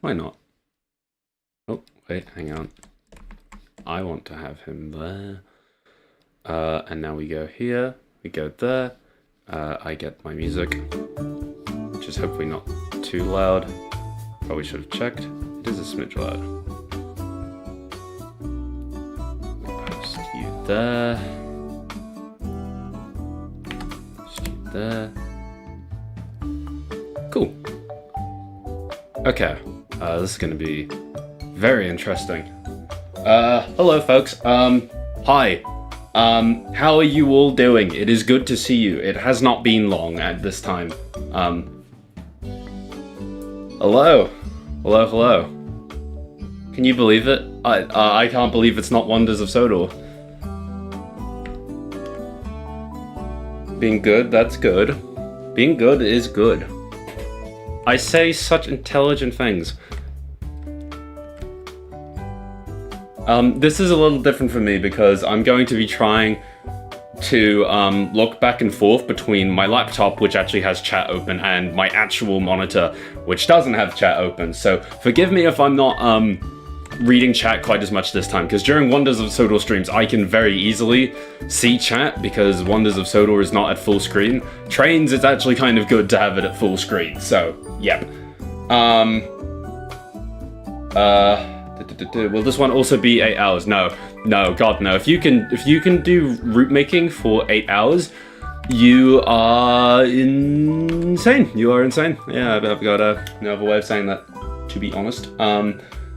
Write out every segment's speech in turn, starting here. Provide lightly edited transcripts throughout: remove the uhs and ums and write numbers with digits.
Why not? Oh, wait, hang on. I want to have him there. And now we go here, we go there. I get my music, which is hopefully not too loud. Probably should have checked. It is a smidge loud. Post you there. Post you there. Cool. Okay. This is going to be very interesting. Hello, folks. Hi. How are you all doing? It is good to see you. It has not been long at this time. Hello. Hello, hello. Can you believe it? I can't believe it's not Wonders of Sodor. Being good, that's good. Being good is good. I say such intelligent things. This is a little different for me because I'm going to be trying to look back and forth between my laptop, which actually has chat open, and my actual monitor, which doesn't have chat open. So forgive me if I'm not reading chat quite as much this time, because during Wonders of Sodor streams, I can very easily see chat because Wonders of Sodor is not at full screen. Trains, it's actually kind of good to have it at full screen, so, yep. Will this one also be 8 hours? No, God no. If you can do route making for 8 hours, you are insane. You are insane. Yeah, I've got another way of saying that, to be honest.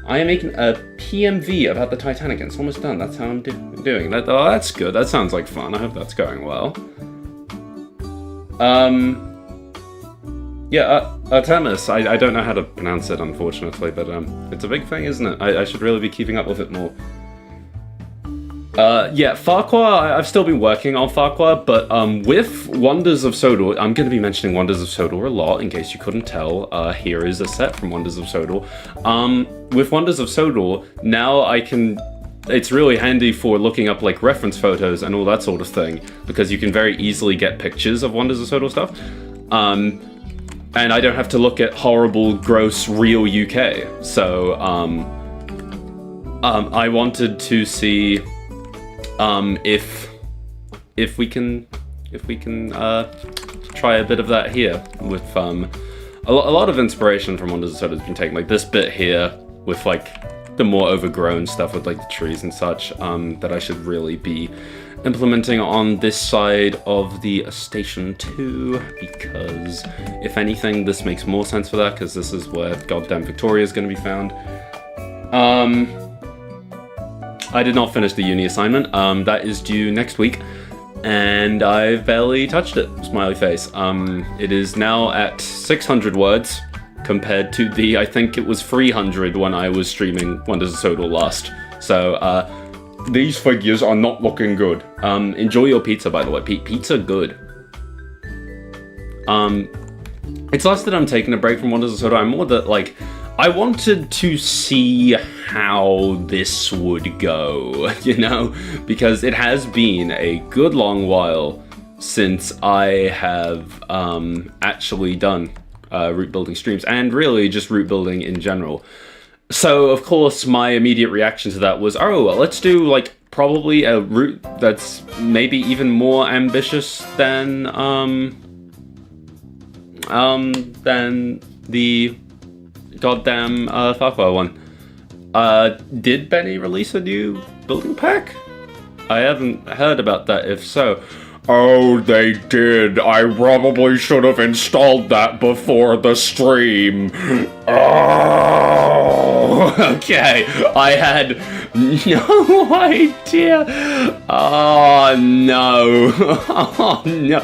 I am making a PMV about the Titanic, and it's almost done. That's how I'm doing. Oh, that's good. That sounds like fun. I hope that's going well. Yeah, Artemis. I don't know how to pronounce it, unfortunately, but it's a big thing, isn't it? I should really be keeping up with it more. Yeah, Farquhar, I've still been working on Farquhar, but with Wonders of Sodor, I'm going to be mentioning Wonders of Sodor a lot, in case you couldn't tell. Here is a set from Wonders of Sodor. With Wonders of Sodor, now I can... It's really handy for looking up, like, reference photos and all that sort of thing, because you can very easily get pictures of Wonders of Sodor stuff. And I don't have to look at horrible, gross, real UK. So, I wanted to see... if we can try a bit of that here with a lot of inspiration from Wonders of Sodor has been taken, like this bit here with like the more overgrown stuff with like the trees and such, that I should really be implementing on this side of the station too, because if anything this makes more sense for that, because this is where goddamn Victoria is going to be found. I did not finish the uni assignment. That is due next week, and I've barely touched it. Smiley face. It is now at 600 words compared to the, I think it was 300 when I was streaming Wonders of Sodor last. So these figures are not looking good. Enjoy your pizza, by the way. Pizza good. It's less that I'm taking a break from Wonders of Sodor. I'm more that like I wanted to see how this would go, you know, because it has been a good long while since I have actually done route building streams, and really just route building in general. So, of course, my immediate reaction to that was, oh, well, let's do, like, probably a route that's maybe even more ambitious than the goddamn Farquhar one. Did Benny release a new building pack? I haven't heard about that, if so. Oh, they did. I probably should have installed that before the stream. Oh, okay. I had no idea. Oh, no. Oh, no.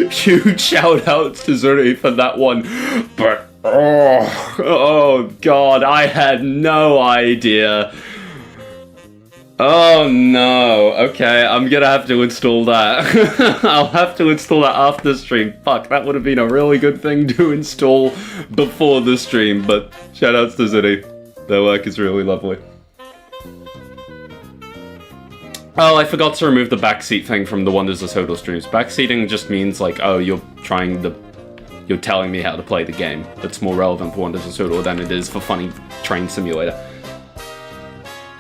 Huge shout out to Zuri for that one. But, oh, God, I had no idea. Oh no, okay, I'm gonna have to install that. I'll have to install that after the stream. Fuck, that would have been a really good thing to install before the stream, but shoutouts to Ziddy. Their work is really lovely. Oh, I forgot to remove the backseat thing from the Wonders of Sodor streams. Backseating just means like, oh, you're trying the you're telling me how to play the game. That's more relevant for Wonders of Sodor than it is for funny train simulator.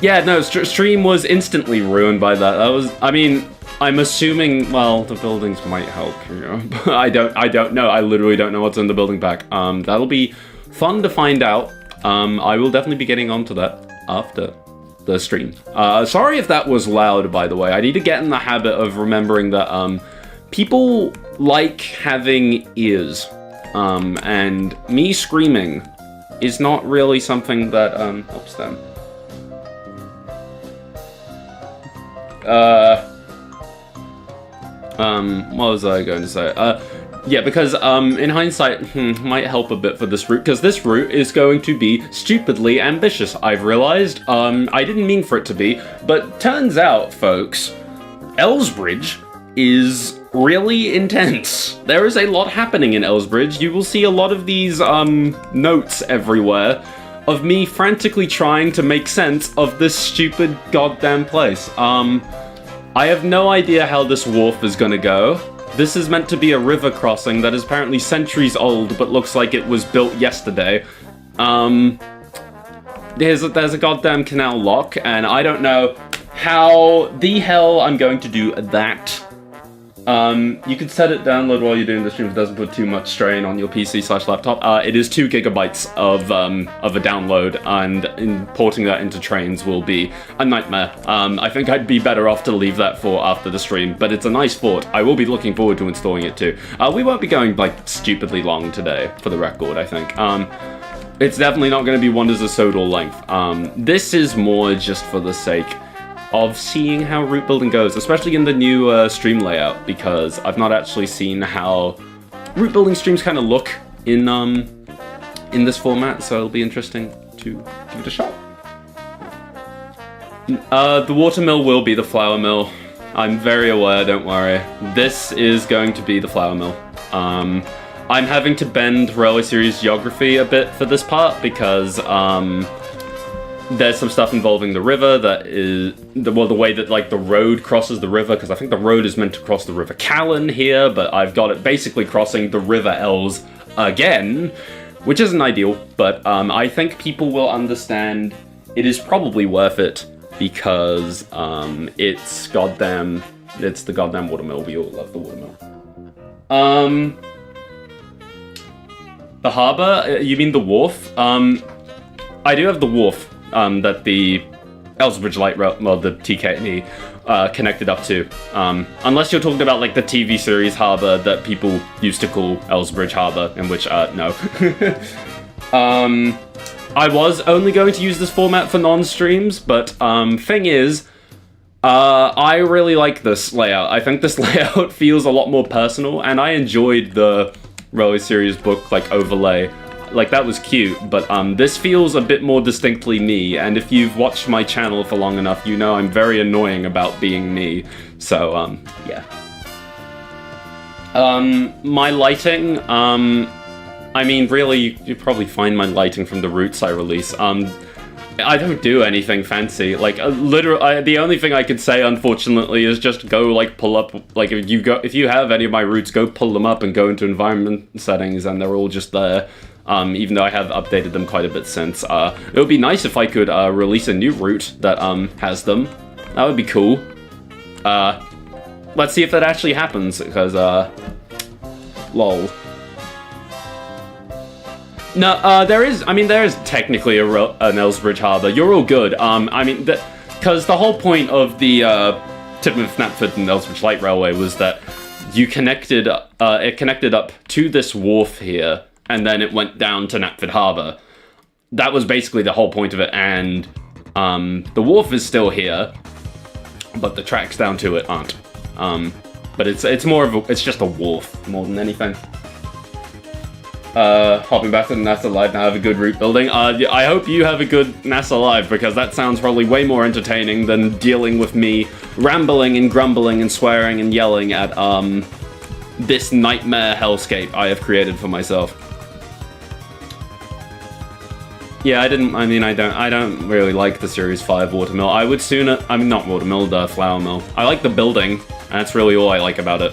Yeah, no, stream was instantly ruined by that. That was, I mean, I'm assuming, well, the buildings might help, you know, but I don't know. I literally don't know what's in the building pack. That'll be fun to find out. I will definitely be getting onto that after the stream. Sorry if that was loud, by the way. I need to get in the habit of remembering that people like having ears, and me screaming is not really something that helps them. What was I going to say? Yeah, because in hindsight, might help a bit for this route, because this route is going to be stupidly ambitious, I've realized. I didn't mean for it to be, but turns out, folks, Elsbridge is really intense. There is a lot happening in Elsbridge. You will see a lot of these notes everywhere of me frantically trying to make sense of this stupid goddamn place. I have no idea how this wharf is gonna go. This is meant to be a river crossing that is apparently centuries old, but looks like it was built yesterday. There's a goddamn canal lock, and I don't know how the hell I'm going to do that. You can set it download while you're doing the stream. It doesn't put too much strain on your PC/laptop. It is 2 gigabytes of a download, and importing that into trains will be a nightmare. I think I'd be better off to leave that for after the stream, but it's a nice fort. I will be looking forward to installing it too. We won't be going like stupidly long today, for the record, I think. It's definitely not going to be Wonders of Sodor length. This is more just for the sake of seeing how route building goes, especially in the new stream layout, because I've not actually seen how route building streams kind of look in this format, so it'll be interesting to give it a shot. The watermill will be the flour mill. I'm very aware, don't worry. This is going to be the flour mill. I'm having to bend Railway Series geography a bit for this part, because there's some stuff involving the river that is, the way that like the road crosses the river, because I think the road is meant to cross the River Callan here, but I've got it basically crossing the River Els again, which isn't ideal, but I think people will understand it is probably worth it, because it's the goddamn watermill. We all love the watermill. The harbour? You mean the wharf? I do have the wharf. That the Elsbridge light rail, well, the TKE, connected up to. Unless you're talking about like the TV series harbour that people used to call Elsbridge Harbour, in which, no. I was only going to use this format for non-streams, but thing is, I really like this layout. I think this layout feels a lot more personal, and I enjoyed the Railway Series book like overlay. Like, that was cute, but this feels a bit more distinctly me, and if you've watched my channel for long enough, you know I'm very annoying about being me, so, yeah. My lighting, I mean, really, you probably find my lighting from the routes I release. I don't do anything fancy, like, literally, the only thing I could say, unfortunately, is just go, like, pull up, like, if you have any of my routes, go pull them up and go into environment settings, and they're all just there. Even though I have updated them quite a bit since. It would be nice if I could release a new route that has them. That would be cool. Let's see if that actually happens, because, lol. No, there is technically an Elsbridge Harbour. You're all good. I mean, because the whole point of the Tidmouth, Knapford and Elsbridge Light Railway was that it connected up to this wharf here, and then it went down to Knapford Harbour. That was basically the whole point of it, and the wharf is still here, but the tracks down to it aren't. But it's more of it's just a wharf more than anything. Hopping back to the NASA Live now, have a good route building. I hope you have a good NASA Live, because that sounds probably way more entertaining than dealing with me rambling and grumbling and swearing and yelling at this nightmare hellscape I have created for myself. Yeah, I don't really like the Series 5 watermill. I would sooner, not watermill, the flour mill. I like the building, and that's really all I like about it.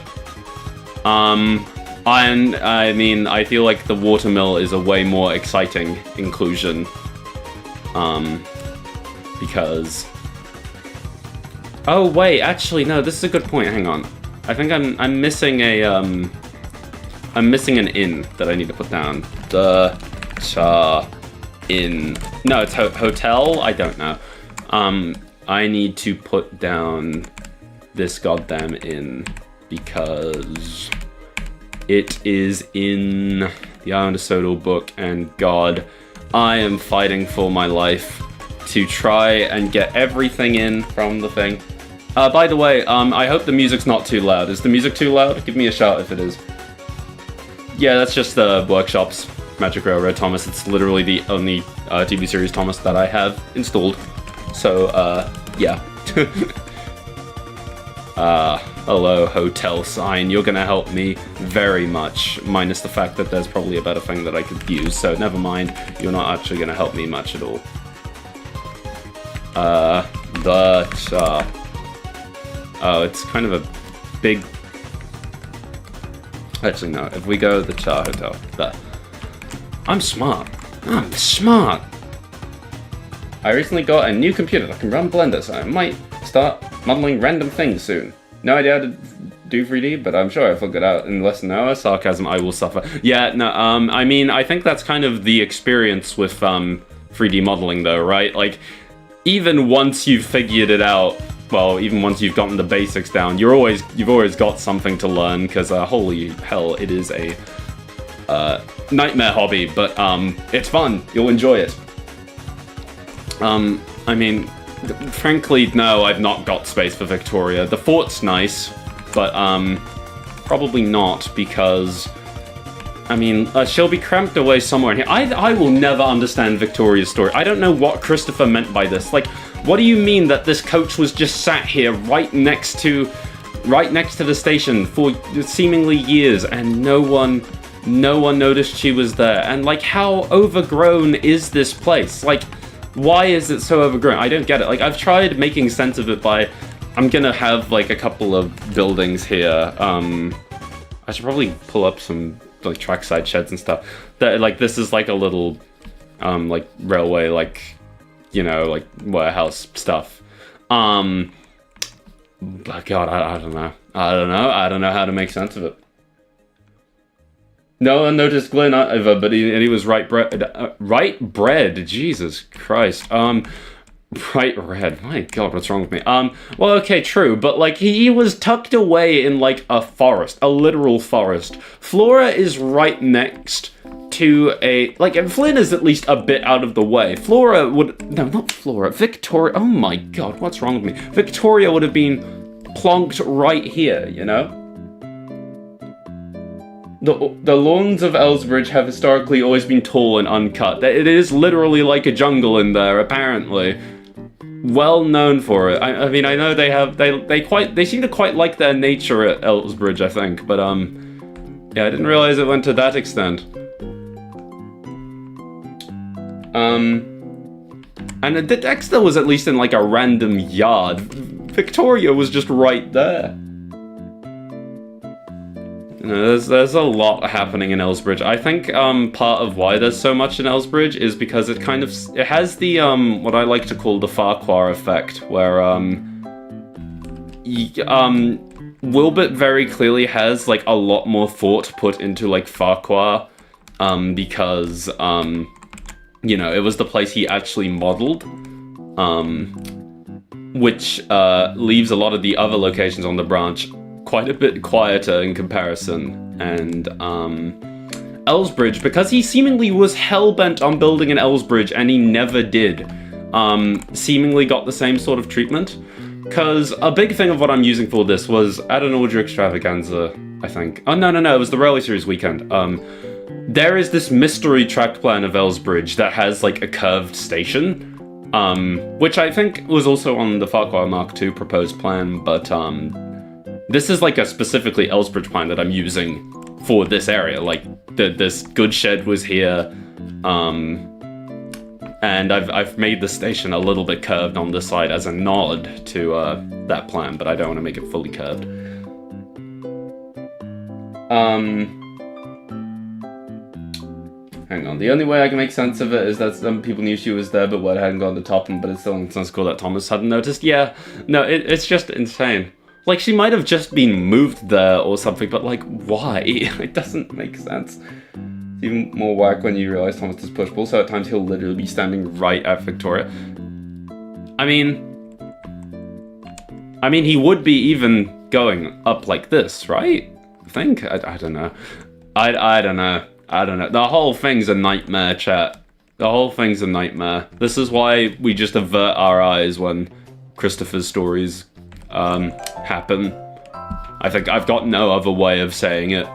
And I mean, I feel like the watermill is a way more exciting inclusion. Because... Oh wait, actually no, this is a good point, hang on. I think I'm missing a, I'm missing an inn that I need to put down. Inn. No, it's hotel? I don't know. I need to put down this goddamn inn because it is in the Island of Sodor book, and God, I am fighting for my life to try and get everything in from the thing. By the way, I hope the music's not too loud. Is the music too loud? Give me a shout if it is. Yeah, that's just the Workshop's Magic Railroad Thomas. It's literally the only TV series Thomas that I have installed. So, yeah. Hello, hotel sign. You're gonna help me very much, minus the fact that there's probably a better thing that I could use, so never mind. You're not actually gonna help me much at all. Oh, it's kind of a big... Actually, no. If we go to the Cha Hotel, there. I'm smart. I'm smart. I recently got a new computer that can run Blender, so I might start modeling random things soon. No idea how to do 3D, but I'm sure I'll figure it out in less than an hour. Sarcasm, I will suffer. Yeah, no, I mean, I think that's kind of the experience with 3D modeling, though, right? Like, even once you've figured it out, well, even once you've gotten the basics down, you've always got something to learn, because holy hell, it is a nightmare hobby, but it's fun. You'll enjoy it. I mean, frankly, no, I've not got space for Victoria. The fort's nice, but probably not, because I mean, she'll be cramped away somewhere in here. I will never understand Victoria's story. I don't know what Christopher meant by this. Like, what do you mean that this coach was just sat here right next to the station for seemingly years and no one noticed she was there? And like, how overgrown is this place? Like, why is it so overgrown? I don't get it. Like, I've tried making sense of it by, I'm gonna have like a couple of buildings here. I should probably pull up some like trackside sheds and stuff. That like, this is like a little like railway, like, you know, like warehouse stuff. But God, I don't know. I don't know how to make sense of it. No one noticed Glenn either, but he was right bread. Jesus Christ. Bright red. My God, what's wrong with me? Well, okay, true, but like he was tucked away in like a forest, a literal forest. Flora is right next to a, like, and Flynn is at least a bit out of the way. Flora would, no, not Flora, Victoria, oh my God, what's wrong with me? Victoria would have been plonked right here, you know? The lawns of Elsbridge have historically always been tall and uncut. It is literally like a jungle in there, apparently. Well known for it. I mean, I know they have, they seem to quite like their nature at Elsbridge, I think, but yeah, I didn't realize it went to that extent. And Dexter was at least in like a random yard. Victoria was just right there. You know, there's a lot happening in Elsbridge. I think part of why there's so much in Elsbridge is because it kind of, it has the what I like to call the Farquhar effect, where Wilbert very clearly has like a lot more thought put into like Farquhar, because you know, it was the place he actually modeled, which leaves a lot of the other locations on the branch quite a bit quieter in comparison. And Elsbridge, because he seemingly was hell-bent on building an Elsbridge and he never did, seemingly got the same sort of treatment. Because a big thing of what I'm using for this was Ad an Order Extravaganza, I think. Oh, no, it was the Railway Series weekend. There is this mystery track plan of Elsbridge that has like a curved station, which I think was also on the Farquhar Mark II proposed plan, but this is like a specifically Elsbridge plan that I'm using for this area. Like, this goods shed was here, and I've made the station a little bit curved on this side as a nod to that plan, but I don't want to make it fully curved. Hang on. The only way I can make sense of it is that some people knew she was there, but word hadn't gone to top them, but it's still nonsensical that Thomas hadn't noticed. Yeah. No, it's just insane. Like, she might have just been moved there or something, but, like, why? It doesn't make sense. It's even more whack when you realize Thomas does push-pull, so at times he'll literally be standing right at Victoria. I mean, he would be even going up like this, right? I think? I don't know. I don't know. I don't know. The whole thing's a nightmare, chat. The whole thing's a nightmare. This is why we just avert our eyes when Christopher's stories happen. I think I've got no other way of saying it.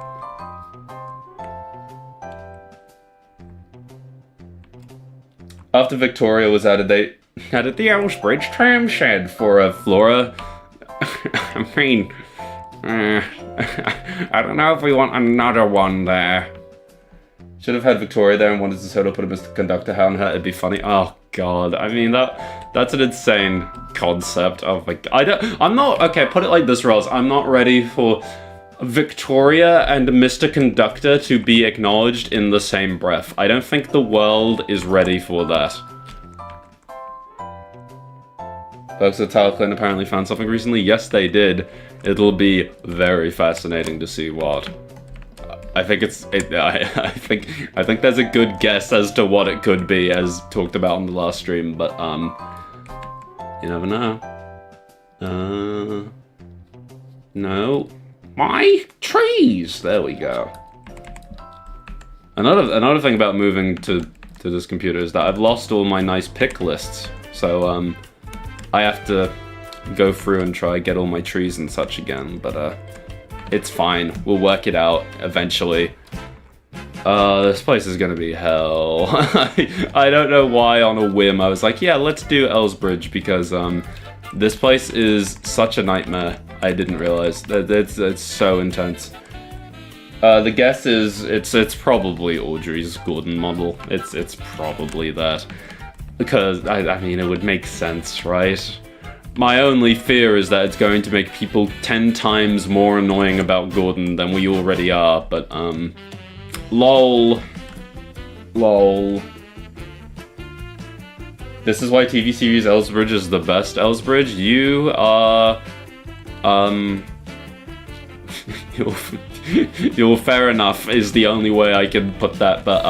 After Victoria was added, they added the Elsbridge tram shed for Flora. I mean, I don't know if we want another one there. Should have had Victoria there and wanted to sort of put a Mr. Conductor hat on her. It'd be funny. Oh god. I mean, that's an insane concept of like. I'm not. Okay, put it like this, Ross. I'm not ready for Victoria and Mr. Conductor to be acknowledged in the same breath. I don't think the world is ready for that. Folks at Talclin apparently found something recently. Yes, they did. It'll be very fascinating to see what. I think I think there's a good guess as to what it could be, as talked about on the last stream, but you never know. No, my trees. There we go. Another thing about moving to this computer is that I've lost all my nice pick lists, so I have to go through and try get all my trees and such again, but it's fine. We'll work it out eventually. This place is gonna be hell. I don't know why on a whim I was like, yeah, let's do Elsbridge, because this place is such a nightmare. I didn't realize that it's so intense. The guess is it's probably Audrey's Gordon model. It's probably that, because I mean it would make sense, right? My only fear is that it's going to make people 10 times more annoying about Gordon than we already are, but, lol. This is why TV series Elsbridge is the best Elsbridge. You are, you're fair enough is the only way I can put that, but,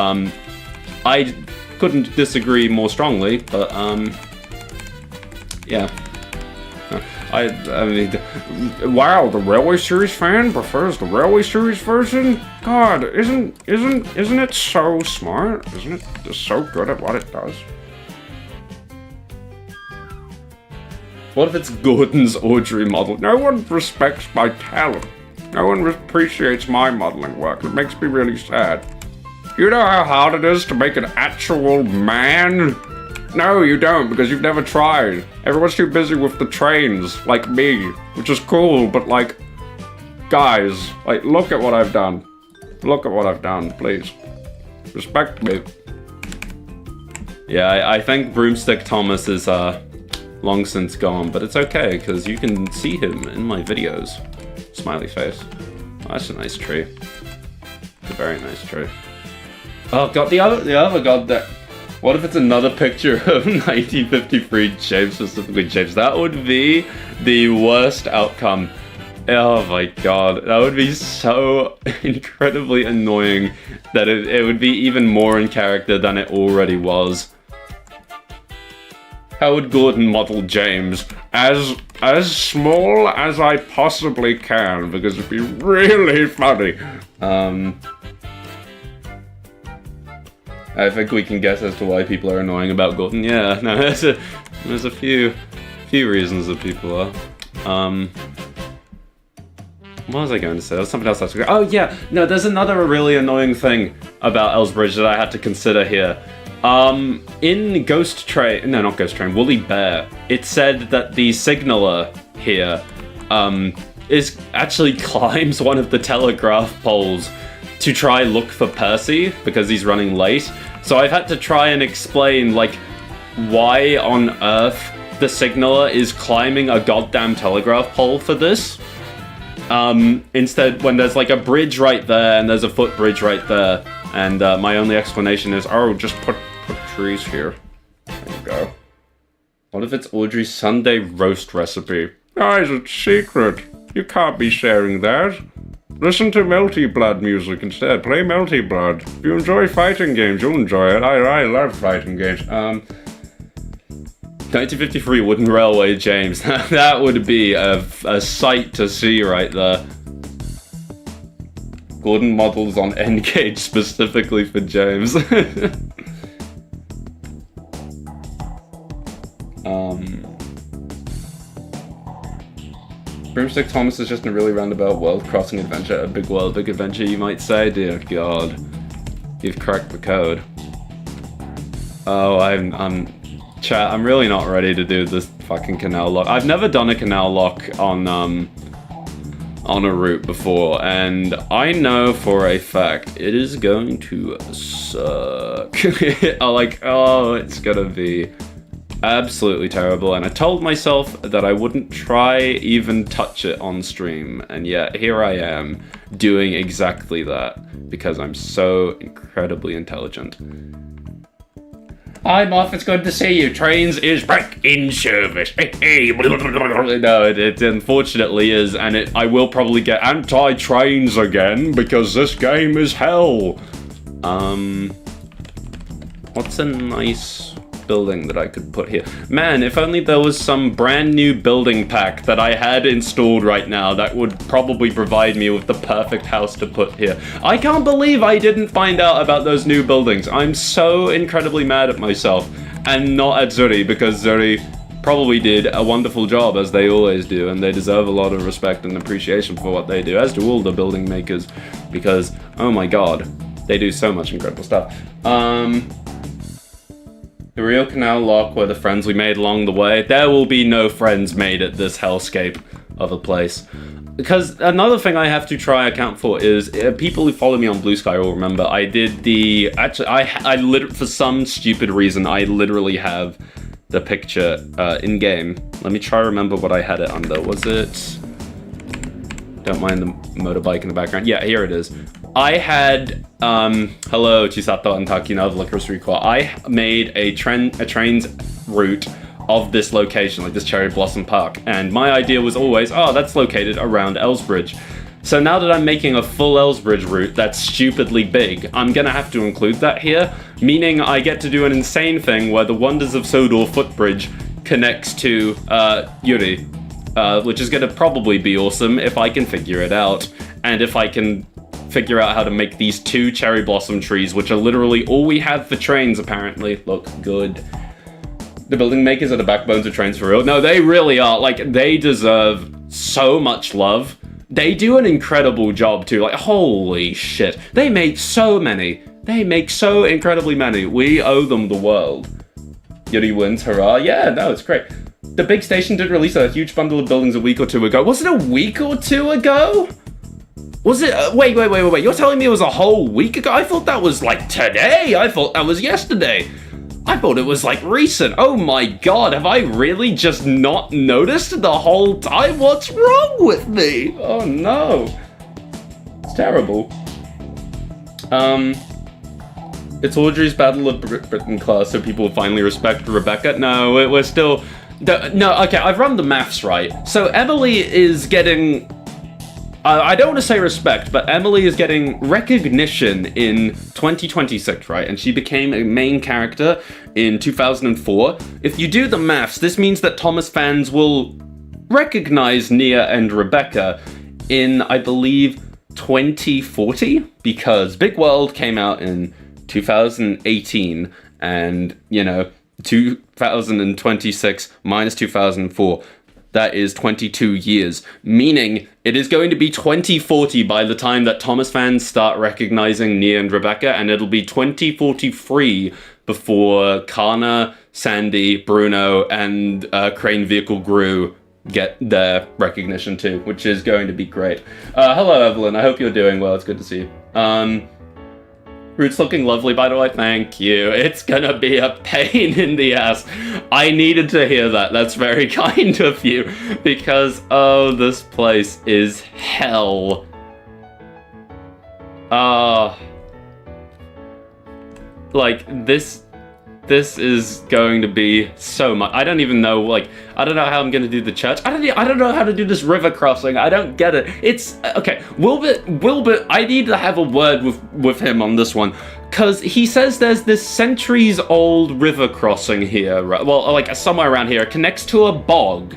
I couldn't disagree more strongly, but, yeah. I mean, wow, the Railway Series fan prefers the Railway Series version? God, isn't it so smart? Isn't it just so good at what it does? What if it's Gordon's Audrey model? No one respects my talent. No one appreciates my modeling work. It makes me really sad. You know how hard it is to make an actual man? No, you don't, because you've never tried. Everyone's too busy with the trains, like me, which is cool, but like, guys, like, look at what I've done. Look at what I've done, please. Respect me. Yeah, I think Broomstick Thomas is, long since gone, but it's okay, because you can see him in my videos. Smiley face. Oh, that's a nice tree. It's a very nice tree. Oh god, the other god that... What if it's another picture of 1953 James, specifically James? That would be the worst outcome. Oh my god, that would be so incredibly annoying that it would be even more in character than it already was. How would Gordon model James? As small as I possibly can, because it'd be really funny. I think we can guess as to why people are annoying about Gordon. Yeah, no, there's a few reasons that people are. What was I going to say? There's something else I was going to... Oh yeah, no, there's another really annoying thing about Elsbridge that I had to consider here. In Ghost Train... No, not Ghost Train, Woolly Bear, it said that the signaller here, actually climbs one of the telegraph poles to try look for Percy, because he's running late. So I've had to try and explain, like, why on earth the signaller is climbing a goddamn telegraph pole for this. Instead, when there's, like, a bridge right there, and there's a footbridge right there, And my only explanation is, oh, just put trees here. There you go. What if it's Audrey's Sunday roast recipe? Guys, it's secret. You can't be sharing that. Listen to Melty Blood music instead. Play Melty Blood. If you enjoy fighting games, you'll enjoy it. I love fighting games. 1953 Wooden Railway, James. That would be a sight to see right there. Gordon models on N-Gage specifically for James. Broomstick Thomas is just a really roundabout world-crossing adventure, a big world, big adventure, you might say. Dear God, you've cracked the code. Oh, I'm really not ready to do this fucking canal lock. I've never done a canal lock on a route before, and I know for a fact it is going to suck. It's gonna be absolutely terrible, and I told myself that I wouldn't try even touch it on stream, and yet here I am doing exactly that because I'm so incredibly intelligent. Hi, Moth, it's good to see you. Trains is back in service. No, it unfortunately is, and I will probably get anti-trains again because this game is hell. What's a nice building that I could put here? Man, if only there was some brand new building pack that I had installed right now that would probably provide me with the perfect house to put here. I can't believe I didn't find out about those new buildings. I'm so incredibly mad at myself, and not at Zuri, because Zuri probably did a wonderful job, as they always do, and they deserve a lot of respect and appreciation for what they do, as do all the building makers, because, oh my god, they do so much incredible stuff. The real canal lock were the friends we made along the way. There will be no friends made at this hellscape of a place. Because another thing I have to try account for is, people who follow me on Blue Sky will remember I did the... Actually, I literally, for some stupid reason, I literally have the picture in-game. Let me try to remember what I had it under. Was it... Don't mind the motorbike in the background. Yeah, here it is. I had, hello, Chisato and Takina of Licorice Recoil. I made a train's route of this location, like this Cherry Blossom Park. And my idea was always, oh, that's located around Elsbridge. So now that I'm making a full Elsbridge route that's stupidly big, I'm gonna have to include that here, meaning I get to do an insane thing where the Wonders of Sodor footbridge connects to, Yuri. Which is gonna probably be awesome if I can figure it out. And if I can figure out how to make these two cherry blossom trees, which are literally all we have for trains, apparently, look good. The building makers are the backbones of trains for real. No, they really are. Like, they deserve so much love. They do an incredible job, too. Like, holy shit. They make so many. They make so incredibly many. We owe them the world. Yuri wins, hurrah. Yeah, no, it's great. The big station did release a huge bundle of buildings a week or two ago. Was it a week or two ago? Was it? Wait. You're telling me it was a whole week ago? I thought that was like today. I thought that was yesterday. I thought it was like recent. Oh my god, have I really just not noticed the whole time? What's wrong with me? Oh no. It's terrible. It's Audrey's Battle of Britain class, so people will finally respect Rebecca. No, we're still... No, okay, I've run the maths right. So Emily is getting... I don't want to say respect, but Emily is getting recognition in 2026, right? And she became a main character in 2004. If you do the maths, this means that Thomas fans will recognize Nia and Rebecca in, I believe, 2040, because Big World came out in 2018, and, you know, 2026 minus 2004, that is 22 years, meaning it is going to be 2040 by the time that Thomas fans start recognizing Nia and Rebecca, and it'll be 2043 before Kana, Sandy, Bruno, and Crane Vehicle Gru get their recognition too, which is going to be great. Hello, Evelyn. I hope you're doing well. It's good to see you. Root's looking lovely, by the way. Thank you. It's gonna be a pain in the ass. I needed to hear that. That's very kind of you. Because, oh, this place is hell. like, this is going to be so much. I don't even know, like, I don't know how I'm going to do the church. I don't know how to do this river crossing. I don't get it. It's, okay, Wilbert, I need to have a word with him on this one. Because he says there's this centuries-old river crossing here, right? Well, like, somewhere around here. It connects to a bog.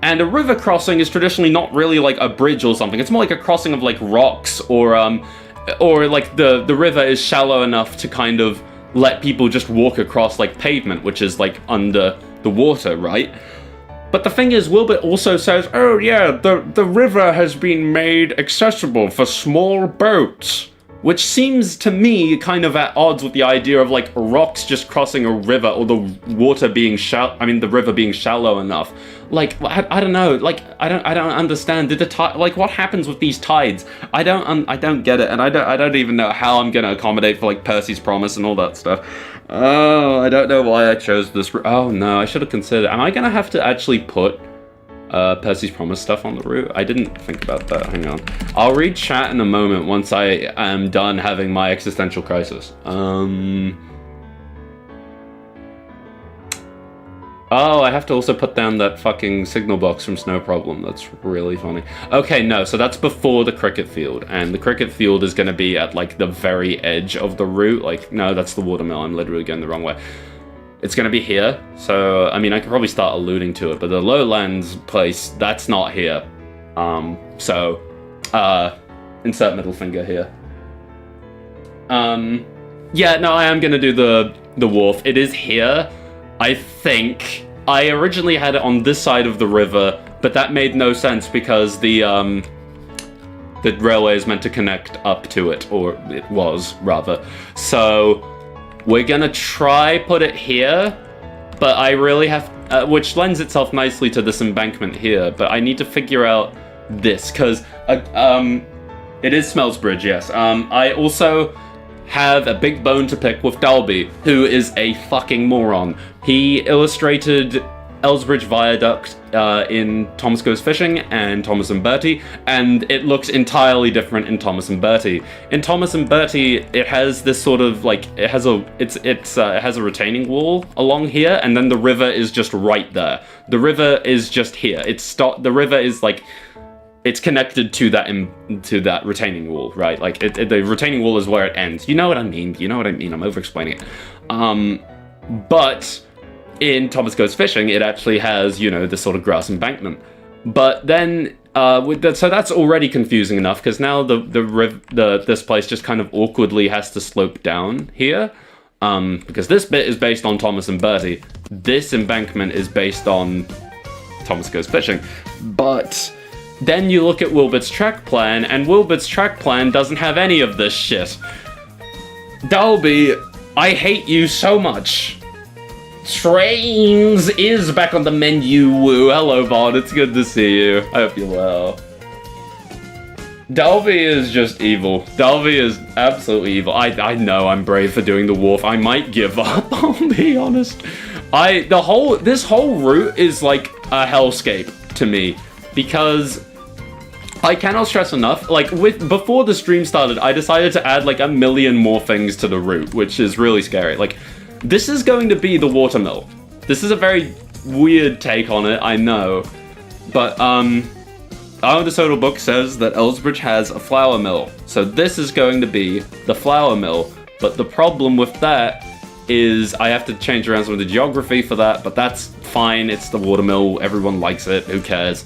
And a river crossing is traditionally not really, like, a bridge or something. It's more like a crossing of, like, rocks or like, the river is shallow enough to kind of let people just walk across, like, pavement, which is, like, under the water, right? But the thing is, Wilbert also says, oh yeah, the river has been made accessible for small boats, which seems to me kind of at odds with the idea of, like, rocks just crossing a river, or the water being the river being shallow enough. Like, I don't know, like, I don't understand. Did the tide, like, what happens with these tides? I don't get it, and I don't even know how I'm gonna accommodate for, like, Percy's Promise and all that stuff. Oh, I don't know why I chose this. Oh no, I should have considered. Am I gonna have to actually put Percy's Promise stuff on the route? I didn't think about that. Hang on. I'll read chat in a moment once I am done having my existential crisis. Oh, I have to also put down that fucking signal box from Snow Problem. That's really funny. Okay, no, so that's before the cricket field, and the cricket field is going to be at, like, the very edge of the route. Like, no, that's the watermill. I'm literally going the wrong way. It's going to be here, so, I mean, I could probably start alluding to it, but the lowlands place, that's not here. Insert middle finger here. Yeah, no, I am going to do the wharf. It is here. I think I originally had it on this side of the river, but that made no sense because the railway is meant to connect up to it, or it was, rather. So we're gonna try put it here, but I really have, which lends itself nicely to this embankment here, but I need to figure out this, because it is Elsbridge, yes. I also have a big bone to pick with Dalby, who is a fucking moron. He illustrated Elsbridge Viaduct in Thomas Goes Fishing and Thomas and Bertie, and it looks entirely different in Thomas and Bertie. In Thomas and Bertie, it has this sort of, like, it has a retaining wall along here, and then the river is just right there. The river is just here. The river is, like, it's connected to that retaining wall, right? Like, the retaining wall is where it ends. You know what I mean? I'm over-explaining it. But in Thomas Goes Fishing, it actually has, you know, this sort of grass embankment. But then, so that's already confusing enough, because now this place just kind of awkwardly has to slope down here. Because this bit is based on Thomas and Bertie. This embankment is based on Thomas Goes Fishing. But then you look at Wilbert's track plan, and Wilbert's track plan doesn't have any of this shit. Dalby, I hate you so much. Trains is back on the menu. Woo. Hello, Vaughn. It's good to see you. I hope you're well. Dalby is just evil. Dalby is absolutely evil. I know I'm brave for doing the wharf. I might give up, I'll be honest. This whole route is like a hellscape to me, because I cannot stress enough, like, before the stream started, I decided to add, like, 1 million more things to the route, which is really scary. Like, this is going to be the watermill. This is a very weird take on it, I know. But, the Sodor book says that Elsbridge has a flour mill. So this is going to be the flour mill. But the problem with that is I have to change around some of the geography for that, but that's fine. It's the watermill. Everyone likes it. Who cares?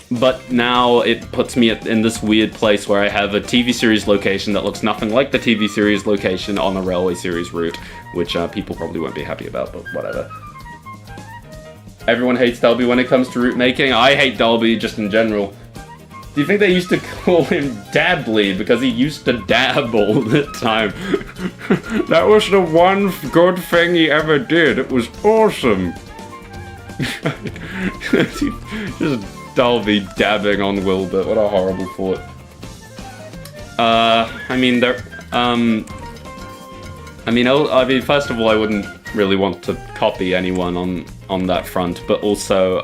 But now it puts me in this weird place where I have a TV series location that looks nothing like the TV series location on the railway series route, which people probably won't be happy about, but whatever. Everyone hates Dalby when it comes to route making. I hate Dalby just in general. Do you think they used to call him Dabbly because he used to dab all the time? That was the one good thing he ever did. It was awesome. Just Dalby dabbing on Wilbur. What a horrible thought. First of all, I wouldn't really want to copy anyone on that front, but also,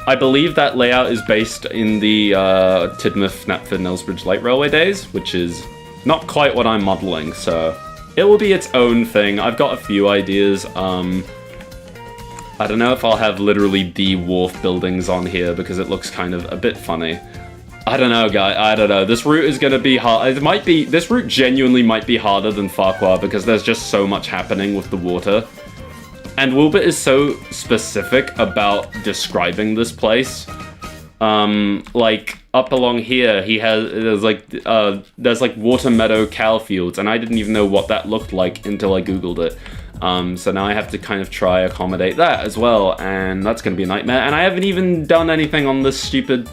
I believe that layout is based in the Tidmouth, Knapford, and Elsbridge Light Railway days, which is not quite what I'm modeling, so it will be its own thing. I've got a few ideas. I don't know if I'll have literally the wharf buildings on here because it looks kind of a bit funny. I don't know, guy. I don't know. This route is going to be hard. It might be. This route genuinely might be harder than Farquhar because there's just so much happening with the water. And Wilbert is so specific about describing this place. Like up along here, there's like water meadow cow fields, and I didn't even know what that looked like until I Googled it. So now I have to kind of try accommodate that as well, and that's going to be a nightmare. And I haven't even done anything on this stupid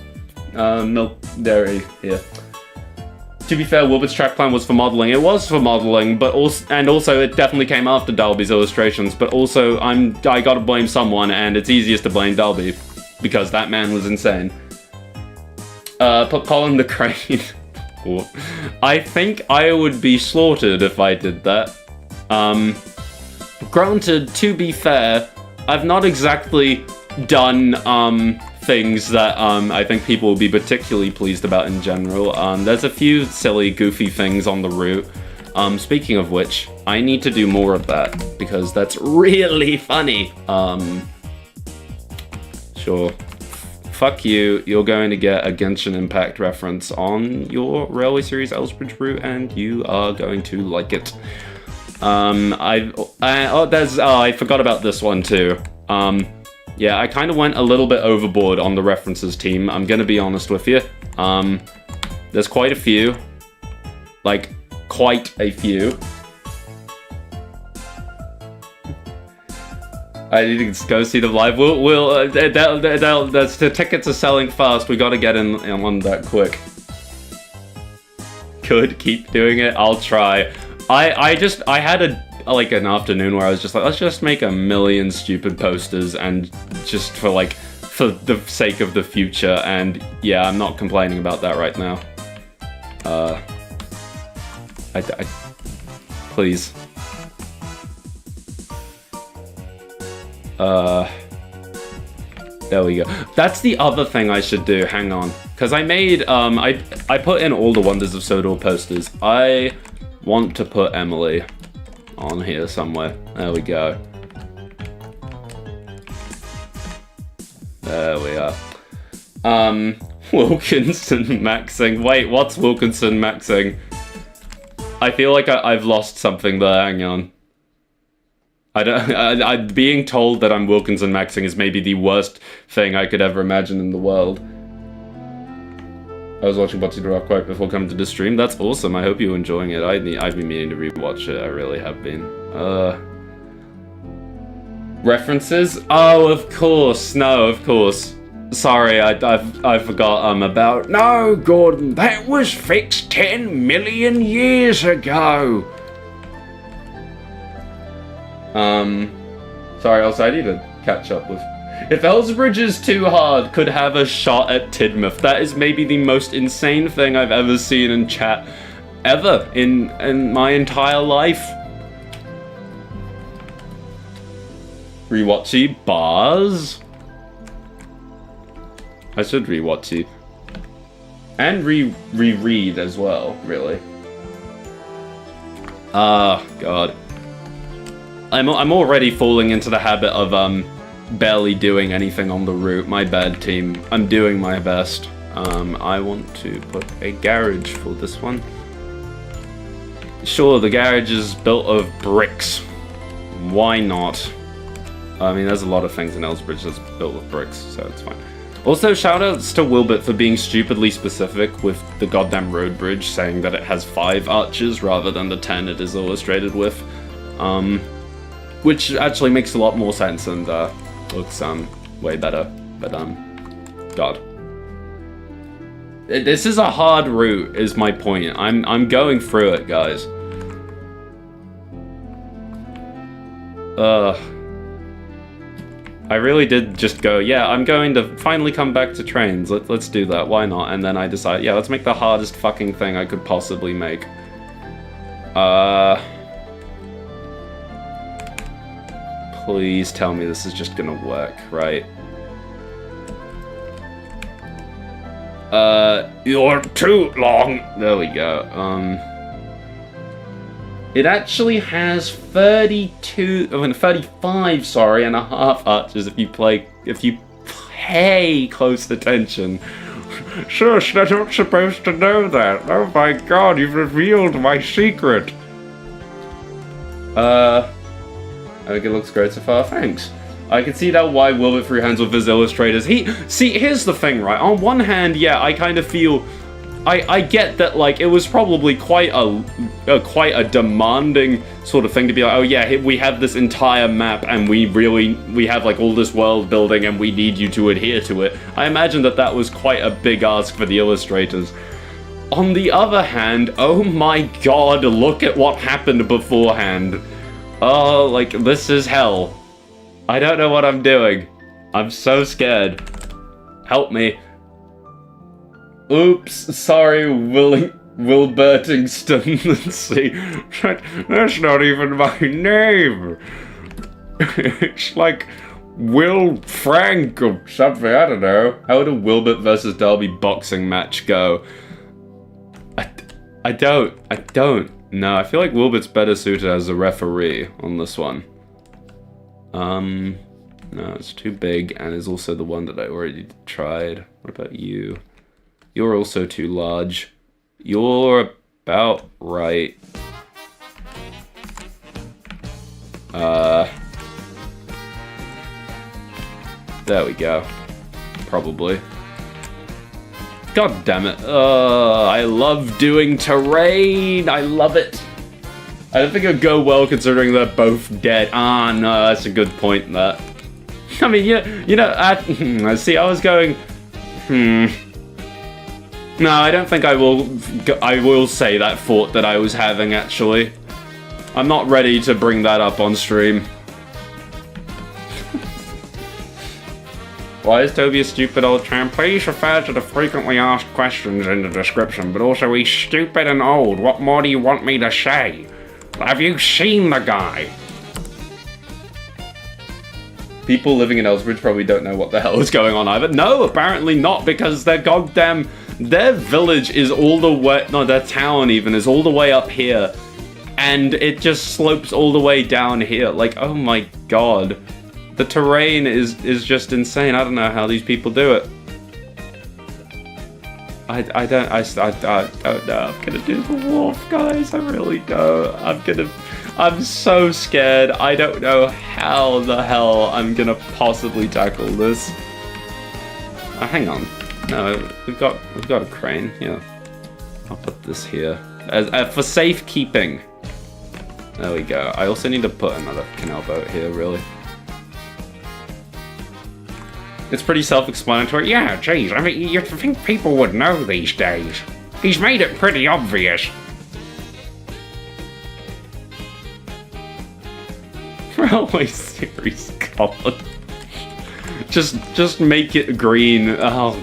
milk dairy here. To be fair, Wilbert's track plan was for modeling. It was for modeling, but also it definitely came after Dalby's illustrations. But also, I gotta blame someone, and it's easiest to blame Dalby because that man was insane. Put Colin the Crane. I think I would be slaughtered if I did that. Granted, to be fair, I've not exactly done things that I think people will be particularly pleased about in general. There's a few silly, goofy things on the route. Speaking of which, I need to do more of that because that's really funny. Sure. Fuck you, you're going to get a Genshin Impact reference on your Railway Series Elsbridge route, and you are going to like it. I forgot about this one too. Yeah, I kind of went a little bit overboard on the references team, I'm gonna be honest with you. There's quite a few. Like, quite a few. I need to go see them live. The tickets are selling fast. We gotta get in on that quick. Good, keep doing it. I'll try. I had an afternoon where I was just like, let's just make a million stupid posters and just for the sake of the future. And yeah, I'm not complaining about that right now. Please. There we go. That's the other thing I should do. Hang on. Because I made, I put in all the Wonders of Sodor posters. I want to put Emily on here somewhere. There we go. There we are. Wilkinson maxing. Wait, what's Wilkinson maxing? I feel like I've lost something there. Hang on. Being told that I'm Wilkinson maxing is maybe the worst thing I could ever imagine in the world. I was watching Botsy the Rock quite before coming to the stream. That's awesome. I hope you're enjoying it. I've been meaning to rewatch it. I really have been. References? Oh, of course. No, of course. Sorry, I forgot about... No, Gordon, that was fixed 10 million years ago. Sorry, also I need to catch up with... If Elsbridge is too hard, could have a shot at Tidmouth. That is maybe the most insane thing I've ever seen in chat ever in my entire life. Rewatchy bars. I should rewatchy. And reread as well, really. Ah, God. I'm already falling into the habit of barely doing anything on the route. My bad, team. I'm doing my best. I want to put a garage for this one. Sure, the garage is built of bricks. Why not? I mean, there's a lot of things in Elsbridge that's built with bricks, so it's fine. Also, shoutouts to Wilbert for being stupidly specific with the goddamn road bridge, saying that it has 5 arches rather than the 10 it is illustrated with. Which actually makes a lot more sense and looks way better. But God, this is a hard route, is my point. I'm going through it, guys. I really did just go, yeah, I'm going to finally come back to trains. Let's do that. Why not? And then I decided, yeah, let's make the hardest fucking thing I could possibly make. Please tell me this is just gonna work, right? You're too long. There we go. It actually has 35, sorry, and a half arches if you pay close attention. Shush, they're not supposed to know that. Oh my god, you've revealed my secret. I think it looks great so far, thanks. I can see now why Wilbert freehands with his illustrators. See, here's the thing, right? On one hand, yeah, I kind of feel... I get that, like, it was probably quite a demanding sort of thing to be like, oh yeah, we have this entire map and we have, like, all this world building and we need you to adhere to it. I imagine that was quite a big ask for the illustrators. On the other hand, oh my god, look at what happened beforehand. Oh, like, this is hell. I don't know what I'm doing. I'm so scared. Help me. Oops, sorry, Wilbertingston. Let's see. That's not even my name. It's like Will Frank or something, I don't know. How would a Wilbert versus Derby boxing match go? I don't. No, I feel like Wilbert's better suited as a referee on this one. No, it's too big and is also the one that I already tried. What about you? You're also too large. You're about right. There we go. Probably. God damn it. I love doing terrain. I love it. I don't think it would go well considering they're both dead. Ah, no, that's a good point, that. I mean, you know, see, I was going, No, I don't think I will say that thought that I was having, actually. I'm not ready to bring that up on stream. Why is Toby a stupid old tramp? Please refer to the frequently asked questions in the description, but also he's stupid and old. What more do you want me to say? Have you seen the guy? People living in Elsbridge probably don't know what the hell is going on either. No, apparently not, because their village is all the way, no, their town even is all the way up here, and it just slopes all the way down here. Like, oh my god. The terrain is just insane. I don't know how these people do it. I don't know. I'm gonna do the wharf, guys. I really don't. I'm so scared. I don't know how the hell I'm gonna possibly tackle this. Hang on. No, we've got a crane. Yeah. I'll put this here as for safekeeping. There we go. I also need to put another canal boat here, really. It's pretty self-explanatory. Yeah, geez, I mean, you'd think people would know these days. He's made it pretty obvious. Railway series color. Just make it green. Oh.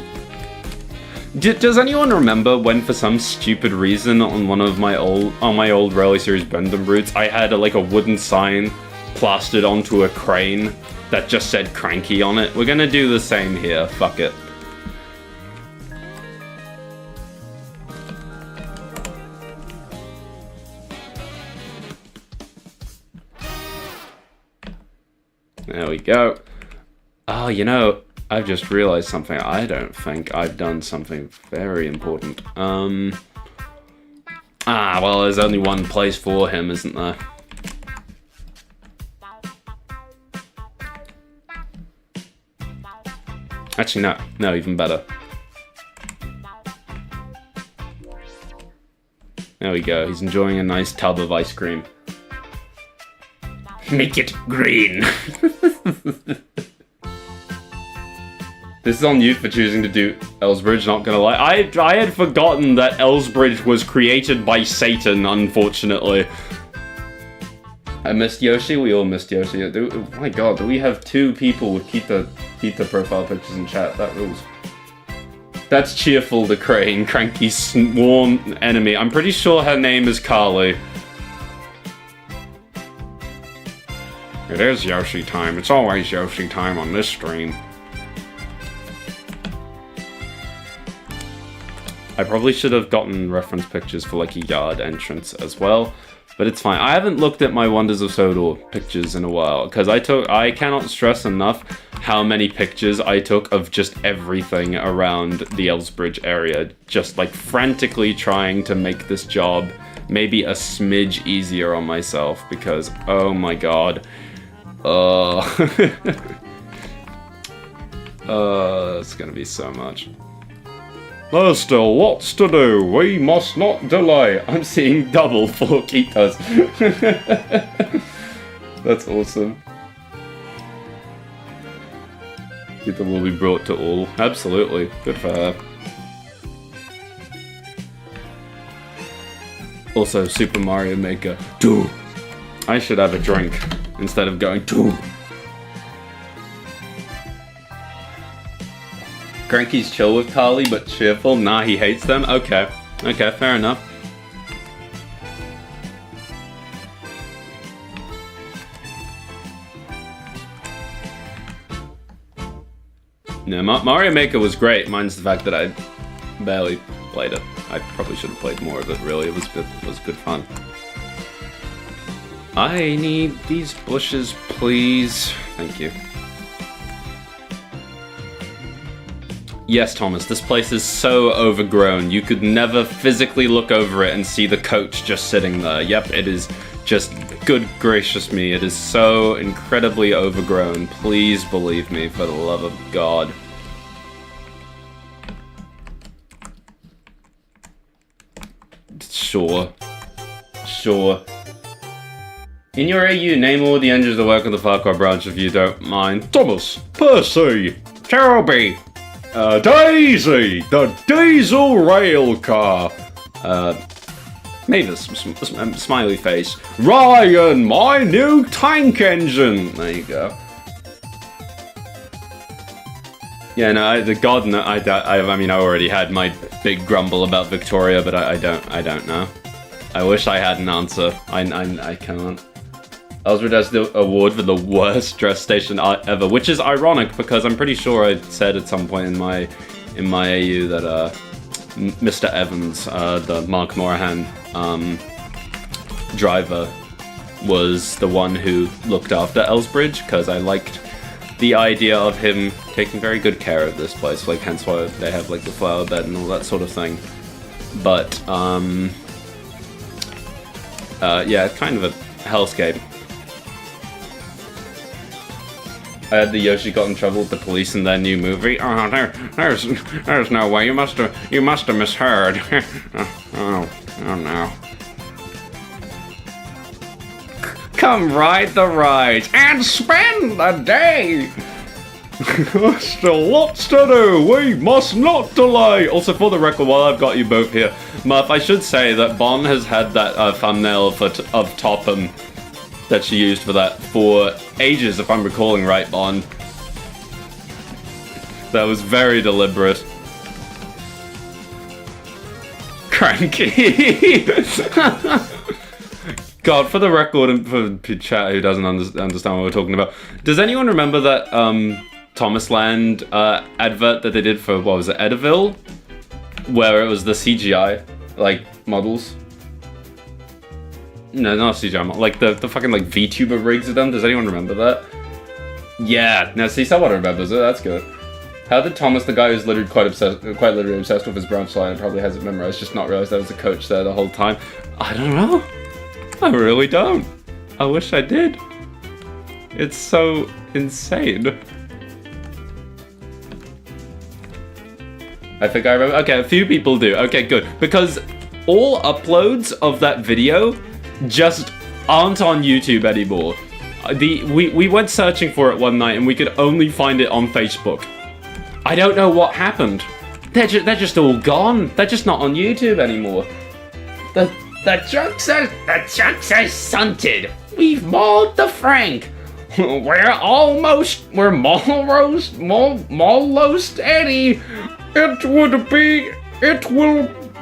Does anyone remember when, for some stupid reason, on my old Railway series Bendham routes, I had like a wooden sign plastered onto a crane that just said cranky on it? We're gonna do the same here. Fuck it. There we go. Oh, you know, I've just realized something. I don't think I've done something very important. Well, there's only one place for him, isn't there? Actually, no, even better. There we go, he's enjoying a nice tub of ice cream. Make it green! This is on you for choosing to do Elsbridge, not gonna lie. I had forgotten that Elsbridge was created by Satan, unfortunately. I missed Yoshi, we all missed Yoshi. Oh my god, do we have 2 people with Kita profile pictures in chat? That rules. That's Cheerful the Crane, Cranky's sworn enemy. I'm pretty sure her name is Carly. It is Yoshi time. It's always Yoshi time on this stream. I probably should have gotten reference pictures for like a yard entrance as well. But it's fine. I haven't looked at my Wonders of Sodor pictures in a while, because I cannot stress enough how many pictures I took of just everything around the Elsbridge area, just like frantically trying to make this job maybe a smidge easier on myself, because oh my god. It's gonna be so much. There's still lots to do. We must not delay. I'm seeing double for Kitas. That's awesome. Kita will be brought to all. Absolutely. Good for her. Also, Super Mario Maker 2. I should have a drink instead of going 2. Cranky's chill with Carly, but cheerful. Nah, he hates them. Okay. Okay, fair enough. No, Mario Maker was great. Mine's the fact that I barely played it. I probably should have played more of it, really. It was good fun. I need these bushes, please. Thank you. Yes, Thomas, this place is so overgrown. You could never physically look over it and see the coach just sitting there. Yep, it is just, good gracious me, it is so incredibly overgrown. Please believe me, for the love of God. Sure. Sure. In your AU, name all the engines that work on the Farquhar branch if you don't mind. Thomas, Percy, Cherubi, Daisy, the diesel rail car. Mavis, smiley face. Ryan, my new tank engine. There you go. Yeah, no, I mean, I already had my big grumble about Victoria, but I don't know. I wish I had an answer. I can't. Elbridge has the award for the worst dress station ever, which is ironic because I'm pretty sure I said at some point in my AU that Mr. Evans, the Mark Morahan driver, was the one who looked after Elsbridge, because I liked the idea of him taking very good care of this place, like hence why they have like the flower bed and all that sort of thing. But yeah, kind of a hellscape. I had the Yoshi got in trouble with the police in their new movie. Oh, there's no way. You must have misheard. oh no. Come ride the ride and spend the day. Still lots to do. We must not delay. Also, for the record, while I've got you both here, Murph, I should say that Bon has had that thumbnail of Topham that she used for that for ages, if I'm recalling right, Bon. That was very deliberate. Cranky. God, for the record and for chat who doesn't understand what we're talking about, does anyone remember that Thomas Land advert that they did for, what was it, Edaville? Where it was the CGI, like, models? No, not CGI, like the fucking like VTuber rigs of them. Does anyone remember that? Yeah, now see, someone remembers it, that's good. How did Thomas, the guy who's literally quite literally obsessed with his branch line and probably has it memorized, just not realize there was a coach there the whole time? I don't know. I really don't. I wish I did. It's so insane. I think I remember. Okay, a few people do. Okay, good. Because all uploads of that video just aren't on YouTube anymore. We went searching for it one night and we could only find it on Facebook. I don't know what happened. They're just all gone. They're just not on YouTube anymore. The trucks are sunted. We've mauled the Frank. We're almost Eddie. It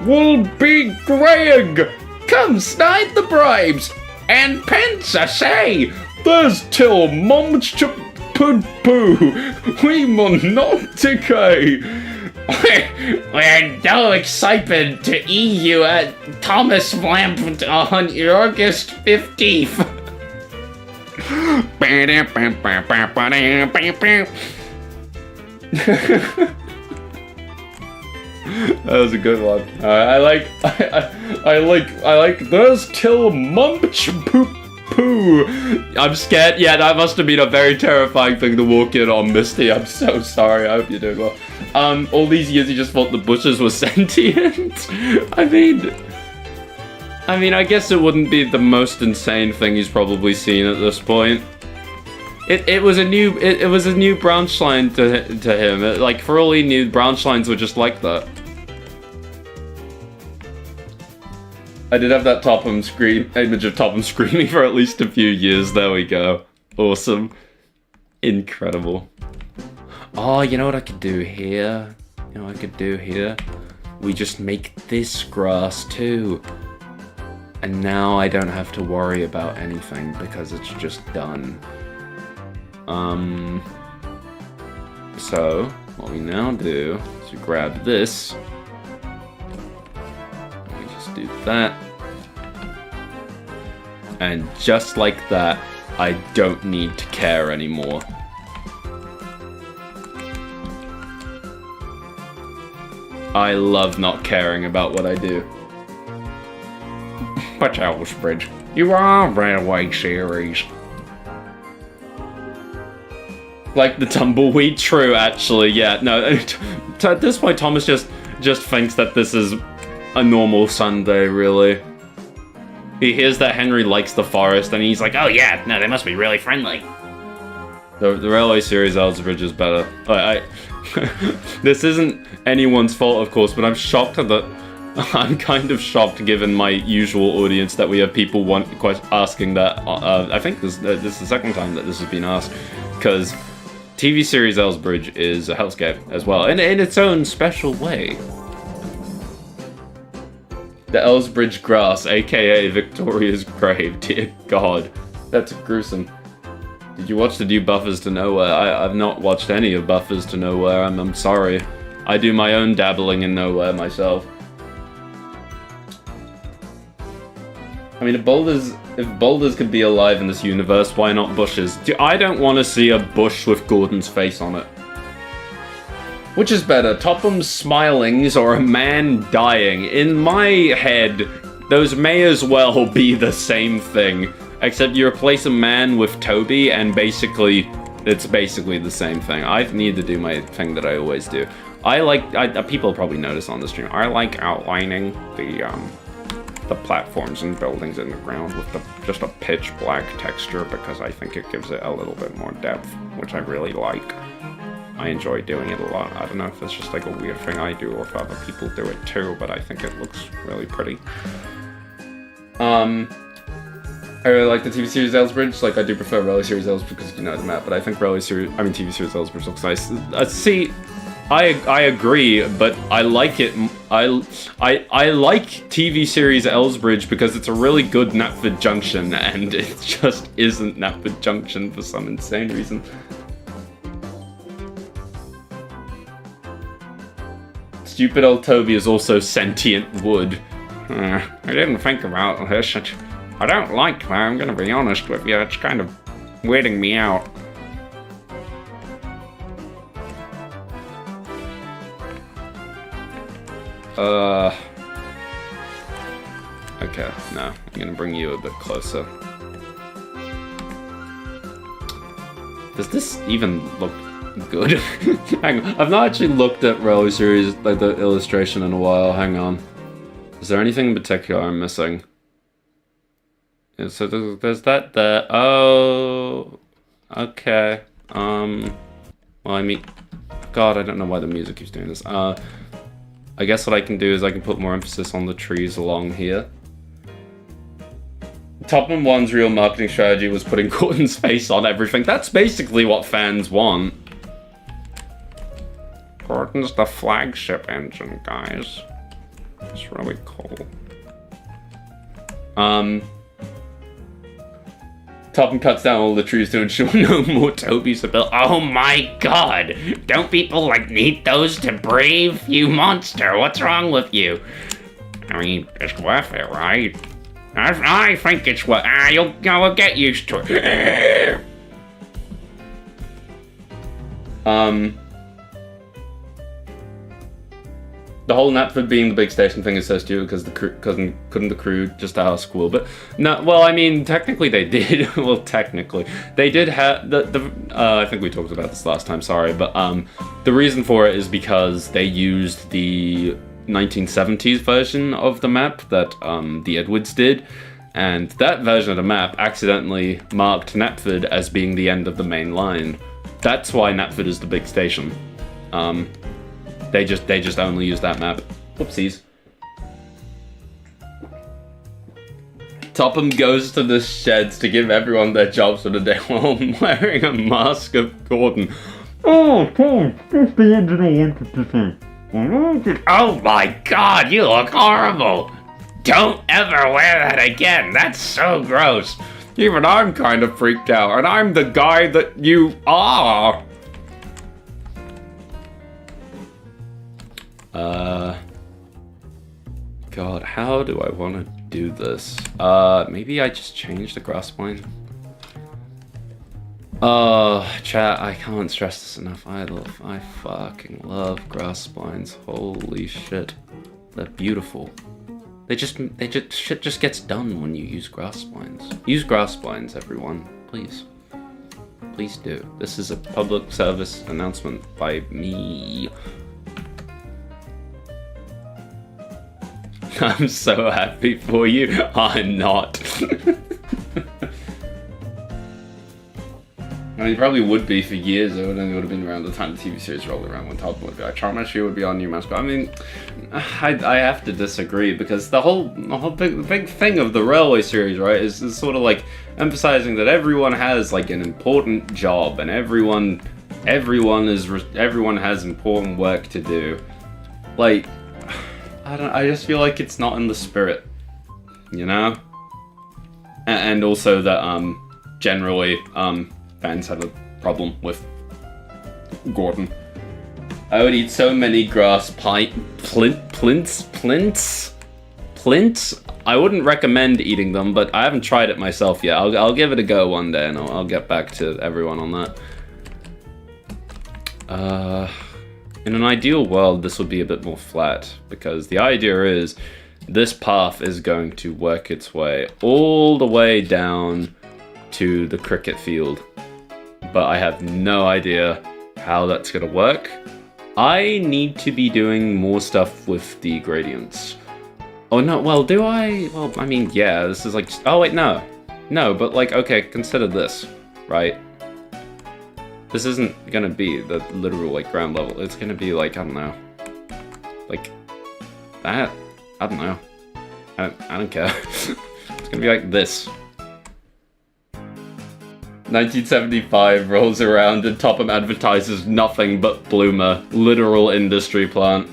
will be Greg. Come snide the bribes. And pence I say. There's till mums to poo. We mun not decay. We're no excitement to EU at Thomas Lamp on August 15th. That was a good one. I like there's till munch poop poo. I'm scared. Yeah, that must have been a very terrifying thing to walk in on, Misty. I'm so sorry. I hope you're doing well. All these years you just thought the bushes were sentient. I mean, I guess it wouldn't be the most insane thing he's probably seen at this point. It was a new branch line to him. Like, for all he knew, branch lines were just like that. I did have that image of Topham screaming for at least a few years. There we go. Awesome. Incredible. Oh, you know what I could do here? We just make this grass too. And now I don't have to worry about anything because it's just done. So, what we now do is we grab this. We just do that. And just like that, I don't need to care anymore. I love not caring about what I do. But Elsbridge, you are railway series. Like the tumbleweed? True, actually, yeah. No, at this point, Thomas just thinks that this is a normal Sunday, really. He hears that Henry likes the forest, and he's like, oh yeah, no, they must be really friendly. The Railway series Elsbridge is better. This isn't anyone's fault, of course, but I'm shocked that... I'm kind of shocked, given my usual audience, that we have people asking that. I think this is the second time that this has been asked, because TV series Elsbridge is a hellscape as well, in its own special way. The Elsbridge grass, aka Victoria's grave. Dear God, that's gruesome. Did you watch the new Buffers to Nowhere? I've not watched any of Buffers to Nowhere. I'm sorry. I do my own dabbling in Nowhere myself. I mean, if boulders could be alive in this universe, why not bushes? I don't want to see a bush with Gordon's face on it. Which is better, Topham's smilings or a man dying? In my head, those may as well be the same thing. Except you replace a man with Toby, and it's basically the same thing. I need to do my thing that I always do. People probably notice on the stream, I like outlining the platforms and buildings in the ground with just a pitch black texture, because I think it gives it a little bit more depth, which I really like. I enjoy doing it a lot. I don't know if it's just like a weird thing I do or if other people do it too, but I think it looks really pretty. I really like the TV series Elsbridge. Like, I do prefer Railway series Elsbridge because you know the map, but I think TV series Elsbridge looks nice. See, I agree, but I like it. I like TV series Elsbridge because it's a really good Knapford Junction, and it just isn't Knapford Junction for some insane reason. Stupid old Toby is also sentient wood. I didn't think about this. I don't like that, I'm gonna be honest with you. It's kind of weirding me out. Okay, no. I'm gonna bring you a bit closer. Does this even look good? Hang on. I've not actually looked at Railway series, like the illustration, in a while. Hang on. Is there anything in particular I'm missing? Yeah, so there's that there. Oh, okay. Well, I mean, God, I don't know why the music keeps doing this. I guess what I can do is I can put more emphasis on the trees along here. Topham 1's real marketing strategy was putting Gordon's face on everything. That's basically what fans want. Gordon's the flagship engine, guys. It's really cool. Topham cuts down all the trees to ensure no more Tobies are built. Oh my god! Don't people, like, need those to breathe? You monster, what's wrong with you? I mean, it's worth it, right? I think it's worth it. You'll get used to it. The whole Knapford being the big station thing is so stupid because couldn't the crew just ask school? But no, well, I mean, technically they did. Well, technically they did have I think we talked about this last time. Sorry, but the reason for it is because they used the 1970s version of the map that the Edwards did, and that version of the map accidentally marked Knapford as being the end of the main line. That's why Knapford is the big station. They just only use that map. Whoopsies. Topham goes to the sheds to give everyone their jobs for the day while wearing a mask of Gordon. Oh, Tom, that's the end I wanted to say. Oh my god, you look horrible! Don't ever wear that again, that's so gross. Even I'm kind of freaked out, and I'm the guy that you are. God, how do I want to do this? Maybe I just change the grass spline. Chat, I can't stress this enough. I fucking love grass splines. Holy shit. They're beautiful. Shit just gets done when you use grass splines. Use grass splines, everyone. Please. Please do. This is a public service announcement by me. I'm so happy for you. I'm not. I mean, it probably would be for years. It would have been around the time the TV series rolled around when Topham would be like, Charmander would be on New Mascot. I mean, I have to disagree because the whole big thing of the Railway series, right, is sort of like emphasizing that everyone has like an important job and everyone has important work to do. Like, I just feel like it's not in the spirit, you know? And also that, generally, fans have a problem with Gordon. I would eat so many grass plints? I wouldn't recommend eating them, but I haven't tried it myself yet. I'll give it a go one day and I'll get back to everyone on that. In an ideal world, this would be a bit more flat, because the idea is this path is going to work its way all the way down to the cricket field. But I have no idea how that's going to work. I need to be doing more stuff with the gradients. Oh no, well, do I? Well, I mean, yeah, this is like, oh wait, no. No, but like, okay, consider this, right? This isn't gonna be the literal, like, ground level. It's gonna be, like, I don't know. Like, that? I don't know. I don't care. It's gonna be like this. 1975 rolls around and Topham advertises nothing but Bloomer. Literal industry plant.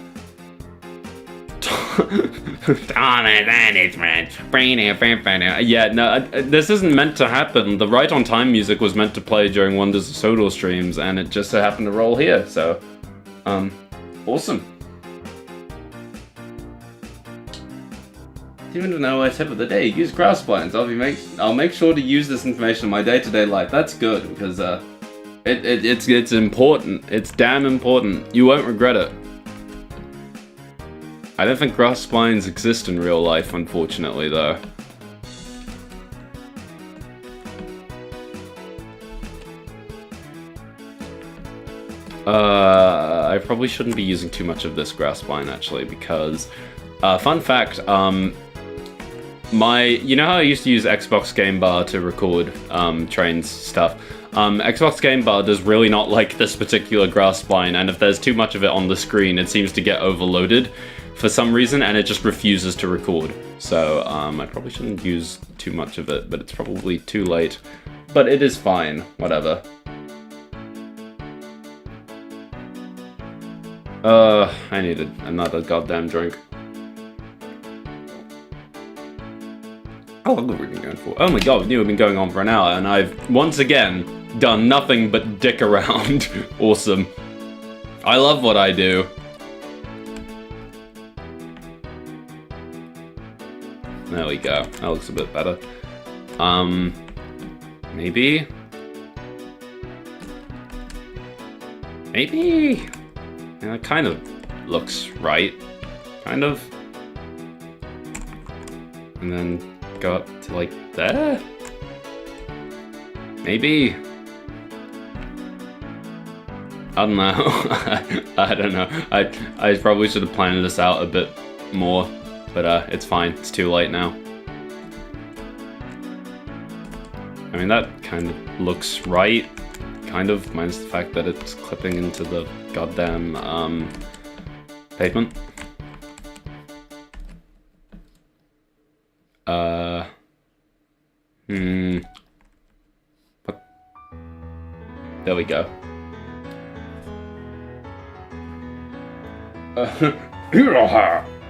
Yeah, no, this isn't meant to happen. The Right on Time music was meant to play during Wonders of Sodor streams, and it just so happened to roll here, so, awesome. Even to know my tip of the day, use grass splines. I'll make sure to use this information in my day-to-day life. That's good, because, it's important. It's damn important. You won't regret it. I don't think grass splines exist in real life, unfortunately, though. I probably shouldn't be using too much of this grass spline, actually, because, fun fact, you know how I used to use Xbox Game Bar to record, trains stuff? Xbox Game Bar does really not like this particular grass spline, and if there's too much of it on the screen, it seems to get overloaded for some reason, and it just refuses to record. So, I probably shouldn't use too much of it, but it's probably too late. But it is fine, whatever. I needed another goddamn drink. How long have we been going for? Oh my god, we knew we've been going on for an hour, and I've, once again, done nothing but dick around. Awesome. I love what I do. There we go. That looks a bit better. Maybe? Maybe? Yeah, it kind of looks right. Kind of. And then go up to like there? Maybe? I don't know. I don't know. I probably should have planned this out a bit more, but it's fine. It's too late now. I mean, that kind of looks right. Kind of, minus the fact that it's clipping into the goddamn pavement. What? There we go.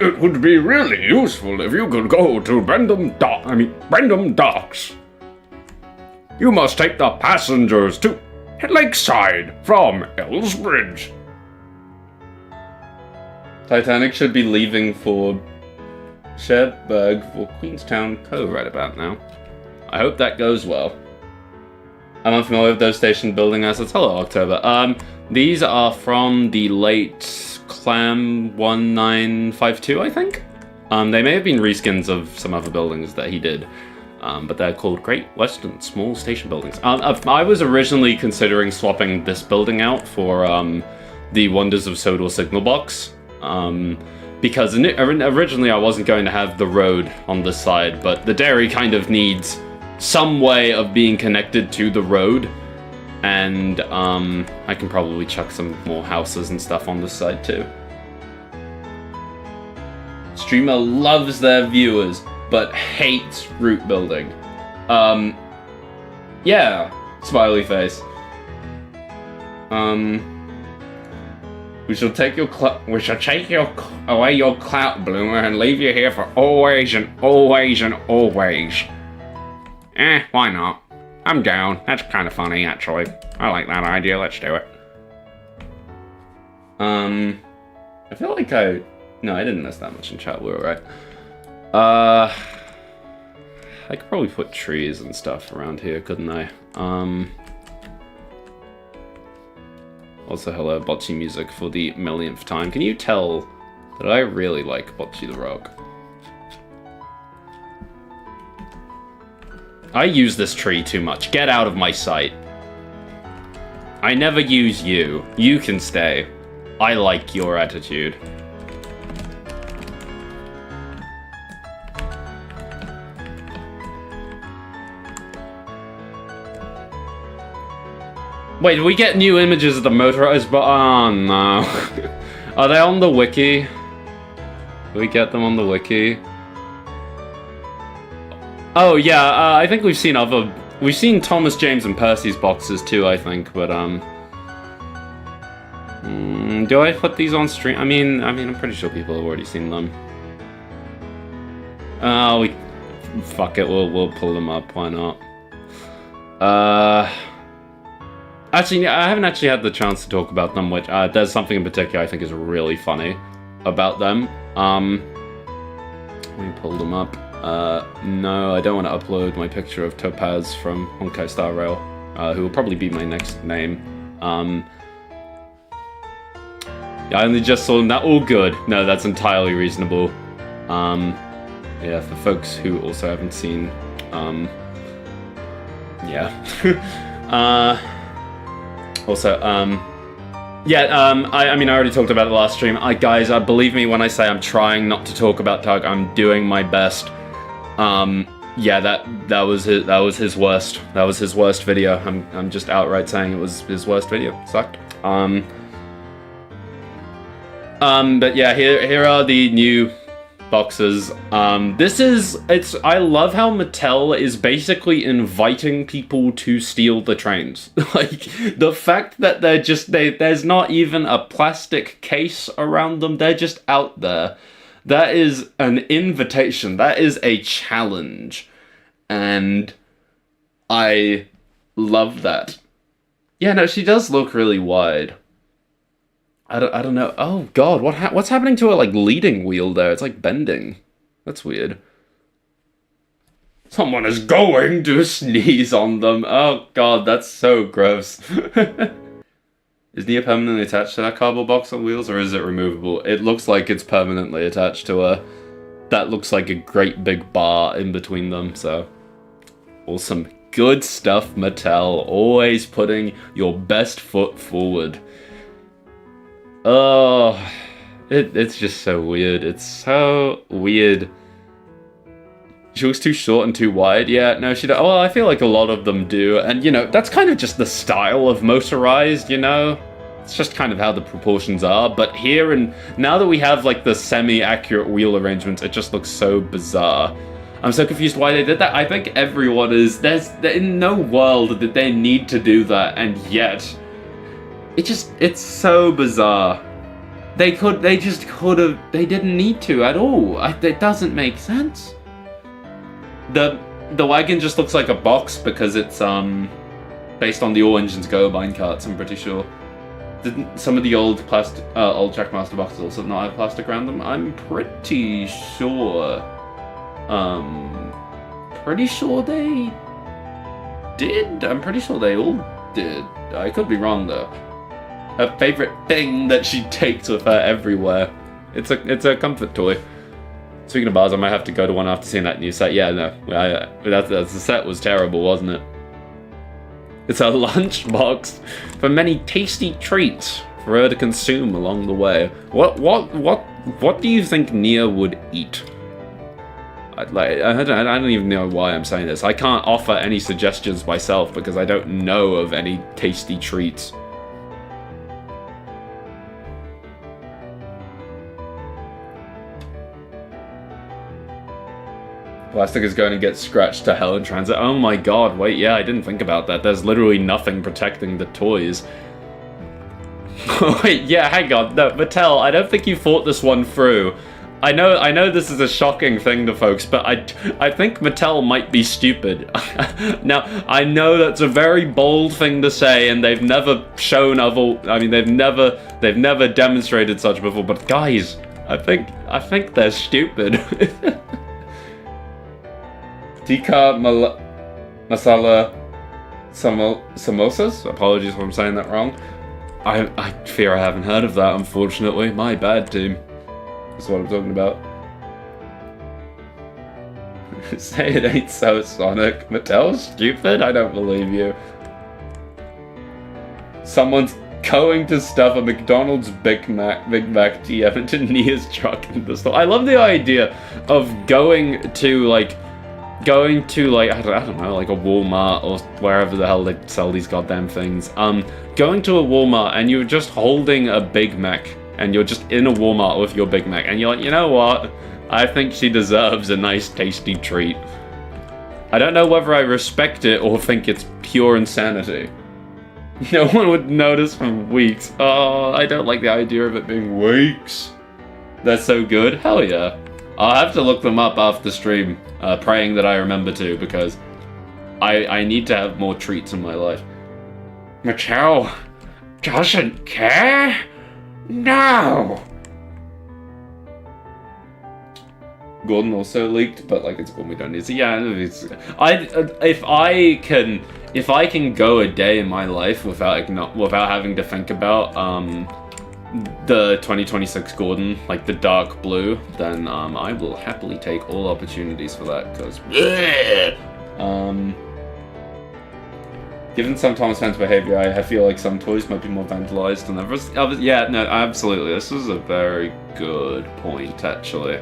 It would be really useful if you could go to Brendam Docks. You must take the passengers to Lakeside from Elsbridge. Titanic should be leaving for Cherbourg for Queenstown Cove right about now. I hope that goes well. I'm unfamiliar with those station building assets. Hello, October. These are from the late Clam 1952, I think? They may have been reskins of some other buildings that he did. But they're called Great Western Small Station Buildings. I was originally considering swapping this building out for the Wonders of Sodor signal box. Because originally I wasn't going to have the road on this side, but the dairy kind of needs some way of being connected to the road. And I can probably chuck some more houses and stuff on this side too. Streamer loves their viewers, but hates route building. Yeah, smiley face. We shall take away your clout, Bloomer, and leave you here for always and always and always. Why not? I'm down. That's kind of funny, actually. I like that idea. Let's do it. I feel like no, I didn't miss that much in chat. We were right. I could probably put trees and stuff around here, couldn't I? Also, hello, Bocce Music for the millionth time. Can you tell that I really like Bocce the Rock? I use this tree too much. Get out of my sight. I never use you. You can stay. I like your attitude. Wait, did we get new images of the motorized but oh no. Are they on the wiki? Do we get them on the wiki? Oh yeah, I think we've seen Thomas, James, and Percy's boxes too, I think, but do I put these on stream? I mean, I'm pretty sure people have already seen them. Fuck it, we'll pull them up, why not? Actually, I haven't actually had the chance to talk about them, which, there's something in particular I think is really funny about them. Let me pull them up. No, I don't want to upload my picture of Topaz from Honkai Star Rail, who will probably be my next name. Yeah, I only just saw them, that all good. No, that's entirely reasonable. Yeah, for folks who also haven't seen, yeah. Also, I mean, I already talked about it last stream. Guys, believe me when I say I'm trying not to talk about Tug. I'm doing my best. Yeah, that was his worst. That was his worst video. I'm just outright saying it was his worst video. It sucked. But yeah, here are the new boxes. I love how Mattel is basically inviting people to steal the trains. Like, the fact that there's not even a plastic case around them, they're just out there. That is an invitation, that is a challenge. and I love that. Yeah, no, she does look really wide. I don't know. Oh god, what's happening to her like leading wheel there? It's like bending. That's weird. Someone is going to sneeze on them. Oh god, that's so gross. Is Nia permanently attached to that cardboard box on wheels, or is it removable? It looks like it's permanently attached to her. That looks like a great big bar in between them, so... Awesome. Good stuff, Mattel. Always putting your best foot forward. Oh, it's just so weird. It's so weird. She looks too short and too wide. Yeah, no, she don't. Well, I feel like a lot of them do. And, you know, that's kind of just the style of motorized, you know? It's just kind of how the proportions are. But here, and now that we have, like, the semi-accurate wheel arrangements, it just looks so bizarre. I'm so confused why they did that. I think everyone is... There's in no world that they need to do that, and yet... It's so bizarre. They just could have... They didn't need to at all. It doesn't make sense. The wagon just looks like a box because it's based on the All Engines Go minecarts, I'm pretty sure. Didn't some of the old Trackmaster boxes also not have plastic around them? I'm pretty sure. Pretty sure they did. I'm pretty sure they all did. I could be wrong though. Her favorite thing that she takes with her everywhere. It's a comfort toy. Speaking of bars, I might have to go to one after seeing that new set. Yeah, no, the set was terrible, wasn't it? It's a lunchbox for many tasty treats for her to consume along the way. What do you think Nia would eat? I don't even know why I'm saying this. I can't offer any suggestions myself because I don't know of any tasty treats. Plastic is going to get scratched to hell in transit. Oh my god, wait, yeah, I didn't think about that. There's literally nothing protecting the toys. Wait, yeah, hang on. No, Mattel, I don't think you thought this one through. I know this is a shocking thing to folks, but I think Mattel might be stupid. Now, I know that's a very bold thing to say, and they've never shown they've never demonstrated such before, but guys, I think they're stupid. Tikka masala samosas? Apologies if I'm saying that wrong. I fear I haven't heard of that, unfortunately. My bad, team. That's what I'm talking about. Say it ain't so, Sonic. Mattel's stupid? I don't believe you. Someone's going to stuff a McDonald's Big Mac TF into Nia's truck in the store. I love the idea of going to I don't know, like a Walmart or wherever the hell they sell these goddamn things. Going to a Walmart and you're just holding a Big Mac and you're just in a Walmart with your Big Mac and you're like, you know what? I think she deserves a nice tasty treat. I don't know whether I respect it or think it's pure insanity. No one would notice for weeks. Oh, I don't like the idea of it being weeks. That's so good. Hell yeah. I'll have to look them up after stream, praying that I remember to, because I need to have more treats in my life. Mattel doesn't care? No! Gordon also leaked, but it's one we don't need to. Yeah, if I can go a day in my life without having to think about the 2026 Gordon, like the dark blue, then I will happily take all opportunities for that, because given some Thomas fans' behavior, I feel like some toys might be more vandalized than others. Yeah, no, absolutely. This is a very good point, actually.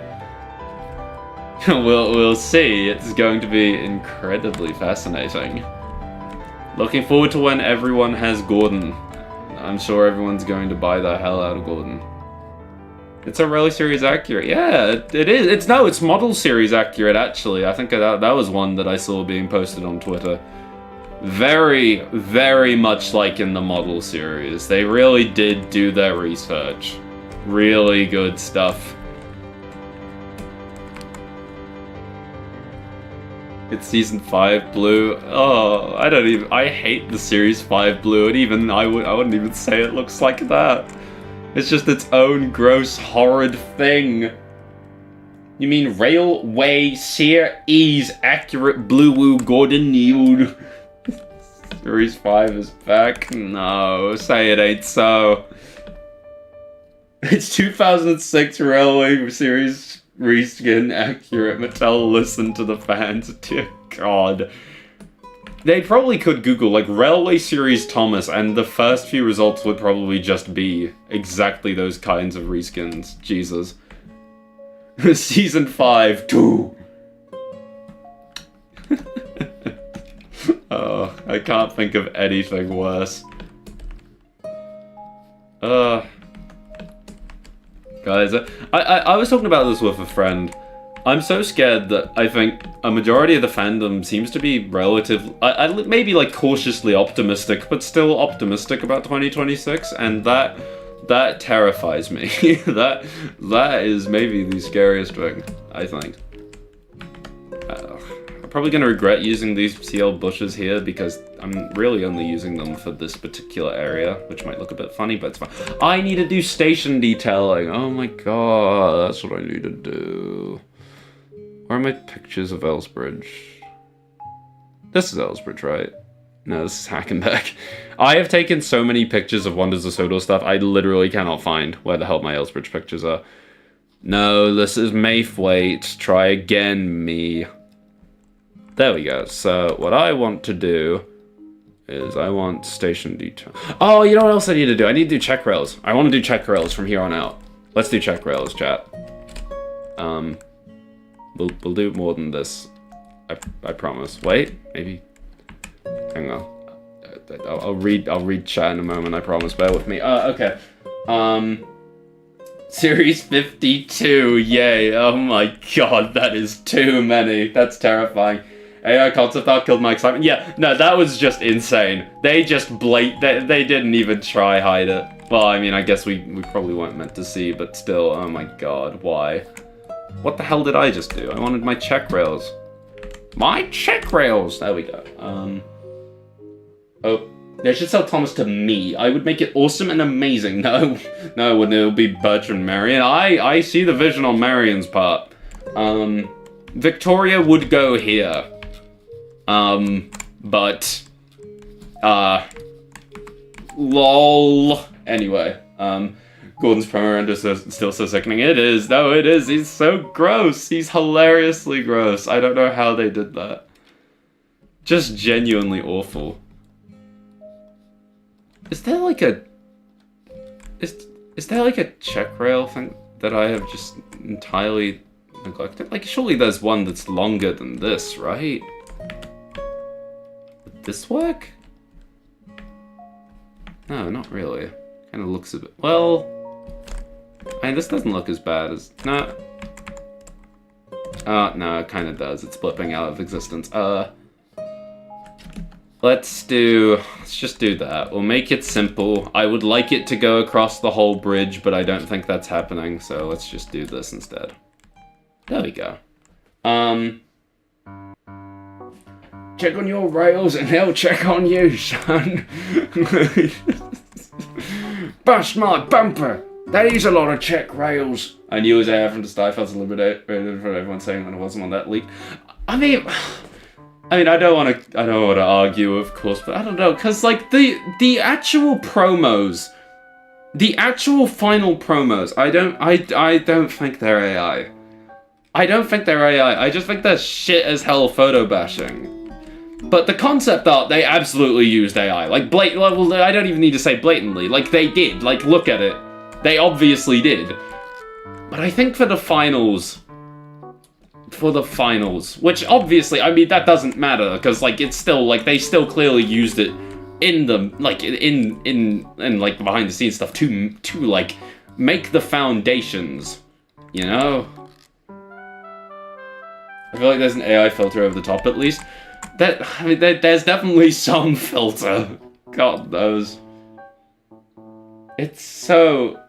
We'll see. It's going to be incredibly fascinating. Looking forward to when everyone has Gordon. I'm sure everyone's going to buy the hell out of Gordon. It's a Rally Series accurate. Yeah, it is. It's model series accurate, actually. I think that was one that I saw being posted on Twitter. Very, very much like in the model series. They really did do their research. Really good stuff. It's season 5 blue. Oh, I hate the series 5 blue, and even I wouldn't even say it looks like that. It's just its own gross, horrid thing. You mean Railway Series accurate blue woo Gordon nude? Series 5 is back? No, say it ain't so. It's 2006 Railway Series reskin accurate. Mattel, listen to the fans. Dear God. They probably could Google, like, Railway Series Thomas, and the first few results would probably just be exactly those kinds of reskins. Jesus. Season 5, 2. Oh, I can't think of anything worse. Guys, I was talking about this with a friend. I'm so scared that I think a majority of the fandom seems to be maybe like cautiously optimistic, but still optimistic about 2026, and that terrifies me. that is maybe the scariest thing, I think. I'm probably going to regret using these CL bushes here because I'm really only using them for this particular area, which might look a bit funny, but it's fine. I need to do station detailing. Oh my god, that's what I need to do. Where are my pictures of Elsbridge? This is Elsbridge, right? No, this is Hackenbeck. I have taken so many pictures of Wonders of Sodor stuff, I literally cannot find where the hell my Elsbridge pictures are. No, this is Maythwaite. Try again, me. There we go. So, what I want to do is I want station detail. Oh, you know what else I need to do? I need to do check rails. I want to do check rails from here on out. Let's do check rails, chat. We'll do more than this. I promise. Wait, maybe. Hang on. I'll read chat in a moment. I promise. Bear with me. Okay. Series 52. Yay! Oh my god, that is too many. That's terrifying. AI concept art killed my excitement. Yeah, no, that was just insane. They just they didn't even try hide it. Well, I mean, I guess we probably weren't meant to see, but still, oh my god, why? What the hell did I just do? I wanted my check rails. My check rails! There we go. Oh, they should sell Thomas to me. I would make it awesome and amazing. No, no, it wouldn't. It would be Bertrand Marion. I see the vision on Marion's part. Victoria would go here. But, lol. Anyway, Gordon's promo render is still so sickening. It is. No, it is. He's so gross. He's hilariously gross. I don't know how they did that. Just genuinely awful. Is there like a... Is there like a check rail thing that I have just entirely neglected? Like, surely there's one that's longer than this, right? Would this work? No, not really. Kind of looks a bit... Well... I mean, this doesn't look as bad as... No. No, it kind of does. It's blipping out of existence. Let's just do that. We'll make it simple. I would like it to go across the whole bridge, but I don't think that's happening, so let's just do this instead. There we go. Check on your rails and they'll check on you, son. Bust my bumper. That is a lot of check rails. I knew it was AF from the start. I felt eliminated for everyone saying when it wasn't on that leak. I mean, I don't want to argue, of course, but I don't know, because like the actual promos, the actual final promos, I don't think they're AI. I don't think they're AI. I just think they're shit as hell photo bashing. But the concept art, they absolutely used AI. Like well, I don't even need to say blatantly. Like they did. Like look at it. They obviously did. But I think for the finals, which obviously, I mean, that doesn't matter, because, like, it's still, like, they still clearly used it in the, like, in like, behind the scenes stuff to, like, make the foundations, you know? I feel like there's an AI filter over the top, at least. I mean, there's definitely some filter. God knows. It's so...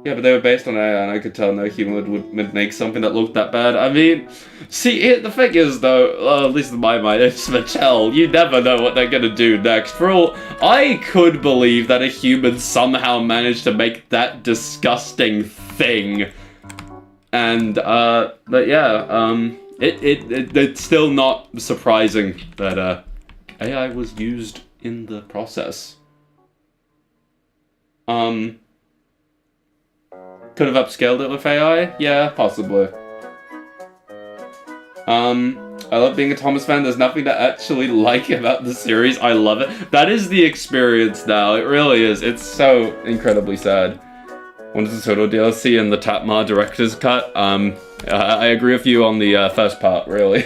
Yeah, but they were based on AI, and I could tell no human would make something that looked that bad. I mean, see, the thing is, though, at least in my mind, it's Mattel. You never know what they're gonna do next. For all, I could believe that a human somehow managed to make that disgusting thing. And, but yeah, it's still not surprising that, AI was used in the process. Could have upscaled it with AI? Yeah, possibly. I love being a Thomas fan. There's nothing to actually like about the series. I love it. That is the experience now. It really is. It's so incredibly sad. Wonders of Sodor DLC and the Tatmar director's cut. I agree with you on the first part, really.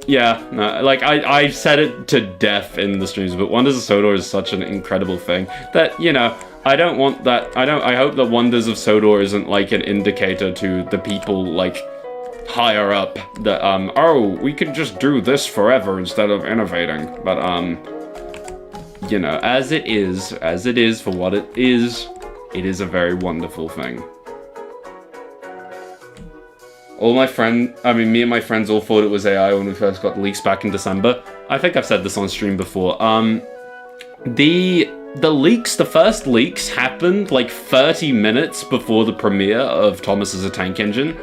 Yeah, no, like, I said it to death in the streams, but Wonders of Sodor is such an incredible thing that, you know, I don't want that, I hope that Wonders of Sodor isn't, like, an indicator to the people, like, higher up that, oh, we can just do this forever instead of innovating, but, you know, as it is for what it is a very wonderful thing. Me and my friends all thought it was AI when we first got the leaks back in December. I think I've said this on stream before. The leaks, the first leaks happened like 30 minutes before the premiere of Thomas's A Tank Engine.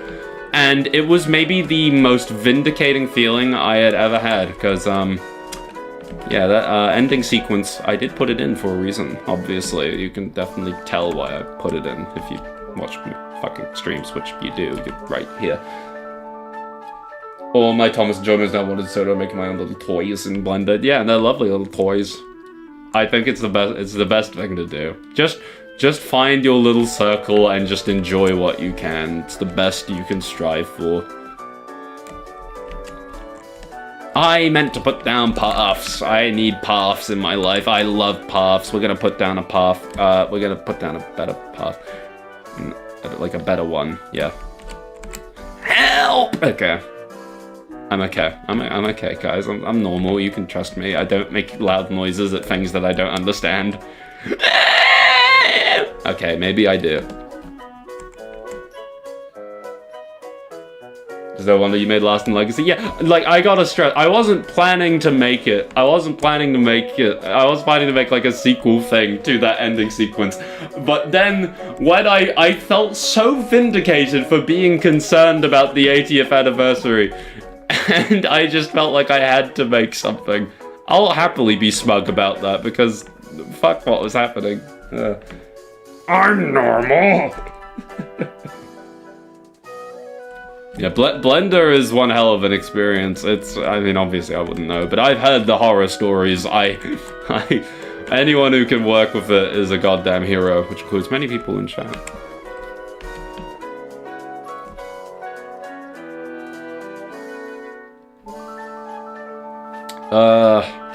And it was maybe the most vindicating feeling I had ever had, because, yeah, that ending sequence, I did put it in for a reason, obviously. You can definitely tell why I put it in if you watch me fucking streams, which you do, you're right here. All my Thomas enjoyments now wanted Sodor making my own little toys in Blender. Yeah, they're lovely little toys. I think it's the best thing to do. Just find your little circle and just enjoy what you can. It's the best you can strive for. I meant to put down paths. I need paths in my life. I love paths. We're gonna put down a path. We're gonna put down a better path. Like a better one, yeah. Help! Okay. I'm okay. I'm okay, guys. I'm normal. You can trust me. I don't make loud noises at things that I don't understand. Okay, maybe I do. Is there one that you made Lasting Legacy? Yeah, like, I gotta stress, I wasn't planning to make it. I was planning to make like a sequel thing to that ending sequence. But then, when I felt so vindicated for being concerned about the 80th anniversary, and I just felt like I had to make something. I'll happily be smug about that, because fuck what was happening. I'm normal. Yeah, Blender is one hell of an experience. I mean, obviously I wouldn't know, but I've heard the horror stories. Anyone who can work with it is a goddamn hero, which includes many people in chat.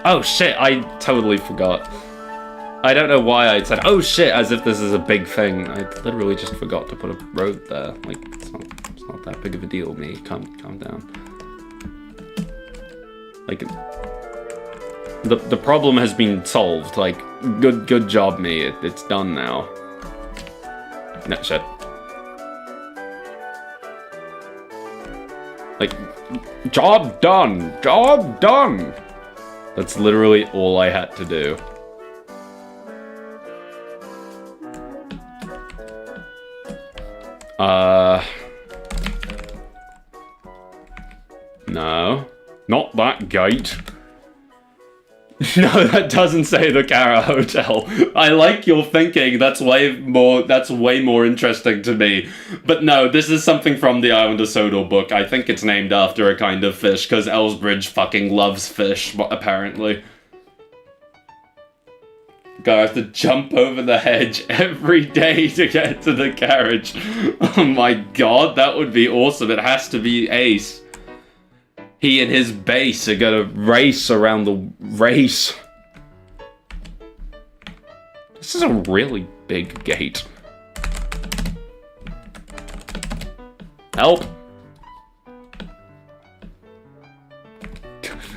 Oh shit, I totally forgot. I don't know why I said, oh shit, as if this is a big thing. I literally just forgot to put a road there. Like, it's not that big of a deal, me. Calm down. Like, the problem has been solved. Like, good job, me. It's done now. No, shit. Like, job done. Job done. That's literally all I had to do. No. Not that gate. No, that doesn't say the Cara Hotel. I like your thinking. That's way more interesting to me. But no, this is something from the Island of Sodor book. I think it's named after a kind of fish, because Elsbridge fucking loves fish, apparently. I have to jump over the hedge every day to get to the carriage. Oh my god, that would be awesome. It has to be Ace. He and his base are gonna race around the race. This is a really big gate. Help!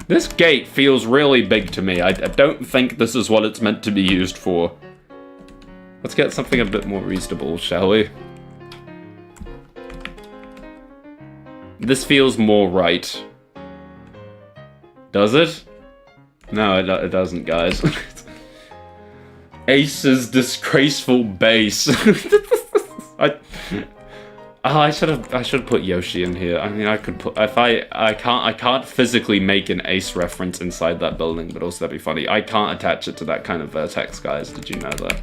This gate feels really big to me. I don't think this is what it's meant to be used for. Let's get something a bit more reasonable, shall we? This feels more right. Does it? No, it doesn't, guys. Ace's disgraceful base. I should have put Yoshi in here. I mean, I could put I can't physically make an Ace reference inside that building, but also that'd be funny. I can't attach it to that kind of vertex, guys. Did you know that?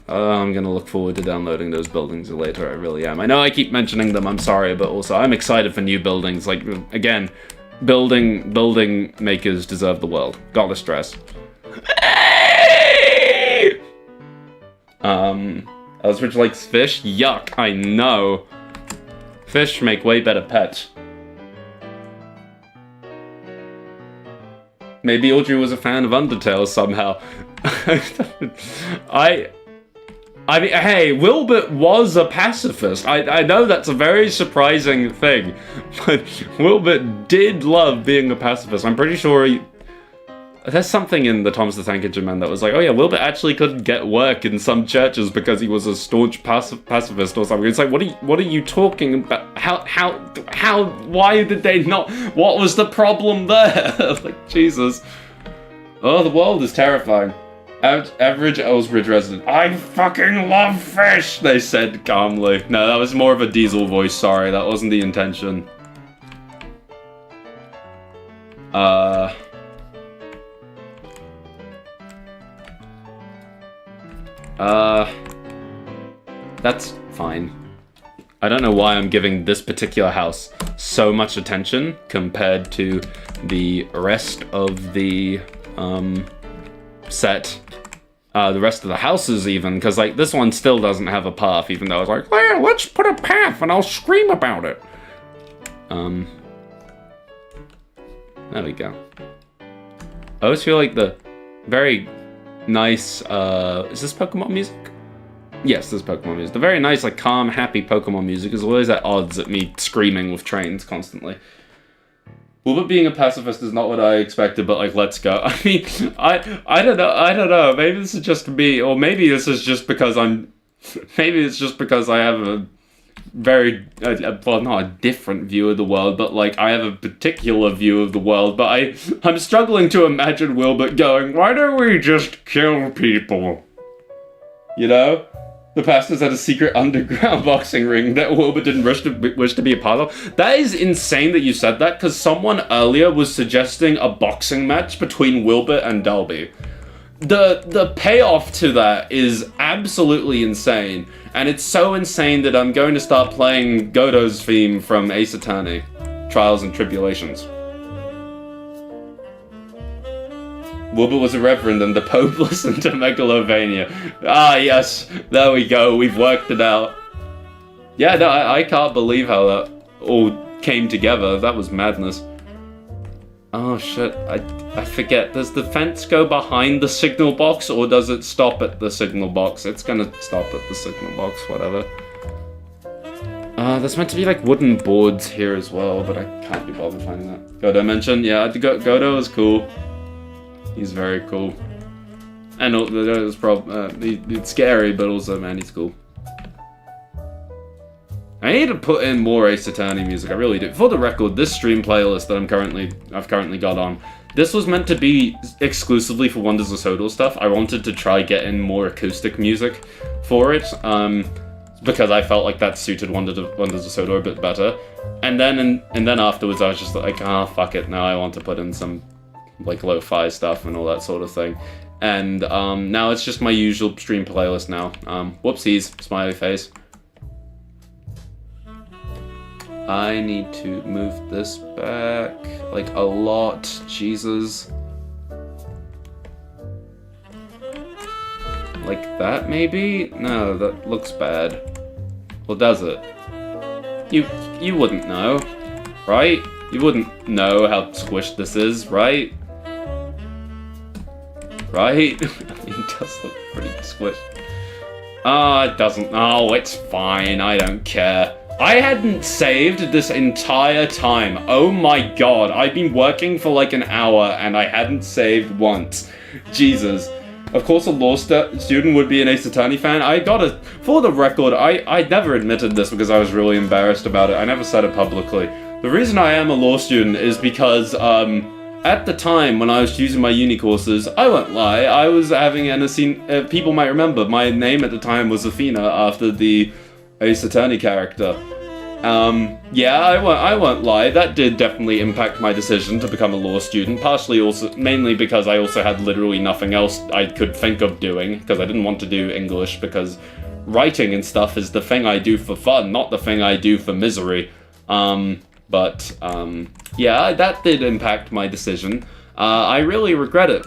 I'm gonna look forward to downloading those buildings later. I really am. I know I keep mentioning them. I'm sorry, but also I'm excited for new buildings. Like again, building makers deserve the world. Gotta stress. Elsbridge likes fish? Yuck, I know. Fish make way better pets. Maybe Audrey was a fan of Undertale somehow. I mean, hey, Wilbert was a pacifist. I know that's a very surprising thing, but Wilbert did love being a pacifist. I'm pretty sure there's something in the Thomas the Tank Engine Man that was like, oh yeah, Wilbur actually couldn't get work in some churches because he was a staunch pacifist or something. It's like, what are you talking about? How, why did they not, what was the problem there? Like, Jesus. Oh, the world is terrifying. Average Elsbridge resident. I fucking love fish, they said calmly. No, that was more of a Diesel voice, sorry, that wasn't the intention. That's fine. I don't know why I'm giving this particular house so much attention compared to the rest of the, set. The rest of the houses even, because like this one still doesn't have a path, even though I was like, well, let's put a path and I'll scream about it. There we go. I always feel like the very nice, is this Pokemon music? Yes, this is Pokemon music. The very nice, like, calm, happy Pokemon music is always at odds at me screaming with trains constantly. Wilbur being a pacifist is not what I expected, but, like, let's go. I mean, I don't know. Maybe this is just me, or maybe this is just because maybe it's just because I have a very, well, not a different view of the world, but, like, I have a particular view of the world, but I'm struggling to imagine Wilbur going, why don't we just kill people? You know? The pastors had a secret underground boxing ring that Wilbur didn't wish to be a part of. That is insane that you said that, because someone earlier was suggesting a boxing match between Wilbur and Dalby. The payoff to that is absolutely insane, and it's so insane that I'm going to start playing Godot's theme from Ace Attorney, Trials and Tribulations. Wilbur was a reverend and the Pope listened to Megalovania. Ah, yes, there we go, we've worked it out. Yeah, no, I can't believe how that all came together. That was madness. Oh shit, I forget. Does the fence go behind the signal box or does it stop at the signal box? It's gonna stop at the signal box, whatever. There's meant to be like wooden boards here as well, but I can't be bothered finding that. Godo mentioned, yeah, Godo is cool. He's very cool. And it's scary, but also, man, he's cool. I need to put in more Ace Attorney music, I really do. For the record, this stream playlist that I've currently got on, this was meant to be exclusively for Wonders of Sodor stuff. I wanted to try get in more acoustic music for it, because I felt like that suited Wonders of Sodor a bit better. And then afterwards I was just like, ah, fuck it, now I want to put in some like lo-fi stuff and all that sort of thing. And now it's just my usual stream playlist now. Whoopsies, smiley face. I need to move this back like a lot, Jesus. Like that maybe? No, that looks bad. Well, does it? You wouldn't know, right? You wouldn't know how squished this is, right? Right? It does look pretty squished. It doesn't. Oh, it's fine. I don't care. I hadn't saved this entire time. Oh my god. I've been working for like an hour and I hadn't saved once. Jesus. Of course, a law student would be an Ace Attorney fan. For the record, I never admitted this because I was really embarrassed about it. I never said it publicly. The reason I am a law student is because, at the time when I was choosing my uni courses, I won't lie, I was having an people might remember, my name at the time was Athena after the Ace Attorney character. Yeah, I won't lie, that did definitely impact my decision to become a law student, mainly because I also had literally nothing else I could think of doing, because I didn't want to do English, because writing and stuff is the thing I do for fun, not the thing I do for misery. Yeah, that did impact my decision. I really regret it.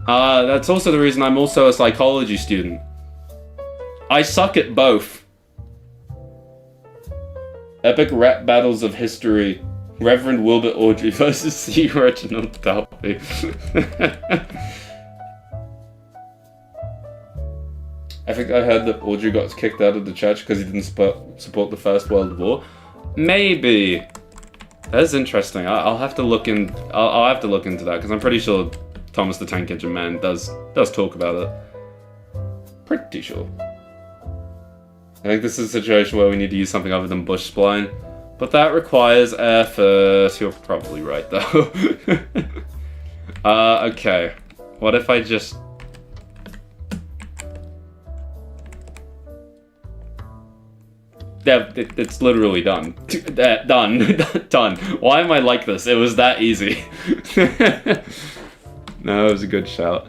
That's also the reason I'm also a psychology student. I suck at both. Epic rap battles of history. Reverend Wilbert Audrey versus C. Reginald Dalby. I think I heard that Audrey got kicked out of the church because he didn't support the First World War. Maybe. That's interesting. I'll have to look in. I'll have to look into that because I'm pretty sure Thomas the Tank Engine Man does talk about it. Pretty sure. I think this is a situation where we need to use something other than bush spline, but that requires effort. You're probably right though. Okay. What if I just... Yeah, it's literally done. Done. Why am I like this? It was that easy. No, it was a good shout.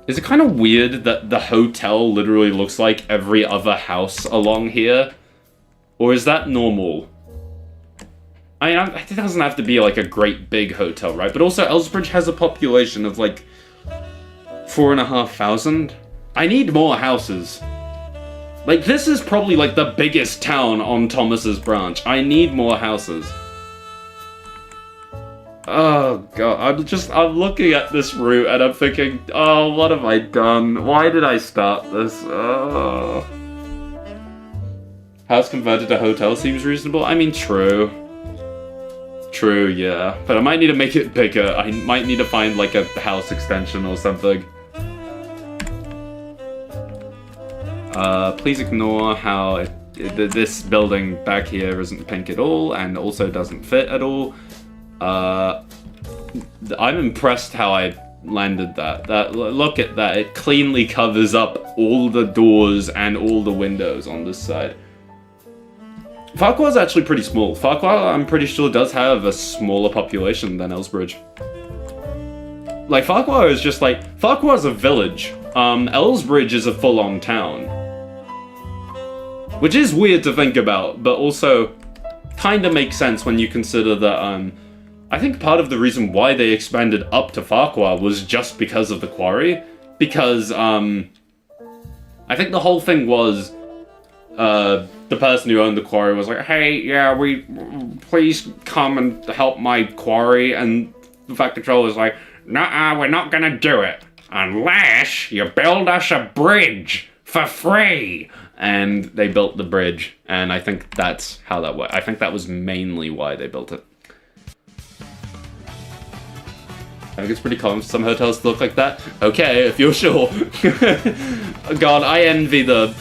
Is it kind of weird that the hotel literally looks like every other house along here? Or is that normal? I mean, it doesn't have to be like a great big hotel, right? But also, Elsbridge has a population of like 4,500. I need more houses. Like, this is probably, like, the biggest town on Thomas's branch. I need more houses. Oh, God. I'm looking at this route and I'm thinking, oh, what have I done? Why did I start this? Oh. House converted to hotel seems reasonable. I mean, true. True, yeah. But I might need to make it bigger. I might need to find, like, a house extension or something. Please ignore how this building back here isn't pink at all, and also doesn't fit at all. I'm impressed how I landed that. Look at that, it cleanly covers up all the doors and all the windows on this side. Farquhar is actually pretty small. Farquhar, I'm pretty sure, does have a smaller population than Elsbridge. Like, Farquhar is just like... Farquhar's a village. Elsbridge is a full-on town. Which is weird to think about, but also kind of makes sense when you consider that, I think part of the reason why they expanded up to Farquhar was just because of the quarry. Because, I think the whole thing was, the person who owned the quarry was like, hey, yeah, please come and help my quarry, and the Fact Controller was like, nuh-uh, we're not gonna do it, unless you build us a bridge for free. And they built the bridge, and I think that's how that worked. I think that was mainly why they built it. I think it's pretty common for some hotels to look like that. Okay, if you're sure. God, I envy the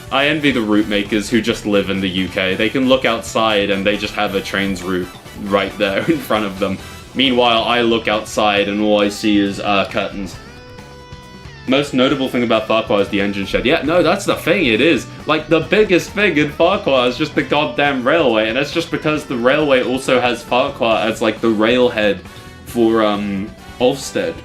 route makers who just live in the UK. They can look outside and they just have a train's route right there in front of them. Meanwhile, I look outside and all I see is curtains. Most notable thing about Farquhar is the engine shed. Yeah, no, that's the thing, it is. Like, the biggest thing in Farquhar is just the goddamn railway, and that's just because the railway also has Farquhar as, like, the railhead for, Ulfstead.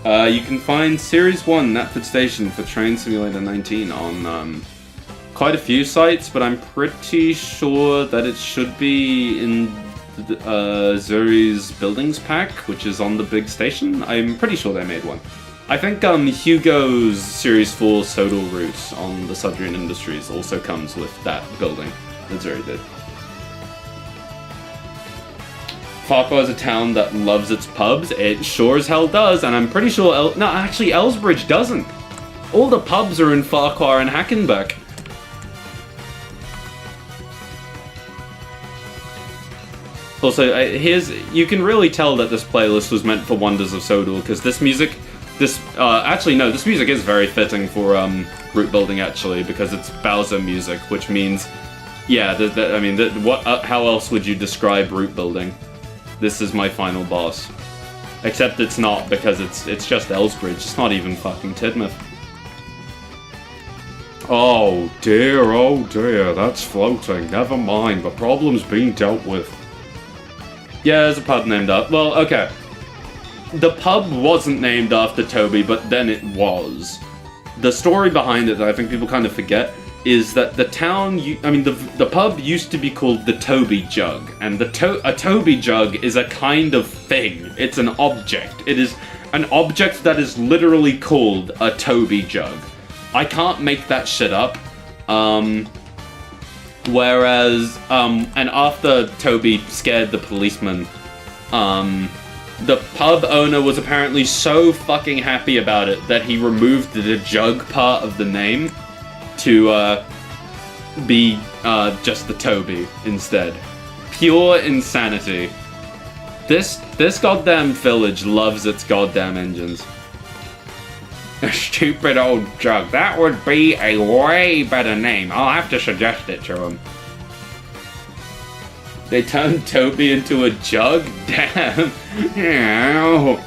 You can find Series 1 Knapford Station for Train Simulator 19 on, quite a few sites, but I'm pretty sure that it should be in Zuri's Buildings Pack, which is on the big station. I'm pretty sure they made one. I think Hugo's Series 4 Sodor route on the Sudrian Industries also comes with that building that Zuri did. Farquhar is a town that loves its pubs. It sure as hell does, and I'm pretty sure... No, actually, Elsbridge doesn't. All the pubs are in Farquhar and Hackenbeck. Also, you can really tell that this playlist was meant for Wonders of Sodor, because this music, actually no, this music is very fitting for root building actually, because it's Bowser music, which means, yeah, how else would you describe root building? This is my final boss. Except it's not, because it's just Elsbridge, it's not even fucking Tidmouth. Oh dear, that's floating. Never mind, the problem's being dealt with. Yeah, there's a pub named after... Well, okay. The pub wasn't named after Toby, but then it was. The story behind it that I think people kind of forget is that the town... the pub used to be called the Toby Jug, and a Toby Jug is a kind of thing. It's an object. It is an object that is literally called a Toby Jug. I can't make that shit up. Whereas, and after Toby scared the policeman, the pub owner was apparently so fucking happy about it that he removed the jug part of the name to, be, just the Toby instead. Pure insanity. This goddamn village loves its goddamn engines. A stupid old jug. That would be a way better name. I'll have to suggest it to him. They turned Toby into a jug? Damn. Yeah.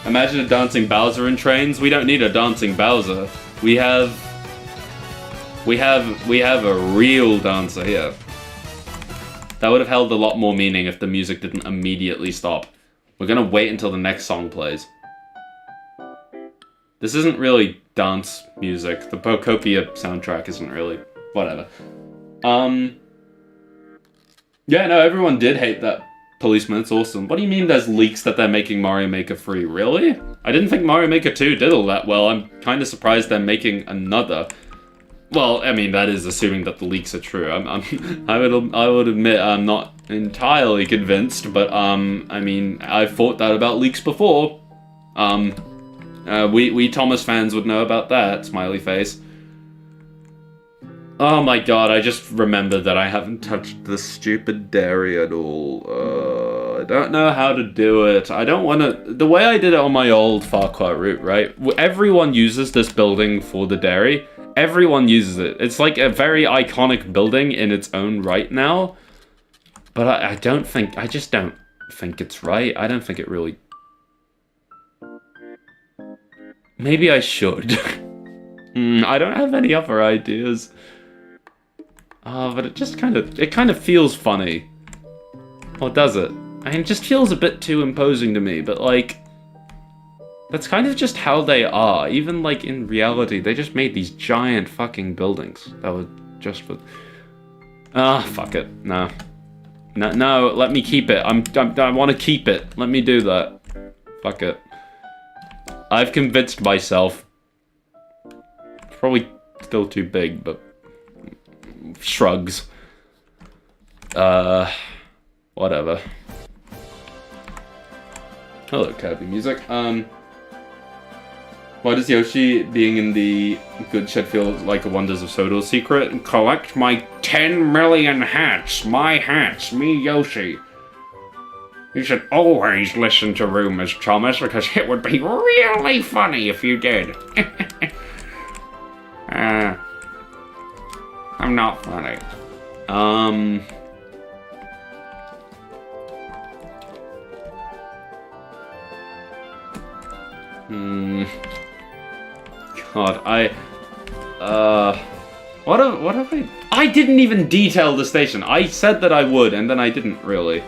Imagine a dancing Bowser in trains. We don't need a dancing Bowser. We have a real dancer here. That would have held a lot more meaning if the music didn't immediately stop. We're gonna wait until the next song plays. This isn't really dance music. The Pocopia soundtrack isn't really... whatever. Yeah, no, everyone did hate that policeman. It's awesome. What do you mean there's leaks that they're making Mario Maker free? Really? I didn't think Mario Maker 2 did all that well. I'm kind of surprised they're making another. Well, I mean, that is assuming that the leaks are true. I would admit I'm not entirely convinced, but I mean, I've thought that about leaks before. We Thomas fans would know about that. Smiley face. Oh my god, I just remembered that I haven't touched this stupid dairy at all. I don't know how to do it. I don't want to... The way I did it on my old Farquhar route, right? Everyone uses this building for the dairy. Everyone uses it. It's like a very iconic building in its own right now. But I just don't think it's right. I don't think it really... Maybe I should. I don't have any other ideas. But it just kind of feels funny. Or does it? I mean, it just feels a bit too imposing to me, but like... That's kind of just how they are. Even, like, in reality, they just made these giant fucking buildings. That was just for... fuck it. No. No, let me keep it. I want to keep it. Let me do that. Fuck it. I've convinced myself. Probably still too big, but... Shrugs. Whatever. Hello, Kirby music. Why does Yoshi being in the good shed feel like a Wonders of Sodor secret? Collect my 10 million hats. My hats. Me, Yoshi. You should always listen to rumors, Thomas, because it would be really funny if you did. I'm not funny. God, what have I... I didn't even detail the station. I said that I would, and then I didn't really.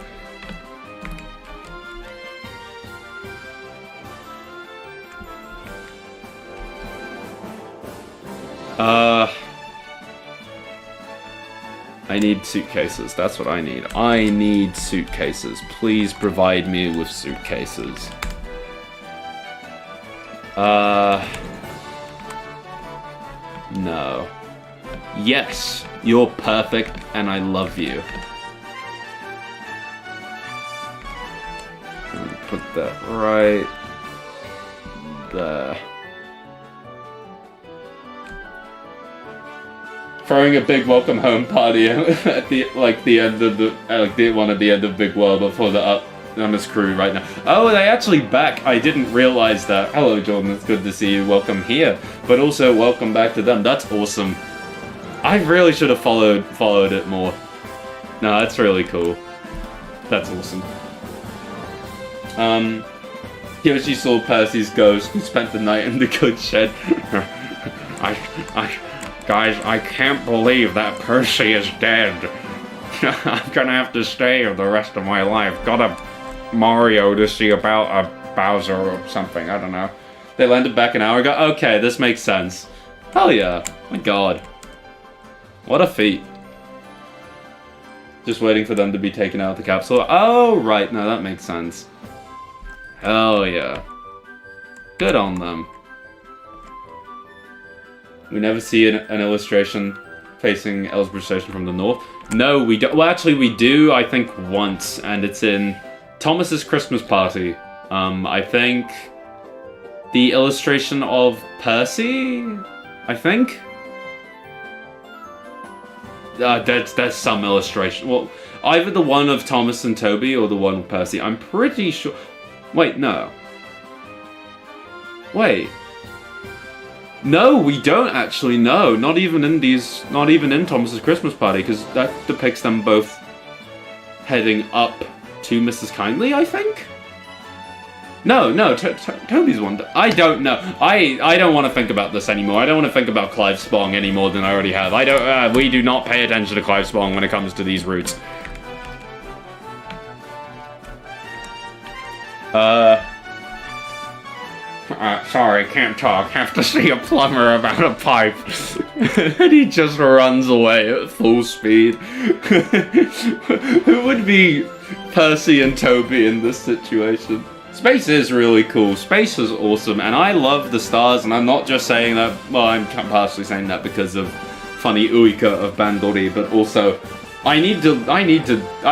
I need suitcases. That's what I need. I need suitcases. Please provide me with suitcases. No. Yes, you're perfect, and I love you. Put that right there. throwing a big welcome home party at the end of the one at the end of Big World before the up on his crew right now. Oh, they actually back. I didn't realize that. Hello, Jordan. It's good to see you. Welcome here, but also welcome back to them. That's awesome. I really should have followed it more. No, that's really cool. That's awesome. Yoshi saw Percy's ghost and spent the night in the goods shed. Guys, I can't believe that Percy is dead. I'm gonna have to stay the rest of my life. Got a Mario to see about a Bowser or something, I don't know. They landed back an hour ago? Okay, this makes sense. Hell yeah. My god. What a feat. Just waiting for them to be taken out of the capsule. Oh, right, no, that makes sense. Hell yeah. Good on them. We never see an illustration facing Elsbridge Station from the north. No, we don't. Well, actually, we do, I think, once, and it's in Thomas's Christmas party. I think the illustration of Percy, I think? There's some illustration. Well, either the one of Thomas and Toby or the one of Percy. I'm pretty sure. Wait, no. Wait. No, we don't actually know. Not even in Thomas's Christmas party, because that depicts them both heading up to Mrs. Kindly, I think? No, Toby's one. I don't know. I don't want to think about this anymore. I don't want to think about Clive Spong any more than I already have. We do not pay attention to Clive Spong when it comes to these routes. Sorry, can't talk. Have to see a plumber about a pipe. And he just runs away at full speed. Who would be Percy and Toby in this situation? Space is really cool. Space is awesome, and I love the stars, and I'm not just saying that, well, I'm partially saying that because of funny Uika of Bandori, but also, I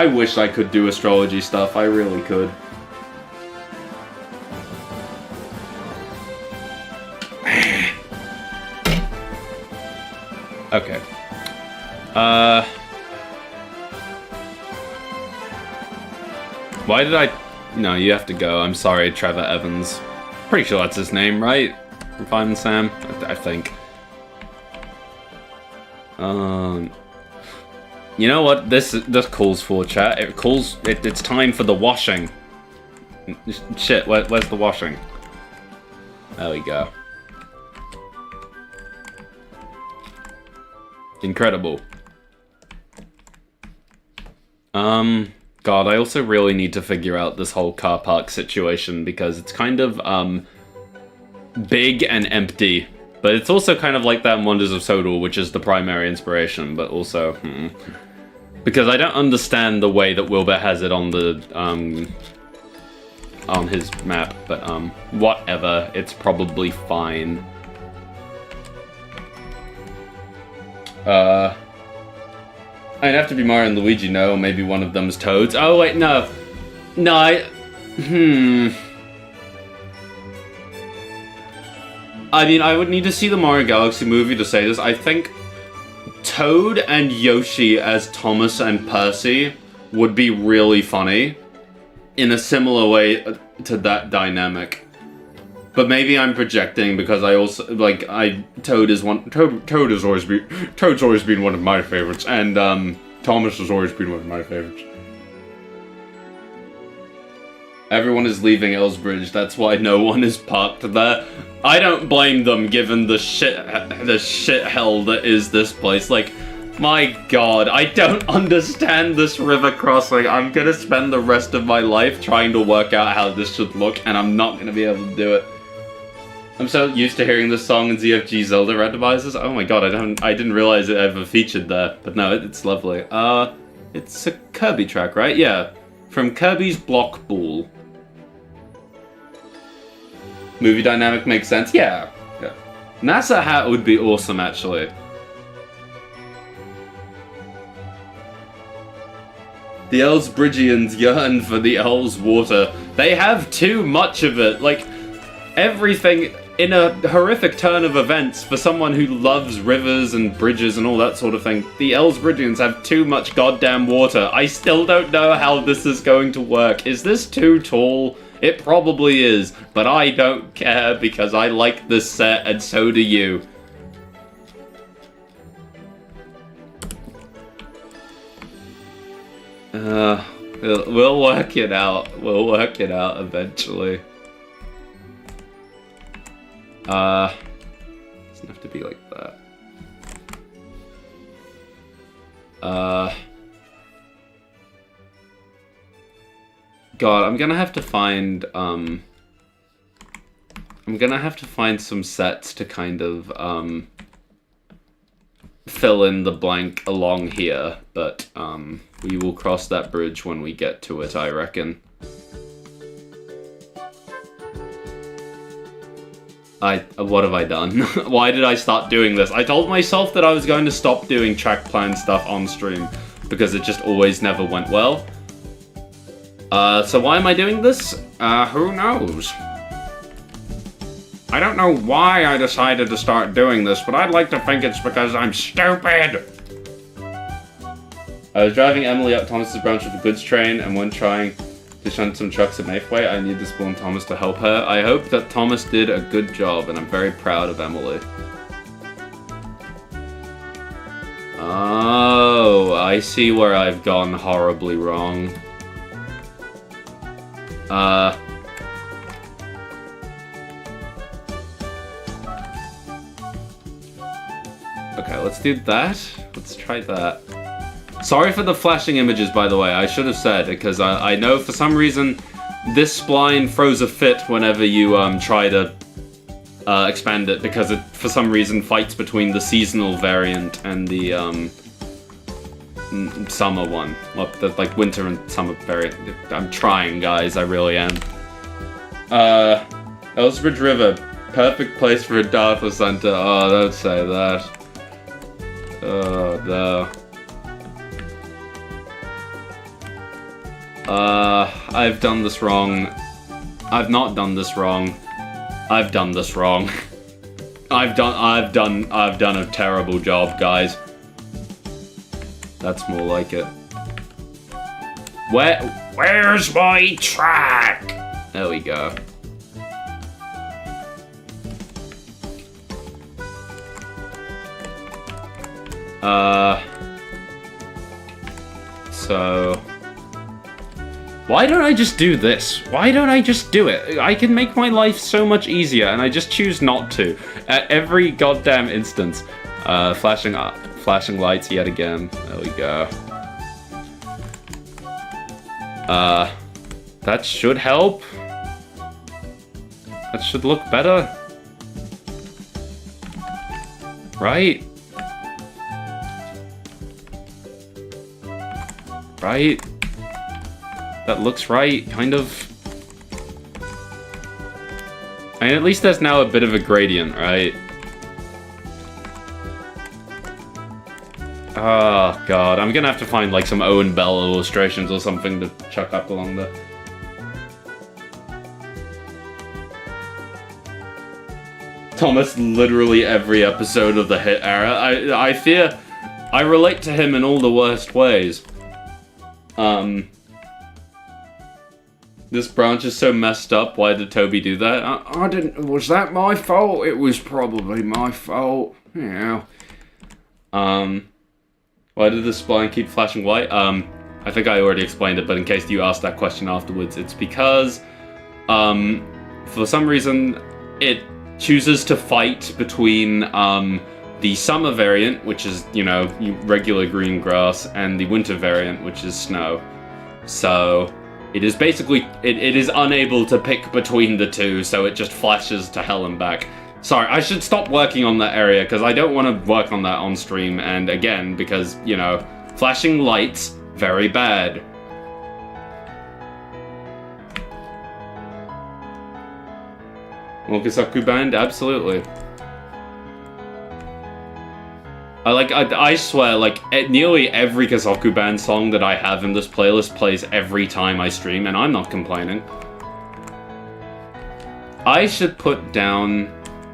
wish I could do astrology stuff. I really could. Okay. Why did I... No, you have to go. I'm sorry, Trevor Evans. Pretty sure that's his name, right? If I'm Sam, I think. You know what? This calls for, chat. It's time for the washing. Shit, where's the washing? There we go. Incredible. God, I also really need to figure out this whole car park situation because it's kind of, big and empty. But it's also kind of like that in Wonders of Sodor, which is the primary inspiration, but also, because I don't understand the way that Wilbur has it on the, on his map, but, whatever, it's probably fine. I'd have to be Mario and Luigi, no, maybe one of them's Toads. Oh, wait, no. No, I mean, I would need to see the Mario Galaxy movie to say this. I think Toad and Yoshi as Thomas and Percy would be really funny in a similar way to that dynamic. But maybe I'm projecting because I also Toad's always been one of my favorites, and Thomas has always been one of my favorites. Everyone is leaving Elsbridge, that's why no one is parked there. I don't blame them given the shit hell that is this place. Like, my god, I don't understand this river crossing. I'm gonna spend the rest of my life trying to work out how this should look, and I'm not gonna be able to do it. I'm so used to hearing this song in ZFG Zelda randomizers. Oh my god, I didn't realize it ever featured there. But no, it's lovely. It's a Kirby track, right? Yeah. From Kirby's Block Ball. Movie dynamic makes sense? Yeah. NASA hat would be awesome, actually. The Elsbridgians yearn for the Elves water. They have too much of it. Like, everything in a horrific turn of events, for someone who loves rivers and bridges and all that sort of thing, the Elsbridgians have too much goddamn water. I still don't know how this is going to work. Is this too tall? It probably is, but I don't care because I like this set and so do you. We'll work it out. We'll work it out eventually. Doesn't have to be like that. God, I'm gonna have to find some sets to kind of fill in the blank along here, but we will cross that bridge when we get to it, I reckon. What have I done? Why did I start doing this? I told myself that I was going to stop doing track plan stuff on stream because it just always never went well. So why am I doing this? Who knows? I don't know why I decided to start doing this, but I'd like to think it's because I'm stupid! I was driving Emily up Thomas's branch of the goods train, and when trying to shunt some trucks at Mayfway, I needed to spawn Thomas to help her. I hope that Thomas did a good job, and I'm very proud of Emily. Oh, I see where I've gone horribly wrong. Okay, let's do that. Let's try that. Sorry for the flashing images, by the way. I should have said, because I know for some reason this spline throws a fit whenever you try to expand it, because it for some reason fights between the seasonal variant and the summer one. Well, the like winter and summer variant. I'm trying, guys. I really am. Elsbridge River, perfect place for a data center. Oh, don't say that. Oh no. I've done this wrong. I've not done this wrong. I've done this wrong. I've done a terrible job, guys. That's more like it. Where's my track? There we go. So why don't I just do this? Why don't I just do it? I can make my life so much easier, and I just choose not to. At every goddamn instance. Flashing lights yet again. There we go. That should help. That should look better. Right? Right? That looks right, kind of. I mean, at least there's now a bit of a gradient, right? Oh god, I'm gonna have to find like some Owen Bell illustrations or something to chuck up along there. Thomas, literally every episode of the Hit era. I fear I relate to him in all the worst ways. This branch is so messed up. Why did Toby do that? I didn't... Was that my fault? It was probably my fault. Yeah. Why did the spline keep flashing white? I think I already explained it, but in case you asked that question afterwards, it's because, for some reason, it chooses to fight between, the summer variant, which is, you know, regular green grass, and the winter variant, which is snow. So it is basically, it is unable to pick between the two, so it just flashes to hell and back. Sorry, I should stop working on that area, because I don't want to work on that on stream, and again, because, you know, flashing lights, very bad. Mokusaku Band, absolutely. I swear, like, nearly every Kazoku Band song that I have in this playlist plays every time I stream, and I'm not complaining. I should put down...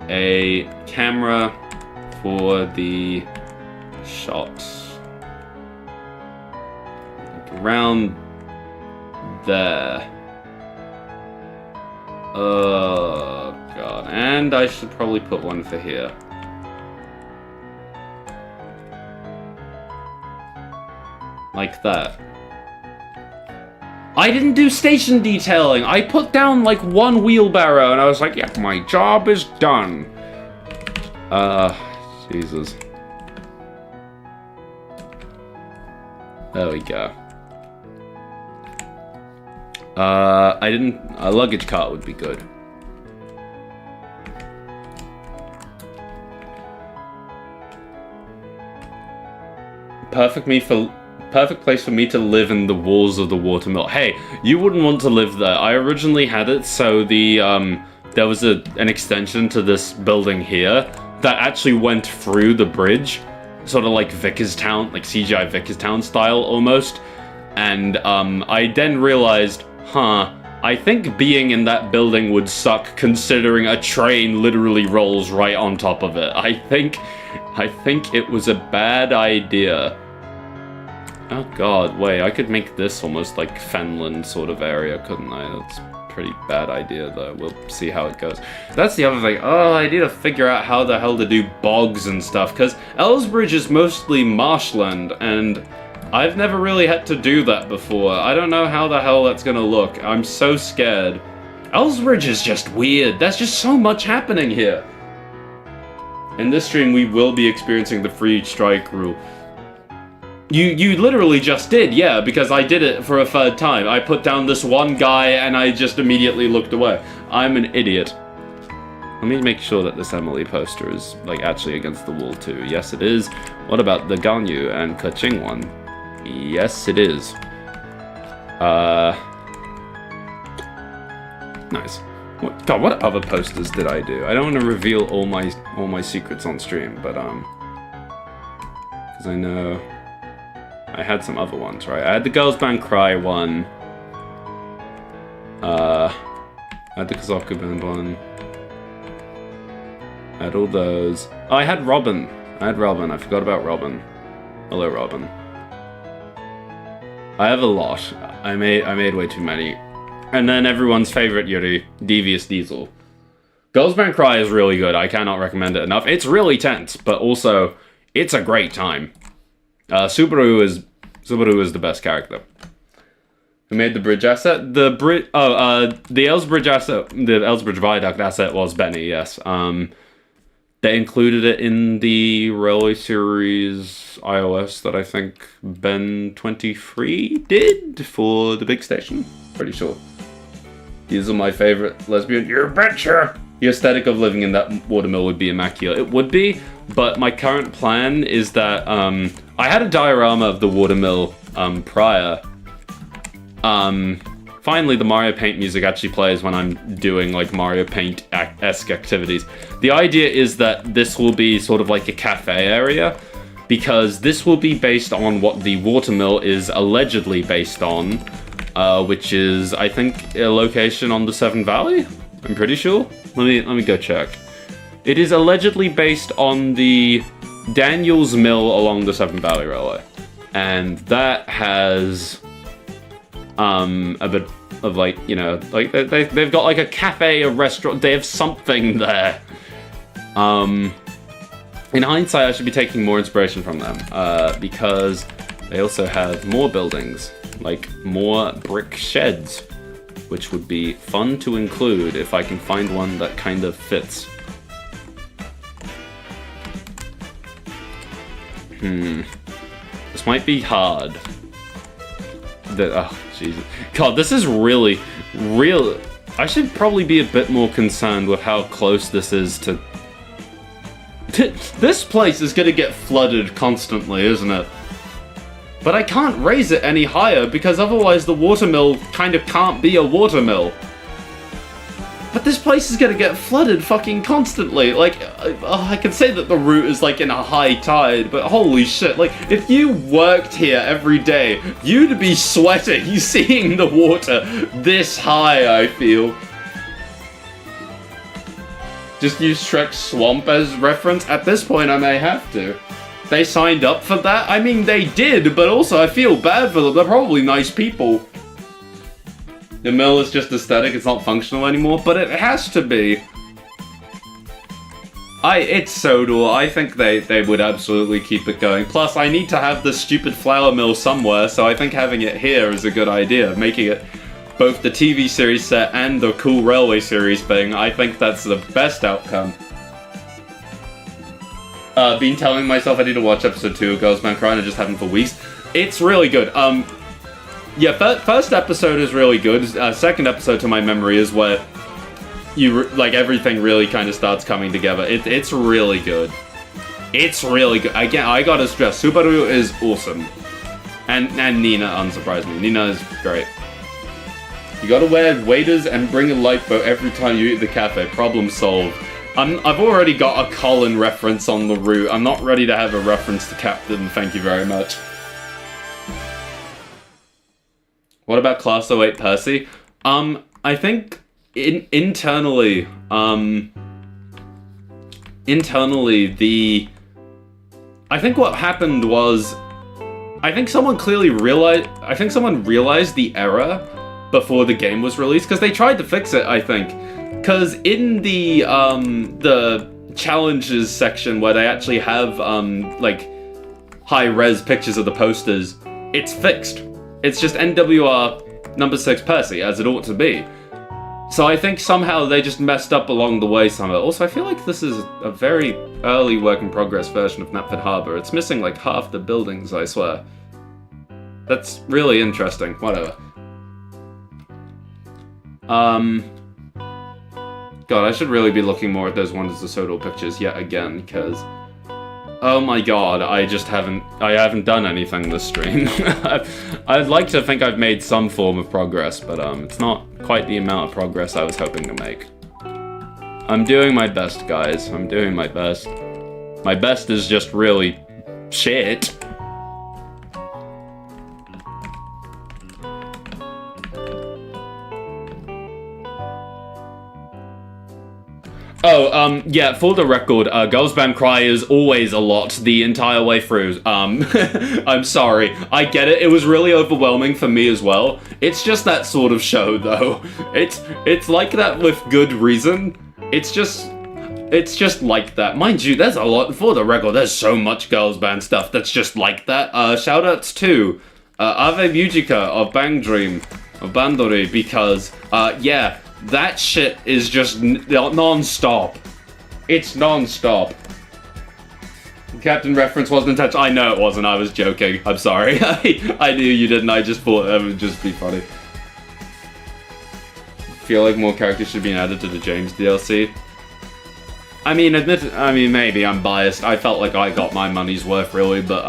a camera for the shots. Like around there. Oh god, and I should probably put one for here. Like that. I didn't do station detailing. I put down like one wheelbarrow and I was like, yeah, my job is done. Jesus. There we go. A luggage cart would be good. Perfect place for me to live in the walls of the watermill. Hey, you wouldn't want to live there. I originally had it so the there was an extension to this building here that actually went through the bridge, sort of like Vickerstown, like CGI Vickerstown style almost. And I then realized, I think being in that building would suck considering a train literally rolls right on top of it. I think it was a bad idea. Oh god, wait, I could make this almost like Fenland sort of area, couldn't I? That's a pretty bad idea though. We'll see how it goes. That's the other thing. Oh, I need to figure out how the hell to do bogs and stuff, because Elsbridge is mostly marshland, and I've never really had to do that before. I don't know how the hell that's gonna look. I'm so scared. Elsbridge is just weird. There's just so much happening here. In this stream, we will be experiencing the free strike rule. You literally just did, yeah, because I did it for a third time. I put down this one guy and I just immediately looked away. I'm an idiot. Let me make sure that this Emily poster is, like, actually against the wall too. Yes, it is. What about the Ganyu and Kaching one? Yes, it is. Nice. God, what other posters did I do? I don't want to reveal all my secrets on stream, but because I know I had some other ones, right? I had the Girls Band Cry one. I had the Kazoku Band one. I had all those. Oh, I had Robin. I forgot about Robin. Hello, Robin. I have a lot. I made way too many. And then everyone's favorite Yuri, Devious Diesel. Girls Band Cry is really good. I cannot recommend it enough. It's really tense, but also it's a great time. Subaru is the best character. Who made the bridge asset? The Elsbridge asset, the Elsbridge Viaduct asset was Benny, yes. They included it in the Railway Series iOS that I think Ben23 did for the big station. Pretty sure. These are my favorite lesbian. You betcha! The aesthetic of living in that watermill would be immaculate. It would be, but my current plan is that I had a diorama of the watermill prior. Finally, the Mario Paint music actually plays when I'm doing like Mario Paint-esque activities. The idea is that this will be sort of like a cafe area, because this will be based on what the watermill is allegedly based on, which is, I think, a location on the Severn Valley. I'm pretty sure. Let me go check. It is allegedly based on the Daniels Mill along the Severn Valley Railway, and that has a bit of, like, you know, like they've got like a cafe, a restaurant. They have something there. In hindsight, I should be taking more inspiration from them, because they also have more buildings, like more brick sheds, which would be fun to include if I can find one that kind of fits. This might be hard. Oh, Jesus. God, this is really... I should probably be a bit more concerned with how close this is to... This place is gonna get flooded constantly, isn't it? But I can't raise it any higher, because otherwise the watermill kind of can't be a watermill. But this place is gonna get flooded fucking constantly. Like, I can say that the route is like in a high tide, but holy shit, like, if you worked here every day, you'd be sweating seeing the water this high, I feel. Just use Shrek's swamp as reference? At this point, I may have to. They signed up for that? I mean, they did, but also I feel bad for them. They're probably nice people. The mill is just aesthetic, it's not functional anymore, but it has to be. It's Sodor. I think they would absolutely keep it going. Plus, I need to have the stupid flour mill somewhere, so I think having it here is a good idea. Making it both the TV series set and the cool railway series thing, I think that's the best outcome. Been telling myself I need to watch episode 2 of Girls Man Crying, I just haven't for weeks. It's really good. Yeah, first episode is really good. Second episode, to my memory, is where everything really kind of starts coming together. It's really good. It's really good. Again, I gotta stress, Subaru is awesome. And Nina, unsurprisingly. Nina is great. You gotta wear waders and bring a lifeboat every time you eat at the cafe. Problem solved. I've already got a Colin reference on the route. I'm not ready to have a reference to Captain, thank you very much. What about Class 08 Percy? I think internally, I think what happened was, I think someone realized the error before the game was released, because they tried to fix it, I think. Because in the challenges section where they actually have, high-res pictures of the posters, it's fixed. It's just NWR number 6 Percy, as it ought to be. So I think somehow they just messed up along the way somehow. Also, I feel like this is a very early work-in-progress version of Knapford Harbour. It's missing like half the buildings, I swear. That's really interesting. Whatever. God, I should really be looking more at those Wonders of Sodor pictures yet again, because... Oh my god, I haven't done anything this stream. I'd like to think I've made some form of progress, but it's not quite the amount of progress I was hoping to make. I'm doing my best, guys. I'm doing my best. My best is just really shit. Oh, yeah, for the record, Girls Band Cry is always a lot the entire way through. I'm sorry. I get it. It was really overwhelming for me as well. It's just that sort of show, though. It's like that with good reason. It's just like that. Mind you, there's a lot, for the record, there's so much girls band stuff that's just like that. Shoutouts to Ave Mujika of Bang Dream, of Bandori, because, yeah, that shit is just non-stop. It's non-stop. Captain reference wasn't intentional. I know it wasn't, I was joking. I'm sorry. I knew you didn't, I just thought it would just be funny. Feel like more characters should be added to the James DLC. I mean, maybe I'm biased. I felt like I got my money's worth, really, but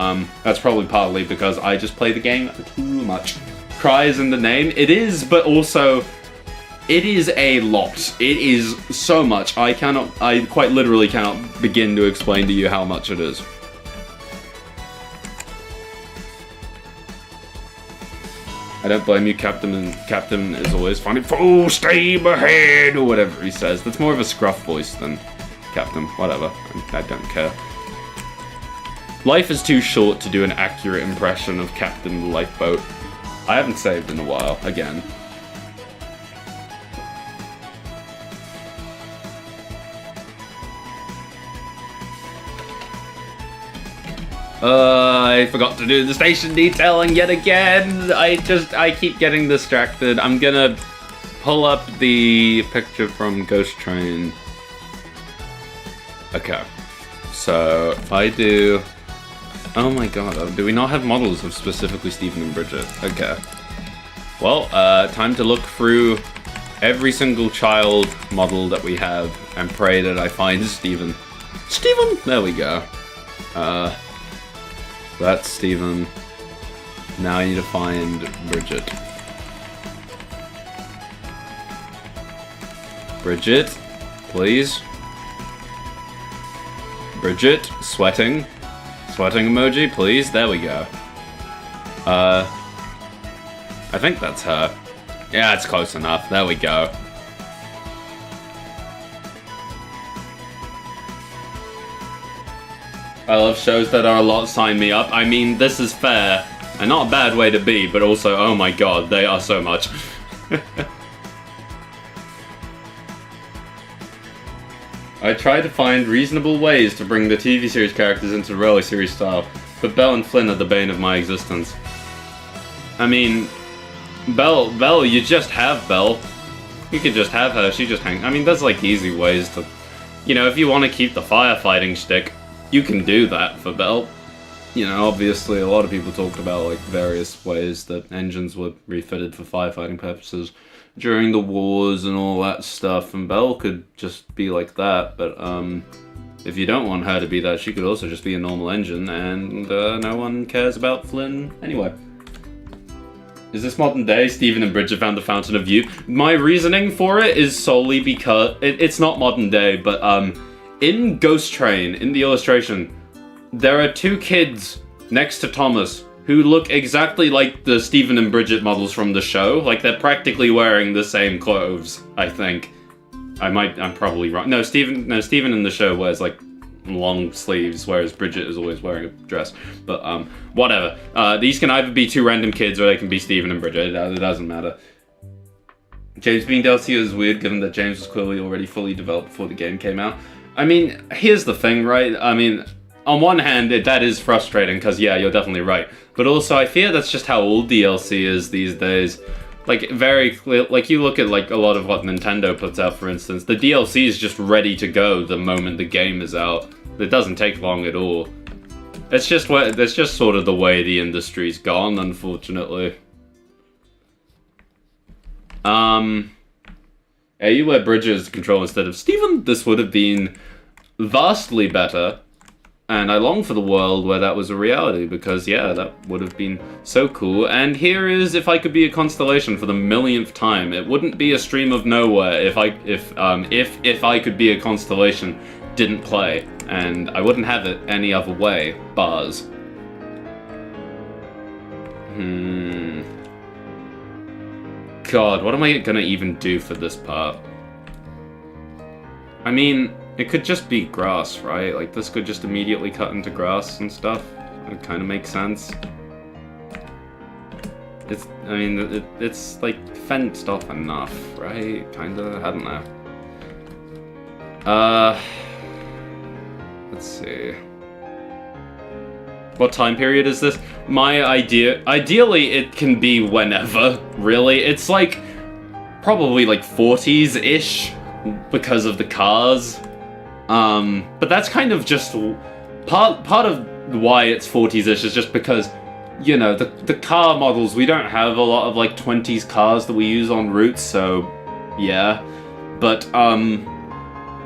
that's probably partly because I just play the game too much. Cry is in the name. It is, but also, it is a lot. It is so much. I quite literally cannot begin to explain to you how much it is. I don't blame you, Captain is always funny. Full steam ahead, or whatever he says. That's more of a scruff voice than Captain, whatever. I don't care. Life is too short to do an accurate impression of Captain Lifeboat. I haven't saved in a while, again. I forgot to do the station detailing yet again. I keep getting distracted. I'm gonna pull up the picture from Ghost Train. Okay. So, if I do... Oh my god, do we not have models of specifically Stephen and Bridget? Okay. Well, time to look through every single child model that we have and pray that I find Stephen. Stephen! There we go. That's Stephen. Now I need to find Bridget. Bridget, please. Bridget, sweating. Sweating emoji, please. There we go. I think that's her. Yeah, it's close enough. There we go. I love shows that are a lot. Sign me up. I mean, this is fair. And not a bad way to be, but also, oh my god, they are so much. I tried to find reasonable ways to bring the TV series characters into the Railway series style, but Belle and Flynn are the bane of my existence. I mean, Belle, you just have Belle. You could just have her, she just hangs. I mean, there's like easy ways to, you know, if you want to keep the firefighting shtick, you can do that for Belle. You know, obviously a lot of people talked about like various ways that engines were refitted for firefighting purposes during the wars and all that stuff, and Belle could just be like that, but if you don't want her to be that, she could also just be a normal engine, and no one cares about Flynn anyway. Is this modern day? Stephen and Bridget found the Fountain of Youth. My reasoning for it is solely because it's not modern day, but in Ghost Train, in the illustration, there are two kids next to Thomas who look exactly like the Stephen and Bridget models from the show. Like, they're practically wearing the same clothes, I think. I'm probably wrong. No, Stephen in the show wears, like, long sleeves, whereas Bridget is always wearing a dress. But, whatever. These can either be two random kids or they can be Stephen and Bridget. It doesn't matter. James being DLC is weird, given that James was clearly already fully developed before the game came out. I mean, here's the thing, right? I mean, on one hand, that is frustrating, because, yeah, you're definitely right. But also, I fear that's just how all DLC is these days. Like, very clear, like, you look at, like, a lot of what Nintendo puts out, for instance, the DLC is just ready to go the moment the game is out. It doesn't take long at all. It's just sort of the way the industry's gone, unfortunately. You wear Bridges to control instead of Stephen. This would have been vastly better. And I long for the world where that was a reality, because, yeah, that would have been so cool. And here is If I Could Be a Constellation for the millionth time. It wouldn't be a stream of nowhere if I Could Be a Constellation didn't play. And I wouldn't have it any other way. Bars. God, what am I gonna even do for this part? I mean, it could just be grass, right? Like, this could just immediately cut into grass and stuff. It kind of makes sense. It's like fenced off enough, right? Kinda, I don't know. Let's see. What time period is this? Ideally, it can be whenever, really. It's like, probably like 40s-ish, because of the cars. But that's kind of just part of why it's 40s-ish is just because, you know, the car models, we don't have a lot of like 20s cars that we use on routes, so yeah. But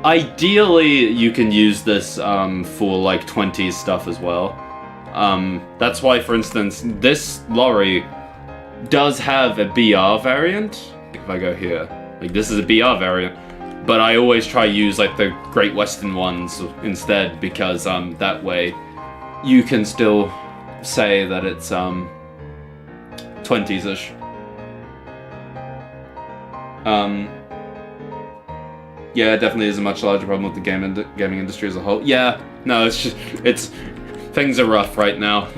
ideally you can use this for like 20s stuff as well. That's why, for instance, this lorry does have a BR variant. If I go here, like, this is a BR variant. But I always try to use, like, the Great Western ones instead, because, that way you can still say that it's, 20s-ish. Yeah, it definitely is a much larger problem with the gaming industry as a whole. Yeah, no, it's things are rough right now.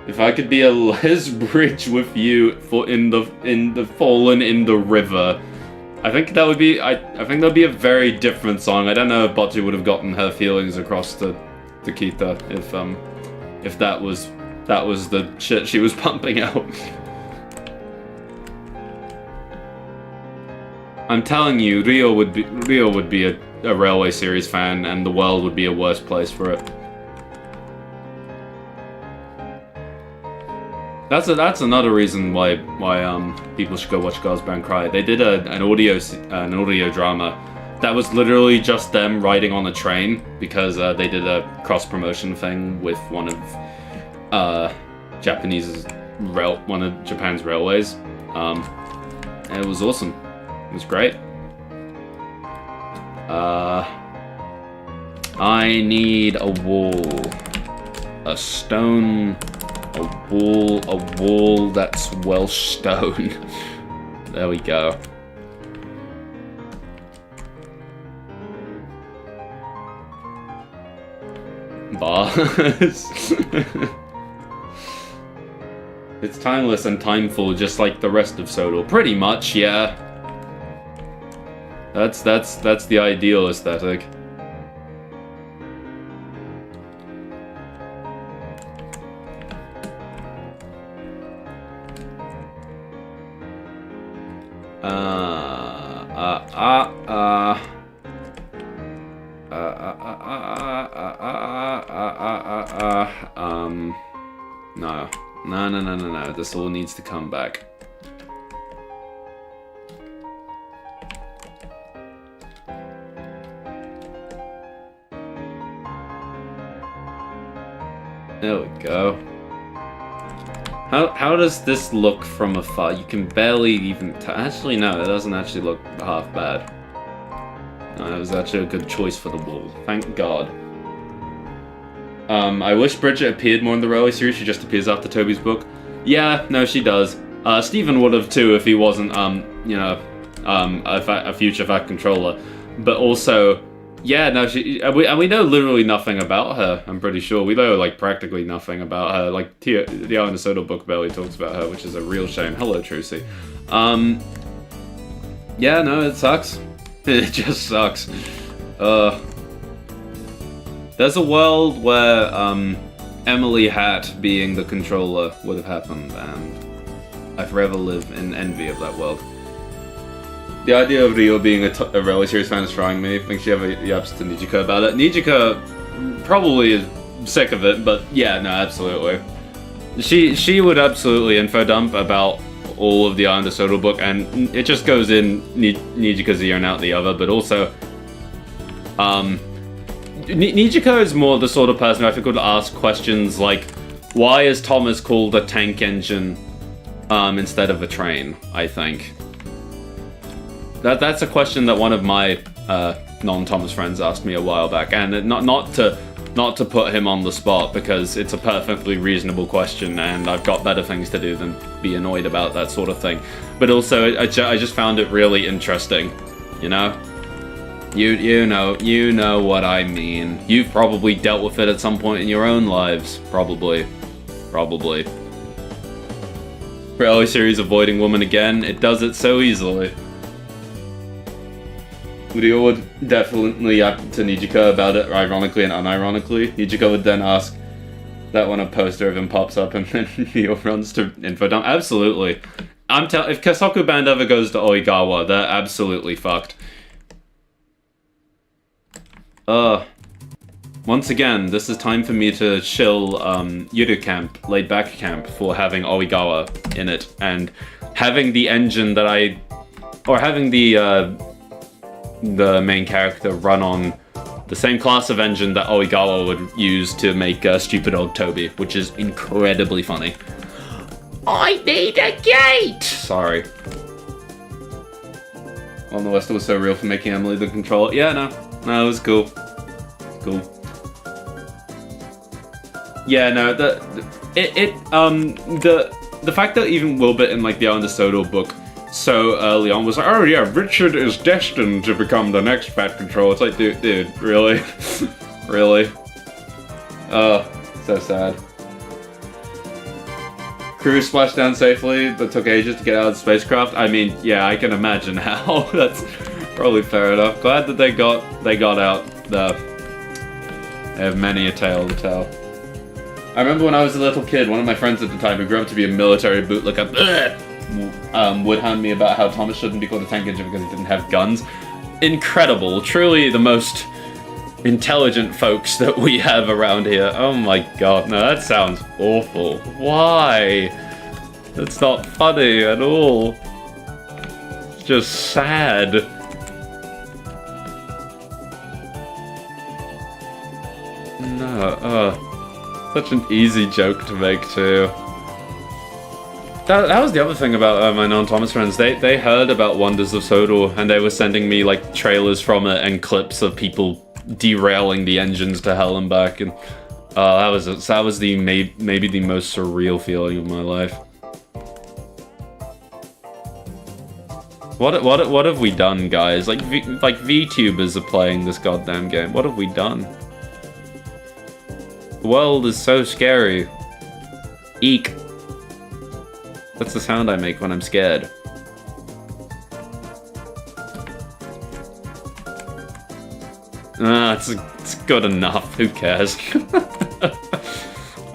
If I could be a Elsbridge with you in the fallen in the river, I think that would be I think that'd be a very different song. I don't know if Bocce would have gotten her feelings across to Kita if that was the shit she was pumping out. I'm telling you, Rio would be a Railway series fan, and the world would be a worse place for it. That's another reason why people should go watch Girls Band Cry. They did an audio drama that was literally just them riding on a train, because they did a cross promotion thing with one of one of Japan's railways. And it was awesome. It was great. I need a wall, a stone. A wall that's Welsh stone. There we go. Bars. It's timeless and timeful, just like the rest of Sodor. Pretty much, yeah. That's the ideal aesthetic. No. This all needs to come back. There we go. How does this look from afar? You can barely even actually, no, it doesn't actually look half bad. No, it was actually a good choice for the wall. Thank God. I wish Bridget appeared more in the Railway series. She just appears after Toby's book. Yeah, no, she does. Stephen would have too if he wasn't, a future fact controller. But also, yeah, no, we know literally nothing about her. I'm pretty sure we know like practically nothing about her. Like the Art in the Sodor book barely talks about her, which is a real shame. Hello, Trucy. Yeah, no, it sucks. It just sucks. There's a world where Emily Hatt being the controller would have happened, and I forever live in envy of that world. The idea of Rio being a Railway series fan is trying me. I think she ever yaps to Nijika about it. Nijika probably is sick of it, but yeah, no, absolutely. She would absolutely info dump about all of the Art in the Sodor book, and it just goes in Nijika's ear and out the other, but also Nijika is more the sort of person who I think would ask questions like, why is Thomas called a tank engine instead of a train, I think. That's a question that one of my non-Thomas friends asked me a while back, and not to put him on the spot, because it's a perfectly reasonable question, and I've got better things to do than be annoyed about that sort of thing. But also, I just found it really interesting, you know? You know what I mean. You've probably dealt with it at some point in your own lives. Probably. Railway series avoiding woman again. It does it so easily. Rio would definitely yap to Nijika about it, ironically and unironically. Nijika would then ask that when a poster of him pops up and then Rio runs to info dump. Absolutely. If Kasoku Band ever goes to Oigawa, they're absolutely fucked. Once again, this is time for me to chill Yuru camp, laid back camp, for having Oigawa in it, and having the engine that having the main character run on the same class of engine that Oigawa would use to make Stupid Old Toby, which is incredibly funny. I need a gate! Sorry. On the West, it was so real for making Emily the controller. Yeah, no, it was cool. Yeah, no, the fact that even Wilbert in like the Art in the Sodor book so early on was like, oh yeah, Richard is destined to become the next Fat Controller. It's like, dude, really? Really? Oh, so sad. Crew splashed down safely, but took ages to get out of the spacecraft. I mean, yeah, I can imagine how. That's probably fair enough. Glad that they got out there. They have many a tale to tell. I remember when I was a little kid, one of my friends at the time, who grew up to be a military bootlicker, would hand me about how Thomas shouldn't be called a tank engine because he didn't have guns. Incredible. Truly the most intelligent folks that we have around here. Oh my god, no, that sounds awful. Why? That's not funny at all. It's just sad. No, such an easy joke to make too. That was the other thing about my non-Thomas friends. They heard about Wonders of Sodor, and they were sending me like trailers from it and clips of people derailing the engines to hell and back, and that was maybe the most surreal feeling of my life. What have we done, guys? Like VTubers are playing this goddamn game. What have we done? The world is so scary. Eek. That's the sound I make when I'm scared. It's good enough. Who cares?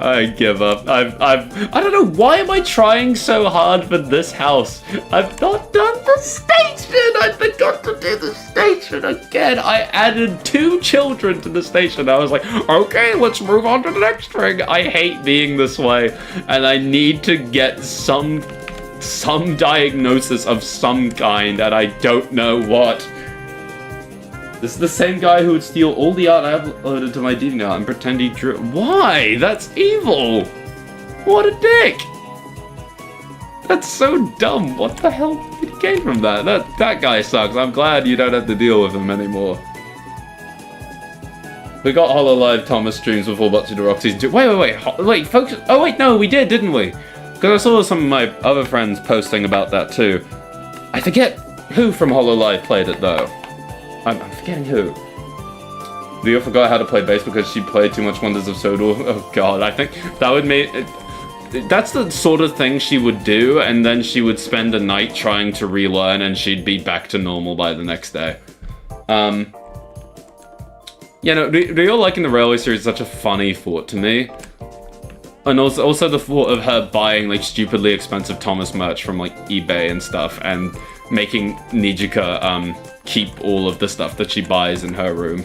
I give up. I don't know, why am I trying so hard for this house? I've not done the station! I forgot to do the station again. I added 2 children to the station. I was like, okay, let's move on to the next thing. I hate being this way, and I need to get some diagnosis of some kind, and I don't know what. This is the same guy who would steal all the art I uploaded to my DemonOfNowhere and pretend he drew. Why? That's evil! What a dick! That's so dumb. What the hell did he gain from that? That guy sucks. I'm glad you don't have to deal with him anymore. We got HoloLive Thomas streams before Bocce the Rock season 2. Wait, folks. Oh wait, no, we did, didn't we? Because I saw some of my other friends posting about that too. I forget who from HoloLive played it though. I'm forgetting who. Leo forgot how to play bass because she played too much Wonders of Sodor. Oh god, I think that would make... That's the sort of thing she would do, and then she would spend a night trying to relearn, and she'd be back to normal by the next day. You know, Rio liking the Railway series is such a funny thought to me. And also the thought of her buying, like, stupidly expensive Thomas merch from, like, eBay and stuff, and making Nijika, keep all of the stuff that she buys in her room.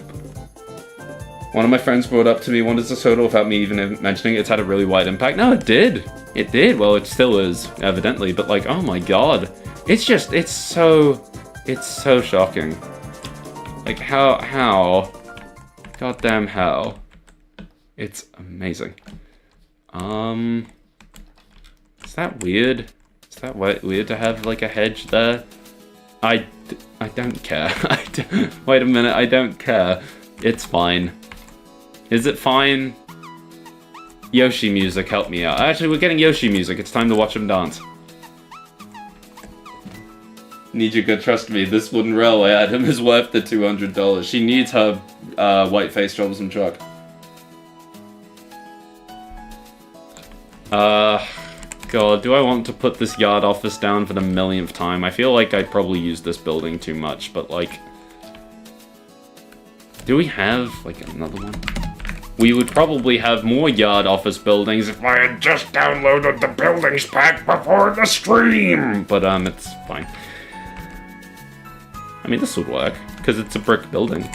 One of my friends brought up to me Wonders of Sodor without me even mentioning it. It's had a really wide impact. No, it did. It did. Well, it still is, evidently. But, like, oh my god. It's just, it's so shocking. Like, how? Goddamn how. It's amazing. Is that weird? Is that weird to have, like, a hedge there? I don't care. Wait a minute, I don't care. It's fine. Is it fine? Yoshi music, help me out. Actually, we're getting Yoshi music. It's time to watch him dance. Nijika, trust me, this wooden railway item is worth the $200. She needs her white-faced troublesome truck. God, do I want to put this yard office down for the millionth time? I feel like I probably use this building too much, but like... Do we have, like, another one? We would probably have more yard office buildings if I had just downloaded the buildings pack before the stream! But, it's fine. I mean, this would work, because it's a brick building.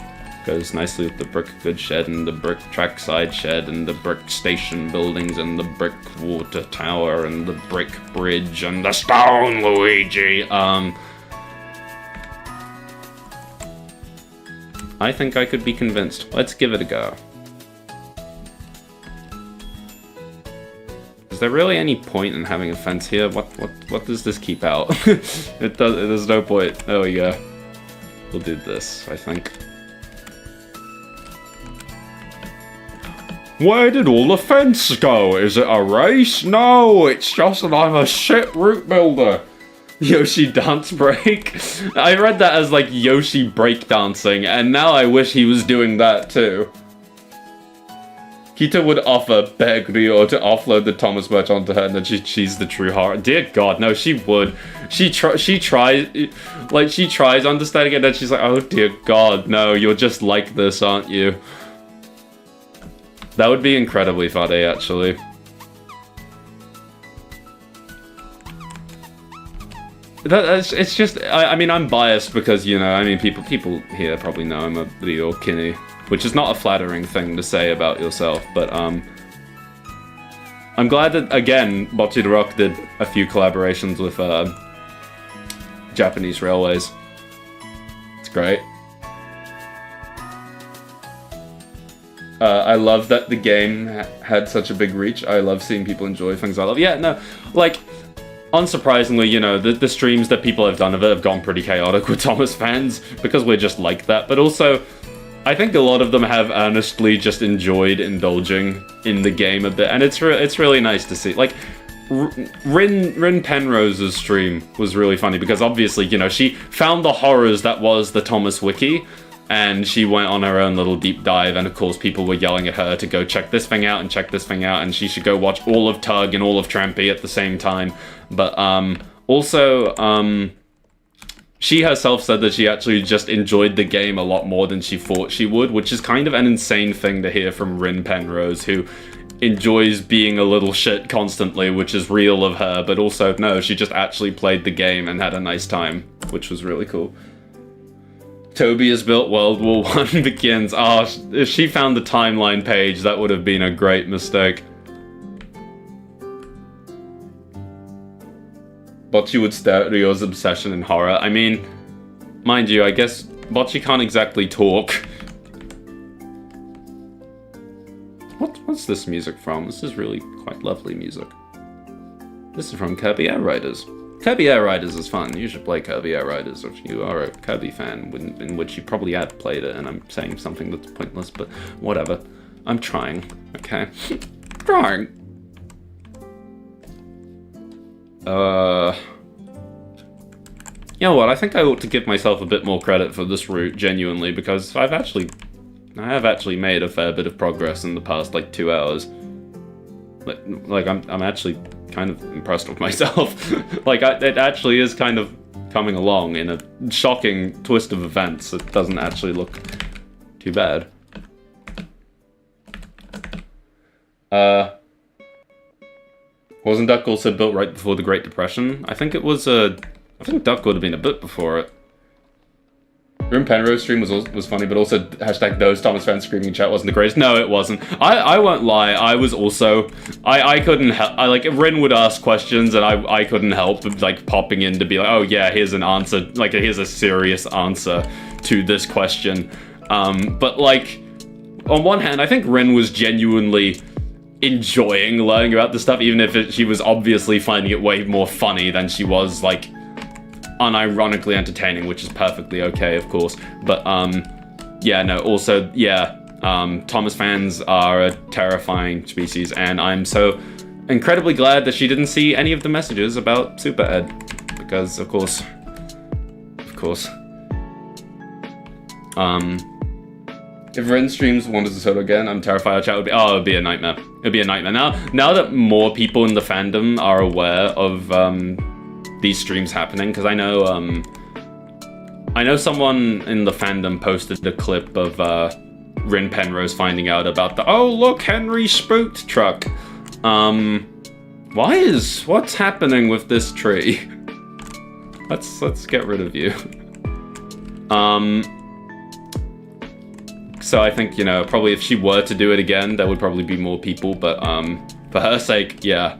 Goes nicely with the brick goods shed and the brick trackside shed and the brick station buildings and the brick water tower and the brick bridge and the stone Luigi. I think I could be convinced. Let's give it a go. Is there really any point in having a fence here? What does this keep out? There's no point. There we go. We'll do this, I think. Where did all the fence go? Is it a race? No, it's just that I'm a shit route builder. Yoshi dance break? I read that as like Yoshi breakdancing, and now I wish he was doing that too. Kita would beg Rio to offload the Thomas merch onto her, and then she's the true heart. Dear God, no, she would. She tries understanding it, and then she's like, oh dear God, no, you're just like this, aren't you? That would be incredibly funny, actually. It's just, I mean, I'm biased because, you know, I mean, people here probably know I'm a Rio Kinney, which is not a flattering thing to say about yourself, but, I'm glad that, again, Bocce the Rock did a few collaborations with, Japanese railways. It's great. I love that the game had such a big reach. I love seeing people enjoy things I love. Yeah, no, like, unsurprisingly, you know, the streams that people have done of it have gone pretty chaotic with Thomas fans, because we're just like that. But also, I think a lot of them have earnestly just enjoyed indulging in the game a bit, and it's really nice to see. Like, Rin Penrose's stream was really funny, because obviously, you know, she found the horrors that was the Thomas wiki, and she went on her own little deep dive, and of course people were yelling at her to go check this thing out and check this thing out, and she should go watch all of Tug and all of Trampy at the same time. But also, she herself said that she actually just enjoyed the game a lot more than she thought she would, which is kind of an insane thing to hear from Rin Penrose, who enjoys being a little shit constantly, which is real of her, but also, no, she just actually played the game and had a nice time, which was really cool. Toby has built World War I begins. Oh, if she found the timeline page, that would have been a great mistake. Bocce would stare at Ryo's obsession in horror. I mean, mind you, I guess Bocce can't exactly talk. What's this music from? This is really quite lovely music. This is from Kirby Air Riders. Kirby Air Riders is fun. You should play Kirby Air Riders if you are a Kirby fan, in which you probably have played it, and I'm saying something that's pointless, but whatever. I'm trying, okay? Trying. You know what, I think I ought to give myself a bit more credit for this route, genuinely, because I have actually made a fair bit of progress in the past, like, 2 hours. Like, I'm actually kind of impressed with myself. Like, it actually is kind of coming along in a shocking twist of events. It doesn't actually look too bad. Wasn't Duck also built right before the Great Depression? I think it was, I think Duck would have been a bit before it. Grim Penrose stream was funny, but also hashtag those Thomas fans screaming in chat wasn't the greatest. No, it wasn't. I won't lie. I was also I couldn't help. Like Rin would ask questions, and I couldn't help like popping in to be like, oh yeah, here's an answer. Like here's a serious answer to this question. But like on one hand, I think Rin was genuinely enjoying learning about this stuff, even if she was obviously finding it way more funny than she was like unironically entertaining, which is perfectly okay, of course. But yeah, no, also, yeah, Thomas fans are a terrifying species, and I'm so incredibly glad that she didn't see any of the messages about Super Ed, because of course, if Ren streams Wonders of Sodor again, I'm terrified our chat would be, it would be a nightmare. It'd be a nightmare. Now that more people in the fandom are aware of these streams happening, because I know someone in the fandom posted a clip of Rin Penrose finding out about the "oh look, Henry spooked" truck. What's happening with this tree? Let's get rid of you. So I think, you know, probably if she were to do it again, there would probably be more people, but for her sake, yeah,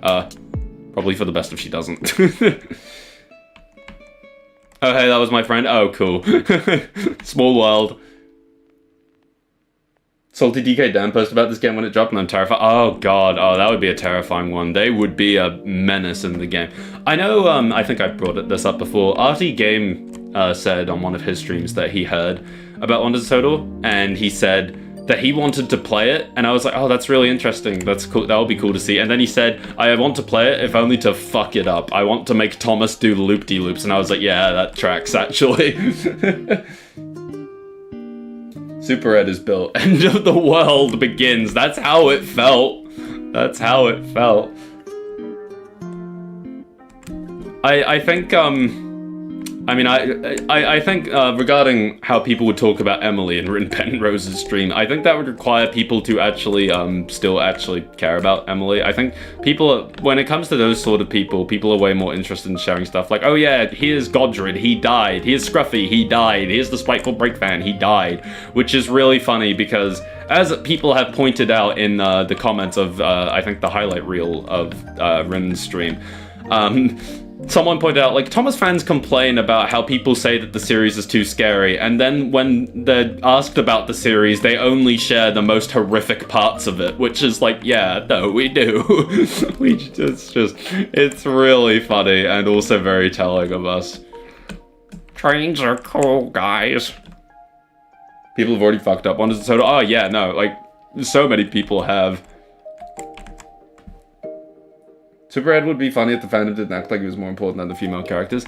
probably for the best if she doesn't. Oh, hey, that was my friend. Oh, cool. Small world. Salty DK Dan posted about this game when it dropped, and I'm terrified. Oh, God. Oh, that would be a terrifying one. They would be a menace in the game. I know, I think I brought this up before. Artie Game said on one of his streams that he heard about Wonders of Sodor, and he said that he wanted to play it, and I was like, oh, that's really interesting. That's cool. That would be cool to see. And then he said, I want to play it if only to fuck it up. I want to make Thomas do loop-de-loops. And I was like, yeah, that tracks, actually. Super Ed is built. End of the world begins. That's how it felt. That's how it felt. I think, I think regarding how people would talk about Emily and Rin Penrose's stream, I think that would require people to actually still actually care about Emily. I think people, when it comes to those sort of people are way more interested in sharing stuff like, oh yeah, here's Godred, he died. Here's Scruffy, he died. Here's the Spiteful Breakfan, he died. Which is really funny because, as people have pointed out in the comments of, I think, the highlight reel of Rin's stream, someone pointed out, like, Thomas fans complain about how people say that the series is too scary, and then when they're asked about the series, they only share the most horrific parts of it, which is like, yeah, no, we do. It's really funny, and also very telling of us. Trains are cool, guys. People have already fucked up Wonders of Sodor. Oh, yeah, no, like, so many people have. Super Ed would be funny if the fandom didn't act like he was more important than the female characters.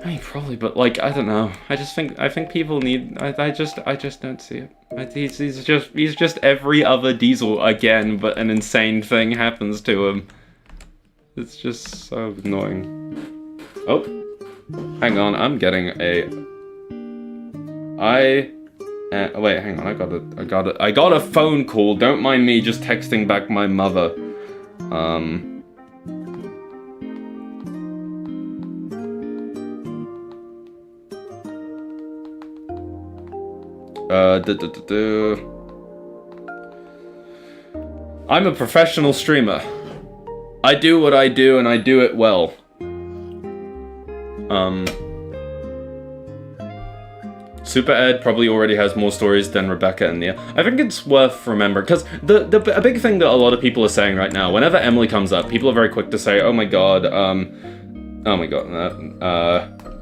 I mean, probably, but like, I don't know. I think people need. I just don't see it. He's just every other Diesel again, but an insane thing happens to him. It's just so annoying. Oh, hang on, I'm getting a. Wait, hang on, I got a phone call. Don't mind me just texting back my mother. I'm a professional streamer. I do what I do and I do it well. Super Ed probably already has more stories than Rebecca and Nia. I think it's worth remembering, because a big thing that a lot of people are saying right now, whenever Emily comes up, people are very quick to say, oh my god,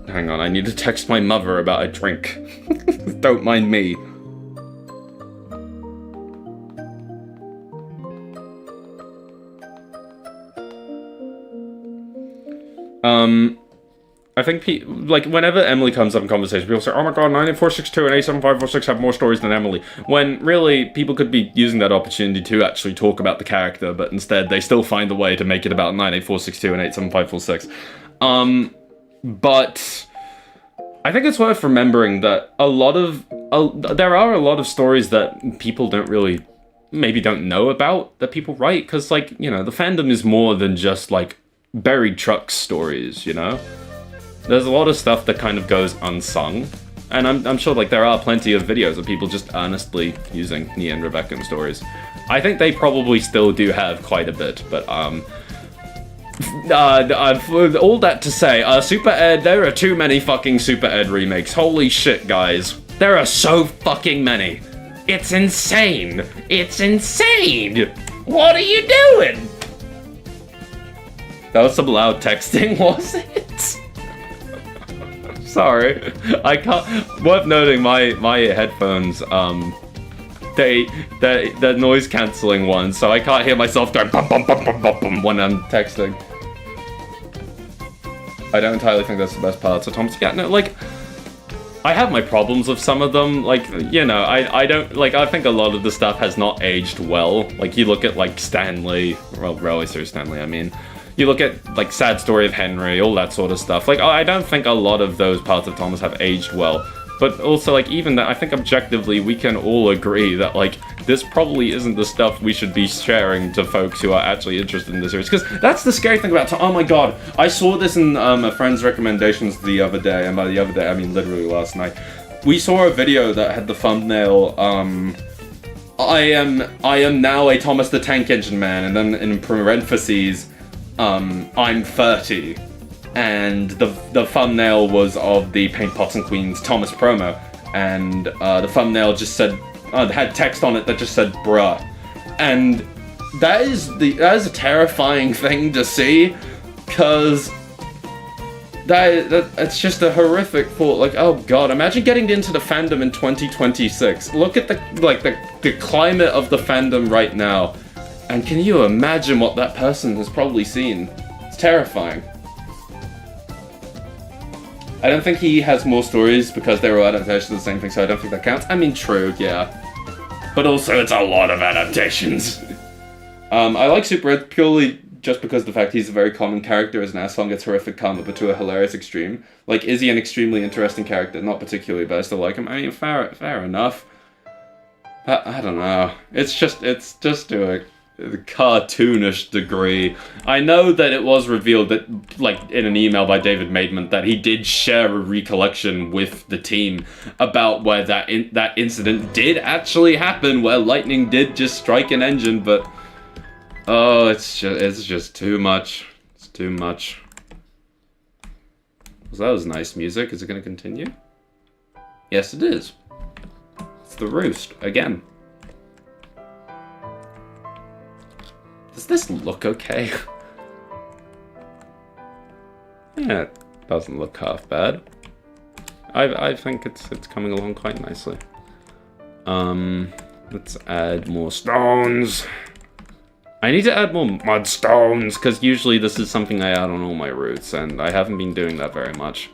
hang on, I need to text my mother about a drink. Don't mind me. I think, like, whenever Emily comes up in conversation, people say, oh my god, 98462 and 87546 have more stories than Emily. When, really, people could be using that opportunity to actually talk about the character, but instead they still find a way to make it about 98462 and 87546. But I think it's worth remembering that there are a lot of stories that people maybe don't know about, that people write, because, like, you know, the fandom is more than just, like, buried truck stories, you know? There's a lot of stuff that kind of goes unsung, and I'm sure, like, there are plenty of videos of people just earnestly using Nia and Rebecca in stories. I think they probably still do have quite a bit, but, all that to say, Super Ed, there are too many fucking Super Ed remakes. Holy shit, guys. There are so fucking many. It's insane. It's insane. What are you doing? That was some loud texting, was it? Sorry, I can't. Worth noting, my headphones, they're noise cancelling ones, so I can't hear myself going bum bum bum bum bum bum when I'm texting. I don't entirely think that's the best part. So Thomas, yeah, no, like, I have my problems with some of them. Like, you know, I don't like. I think a lot of the stuff has not aged well. Like, you look at like Stanley, well, Railway Series Stanley, I mean. You look at, like, Sad Story of Henry, all that sort of stuff. Like, I don't think a lot of those parts of Thomas have aged well. But also, like, even that, I think objectively we can all agree that, like, this probably isn't the stuff we should be sharing to folks who are actually interested in the series. Because that's the scary thing about oh my god, I saw this in a friend's recommendations the other day, and by the other day, I mean literally last night. We saw a video that had the thumbnail, I am now a Thomas the Tank Engine Man, and then in parentheses, I'm 30, and the thumbnail was of the Paint Pots and Queens Thomas promo, and the thumbnail just said, had text on it that just said bruh, and that is a terrifying thing to see, because it's just a horrific thought. Like, oh god, imagine getting into the fandom in 2026. Look at the climate of the fandom right now. And can you imagine what that person has probably seen? It's terrifying. I don't think he has more stories because they were adaptations of the same thing, so I don't think that counts. I mean, true, yeah. But also, it's a lot of adaptations. I like Super Ed purely just because of the fact he's a very common character as an asshole, gets horrific karma, but to a hilarious extreme. Like, is he an extremely interesting character? Not particularly, but I still like him. I mean, fair enough. I don't know. It's just to a cartoonish degree. I know that it was revealed that, like, in an email by David Maidman, that he did share a recollection with the team about where that incident did actually happen, where lightning did just strike an engine, but oh, it's just too much. It's too much. So that was nice music. Is it going to continue? Yes, it is. It's the roost again. Does this look okay? Yeah, it doesn't look half bad. I think it's coming along quite nicely. Let's add more stones. I need to add more mudstones, because usually this is something I add on all my routes, and I haven't been doing that very much.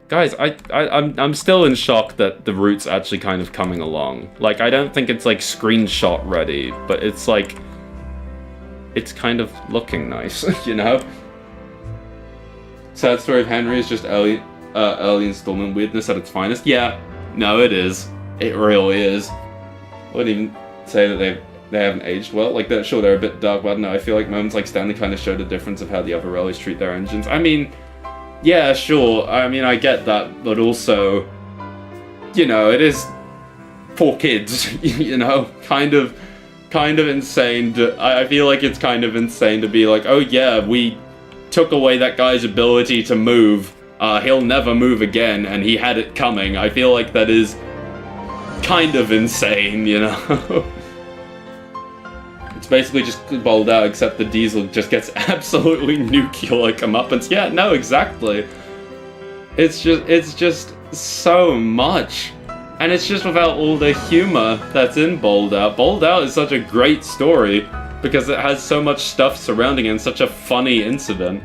Guys, I'm still in shock that the route's actually kind of coming along. Like, I don't think it's like screenshot ready, but it's like, it's kind of looking nice, you know? Sad Story of Henry is just early installment weirdness at its finest. Yeah, no, it is. It really is. I wouldn't even say that they haven't aged well. Like, sure, they're a bit dark, but I don't know. I feel like moments like Stanley kind of showed a difference of how the other rallies treat their engines. I mean, yeah, sure. I mean, I get that, but also, you know, it is for kids, you know, kind of insane. I feel like it's kind of insane to be like, oh yeah, we took away that guy's ability to move. He'll never move again, and he had it coming. I feel like that is kind of insane, you know? It's basically just bowled out, except the diesel just gets absolutely nuclear comeuppance. Yeah, no, exactly. It's just so much. And it's just without all the humor that's in Bowled Out. Bowled Out is such a great story because it has so much stuff surrounding it and such a funny incident.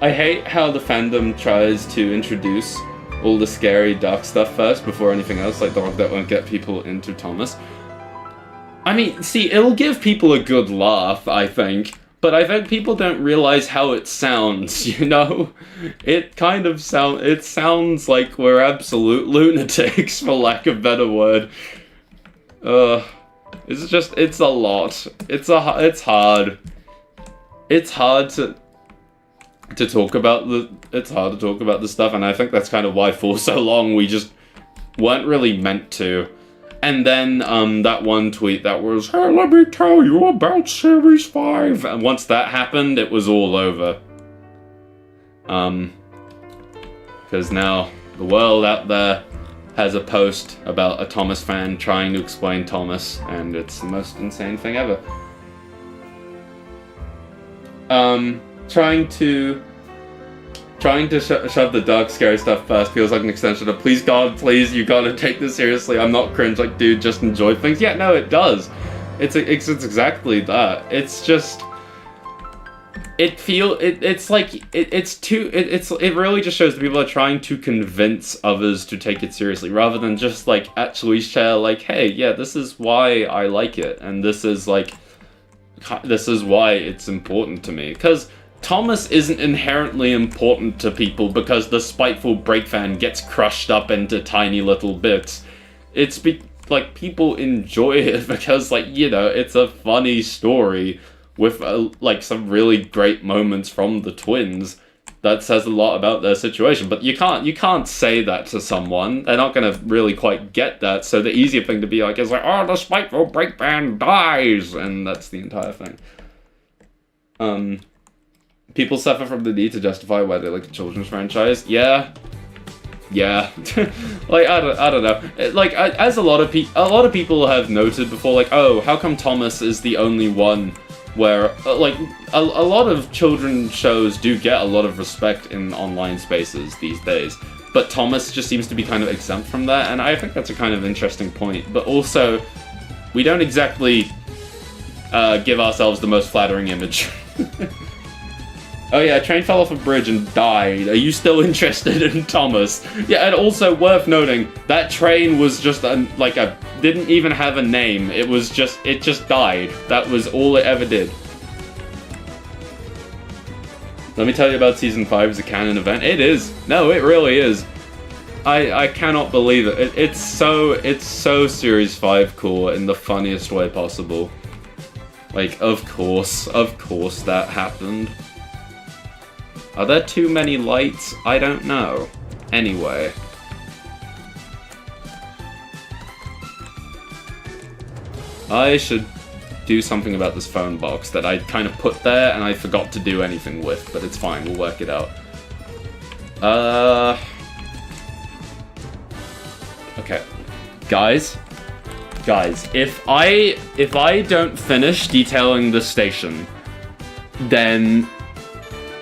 I hate how the fandom tries to introduce all the scary, dark stuff first before anything else, like that won't get people into Thomas. I mean, see, it'll give people a good laugh, I think, but I think people don't realize how it sounds, you know? It kind of sounds like we're absolute lunatics, for lack of a better word. It's a lot. It's hard. It's hard to talk about the stuff, and I think that's kind of why for so long we just weren't really meant to. And then that one tweet that was, hey, let me tell you about Series 5, and once that happened, it was all over. Because now the world out there has a post about a Thomas fan trying to explain Thomas, and it's the most insane thing ever. Trying to shove the dark, scary stuff first feels like an extension of, please God, please, you gotta take this seriously. I'm not cringe, like, dude, just enjoy things. Yeah, no, it does. It's exactly that. It's just, it really just shows that people are trying to convince others to take it seriously, rather than just, like, actually share, like, hey, yeah, this is why I like it, and this is why it's important to me. Because Thomas isn't inherently important to people because the spiteful break fan gets crushed up into tiny little bits. It's like, people enjoy it because, like, you know, it's a funny story with like some really great moments from the twins that says a lot about their situation. But you can't say that to someone. They're not gonna really quite get that. So the easier thing to be like is like, oh, the spiteful break fan dies, and that's the entire thing. People suffer from the need to justify why they like a children's franchise. Yeah. Like, I don't know. Like, as a lot of people have noted before, like, oh, how come Thomas is the only one where, like, a lot of children's shows do get a lot of respect in online spaces these days, but Thomas just seems to be kind of exempt from that, and I think that's a kind of interesting point. But also, we don't exactly give ourselves the most flattering image. Oh yeah, a train fell off a bridge and died. Are you still interested in Thomas? Yeah, and also worth noting, that train was just didn't even have a name. It just died. That was all it ever did. Let me tell you about Season 5 as a canon event. It is. No, it really is. I cannot believe it. It's so Series 5 cool in the funniest way possible. Like, of course that happened. Are there too many lights? I don't know. Anyway. I should do something about this phone box that I kind of put there and I forgot to do anything with, but it's fine, we'll work it out. Okay. Guys, if I don't finish detailing the station, then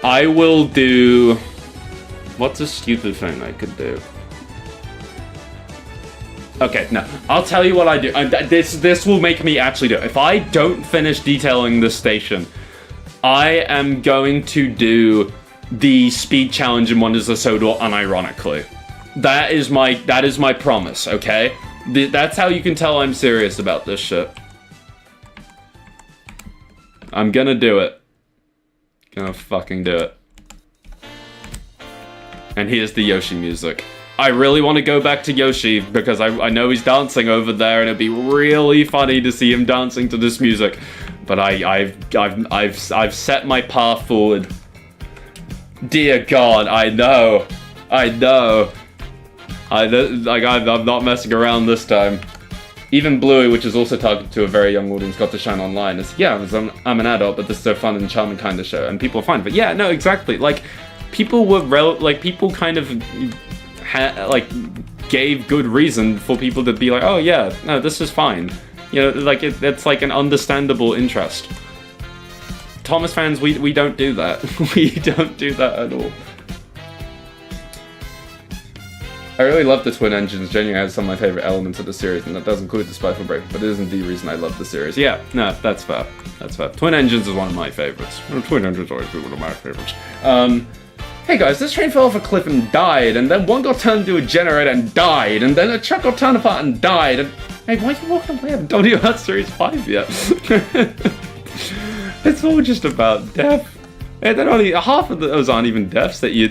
I will do... What's a stupid thing I could do? Okay, no. I'll tell you what I do. This will make me actually do it. If I don't finish detailing this station, I am going to do the speed challenge in Wonders of Sodor unironically. That is my promise, okay? That's how you can tell I'm serious about this shit. I'm gonna do it. Gonna fucking do it. And here's the Yoshi music. I really want to go back to Yoshi because I know he's dancing over there, and it'd be really funny to see him dancing to this music. But I've set my path forward. Dear God, I know. I'm not messing around this time. Even Bluey, which is also targeted to a very young audience, got to shine online. I'm an adult, but this is a fun and charming kind of show, and people are fine. But yeah, no, exactly. Like, people were people kind of gave good reason for people to be like, oh yeah, no, this is fine. You know, like it's like an understandable interest. Thomas fans, we don't do that. We don't do that at all. I really love the twin engines. Genuinely has some of my favorite elements of the series, and that does include the Spiteful Break, but it isn't the reason I love the series. Yeah, no, that's fair. That's fair. Twin engines is one of my favorites. Twin engines always be one of my favorites. Hey guys, this train fell off a cliff and died, and then one got turned into a generator and died, and then a truck got torn apart and died, and... Hey, why are you walking away? I haven't told you about Series 5 yet. It's all just about death. And then only half of those aren't even deaths that you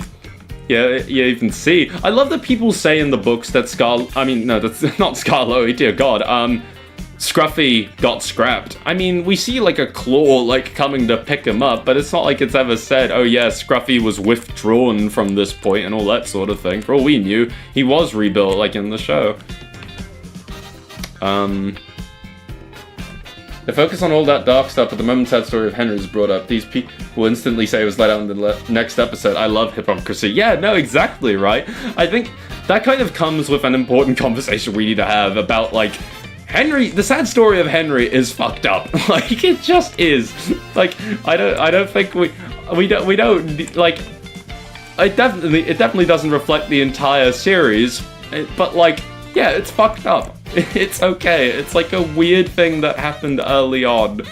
even see. I love that people say in the books that that's not Scarlo, dear God, Scruffy got scrapped. I mean, we see like a claw like coming to pick him up, but it's not like it's ever said, oh yeah, Scruffy was withdrawn from this point and all that sort of thing. For all we knew, he was rebuilt like in the show. They focus on all that dark stuff, but the moment sad story of Henry is brought up, these people will instantly say it was let out in the next episode. I love hypocrisy. Yeah, no, exactly, right? I think that kind of comes with an important conversation we need to have about, like, Henry, the sad story of Henry is fucked up. Like, it just is. Like, I don't think we don't, like, it definitely doesn't reflect the entire series, but, like, yeah, it's fucked up. It's okay. It's like a weird thing that happened early on.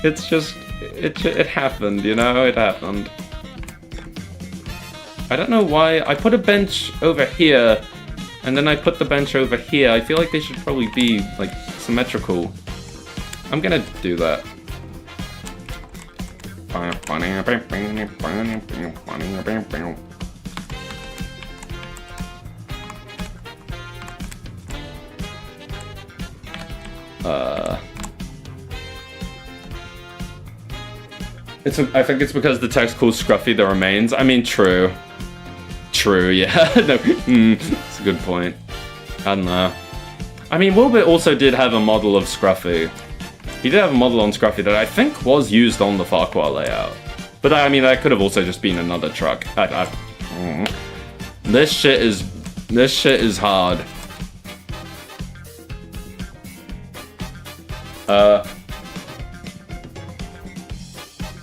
It's just, it happened, you know? It happened. I don't know why. I put a bench over here, and then I put the bench over here. I feel like they should probably be, like, symmetrical. I'm gonna do that. I think it's because the text calls Scruffy the remains. I mean, true. True, yeah. No, that's a good point. I don't know. I mean, Wilbur also did have a model of Scruffy. He did have a model on Scruffy that I think was used on the Farquhar layout. But I mean, that could have also just been another truck. This shit is hard.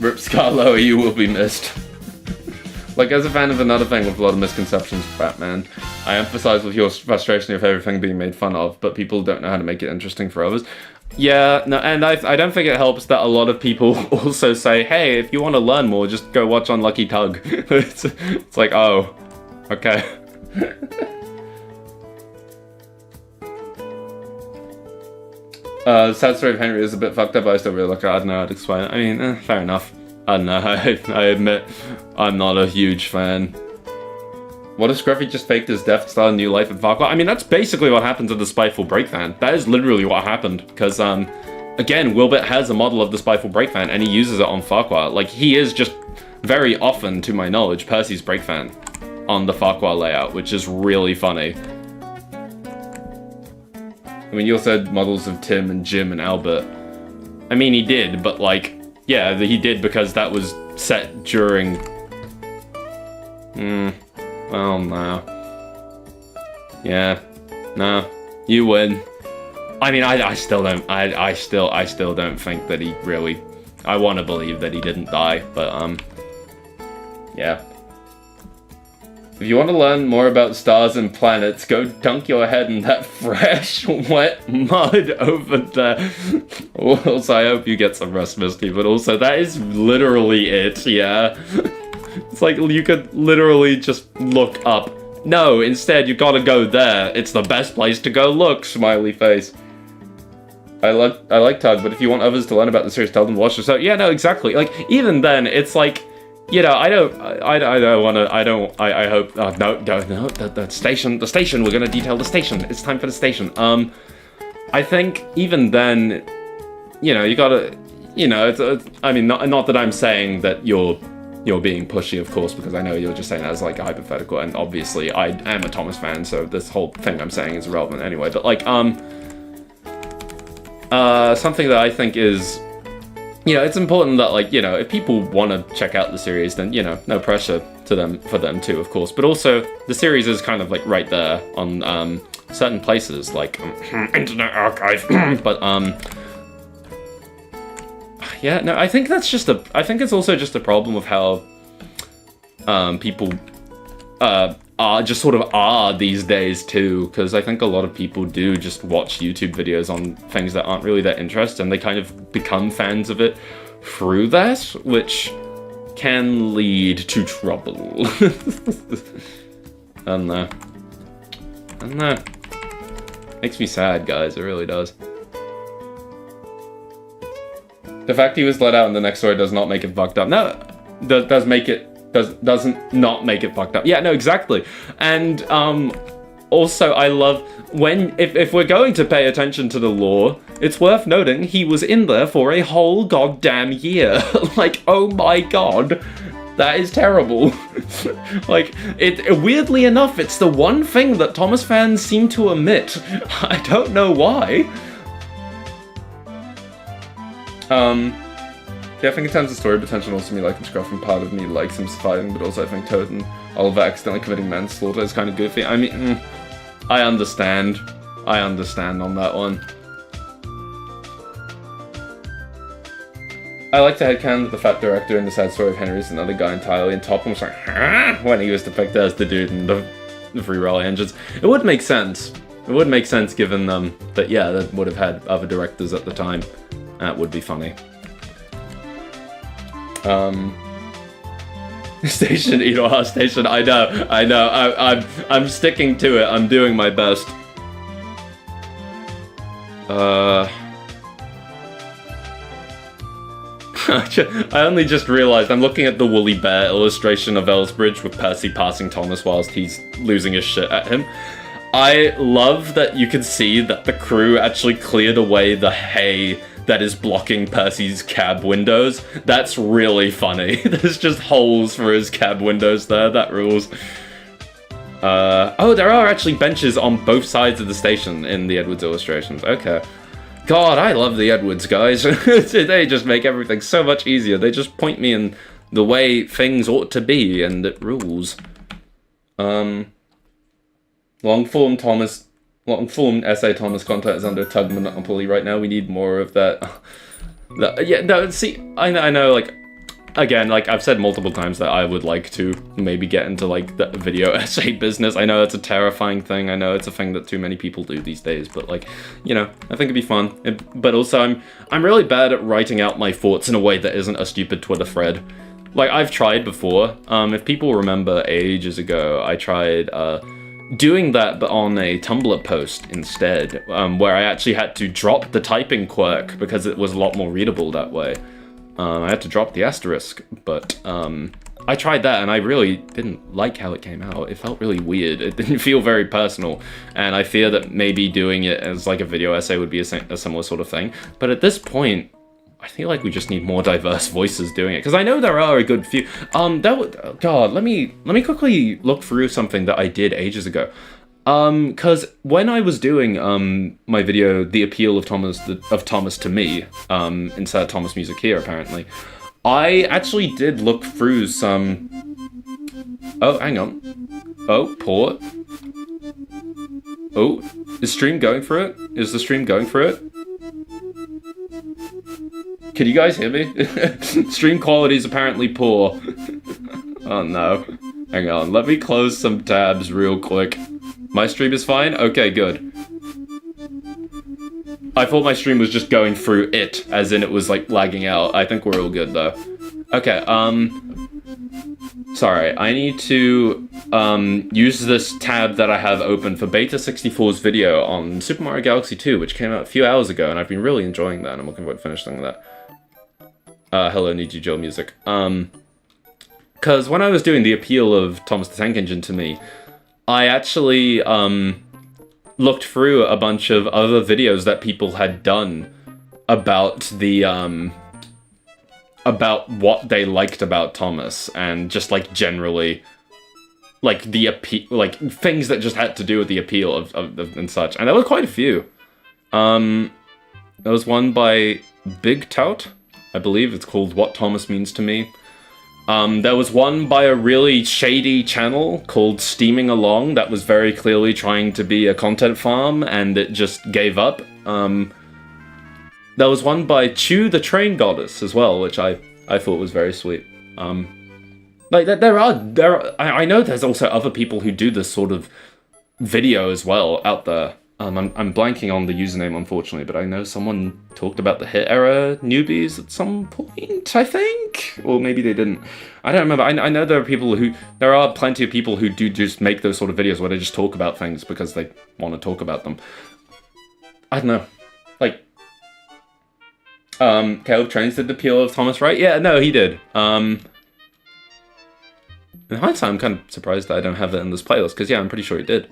Rip Scarlo, you will be missed. Like, as a fan of another thing with a lot of misconceptions of Batman, I emphasize with your frustration of everything being made fun of, but people don't know how to make it interesting for others. Yeah, no, and I don't think it helps that a lot of people also say, hey, if you want to learn more, just go watch Unlucky Tug. It's like, oh, okay. Sad story of Henry is a bit fucked up, but I still really like it. I don't know how to explain it. I mean, fair enough. I don't know, I admit, I'm not a huge fan. What if Scruffy just faked his death to start a new life in Farquhar? I mean, that's basically what happened to the Spiteful Break Fan. That is literally what happened, because, again, Wilbert has a model of the Spiteful Break Fan, and he uses it on Farquhar. Like, he is just, very often, to my knowledge, Percy's Break Fan on the Farquhar layout, which is really funny. I mean, you also had models of Tim and Jim and Albert. I mean, he did, but, like, yeah, he did because that was set during... Well, no. Yeah. No. You win. I mean, I still don't... I still don't think that he really... I want to believe that he didn't die, but, yeah. If you want to learn more about stars and planets, go dunk your head in that fresh, wet mud over there. Also, I hope you get some rest, Misty, but also, that is literally it, yeah? It's like, you could literally just look up. No, instead, you gotta go there. It's the best place to go look, smiley face. I like Tug, but if you want others to learn about the series, tell them to watch the show. Yeah, no, exactly. Like, even then, it's like, you know, I hope, no, the station, we're gonna detail the station. It's time for the station. I think even then, you know, you gotta, you know, I mean, not that I'm saying that you're being pushy, of course, because I know you're just saying that as like a hypothetical, and obviously I am a Thomas fan, so this whole thing I'm saying is irrelevant anyway, but like, something that I think is, you know, it's important that, like, you know, if people want to check out the series, then, you know, no pressure for them too, of course. But also, the series is kind of, like, right there on, certain places, like, Internet Archive. But, yeah, no, I think it's also just a problem of how, people, are just sort of are these days too, because I think a lot of people do just watch YouTube videos on things that aren't really their interest, and they kind of become fans of it through that, which can lead to trouble. I don't know. Makes me sad, guys, it really does. The fact he was let out in the next story does not make it fucked up. No, doesn't not make it fucked up. Yeah, no, exactly. And also, I love if we're going to pay attention to the lore, it's worth noting he was in there for a whole goddamn year. Like, oh my god, that is terrible. Like, weirdly enough, it's the one thing that Thomas fans seem to omit. I don't know why. Yeah, I think in terms of story potential, also me liking Scruff, and part of me likes him surviving, but also I think Toad and Oliver accidentally committing manslaughter is kind of goofy. I mean, I understand. On that one. I like to headcanon that the fat director in the sad story of Henry is another guy entirely, and Topham was like, huh? When he was depicted as the dude in the free rally engines. It would make sense. It would make sense given that, yeah, that would have had other directors at the time. That would be funny. Station, Enoha Station, I know, I'm sticking to it, I'm doing my best. I only just realized I'm looking at the woolly bear illustration of Elsbridge with Percy passing Thomas whilst he's losing his shit at him. I love that you can see that the crew actually cleared away the hay that is blocking Percy's cab windows. That's really funny. There's just holes for his cab windows there. That rules. Oh, there are actually benches on both sides of the station in the Edwards illustrations. Okay. God, I love the Edwards guys. They just make everything so much easier. They just point me in the way things ought to be, and it rules. Long form essay Thomas content is under tug monopoly right now. We need more of that. Yeah, no, see, I know, like, again, like, I've said multiple times that I would like to maybe get into, like, the video essay business. I know it's a terrifying thing. I know it's a thing that too many people do these days, but, like, you know, I think it'd be fun. But also, I'm really bad at writing out my thoughts in a way that isn't a stupid Twitter thread. Like, I've tried before. If people remember ages ago, I tried, doing that, but on a Tumblr post instead, where I actually had to drop the typing quirk because it was a lot more readable that way. I had to drop the asterisk, but I tried that and I really didn't like how it came out. It felt really weird. It didn't feel very personal, and I fear that maybe doing it as like a video essay would be a similar sort of thing. But at this point, I feel like we just need more diverse voices doing it, because I know there are a good few. God, let me quickly look through something that I did ages ago. Because when I was doing my video, The Appeal of Thomas to Me, insert Thomas music here apparently, I actually did look through some. Oh, hang on. Oh, port. Oh, is stream going for it? Is the stream going for it? Can you guys hear me? Stream quality is apparently poor. Oh no. Hang on, let me close some tabs real quick. My stream is fine? Okay, good. I thought my stream was just going through it, as in it was like lagging out. I think we're all good though. Okay, sorry, I need to use this tab that I have open for Beta 64's video on Super Mario Galaxy 2, which came out a few hours ago, and I've been really enjoying that, and I'm looking forward to finishing that. Hello, Niji Joe music. Because when I was doing the appeal of Thomas the Tank Engine to me, I actually looked through a bunch of other videos that people had done about the about what they liked about Thomas, and just like generally like the appeal, like things that just had to do with the appeal of and such. And there were quite a few. There was one by Big Tout, I believe it's called What Thomas Means to Me. There was one by a really shady channel called Steaming Along that was very clearly trying to be a content farm, and it just gave up. There was one by Chew the Train Goddess as well, which I thought was very sweet. Like there are I know there's also other people who do this sort of video as well out there. I'm blanking on the username, unfortunately, but I know someone talked about the hit era newbies at some point, I think? Or maybe they didn't. I don't remember. I know there are plenty of people who do just make those sort of videos where they just talk about things because they want to talk about them. I don't know. Like, Caleb Trains did the appeal of Thomas, right? Yeah, no, he did. In hindsight, I'm kind of surprised that I don't have that in this playlist, because yeah, I'm pretty sure he did.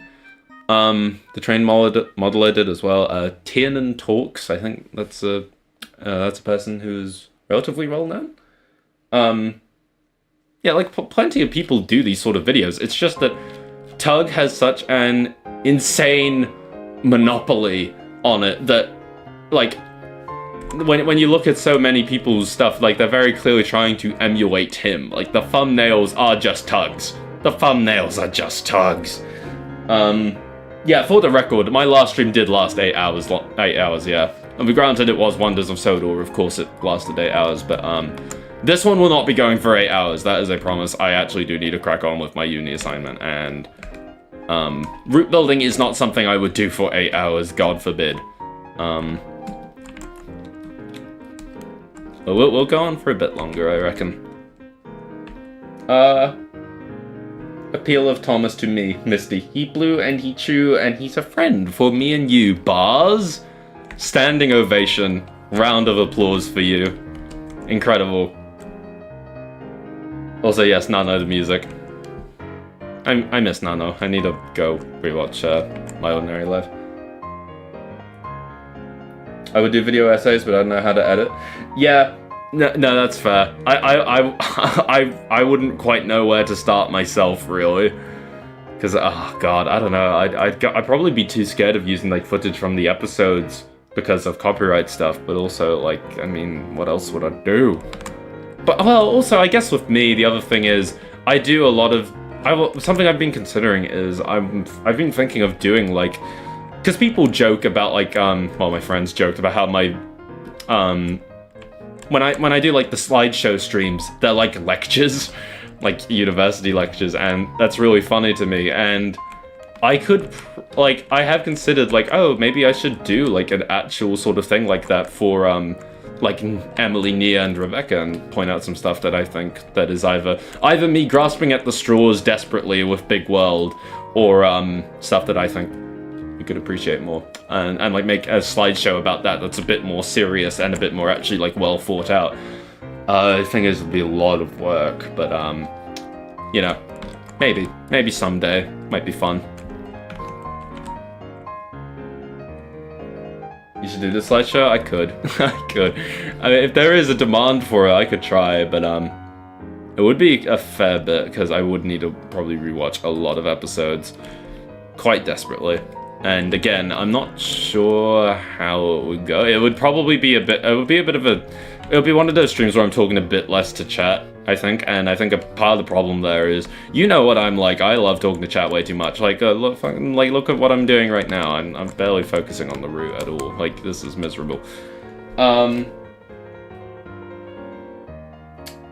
The train modeler did as well. Tiernan Talks, I think that's a person who's relatively well known. Yeah, like plenty of people do these sort of videos. It's just that Tug has such an insane monopoly on it that, like, when you look at so many people's stuff, like, they're very clearly trying to emulate him. Like, the thumbnails are just Tugs. The thumbnails are just Tugs. Yeah, for the record, my last stream did last 8 hours. 8 hours, yeah. And granted, it was Wonders of Sodor. Of course, it lasted 8 hours, but this one will not be going for 8 hours. That is a promise. I actually do need to crack on with my uni assignment, and route building is not something I would do for 8 hours. God forbid. But we'll go on for a bit longer, I reckon. Appeal of Thomas to me, Misty. He blew and he chew and he's a friend for me and you. Bars? Standing ovation. Round of applause for you. Incredible. Also, yes, Nano the music. I miss Nano. I need to go rewatch My Ordinary Life. I would do video essays, but I don't know how to edit. Yeah. No, that's fair. I wouldn't quite know where to start myself, really. Because, oh god, I don't know. I'd probably be too scared of using, like, footage from the episodes because of copyright stuff, but also, like, I mean, what else would I do? But, well, also, I guess with me, the other thing is, I do a lot of... something I've been considering is, I've been thinking of doing, like... Because people joke about, like, well, my friends joked about how my, when I do, like, the slideshow streams, they're like lectures, like university lectures, and that's really funny to me. And I could, like, I have considered, like, oh, maybe I should do, like, an actual sort of thing like that for, like, Emily, Nia, and Rebecca, and point out some stuff that I think that is either me grasping at the straws desperately with Big World, or stuff that I think you could appreciate more, and like make a slideshow about that that's a bit more serious and a bit more actually like well thought out. I think it would be a lot of work, but you know, maybe someday might be fun. You should do the slideshow. I could. I could. I mean, if there is a demand for it, I could try, but it would be a fair bit because I would need to probably rewatch a lot of episodes quite desperately. And again, I'm not sure how it would go. It would probably be it would be one of those streams where I'm talking a bit less to chat, I think. And I think a part of the problem there is, you know what I'm like, I love talking to chat way too much. Like, look at what I'm doing right now. I'm barely focusing on the route at all. Like, this is miserable. I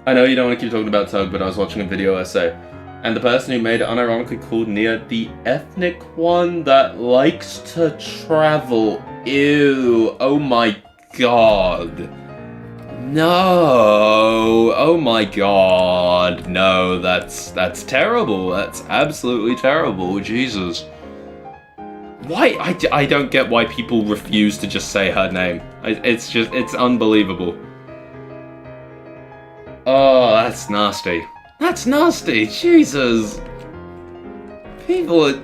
know you don't want to keep talking about Tug, but I was watching a video essay. And the person who made it unironically called Nia the ethnic one that likes to travel. Ew. Oh my god. No. Oh my god. No, that's terrible. That's absolutely terrible. Jesus. Why? I don't get why people refuse to just say her name. It's unbelievable. Oh, that's nasty. That's nasty. Jesus. People are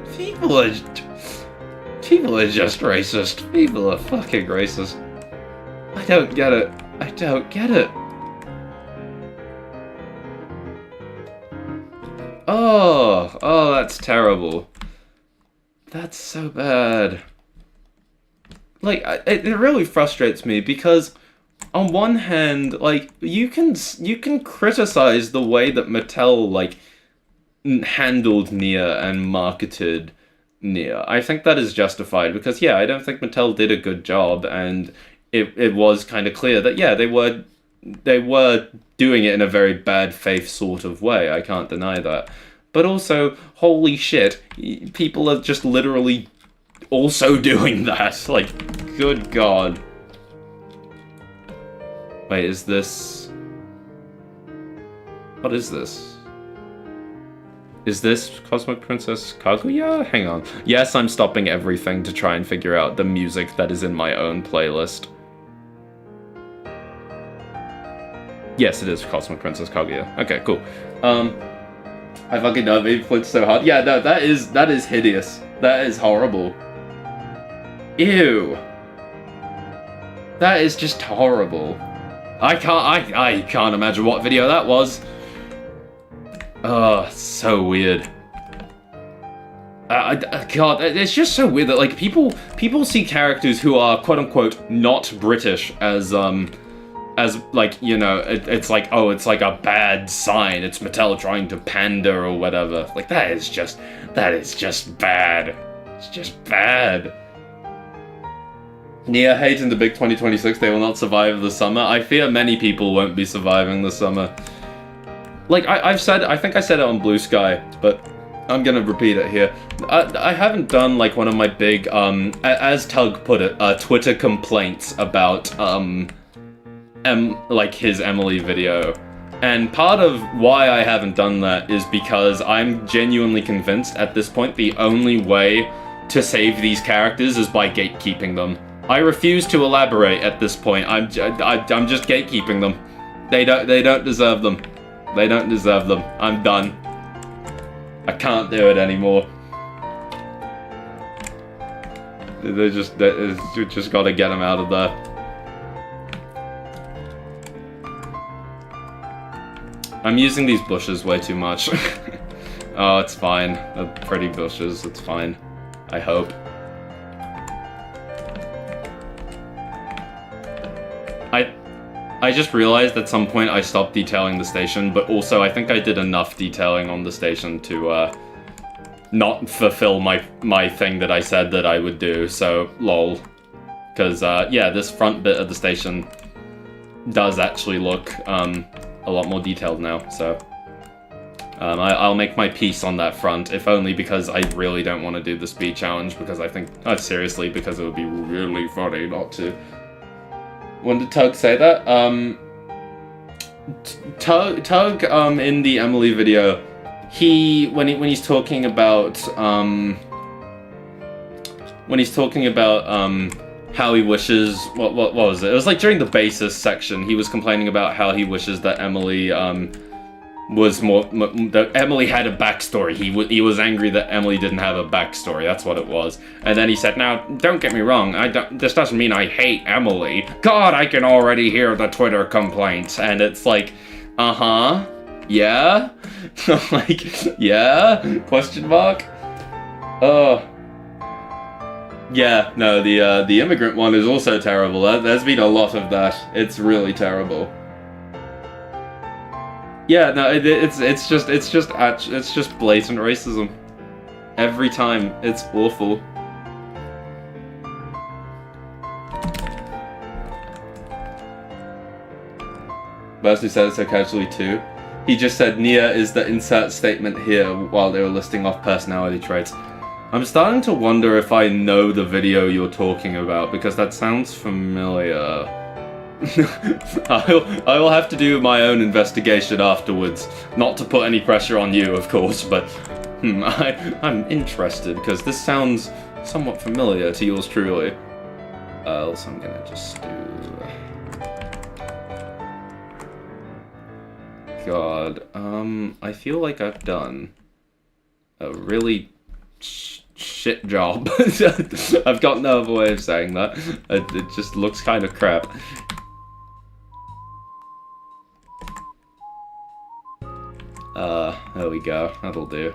just racist. People are fucking racist. I don't get it. I don't get it. Oh, that's terrible. That's so bad. Like, it really frustrates me because on one hand, like, you can criticize the way that Mattel, like, handled Nia and marketed Nia. I think that is justified because, yeah, I don't think Mattel did a good job, and it was kind of clear that, yeah, they were doing it in a very bad faith sort of way. I can't deny that. But also, holy shit, people are just literally also doing that. Like, good god. Wait, is this... What is this? Is this Cosmic Princess Kaguya? Hang on. Yes, I'm stopping everything to try and figure out the music that is in my own playlist. Yes, it is Cosmic Princess Kaguya. Okay, cool. I fucking know, maybe flinched so hard. Yeah, no, that is hideous. That is horrible. Ew. That is just horrible. I can't imagine what video that was. Oh, so weird. God, it's just so weird that, like, people see characters who are quote-unquote not British as like, you know, it's like, oh, it's like a bad sign. It's Mattel trying to pander or whatever. Like, that is just bad. It's just bad. Nia hates in the big 2026 they will not survive the summer. I fear many people won't be surviving the summer. Like, I think I said it on Blue Sky, but I'm gonna repeat it here. I haven't done, like, one of my big, as Tug put it, Twitter complaints about, like, his Emily video. And part of why I haven't done that is because I'm genuinely convinced at this point the only way to save these characters is by gatekeeping them. I refuse to elaborate at this point. I'm just gatekeeping them. They don't deserve them. They don't deserve them. I'm done. I can't do it anymore. You just gotta get them out of there. I'm using these bushes way too much. Oh, it's fine. They're pretty bushes. It's fine. I hope. I just realized at some point I stopped detailing the station, but also I think I did enough detailing on the station to not fulfill my thing that I said that I would do, so lol. Because, yeah, this front bit of the station does actually look a lot more detailed now, so I'll make my peace on that front, if only because I really don't want to do the speed challenge, because I think, seriously, because it would be really funny not to. When did Tug say that? Tug in the Emily video, when he's talking about how he wishes, what was it? It was like during the basis section, he was complaining about how he wishes that Emily was more, that Emily had a backstory. He was angry that Emily didn't have a backstory. That's what it was. And then he said, "Now, don't get me wrong. This doesn't mean I hate Emily. God, I can already hear the Twitter complaints." And it's like, yeah, like, yeah? Question mark. Yeah, no, the immigrant one is also terrible. There's been a lot of that. It's really terrible. Yeah, no, it's just blatant racism. Every time. It's awful. Mercy said it so casually too. He just said Nia is the insert statement here while they were listing off personality traits. I'm starting to wonder if I know the video you're talking about, because that sounds familiar. I will have to do my own investigation afterwards. Not to put any pressure on you, of course, but I'm interested, because this sounds somewhat familiar to yours truly. Else I'm gonna just do... God, I feel like I've done a really shit job. I've got no other way of saying that. It just looks kind of crap. There we go. That'll do.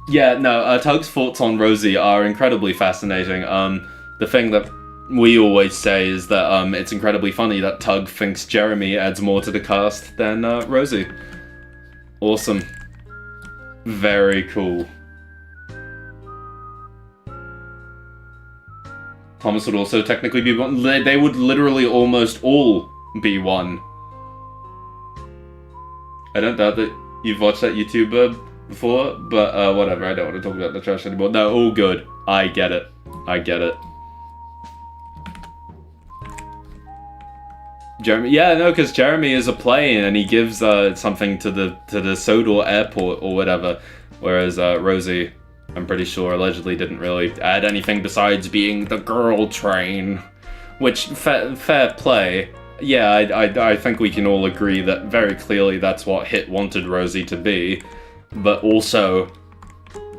Yeah, no, Tug's thoughts on Rosie are incredibly fascinating. The thing that we always say is that it's incredibly funny that Tug thinks Jeremy adds more to the cast than Rosie. Awesome. Very cool. Thomas would also technically be one. They would literally almost all be one. I don't doubt that you've watched that YouTuber before, but whatever, I don't want to talk about the trash anymore. No, all good. I get it. I get it. Jeremy, yeah, no, because Jeremy is a plane and he gives something to the Sodor airport or whatever, whereas Rosie, I'm pretty sure, allegedly didn't really add anything besides being the girl train, which fair play. Yeah, I think we can all agree that very clearly that's what Hit wanted Rosie to be, but also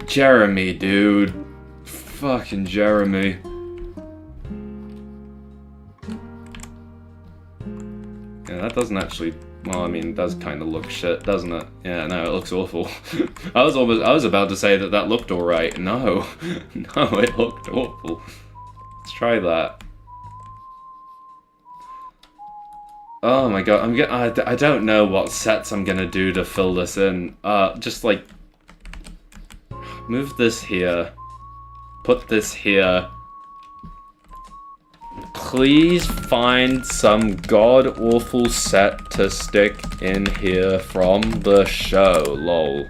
Jeremy, dude, fucking Jeremy. Yeah, that doesn't actually, well, I mean, it does kind of look shit, doesn't it? Yeah, no, it looks awful. I was about to say that looked alright. No. No, it looked awful. Let's try that. Oh my god, I don't know what sets I'm gonna do to fill this in. Just like, move this here. Put this here. Please find some god-awful set to stick in here from the show, lol.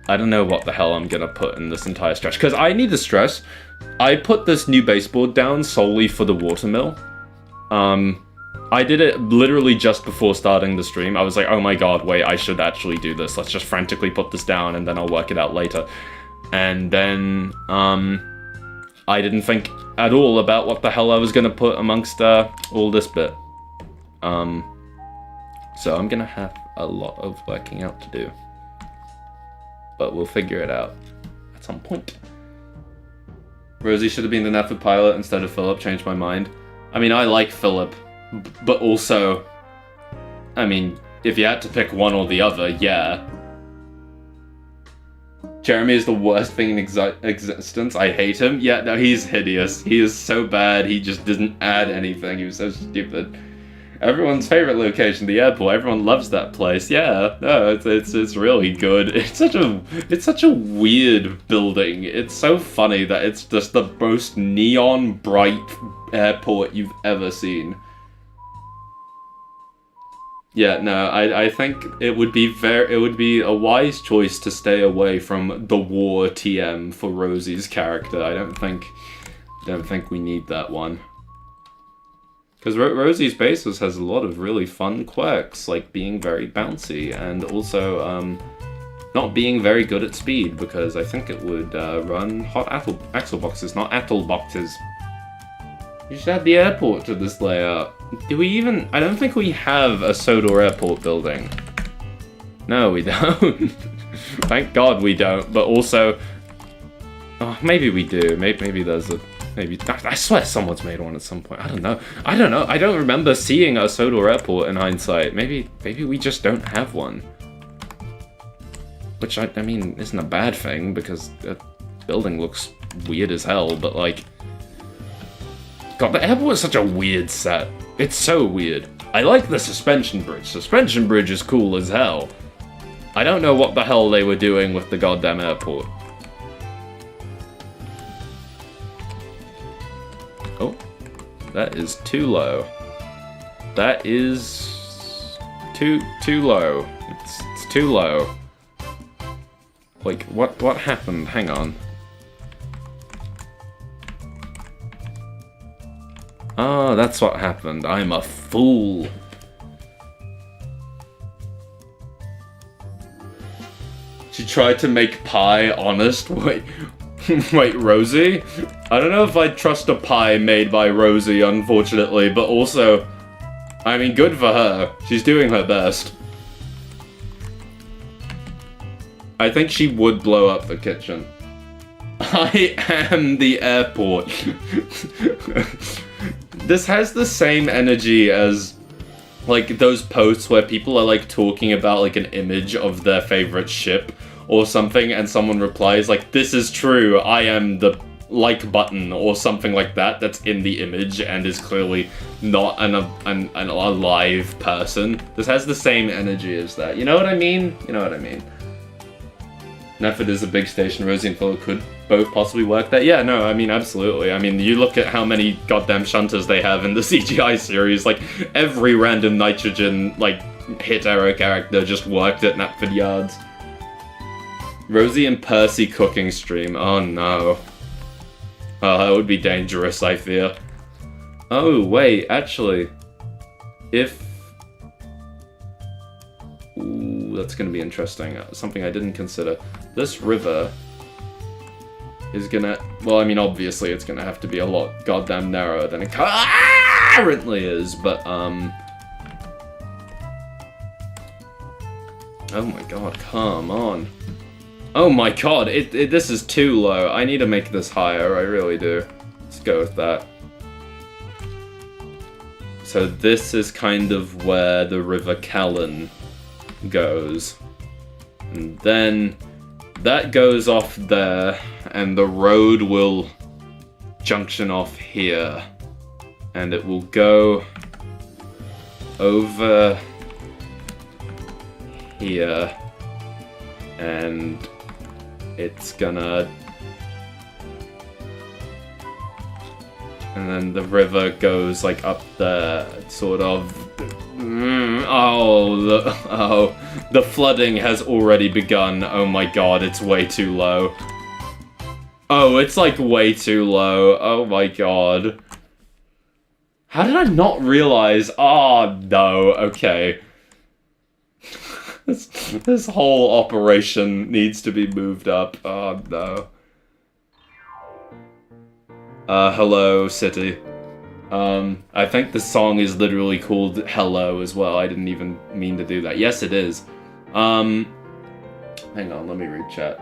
I don't know what the hell I'm gonna put in this entire stretch, because I need to stress, I put this new baseboard down solely for the watermill. I did it literally just before starting the stream. I was like, oh my god, wait, I should actually do this. Let's just frantically put this down and then I'll work it out later. And then, I didn't think at all about what the hell I was gonna put amongst all this bit. So I'm gonna have a lot of working out to do. But we'll figure it out at some point. Rosie should have been the Nefford pilot instead of Philip, changed my mind. I mean, I like Philip, but also, I mean, if you had to pick one or the other, yeah. Jeremy is the worst thing in existence. I hate him. Yeah, no, he's hideous. He is so bad. He just didn't add anything. He was so stupid. Everyone's favorite location, the airport. Everyone loves that place. Yeah, no, it's really good. It's such a weird building. It's so funny that it's just the most neon bright airport you've ever seen. Yeah, no, I think it would be a wise choice to stay away from the war TM for Rosie's character. I don't think we need that one. Because Rosie's basis has a lot of really fun quirks, like being very bouncy and also not being very good at speed, because I think it would run hot axle boxes, not attle boxes. You should add the airport to this layout. Do we even... I don't think we have a Sodor airport building. No, we don't. Thank God we don't, but also... Oh, maybe we do. Maybe there's a... Maybe... I swear someone's made one at some point. I don't know. I don't remember seeing a Sodor airport in hindsight. Maybe we just don't have one. Which, I mean, isn't a bad thing, because the building looks weird as hell, but like... God, the airport is such a weird set. It's so weird. I like the suspension bridge. Suspension bridge is cool as hell. I don't know what the hell they were doing with the goddamn airport. That is too low. That is too low. It's too low. Like, what happened? Hang on. Oh, that's what happened. I'm a fool. She tried to make pie honest. Wait, wait, Rosie? I don't know if I'd trust a pie made by Rosie, unfortunately, but also, I mean, good for her. She's doing her best. I think she would blow up the kitchen. I am the airport. This has the same energy as, like, those posts where people are, like, talking about, like, an image of their favorite ship or something, and someone replies, like, this is true, I am the like button, or something like that, that's in the image and is clearly not an alive person. This has the same energy as that. You know what I mean? You know what I mean. And if it is a big station, Rosie and Philo could both possibly work there. Yeah, no, I mean, absolutely. I mean, you look at how many goddamn shunters they have in the CGI series, like, every random nitrogen, like, hit arrow character just worked at Knapford Yards. Rosie and Percy cooking stream. Oh no. Oh, that would be dangerous, I fear. Oh, wait, actually. If... Ooh, that's gonna be interesting. Something I didn't consider. This river is gonna... Well, I mean, obviously it's gonna have to be a lot goddamn narrower than it currently is, but, Oh my god, come on. Oh my god, this is too low. I need to make this higher, I really do. Let's go with that. So this is kind of where the River Callan goes. And then that goes off there, and the road will junction off here. And it will go over here. And it's gonna... And then the river goes, like, up there, sort of... the flooding has already begun. Oh my god, it's way too low. Oh, it's, like, way too low. Oh my god. How did I not realize? Oh, no, okay. This whole operation needs to be moved up. Oh no. Hello, city. I think the song is literally called Hello as well. I didn't even mean to do that. Yes, it is. Hang on, let me read chat.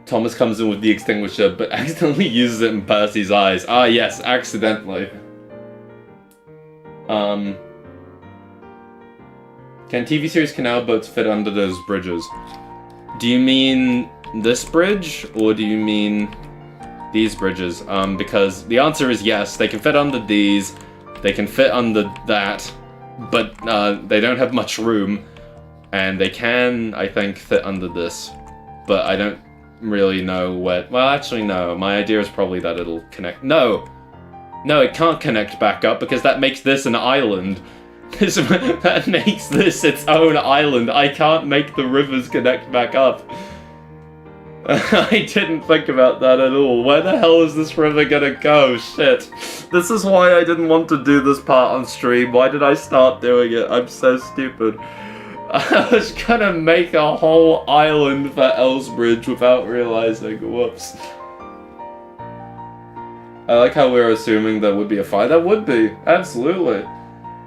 Thomas comes in with the extinguisher, but accidentally uses it in Percy's eyes. Ah, yes, accidentally. Can TV series canal boats fit under those bridges? Do you mean this bridge, or do you mean these bridges? Because the answer is yes, they can fit under these, they can fit under that, but they don't have much room, and they can, I think, fit under this, but I don't really know what... Well, actually, no, my idea is probably that it'll connect... No, it can't connect back up, because that makes this an island. That makes this its own island. I can't make the rivers connect back up. I didn't think about that at all. Where the hell is this river gonna go? Shit. This is why I didn't want to do this part on stream. Why did I start doing it? I'm so stupid. I was gonna make a whole island for Elsbridge without realizing. Whoops. I like how we're assuming there would be a fight. There would be. Absolutely.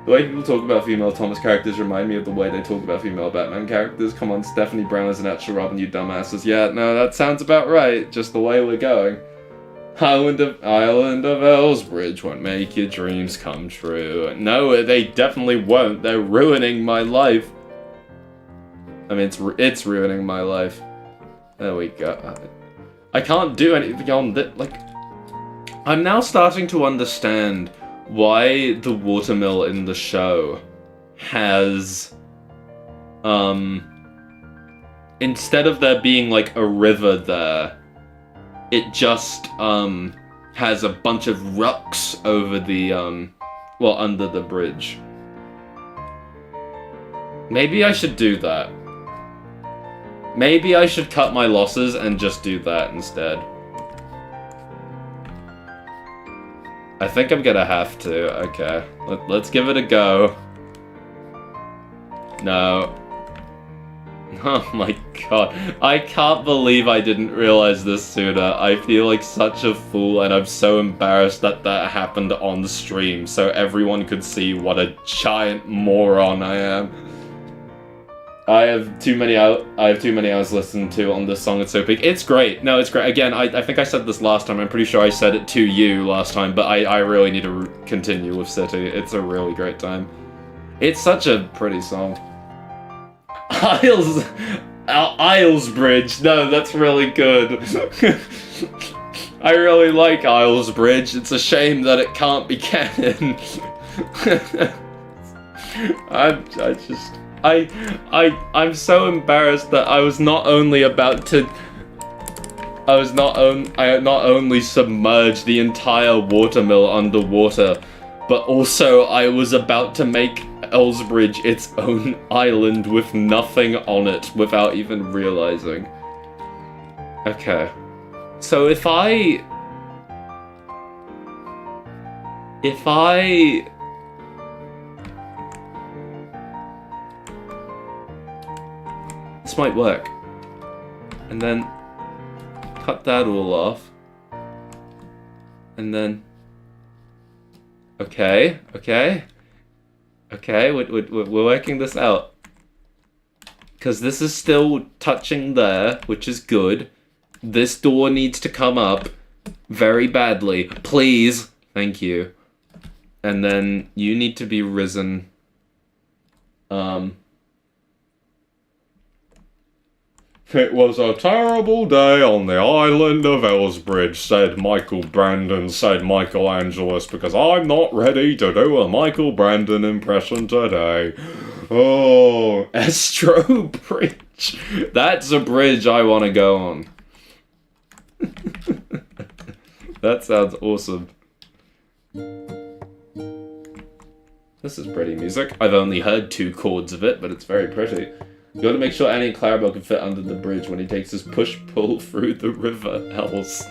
The way people talk about female Thomas characters remind me of the way they talk about female Batman characters. Come on, Stephanie Brown is an actual Robin, you dumbasses. Yeah, no, that sounds about right. Just the way we're going. Island of Elsbridge won't make your dreams come true. No, they definitely won't. They're ruining my life. I mean, it's ruining my life. There we go. I can't do anything beyond that. Like, I'm now starting to understand why the watermill in the show has, instead of there being, like, a river there, it just, has a bunch of rocks over the, well, under the bridge. Maybe I should do that. Maybe I should cut my losses and just do that instead. I think I'm gonna have to. Okay, let's give it a go. No. Oh my god. I can't believe I didn't realize this sooner. I feel like such a fool, and I'm so embarrassed that that happened on the stream so everyone could see what a giant moron I am. I have too many hours listened to on this song. It's so big. It's great. No, it's great. Again, I think I said this last time. I'm pretty sure I said it to you last time, but I really need to continue with City. It's a really great time. It's such a pretty song. Elsbridge. No, that's really good. I really like Elsbridge. It's a shame that it can't be canon. I'm so embarrassed that I not only submerged the entire watermill underwater, but also I was about to make Elsbridge its own island with nothing on it without even realizing. Okay. So if I this might work. And then cut that all off. And then okay, we're working this out. Because this is still touching there, which is good. This door needs to come up very badly. Please. Thank you. And then you need to be risen. It was a terrible day on the island of Elsbridge, said Michael Brandon, said Michael Angelus, because I'm not ready to do a Michael Brandon impression today. Oh, Estro Bridge. That's a bridge I want to go on. That sounds awesome. This is pretty music. I've only heard 2 chords of it, but it's very pretty. You gotta make sure Annie and Clarabelle can fit under the bridge when he takes his push-pull through the river, else.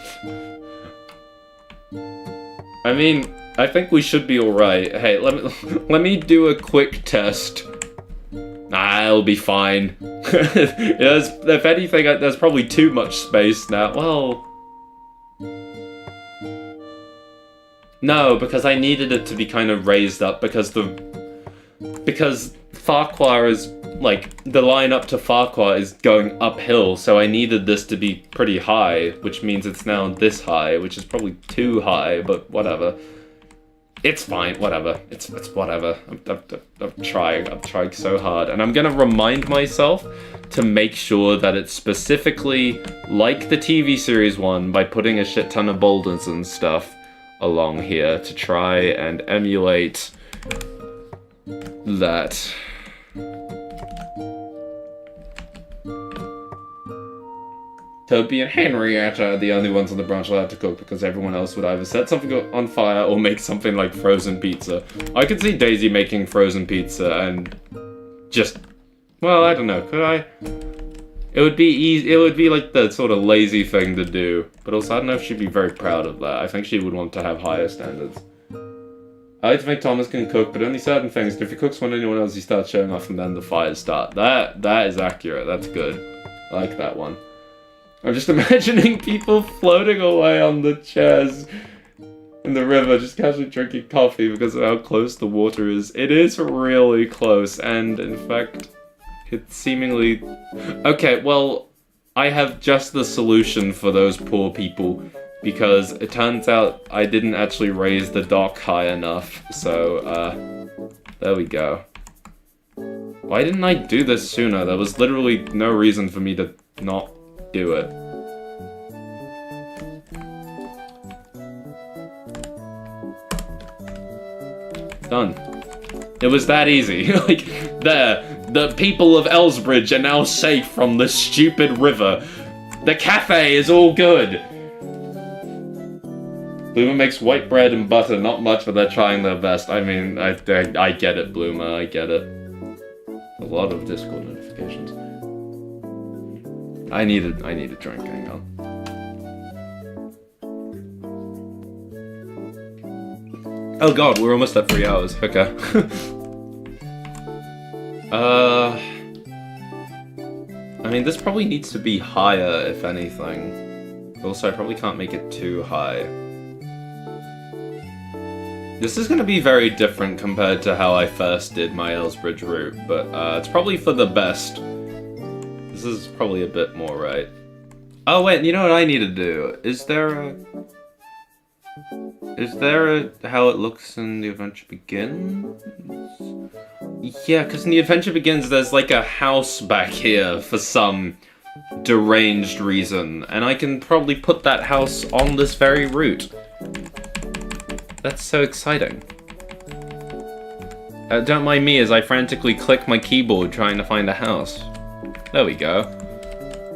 I mean, I think we should be alright. Hey, let me do a quick test. Nah, it'll be fine. If anything, there's probably too much space now. Well... No, because I needed it to be kind of raised up, because Farquhar is... Like, the line up to Farquhar is going uphill, so I needed this to be pretty high, which means it's now this high, which is probably too high, but whatever. It's fine, whatever. It's whatever. I'm trying so hard, and I'm gonna remind myself to make sure that it's specifically like the TV series one by putting a shit ton of boulders and stuff along here to try and emulate that. Toby and Henrietta are the only ones on the branch allowed to cook because everyone else would either set something on fire or make something like frozen pizza. I could see Daisy making frozen pizza and just... Well, I don't know, could I? It would be easy. It would be like the sort of lazy thing to do. But also, I don't know if she'd be very proud of that. I think she would want to have higher standards. I like to think Thomas can cook, but only certain things. If he cooks when anyone else, he starts showing off and then the fires start. That is accurate. That's good. I like that one. I'm just imagining people floating away on the chairs in the river, just casually drinking coffee because of how close the water is. It is really close, and in fact, it's seemingly... Okay, well, I have just the solution for those poor people, because it turns out I didn't actually raise the dock high enough, so, there we go. Why didn't I do this sooner? There was literally no reason for me to not do it. Done. It was that easy. Like, there. The people of Elsbridge are now safe from this stupid river. The cafe is all good. Bloomer makes white bread and butter, not much, but they're trying their best. I mean, I get it, Bloomer, I get it. A lot of Discord notifications. I need a drink, hang on. Oh god, we're almost at 3 hours, okay. I mean, this probably needs to be higher, if anything. Also, I probably can't make it too high. This is going to be very different compared to how I first did my Elsbridge route, but it's probably for the best. This is probably a bit more right. Oh wait, you know what I need to do? Is there a how it looks in The Adventure Begins? Yeah, because in The Adventure Begins there's like a house back here for some deranged reason, and I can probably put that house on this very route. That's so exciting. Don't mind me as I frantically click my keyboard trying to find a house. There we go.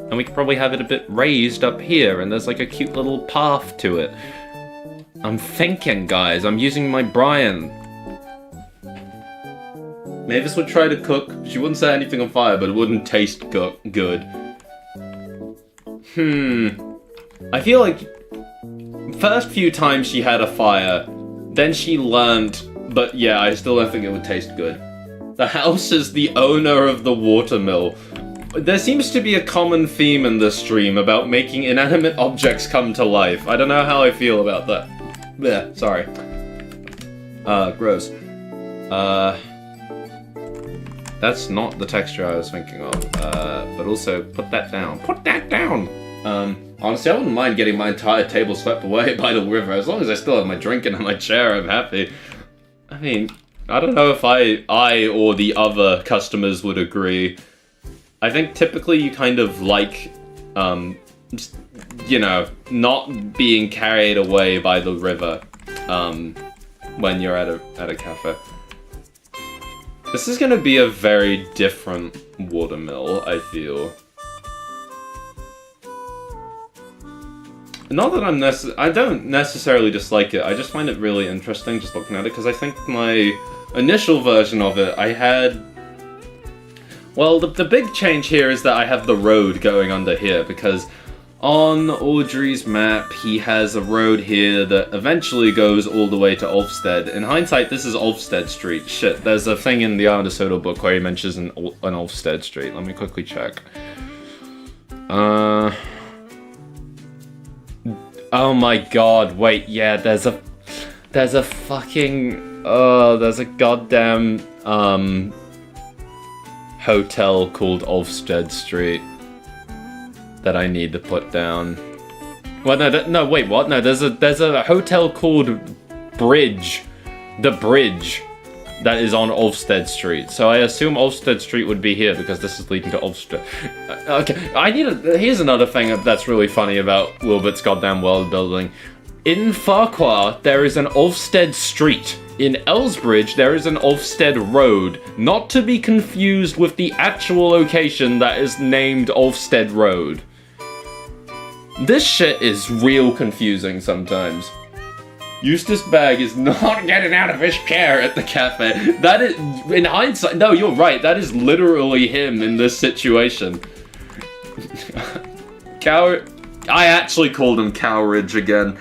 And we could probably have it a bit raised up here, and there's like a cute little path to it. I'm thinking, guys. I'm using my Brian. Mavis would try to cook. She wouldn't set anything on fire, but it wouldn't taste good. I feel like first few times she had a fire, then she learned, but yeah, I still don't think it would taste good. The house is the owner of the watermill. There seems to be a common theme in this stream about making inanimate objects come to life. I don't know how I feel about that. Blech, sorry. Gross. That's not the texture I was thinking of. But also, put that down. Put that down! Honestly, I wouldn't mind getting my entire table swept away by the river. As long as I still have my drink and my chair, I'm happy. I mean, I don't know if I or the other customers would agree. I think typically you kind of like, just, you know, not being carried away by the river, when you're at a cafe. This is gonna be a very different watermill, I feel. Not that I don't necessarily dislike it, I just find it really interesting just looking at it, because I think my initial version of it, I had... Well, the big change here is that I have the road going under here, because on Audrey's map, he has a road here that eventually goes all the way to Ulfstead. In hindsight, this is Ulfstead Street. Shit, there's a thing in the Island of Sodor book where he mentions an Ulfstead Street. Let me quickly check. Oh my god, wait, yeah, there's a fucking, there's a goddamn, hotel called Ulfstead Street that I need to put down. Well, no, wait, what? No, there's a hotel called Bridge, the Bridge, that is on Ulfstead Street. So I assume Ulfstead Street would be here because this is leading to Ulfstead. Okay, here's another thing that's really funny about Wilbert's goddamn world building. In Farquhar, there is an Ulfstead Street. In Elsbridge, there is an Ulfstead Road, not to be confused with the actual location that is named Ulfstead Road. This shit is real confusing sometimes. Eustace Bagg is not getting out of his chair at the cafe. That is, in hindsight, no, you're right, that is literally him in this situation. I actually called him Cowridge again.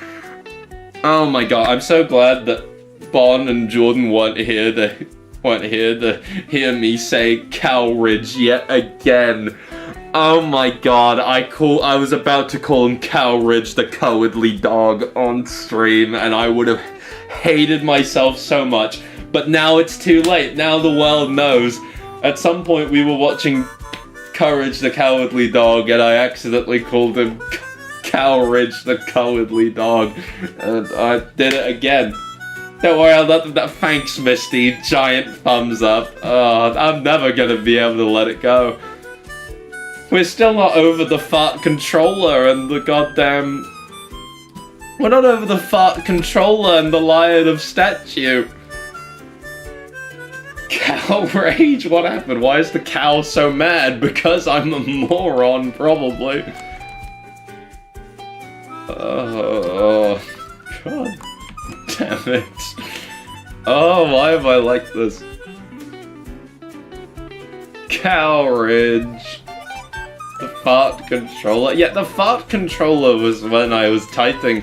Oh my god, I'm so glad that Bon and Jordan weren't here to hear me say Cowridge yet again. Oh my god, I was about to call him Cowridge the Cowardly Dog on stream, and I would have hated myself so much. But now it's too late. Now the world knows. At some point we were watching Courage the Cowardly Dog, and I accidentally called him Cowridge the Cowardly Dog, and I did it again. Don't worry, I'll let that thanks, Misty, giant thumbs up. Oh, I'm never gonna be able to let it go. We're still not over the fart controller and the goddamn... We're not over the fart controller and the Lion of Statue. Cow rage? What happened? Why is the cow so mad? Because I'm a moron, probably. Oh, God damn it. Oh, why have I like this? Cowridge. The fart controller. Yeah, the fart controller was when I was typing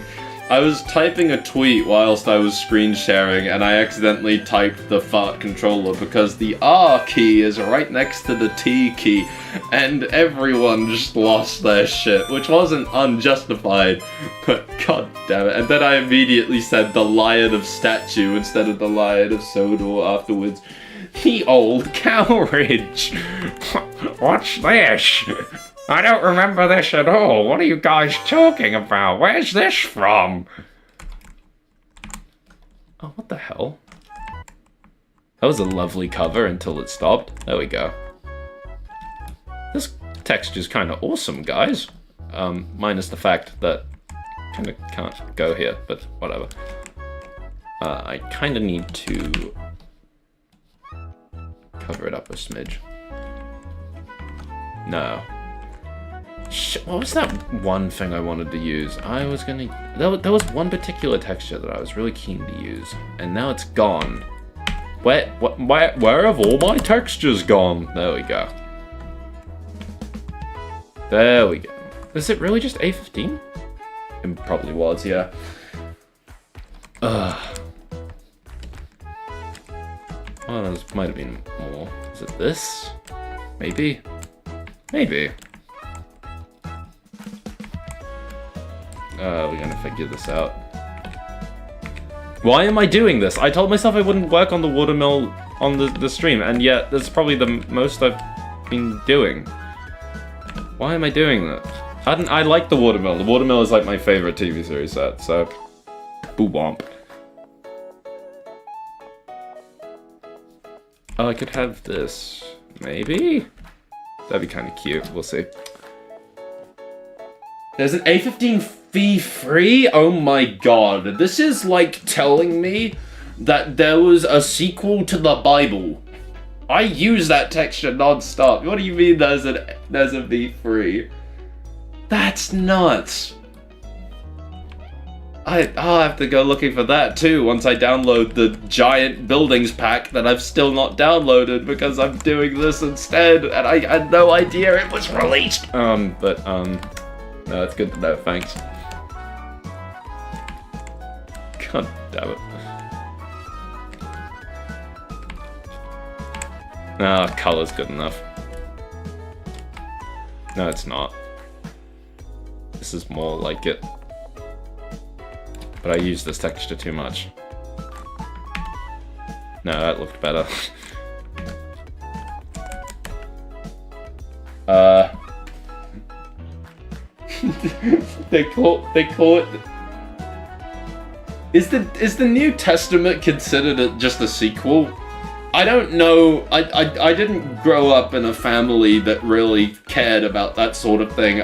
a tweet whilst I was screen sharing, and I accidentally typed the fart controller because the R key is right next to the T key, and everyone just lost their shit, which wasn't unjustified, but god damn it. And then I immediately said the Lion of Statue instead of the Lion of Sodor afterwards. The old cowridge. What's this? I don't remember this at all. What are you guys talking about? Where's this from? Oh, what the hell? That was a lovely cover until it stopped. There we go. This texture's kind of awesome, guys. Minus the fact that I kind of can't go here, but whatever. I kind of need to cover it up a smidge. No. Shit, what was that one thing I wanted to use? I was gonna... There was one particular texture that I was really keen to use, and now it's gone. Where have all my textures gone? There we go. There we go. Is it really just A15? It probably was, yeah. Ugh. Oh, there might have been more. Is it this? Maybe? Maybe. We're gonna figure this out. Why am I doing this? I told myself I wouldn't work on the watermill on the stream, and yet that's probably the most I've been doing. Why am I doing that? I like the watermill. The watermill is like my favorite TV series set, so... Boo womp. Oh, I could have this. Maybe? That'd be kind of cute. We'll see. There's an A15 fee free? Oh my god. This is like telling me that there was a sequel to the Bible. I use that texture non-stop. What do you mean there's a fee free? That's nuts. I'll have to go looking for that too once I download the giant buildings pack that I've still not downloaded because I'm doing this instead and I had no idea it was released. No, it's good to know, thanks. God damn it. No, color's good enough. No, it's not. This is more like it. But I use this texture too much. No, that looked better. They call it. Is the New Testament considered just a sequel? I don't know. I didn't grow up in a family that really cared about that sort of thing.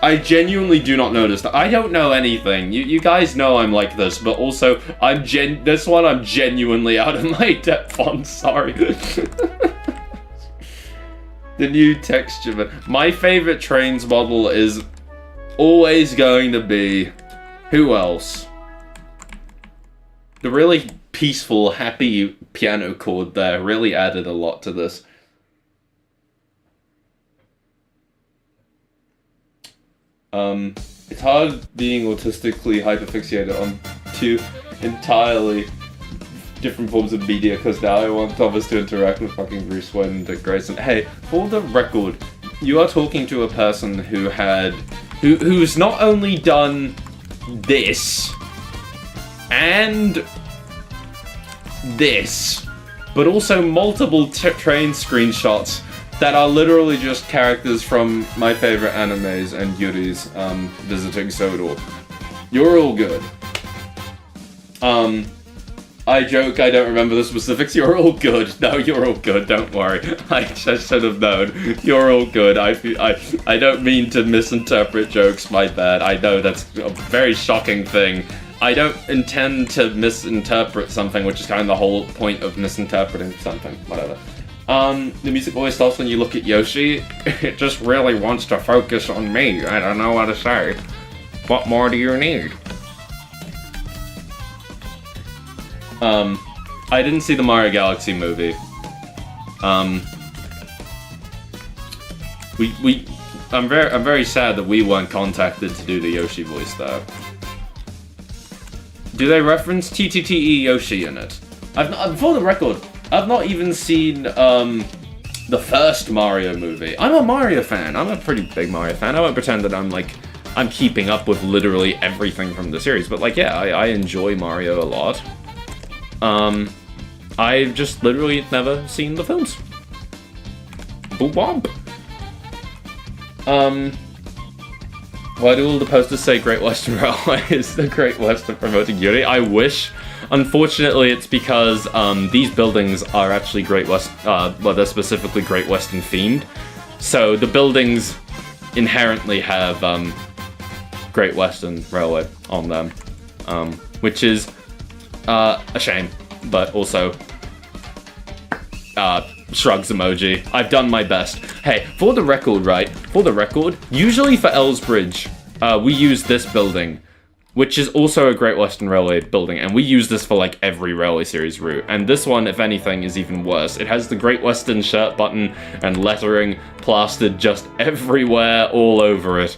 I genuinely do not know this. I don't know anything. You guys know I'm like this, but also this one I'm genuinely out of my depth on. Sorry. The new texture, but my favorite Trains model is always going to be who else? The really peaceful, happy piano chord there really added a lot to this. It's hard being autistically hyperfixated on two entirely different forms of media because now I want Thomas to interact with fucking Bruce Wayne and Dick Grayson. Hey, for the record, you are talking to a person who's not only done this and this, but also multiple train screenshots that are literally just characters from my favorite animes and Yuri's visiting Sodor. You're all good. I joke I don't remember the specifics. You're all good. No, you're all good. Don't worry. I just should have known. You're all good. I don't mean to misinterpret jokes. My bad. I know that's a very shocking thing. I don't intend to misinterpret something, which is kind of the whole point of misinterpreting something. Whatever. The music always stops when you look at Yoshi. It just really wants to focus on me. I don't know what to say. What more do you need? I didn't see the Mario Galaxy movie. I'm very sad that we weren't contacted to do the Yoshi voice though. Do they reference TTTE Yoshi in it? For the record, I've not even seen the first Mario movie. I'm a Mario fan. I'm a pretty big Mario fan. I won't pretend that I'm keeping up with literally everything from the series, but like, yeah, I enjoy Mario a lot. I've just literally never seen the films. Boop-womp. Why do all the posters say Great Western Railway? Is the Great Western promoting Yuri? I wish. Unfortunately, it's because these buildings are actually Great West. Well, they're specifically Great Western themed, so the buildings inherently have Great Western Railway on them, which is a shame, but also shrugs emoji. I've done my best. Hey, for the record, right? For the record, usually for Elsbridge, we use this building, which is also a Great Western Railway building, and we use this for like every Railway Series route. And this one, if anything, is even worse. It has the Great Western shirt button and lettering plastered just everywhere, all over it.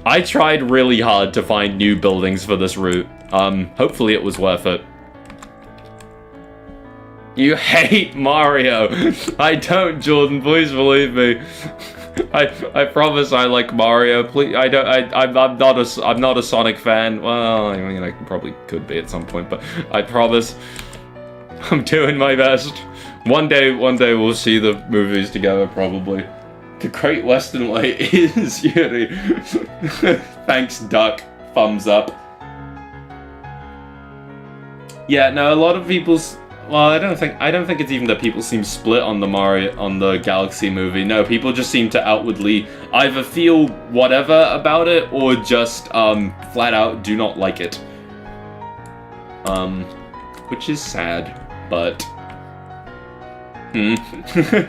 I tried really hard to find new buildings for this route. Hopefully it was worth it. You hate Mario. I don't, Jordan. Please believe me. I promise I like Mario. Please, I'm not a Sonic fan. Well, I mean, I probably could be at some point, but I promise I'm doing my best. One day we'll see the movies together, probably. The Great Western Way is Yuri. Thanks, Duck. Thumbs up. Yeah, no, a lot of people's. Well, I don't think it's even that people seem split on the Galaxy movie. No, people just seem to outwardly either feel whatever about it or just flat out do not like it. Which is sad, but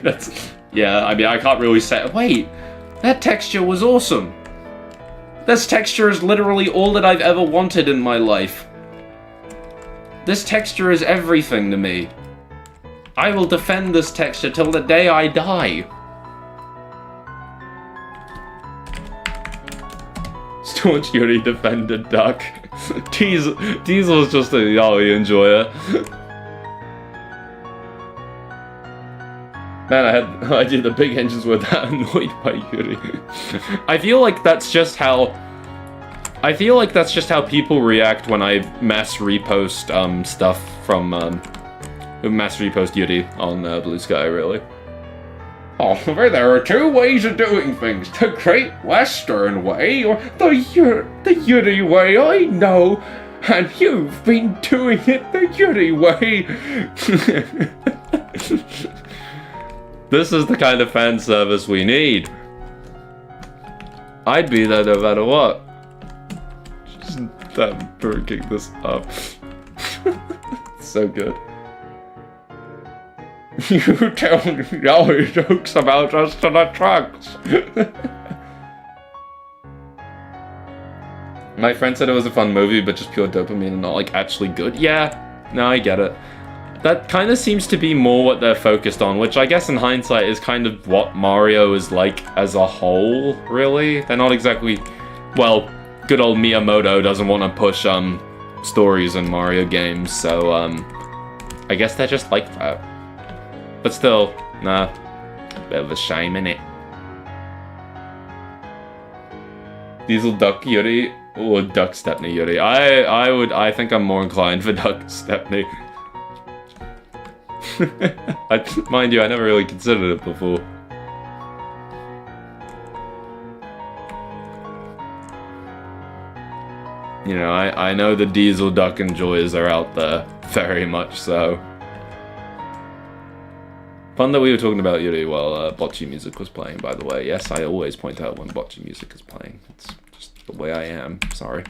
that's, yeah, I mean, I can't really say. Wait, that texture was awesome. This texture is literally all that I've ever wanted in my life. This texture is everything to me. I will defend this texture till the day I die. Staunch Yuri defended Duck. Diesel's just a Yali enjoyer. Man, I did the big engines were that annoyed by Yuri. I feel like that's just how people react when I mass repost stuff from mass repost Yuri on Blue Sky, really. Oh, there are two ways of doing things: the Great Western Way or the Yuri Way. I know, and you've been doing it the Yuri Way. This is the kind of fan service we need. I'd be there no matter what. Them breaking this up. So good. You tell Yahoo jokes about us to the trucks. My friend said it was a fun movie, but just pure dopamine and not like actually good. Yeah, no, I get it. That kind of seems to be more what they're focused on, which I guess in hindsight is kind of what Mario is like as a whole, really. They're not exactly, well, good old Miyamoto doesn't want to push stories in Mario games, so I guess they're just like that. But still, nah, bit of a shame, innit? Diesel Duck Yuri or Duck Stepney Yuri? I think I'm more inclined for Duck Stepney. Mind you, I never really considered it before. You know, I know the Diesel Duck enjoyers are out there, very much so. Fun that we were talking about Yuri while bocce music was playing, by the way. Yes, I always point out when bocce music is playing. It's just the way I am, sorry.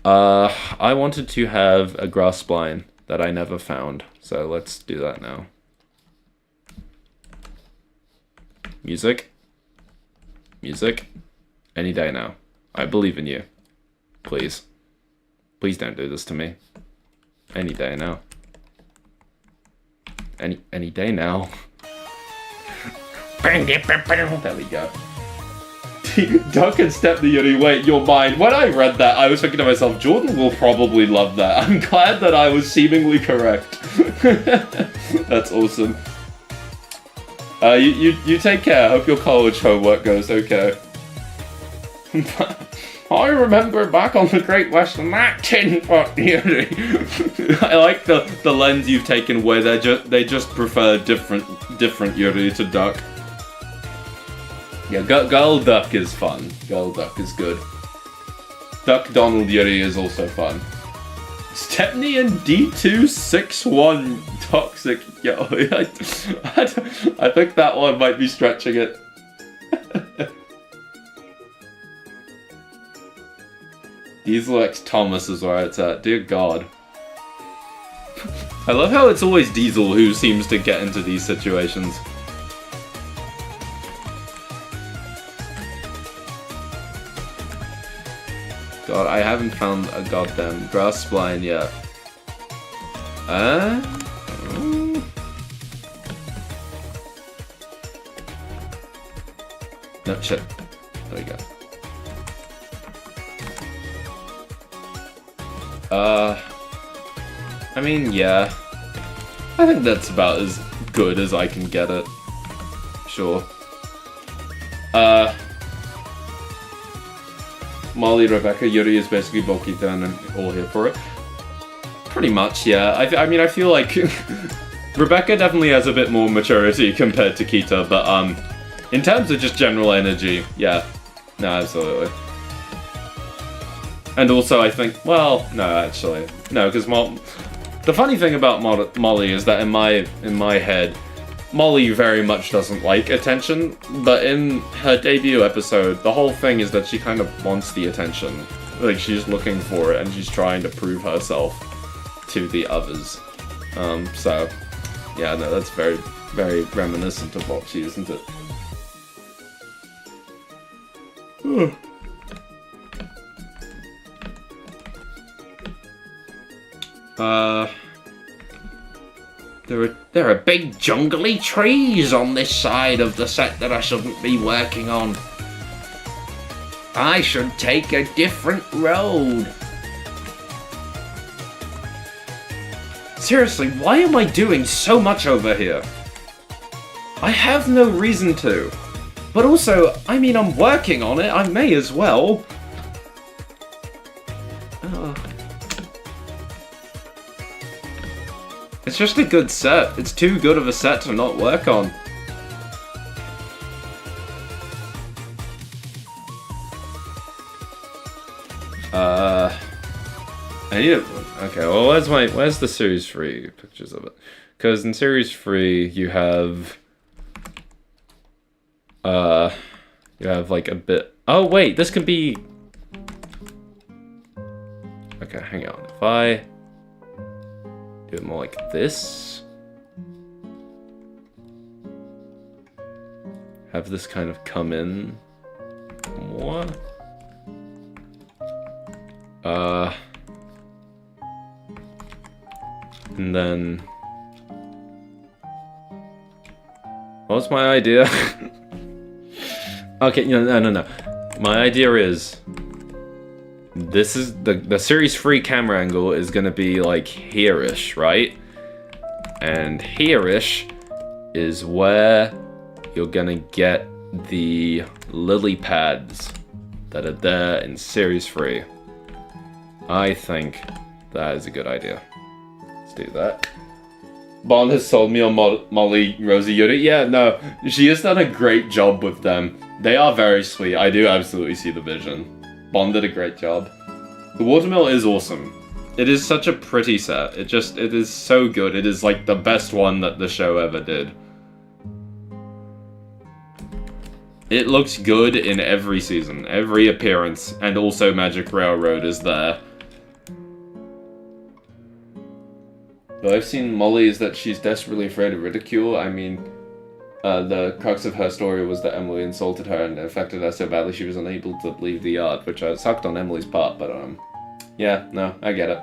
I wanted to have a grass spline that I never found, so let's do that now. Music. Music. Any day now. I believe in you. Please. Please don't do this to me. Any day now. any day now. There we go. Duck and Step the Yuri, wait, you're mine. When I read that, I was thinking to myself, Jordan will probably love that. I'm glad that I was seemingly correct. That's awesome. You take care. Hope your college homework goes okay. I remember back on the Great Western, that tin pot Yuri. I like the lens you've taken where they just prefer different Yuri to Duck. Yeah, Girl Duck is fun. Girl Duck is good. Duck Donald Yuri is also fun. Stepney and D261 Toxic. Yo, I think that one might be stretching it. Diesel X Thomas is where it's at. Dear God. I love how it's always Diesel who seems to get into these situations. God, I haven't found a goddamn grass spline yet. No, shit. There we go. I mean, yeah. I think that's about as good as I can get it. Sure. Molly, Rebecca, Yuri is basically Bokita and I'm all here for it. Pretty much, yeah. I mean, I feel like Rebecca definitely has a bit more maturity compared to Kita, but in terms of just general energy, yeah. No, absolutely. And also, I think, well, no, actually, no, because the funny thing about Molly is that in my head, Molly very much doesn't like attention, but in her debut episode, the whole thing is that she kind of wants the attention. Like, she's looking for it, and she's trying to prove herself to the others. So, yeah, no, that's very, very reminiscent of Boxy, isn't it? There are big jungly trees on this side of the set that I shouldn't be working on. I should take a different road. Seriously, why am I doing so much over here? I have no reason to. But also, I mean, I'm working on it, I may as well. It's just a good set. It's too good of a set to not work on. I need it. Okay, well, where's the series 3 pictures of it? Because in series 3 you have like a bit. Oh wait, this can be. Okay, hang on. If I do it more like this, have this kind of come in more. And then, what was my idea? Okay, no. My idea is, this is the series 3 camera angle is gonna be like here-ish, right? And here-ish is where you're gonna get the lily pads that are there in series 3. I think that is a good idea. Let's do that. Bond has sold me on Molly, Rosie, Yuri. Yeah, no, she has done a great job with them. They are very sweet. I do absolutely see the vision. Bond did a great job. The watermill is awesome. It is such a pretty set. It is so good. It is like the best one that the show ever did. It looks good in every season, every appearance, and also Magic Railroad is there. But I've seen Molly is that she's desperately afraid of ridicule. I mean, the crux of her story was that Emily insulted her and affected her so badly she was unable to leave the yard, which sucked on Emily's part, but yeah, no, I get it.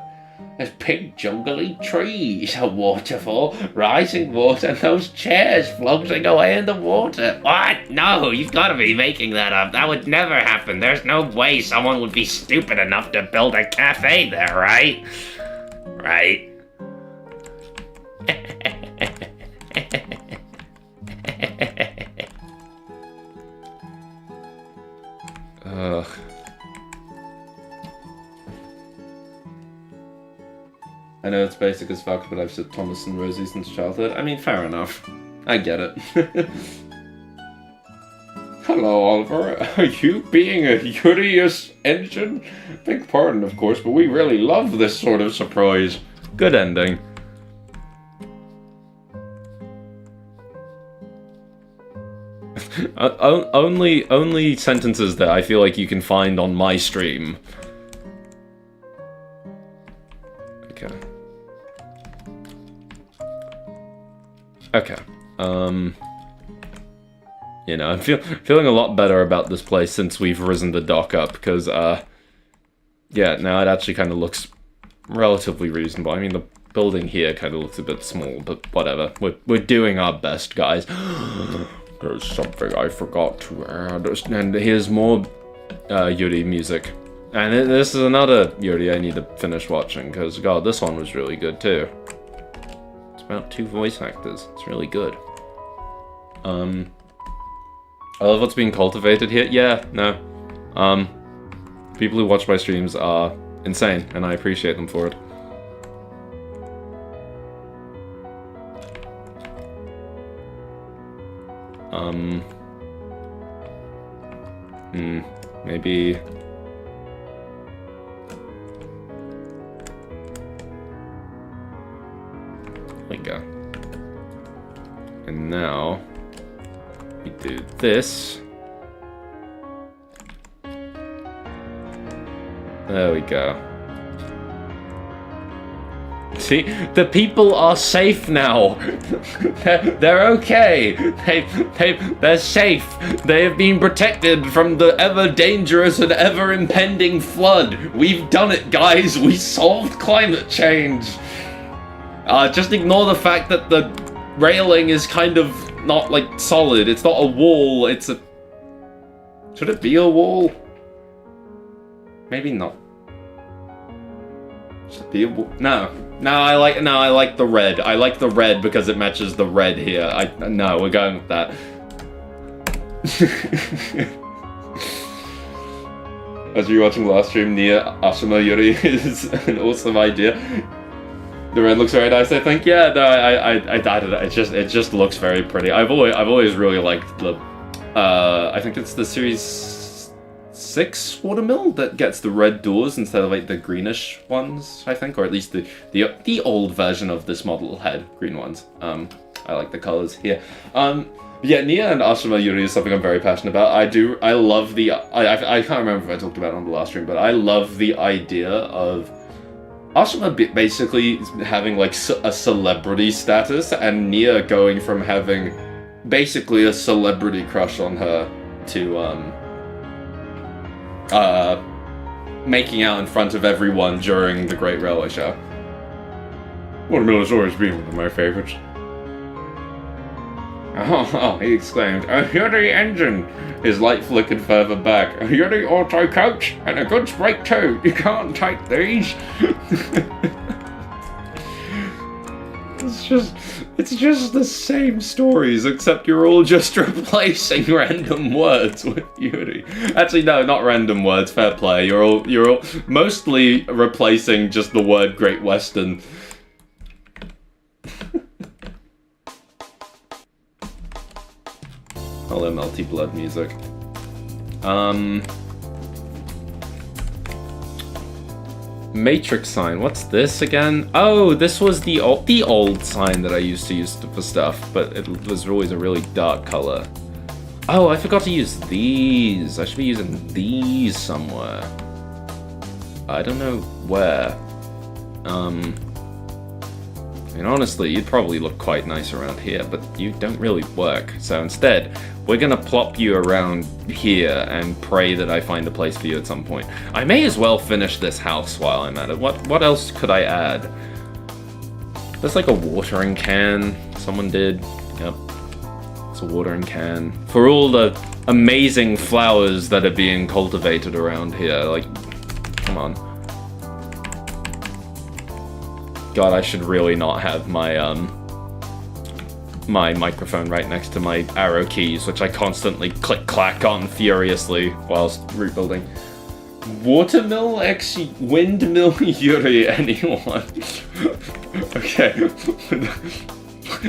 There's big jungly trees, a waterfall, rising water, and those chairs floating away in the water. What? No, you've got to be making that up. That would never happen. There's no way someone would be stupid enough to build a cafe there, right? Right? Ugh. I know it's basic as fuck, but I've said Thomas and Rosie since childhood. I mean, fair enough. I get it. Hello, Oliver. Are you being a curious engine? Beg pardon, of course, but we really love this sort of surprise. Good ending. Only sentences that I feel like you can find on my stream. Okay. Okay. You know, I'm feeling a lot better about this place since we've risen the dock up, because, yeah, now it actually kind of looks relatively reasonable. I mean, the building here kind of looks a bit small, but whatever. We're doing our best, guys. There's something I forgot to add. And here's more Yuri music. And this is another Yuri I need to finish watching, because, God, this one was really good, too. It's about 2 voice actors. It's really good. I love what's being cultivated here. Yeah, no. People who watch my streams are insane, and I appreciate them for it. Maybe... There we go. And now... we do this. There we go. See, the people are safe now. They're okay. They're safe. They have been protected from the ever dangerous and ever impending flood. We've done it, guys. We solved climate change. Just ignore the fact that the railing is kind of not, like, solid. It's not a wall. It's a... Should it be a wall? Maybe not. Should it be a wall? No, I like the red. I like the red because it matches the red here. No, we're going with that. As you were watching last stream, Nia Ashima Yuri is an awesome idea. The red looks very nice, I think. Yeah, no, I don't know. It just looks very pretty. I've always really liked the, I think it's the Series 6 watermill that gets the red doors instead of like the greenish ones, I think, or at least the old version of this model had green ones. I like the colors here. Yeah, Nia and Ashima Yuri is something I'm very passionate about. I love the, I can't remember if I talked about it on the last stream, but I love the idea of Ashima basically having like a celebrity status, and Nia going from having basically a celebrity crush on her to making out in front of everyone during the Great Railway Show. Watermill has always been one of my favorites. Oh, he exclaimed, "You're the engine!" His light flickered further back. "You're the auto coach, and a good brake too. You can't take these." It's just the same stories, except you're all just replacing random words with Yuri. Actually, no, not random words, fair play. You're all mostly replacing just the word Great Western. Hello, Melty Blood music. Matrix sign. What's this again? Oh, this was the old sign that I used to use for stuff, but it was always a really dark color. Oh, I forgot to use these. I should be using these somewhere. I don't know where. I mean, honestly, you'd probably look quite nice around here, but you don't really work. So instead, we're gonna plop you around here and pray that I find a place for you at some point. I may as well finish this house while I'm at it. What else could I add? There's like a watering can someone did. Yep. It's a watering can. For all the amazing flowers that are being cultivated around here, like, come on. God, I should really not have my, my microphone right next to my arrow keys, which I constantly click-clack on furiously whilst rebuilding. Watermill, windmill, Yuri, anyone? Okay.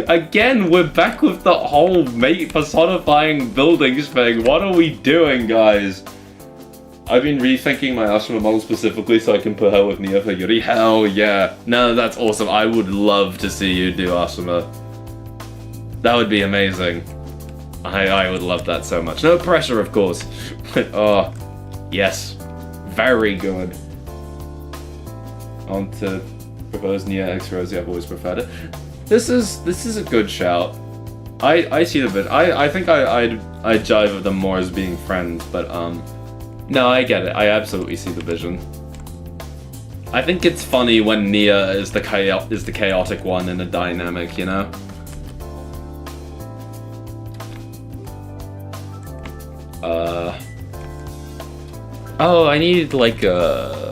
Again, we're back with the whole personifying buildings thing. What are we doing, guys? I've been rethinking my Asuma model specifically so I can put her with Nia for Yuri. Hell yeah. No, that's awesome. I would love to see you do Asuma. That would be amazing. I would love that so much. No pressure, of course. But, oh, yes. Very good. On to propose Nia X Rosie. I've always preferred it. This is a good shout. I see the bit. I think I'd jive with them more as being friends, but no, I get it. I absolutely see the vision. I think it's funny when Nia is the chaotic one in a dynamic, you know? Oh, I need like a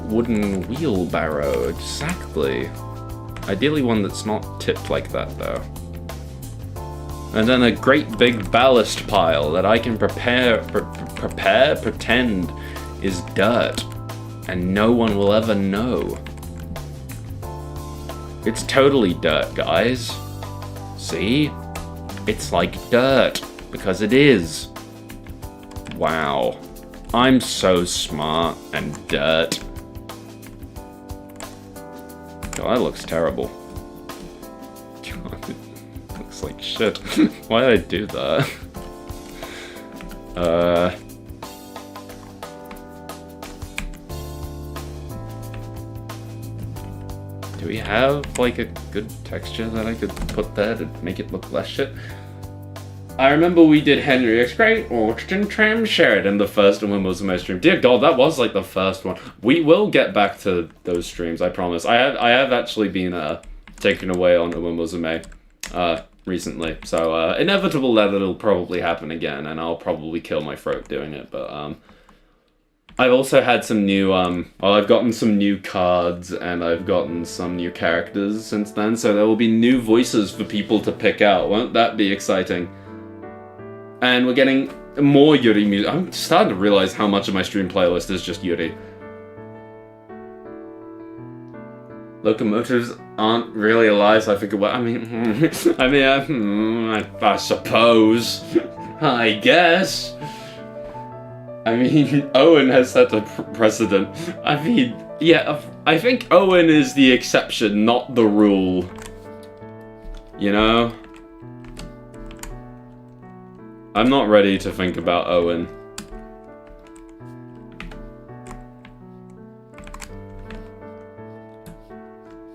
wooden wheelbarrow. Exactly. Ideally one that's not tipped like that, though. And then a great big ballast pile that I can pretend is dirt. And no one will ever know. It's totally dirt, guys. See? It's like dirt. Because it is. Wow. I'm so smart and dirt. God, that looks terrible. God, it looks like shit. Why did I do that? Do we have like a good texture that I could put there to make it look less shit? I remember we did Henry X Great Orchard Tram Sheridan, the first Umamusume stream. Dear God, that was like the first one. We will get back to those streams, I promise. I have actually been taken away on Umamusume recently, so inevitable that it'll probably happen again, and I'll probably kill my throat doing it. But I've also had some new I've gotten some new cards and I've gotten some new characters since then, so there will be new voices for people to pick out. Won't that be exciting? And we're getting more Yuri music. I'm starting to realize how much of my stream playlist is just Yuri. Locomotives aren't really alive, so I figured, well, I suppose. I guess. I mean, Owen has set a precedent. I mean, yeah, I think Owen is the exception, not the rule. You know? I'm not ready to think about Owen.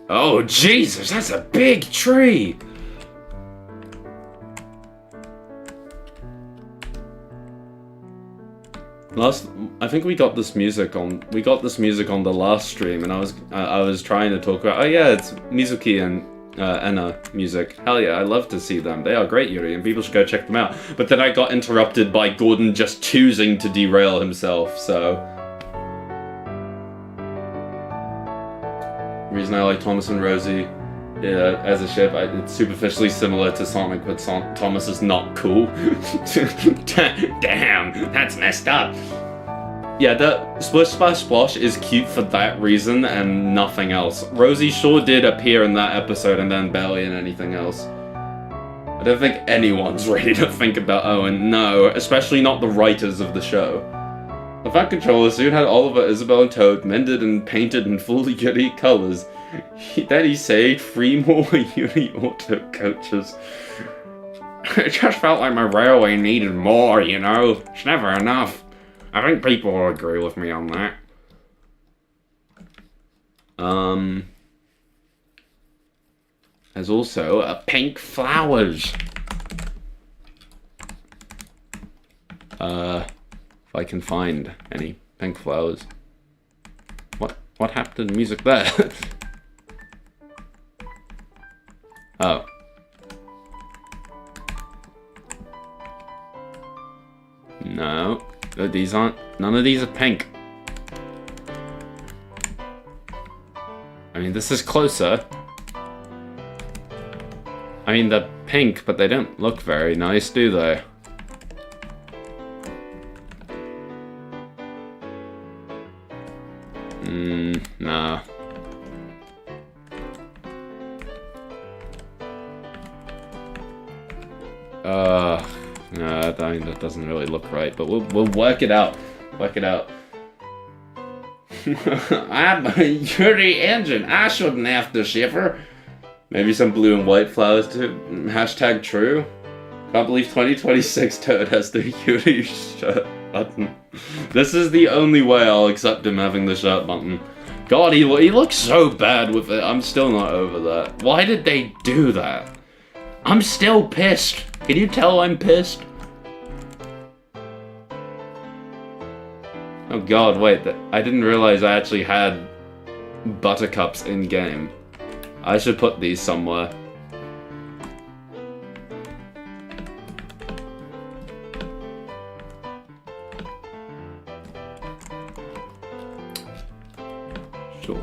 Oh, Jesus, that's a big tree! I think we got this music on the last stream, and I was trying to talk about, oh yeah, it's Mizuki and Enna music. Hell yeah, I love to see them. They are great, Yuri, and people should go check them out. But then I got interrupted by Gordon just choosing to derail himself, so... The reason I like Thomas and Rosie as a ship, it's superficially similar to Sonic, but Thomas is not cool. Damn, that's messed up. Yeah, the Splish Splash Splosh is cute for that reason and nothing else. Rosie sure did appear in that episode and then barely in anything else. I don't think anyone's ready to think about Owen, no, especially not the writers of the show. The Fat Controller soon had Oliver, Isabel, and Toad mended and painted in full Yuri colors. Then he said 3 more Yuri auto coaches. It just felt like my railway needed more, you know? It's never enough. I think people will agree with me on that. There's also a pink flowers. If I can find any pink flowers. What happened to the music there? Oh. No, these aren't, none of these are pink. I mean, this is closer. I mean, they're pink, but they don't look very nice, do they? Nah. No, that doesn't really look right, but we'll work it out. Work it out. I'm a Yuri engine. I shouldn't have to shiver. Maybe some blue and white flowers too. Hashtag true. Can't believe 2026 Toad has the Yuri shirt button. This is the only way I'll accept him having the shirt button. God, he looks so bad with it. I'm still not over that. Why did they do that? I'm still pissed. Can you tell I'm pissed? Oh god, wait, I didn't realize I actually had buttercups in game. I should put these somewhere. Sure.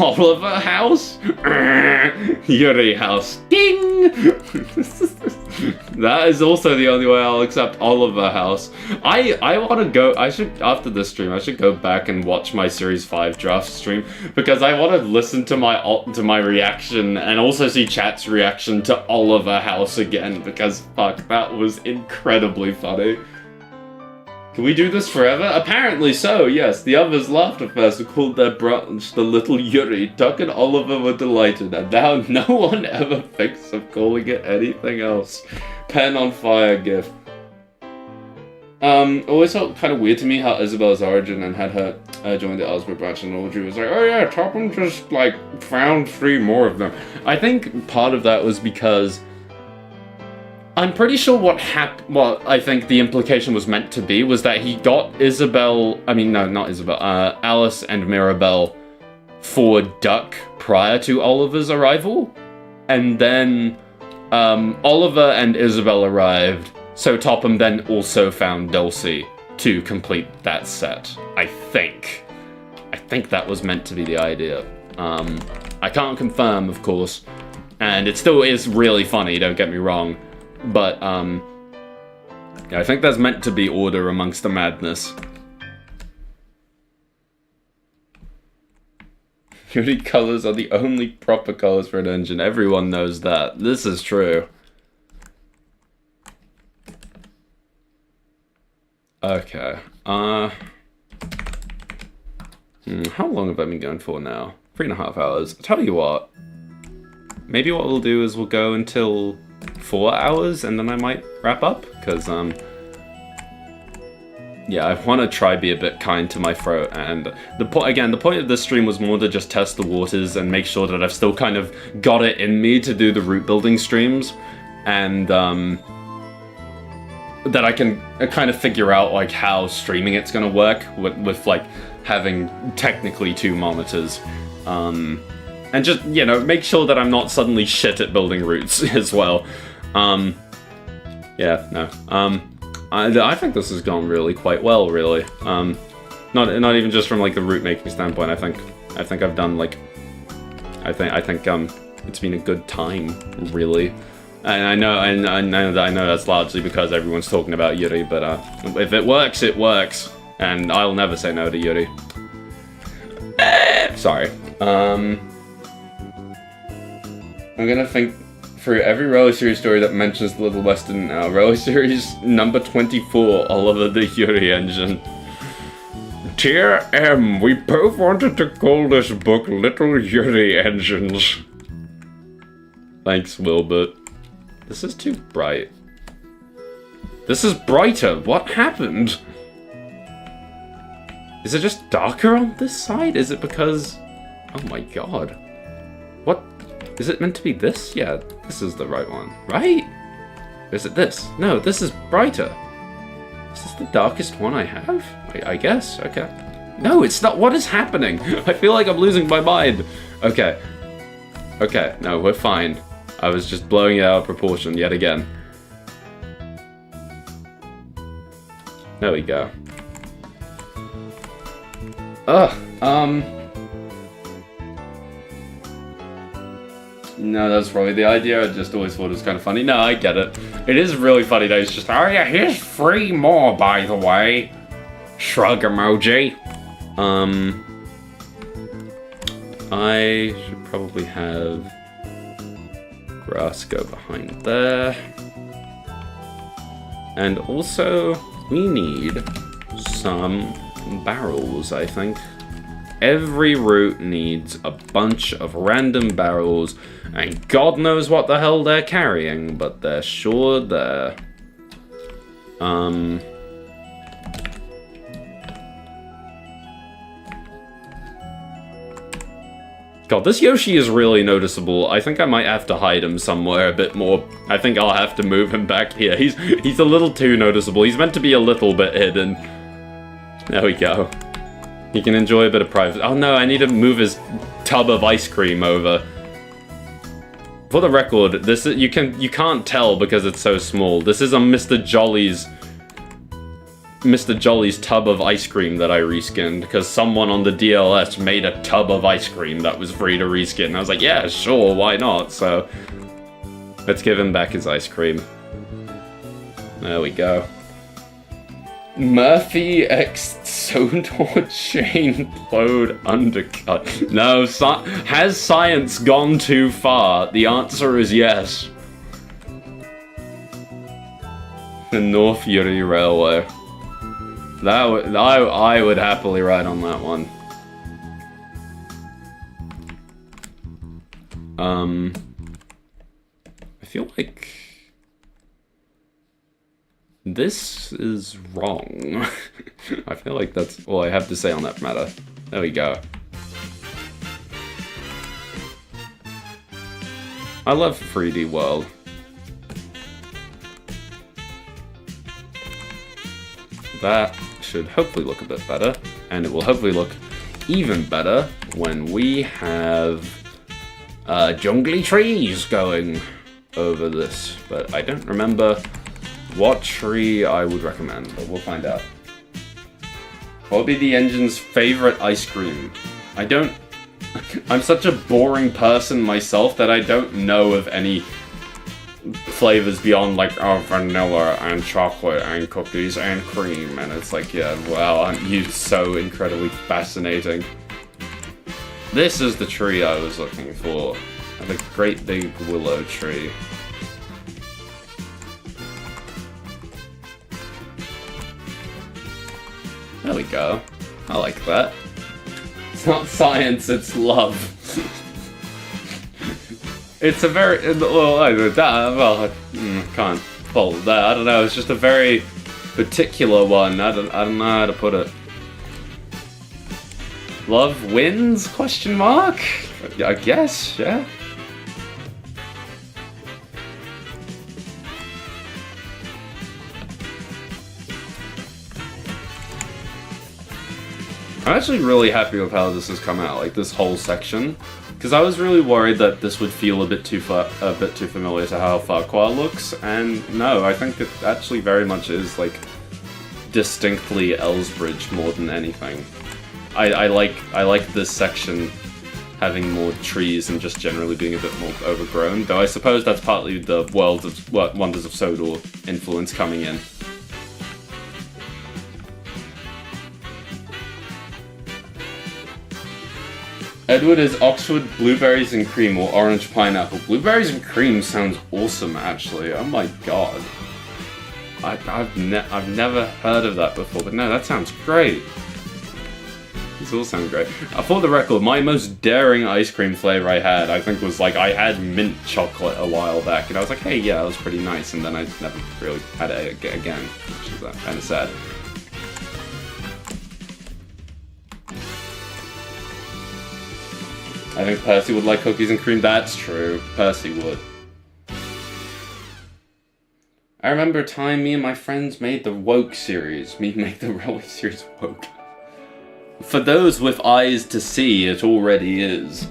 Oliver House? Yuri House. Ding! That is also the only way I'll accept Oliver House. I want to go, after this stream, I should go back and watch my Series 5 draft stream, because I want to listen to my reaction, and also see chat's reaction to Oliver House again, because fuck, that was incredibly funny. Can we do this forever? Apparently so, yes. The others laughed at first and called their branch the little Yuri. Tuck and Oliver were delighted, and now no one ever thinks of calling it anything else. Pen on fire gif. Always felt kind of weird to me how Isabella's origin and had her join the Elsbridge branch, and Audrey was like, oh yeah, Topham just, like, found 3 more of them. I think part of that was because I'm pretty sure what I think the implication was meant to be was that he got Alice and Mirabelle for Duck prior to Oliver's arrival, and then Oliver and Isabel arrived, so Topham then also found Dulcie to complete that set. I think that was meant to be the idea. I can't confirm, of course, and it still is really funny, don't get me wrong. But, yeah, I think there's meant to be order amongst the madness. Yuri colors are the only proper colors for an engine. Everyone knows that. This is true. Okay. How long have I been going for now? 3.5 hours. I'll tell you what. Maybe what we'll do is we'll go until 4 hours, and then I might wrap up, because, yeah, I want to try be a bit kind to my throat, and the point of this stream was more to just test the waters and make sure that I've still kind of got it in me to do the route building streams, and, that I can kind of figure out, like, how streaming it's gonna work with like, having technically 2 monitors, and just, you know, make sure that I'm not suddenly shit at building routes as well. Yeah, no. I think this has gone really quite well, really. Not even just from like the route making standpoint. I think I've done like, I think it's been a good time, really. And I know that's largely because everyone's talking about Yuri, but if it works, it works, and I'll never say no to Yuri. Sorry. I'm gonna think through every Roller Series story that mentions the Little Western now. Roller Series number 24, Oliver the Yuri Engine. Dear M, we both wanted to call this book Little Yuri Engines. Thanks, Wilbert. This is too bright. This is brighter. What happened? Is it just darker on this side? Is it because... Oh my god. What? Is it meant to be this? Yeah, this is the right one. Right? Or is it this? No, this is brighter. Is this the darkest one I have? I guess. Okay. No, it's not. What is happening? I feel like I'm losing my mind. Okay. Okay, no, we're fine. I was just blowing it out of proportion yet again. There we go. No, that's probably the idea. I just always thought it was kind of funny. No, I get it. It is really funny though. It's just, oh yeah, here's 3 more, by the way. Shrug emoji. I should probably have grass go behind there. And also, we need some barrels, I think. Every route needs a bunch of random barrels, and God knows what the hell they're carrying, but they're sure there. God, this Yoshi is really noticeable. I think I might have to hide him somewhere a bit more. I think I'll have to move him back here. He's a little too noticeable. He's meant to be a little bit hidden. There we go. He can enjoy a bit of privacy. Oh no, I need to move his tub of ice cream over. For the record, this is, you can't tell because it's so small. This is a Mr. Jolly's tub of ice cream that I reskinned because someone on the DLS made a tub of ice cream that was free to reskin. And I was like, yeah, sure, why not? So let's give him back his ice cream. There we go. Murphy X Sodor chain load undercut. No, has science gone too far? The answer is yes. The North Yuri Railway. I would happily ride on that one. I feel like this is wrong. I feel like that's all I have to say on that matter. There we go. I love 3D World. That should hopefully look a bit better, and it will hopefully look even better when we have jungly trees going over this, but I don't remember what tree I would recommend, but we'll find out. What would be the engine's favorite ice cream? I'm such a boring person myself that I don't know of any flavors beyond like vanilla and chocolate and cookies and cream, and it's like, yeah, wow, aren't you so incredibly fascinating? This is the tree I was looking for. The great big willow tree. There we go. I like that. It's not science, it's love. It's a very, well, can't fault that. I don't know, it's just a very particular one. I don't know how to put it. Love wins? Question mark? I guess, yeah. I'm actually really happy with how this has come out, like this whole section, because I was really worried that this would feel a bit too familiar to how Farquhar looks, and no, I think it actually very much is like distinctly Elsbridge more than anything. I like this section having more trees and just generally being a bit more overgrown, though I suppose that's partly the Wonders of Sodor influence coming in. Edward is Oxford blueberries and cream or orange pineapple. Blueberries and cream sounds awesome, actually. Oh my god. I've never heard of that before, but no, that sounds great. These all sound great. For the record, my most daring ice cream flavor I had, I think, was like I had mint chocolate a while back, and I was like, hey, yeah, that was pretty nice, and then I never really had it again, which is kind of sad. I think Percy would like cookies and cream. That's true. Percy would. I remember a time me and my friends made the Woke series. Me make the Railway series Woke. For those with eyes to see, it already is.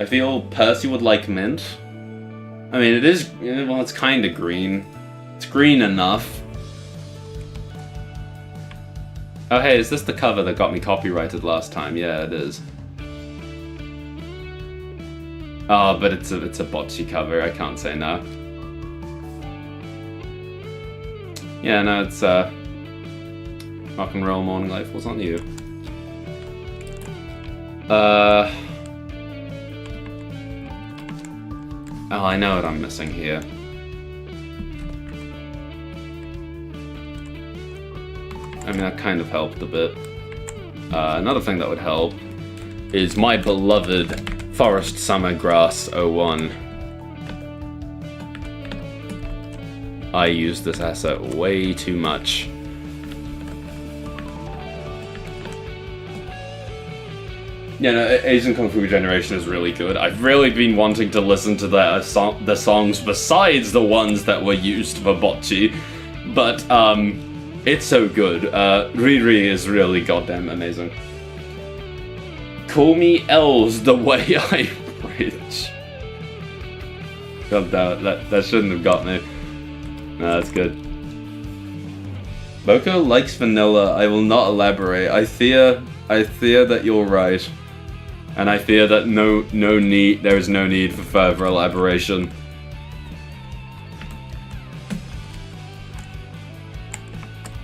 I feel Percy would like mint. I mean, it is, well, it's kind of green. It's green enough. Oh, hey, is this the cover that got me copyrighted last time? Yeah, it is. Oh, but it's a botchy cover. I can't say no. Yeah, no, it's rock and roll morning life was on you. Oh, I know what I'm missing here. I mean, that kind of helped a bit. Another thing that would help is my beloved Forest Summer Grass 01. I use this asset way too much. Yeah, no, Asian Kung Fu Generation is really good. I've really been wanting to listen to the songs besides the ones that were used for bocce, but it's so good. Riri is really goddamn amazing. Call me Els the way I bridge. God damn it, that shouldn't have got me. No, that's good. Boko likes vanilla. I will not elaborate. I fear that you're right. And I fear that there is no need for further elaboration.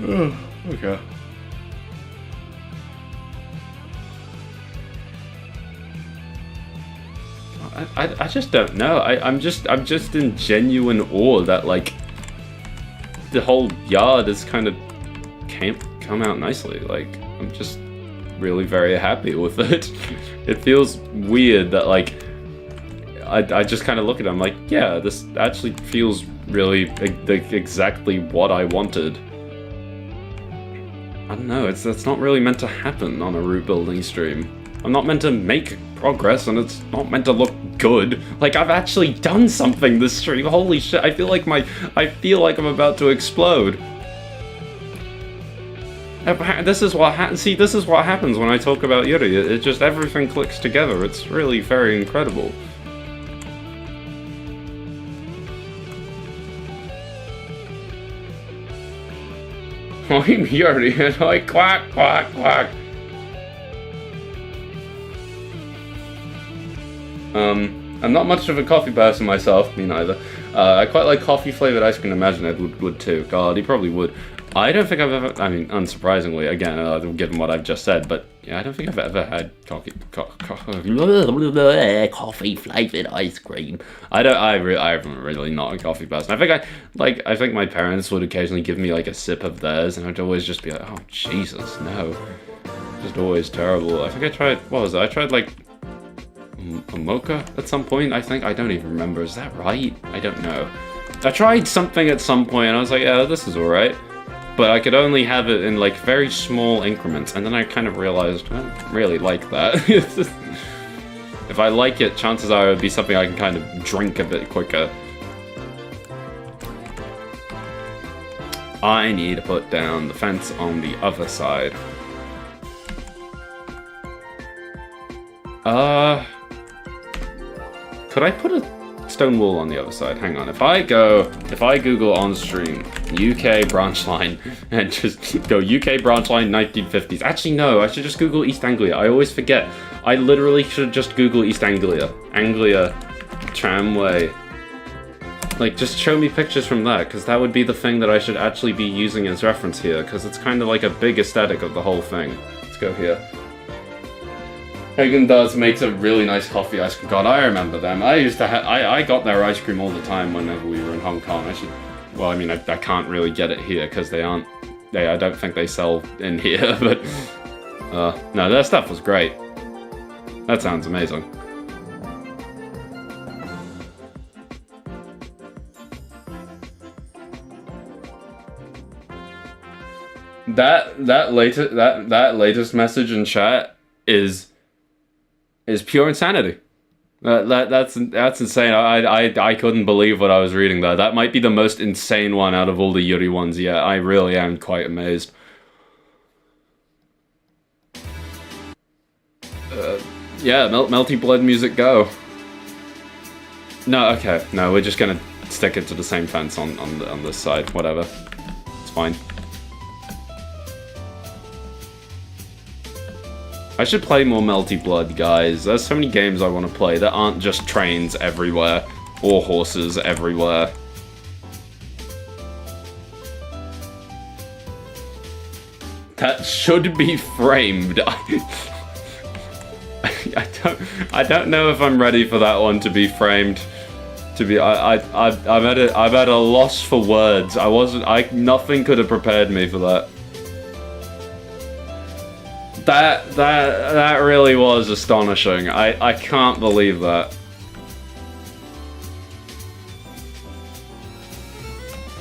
Oh, okay. I just don't know. I'm just in genuine awe that like the whole yard has kind of come out nicely. Like I'm just really very happy with it. It feels weird that like I just kind of look at it, I'm like, yeah, this actually feels really exactly what I wanted. I don't know, that's not really meant to happen on a root building stream. I'm not meant to make progress, and it's not meant to look good. Like, I've actually done something this stream. Holy shit, I feel like I'm about to explode. This is what happens when I talk about Yuri. It just, everything clicks together. It's really very incredible. I'm Yuri, and I quack, quack, quack. I'm not much of a coffee person myself, me neither. I quite like coffee-flavored ice cream. Imagine Ed would too. God, he probably would. I don't think I've ever, I mean, unsurprisingly, again, given what I've just said, but yeah, I don't think I've ever had coffee-flavored ice cream. I'm really not a coffee person. I think my parents would occasionally give me like a sip of theirs, and I'd always just be like, oh, Jesus, no. Just always terrible. I think I tried, what was it? I tried like a mocha at some point, I think. I don't even remember. Is that right? I don't know. I tried something at some point, and I was like, yeah, this is alright. But I could only have it in like very small increments, and then I kind of realized I don't really like that. If I like it, chances are it would be something I can kind of drink a bit quicker. I need to put down the fence on the other side. Could I put a stone wall on the other side? Hang on, if I Google on stream UK branch line and just go UK branch line 1950s. Actually, no, I should just Google East Anglia. I always forget. I literally should just Google East Anglia. Anglia tramway. Like, just show me pictures from that, because that would be the thing that I should actually be using as reference here, because it's kind of like a big aesthetic of the whole thing. Let's go here. Häagen-Dazs makes a really nice coffee ice cream. God, I remember them. I used to I got their ice cream all the time whenever we were in Hong Kong. Well, I mean, I can't really get it here because I don't think they sell in here, but No, their stuff was great. That sounds amazing. That latest message in chat is pure insanity. That's insane. I couldn't believe what I was reading there. That might be the most insane one out of all the Yuri ones yet. I really am quite amazed. Yeah, Melty Blood music, go. No, okay, no, we're just gonna stick it to the same fence on this side. Whatever, it's fine. I should play more Melty Blood, guys. There's so many games I want to play that aren't just trains everywhere or horses everywhere. That should be framed. I don't know if I'm ready for that one to be framed. I'm at a loss for words. Nothing could have prepared me for that. That really was astonishing. I can't believe that.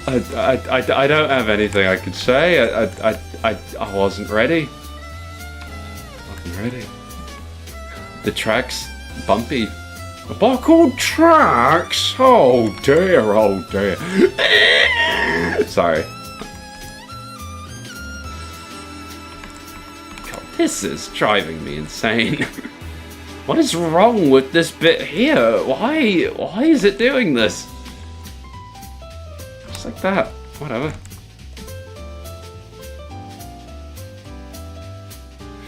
I don't have anything I could say. I wasn't ready. The track's bumpy. Buckled tracks? Oh dear, oh dear. Sorry. God, this is driving me insane. What is wrong with this bit here? Why is it doing this? Just like that. Whatever.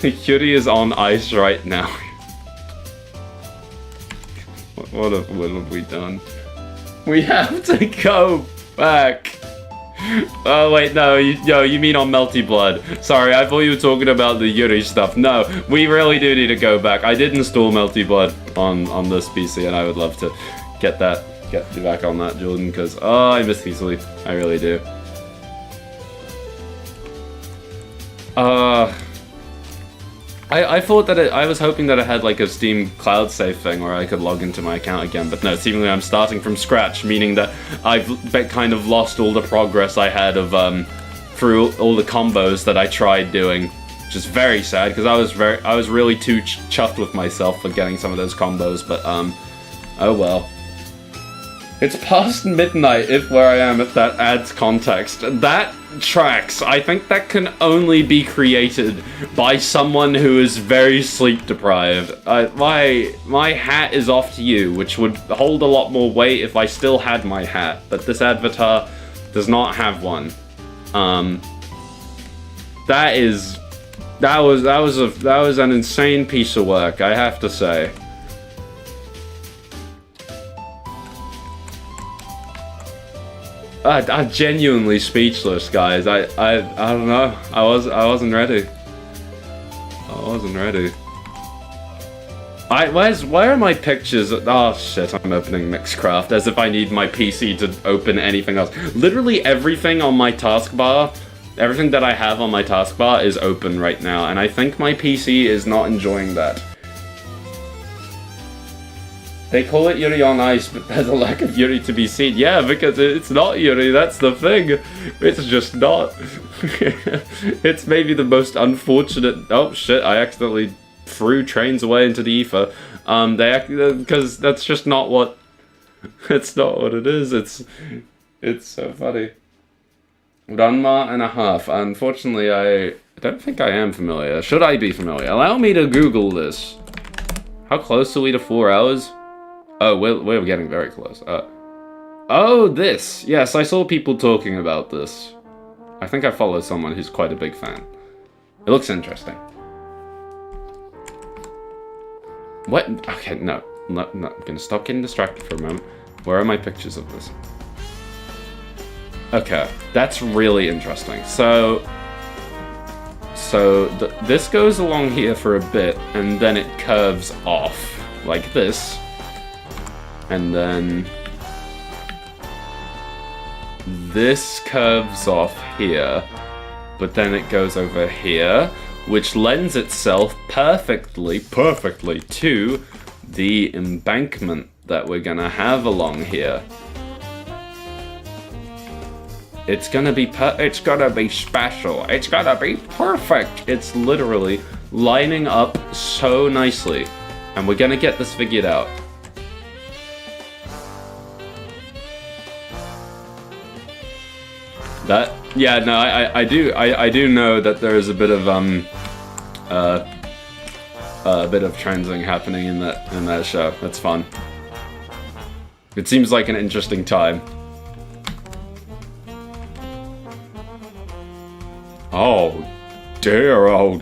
Yuri is on ice right now. What have we done? We have to go back. Oh wait, no, you mean on Melty Blood. Sorry, I thought you were talking about the Yuri stuff. No, we really do need to go back. I did install Melty Blood on this PC, and I would love to get back on that, Jordan, because I miss easily. I really do. I thought that I was hoping that it had like a Steam cloud save thing where I could log into my account again, but no, seemingly I'm starting from scratch, meaning that I've kind of lost all the progress I had of through all the combos that I tried doing, which is very sad because I was really too chuffed with myself for getting some of those combos, but oh well. It's past midnight if where I am, if that adds context. That tracks. I think that can only be created by someone who is very sleep deprived. My hat is off to you, which would hold a lot more weight if I still had my hat, but this avatar does not have one. That was an insane piece of work, I have to say. I'm genuinely speechless, guys. I don't know. I wasn't ready. Where are my pictures? Oh shit, I'm opening Mixcraft as if I need my PC to open anything else. Literally everything on my taskbar, everything that I have on my taskbar is open right now, and I think my PC is not enjoying that. They call it Yuri on Ice, but there's a lack of Yuri to be seen. Yeah, because it's not Yuri, that's the thing. It's just not. It's maybe the most unfortunate... Oh shit, I accidentally threw trains away into the ether. Because that's just not what... It's not what it is. It's so funny. Ranma and a half. Unfortunately, I don't think I am familiar. Should I be familiar? Allow me to Google this. How close are we to 4 hours? Oh, we're getting very close. Oh, this. Yes, I saw people talking about this. I think I follow someone who's quite a big fan. It looks interesting. What? Okay, no. I'm gonna stop getting distracted for a moment. Where are my pictures of this? Okay, that's really interesting. So this goes along here for a bit, and then it curves off like this. And then this curves off here, but then it goes over here, which lends itself perfectly to the embankment that we're gonna have along here. It's gonna be special. It's gonna be perfect. It's literally lining up so nicely, and we're gonna get this figured out. I do know that there is a bit of transing happening in that show. That's fun. It seems like an interesting time. Oh dear, oh,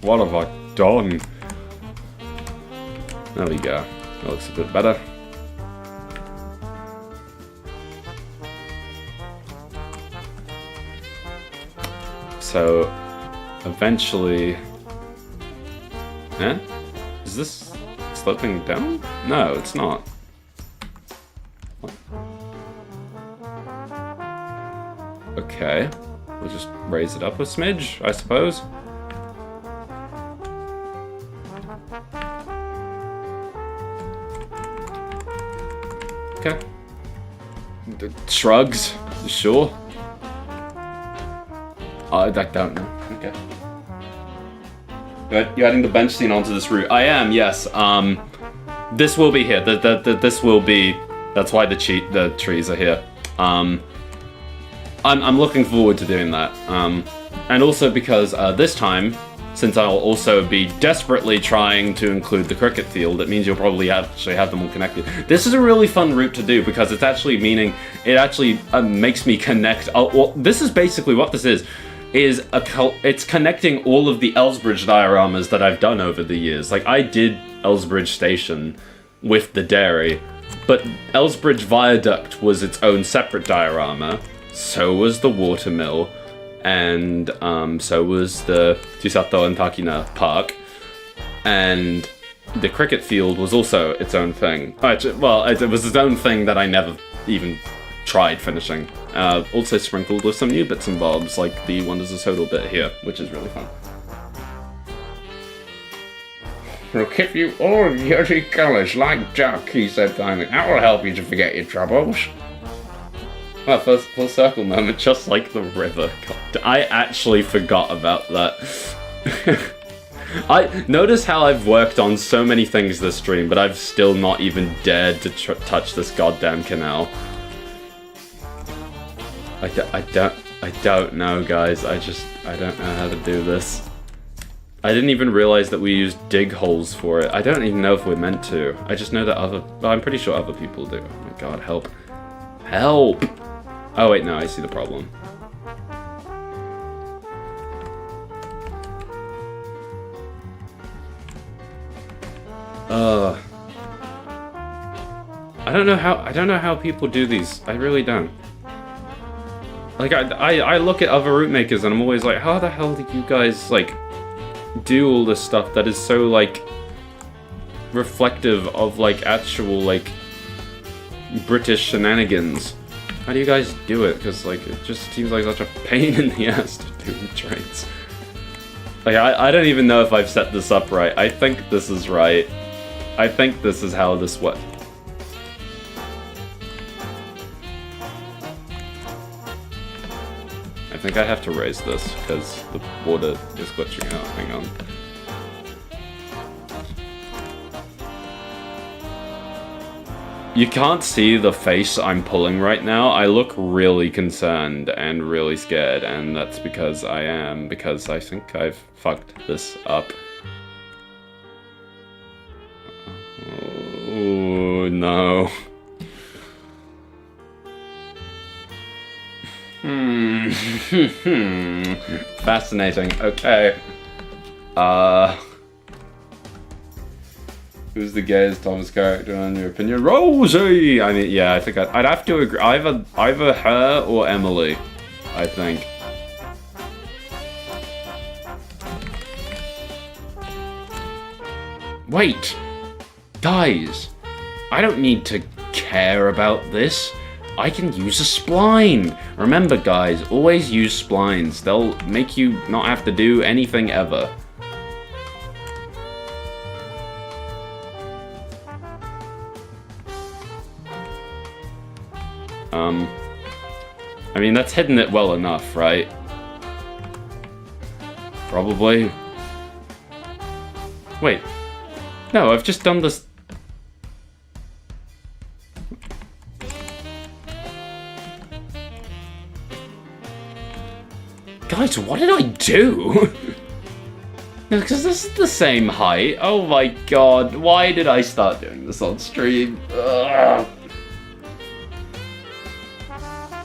what have I done? There we go. That looks a bit better. So, eventually... Is this sloping down? No, it's not. What? Okay. We'll just raise it up a smidge, I suppose. Okay. Shrugs, sure. I don't know. Okay. You're adding the bench scene onto this route. I am, yes. This will be here. This will be. That's why the trees are here. I'm looking forward to doing that. And also because this time, since I'll also be desperately trying to include the cricket field, it means you'll probably actually have them all connected. This is a really fun route to do because it's actually meaning it actually makes me connect. Well, this is basically what this is it's connecting all of the Elsbridge dioramas that I've done over the years. Like, I did Elsbridge Station with the dairy, but Elsbridge Viaduct was its own separate diorama, so was the watermill, and so was the Chisato and Takina Park, and the cricket field was also its own thing. Well, it was its own thing that I never even tried finishing. Also sprinkled with some new bits and bobs, like the Wonders of Sodor bit here, which is really fun. We'll give you all dirty colours like Jack, he said kindly. That will help you to forget your troubles. Well, first full circle moment, just like the river. God, I actually forgot about that. I notice how I've worked on so many things this stream, but I've still not even dared to touch this goddamn canal. I don't know, guys. I don't know how to do this. I didn't even realize that we used dig holes for it. I don't even know if we're meant to. I just know that I'm pretty sure other people do. Oh my god, help. Help! Oh wait, no, I see the problem. I don't know how people do these. I really don't. Like, I look at other route makers and I'm always like, how the hell do you guys, like, do all this stuff that is so, like, reflective of, like, actual, like, British shenanigans? How do you guys do it? Because, like, it just seems like such a pain in the ass to do the trains. Like, I don't even know if I've set this up right. I think this is right. I think this is how this works. I think I have to raise this because the water is glitching out. Hang on. You can't see the face I'm pulling right now. I look really concerned and really scared, and that's because I am, because I think I've fucked this up. Oh, no. Fascinating. Okay. Who's the gayest Thomas character in your opinion? Rosie! I mean, yeah, I think I'd have to agree. Either her or Emily, I think. Wait! Guys! I don't need to care about this. I can use a spline. Remember, guys, always use splines. They'll make you not have to do anything ever. I mean, that's hidden it well enough, right? Probably. Wait. No, I've just done this... Guys, what did I do? No, because this is the same height. Oh my god, why did I start doing this on stream? Ugh.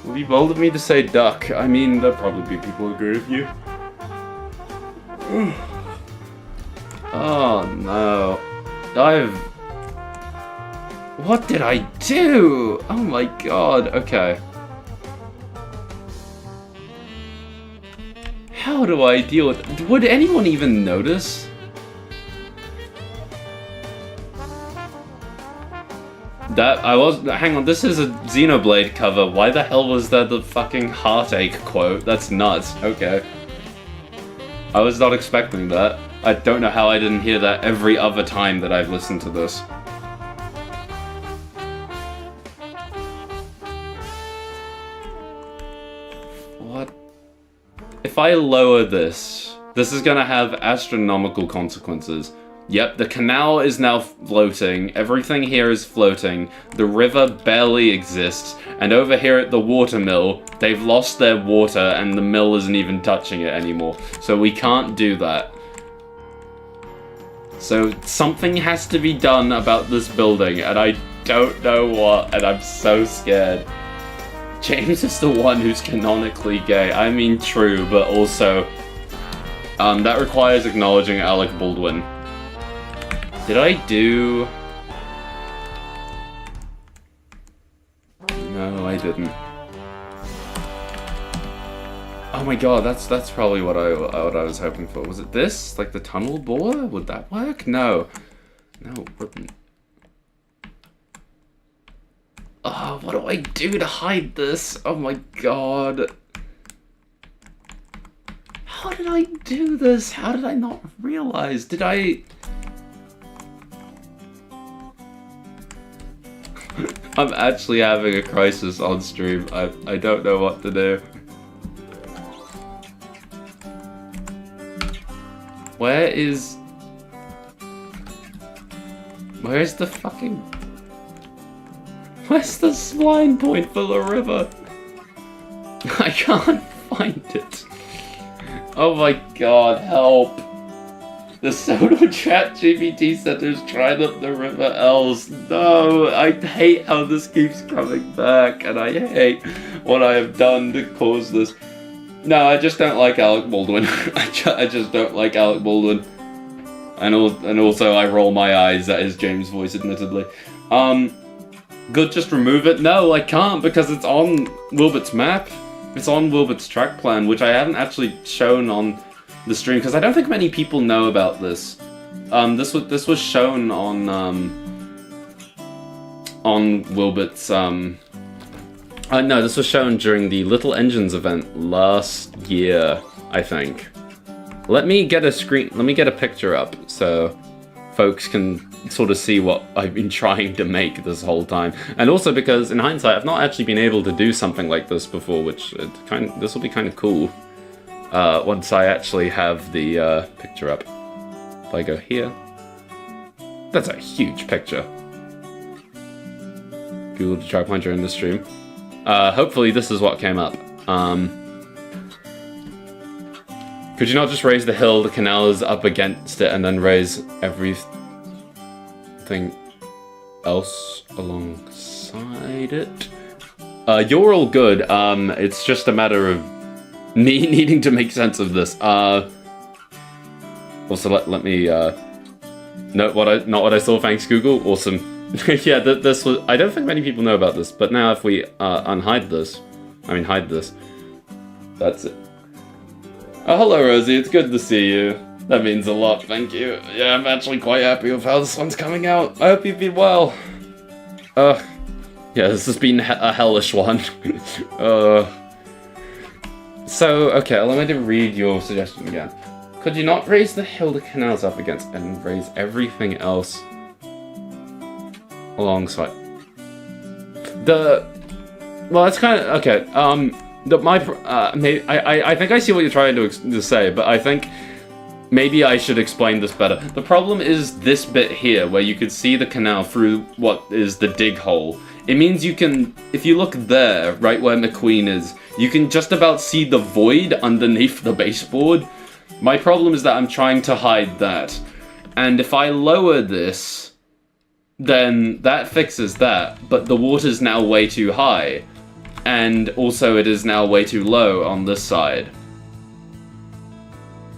Will you bold of me to say duck? I mean, there'll probably be people who agree with you. Oh no. What did I do? Oh my god, okay. How do I deal with... Would anyone even notice? Hang on, this is a Xenoblade cover. Why the hell was there the fucking heartache quote? That's nuts. Okay. I was not expecting that. I don't know how I didn't hear that every other time that I've listened to this. What? If I lower this, this is gonna have astronomical consequences. Yep, the canal is now floating, everything here is floating, the river barely exists, and over here at the water mill, they've lost their water and the mill isn't even touching it anymore. So we can't do that. So something has to be done about this building, and I don't know what, and I'm so scared. James is the one who's canonically gay. I mean, true, but also, that requires acknowledging Alec Baldwin. Did I do... No, I didn't. Oh my god, that's probably what I was hoping for. Was it this? Like the tunnel bore? Would that work? No. No, it wouldn't. Oh, what do I do to hide this? Oh my god. How did I do this? How did I not realize? Did I... I'm actually having a crisis on stream. I don't know what to do. Where's the fucking... Where's the spline point for the river? I can't find it. Oh my god, help. The Sodor chat GPT center's tried up the river Els. No, I hate how this keeps coming back, and I hate what I have done to cause this. No, I just don't like Alec Baldwin. I just don't like Alec Baldwin. And also I roll my eyes at his James voice, admittedly. Good, just remove it? No, I can't, because it's on Wilbert's map. It's on Wilbert's track plan, which I haven't actually shown on the stream, because I don't think many people know about this. This was shown on Wilbert's, no, this was shown during the Little Engines event last year, I think. Let me get a picture up, so folks can sort of see what I've been trying to make this whole time. And also because, in hindsight, I've not actually been able to do something like this before, which this will be kind of cool. Once I actually have the picture up. If I go here, that's a huge picture. Google to try to find during the stream. Hopefully this is what came up. Could you not just raise the hill, the canal is up against it, and then raise everything else alongside it? You're all good. It's just a matter of me needing to make sense of this. Also, let me note not what I saw. Thanks, Google. Awesome. Yeah, this was. I don't think many people know about this, but now if we hide this, that's it. Oh, hello, Rosie. It's good to see you. That means a lot. Thank you. Yeah, I'm actually quite happy with how this one's coming out. I hope you've been well. Yeah, this has been a hellish one. So, okay, allow me to read your suggestion again. Could you not raise the hill the canal's up against and raise everything else alongside? Well, that's kind of, okay, I think I see what you're trying to say, but I think maybe I should explain this better. The problem is this bit here, where you could see the canal through what is the dig hole. It means you can, if you look there, right where McQueen is, you can just about see the void underneath the baseboard. My problem is that I'm trying to hide that. And if I lower this, then that fixes that, but the water's now way too high. And also it is now way too low on this side.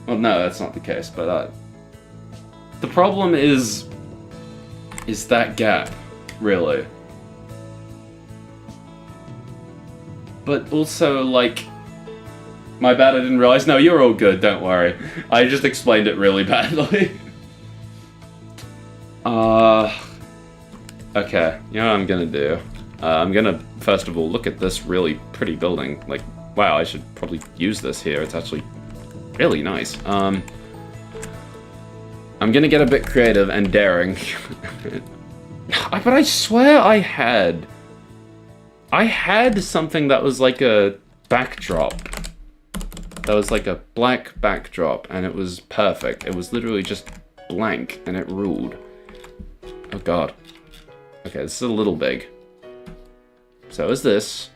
Well, no, that's not the case, but the problem is that gap, really. But also, like, my bad, I didn't realize. No, you're all good, don't worry. I just explained it really badly. Okay, you know what I'm gonna do? I'm gonna, first of all, look at this really pretty building. Like, wow, I should probably use this here. It's actually really nice. I'm gonna get a bit creative and daring. But I swear I had something that was like a backdrop. That was like a black backdrop, and it was perfect. It was literally just blank, and it ruled. Oh god. Okay, this is a little big. So is this.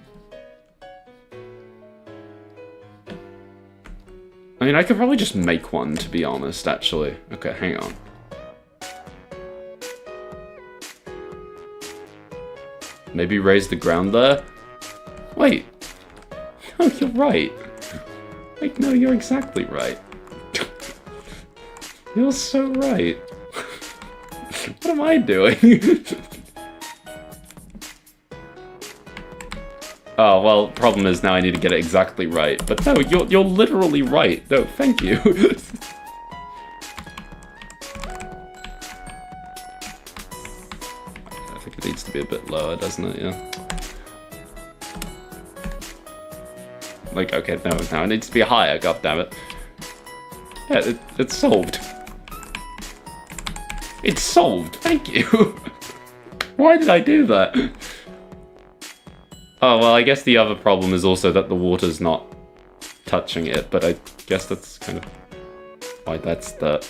I mean, I could probably just make one, to be honest, actually. Okay, hang on. Maybe raise the ground there? Wait. No, you're right. Like, no, you're exactly right. You're so right. What am I doing? Oh, well, problem is now I need to get it exactly right. But no, you're literally right. No, thank you. I think it needs to be a bit lower, doesn't it? Yeah. Like, okay, no, now it needs to be higher, goddammit. Yeah, it's solved. It's solved, thank you. Why did I do that? Oh, well, I guess the other problem is also that the water's not touching it, but I guess that's kind of why that's the...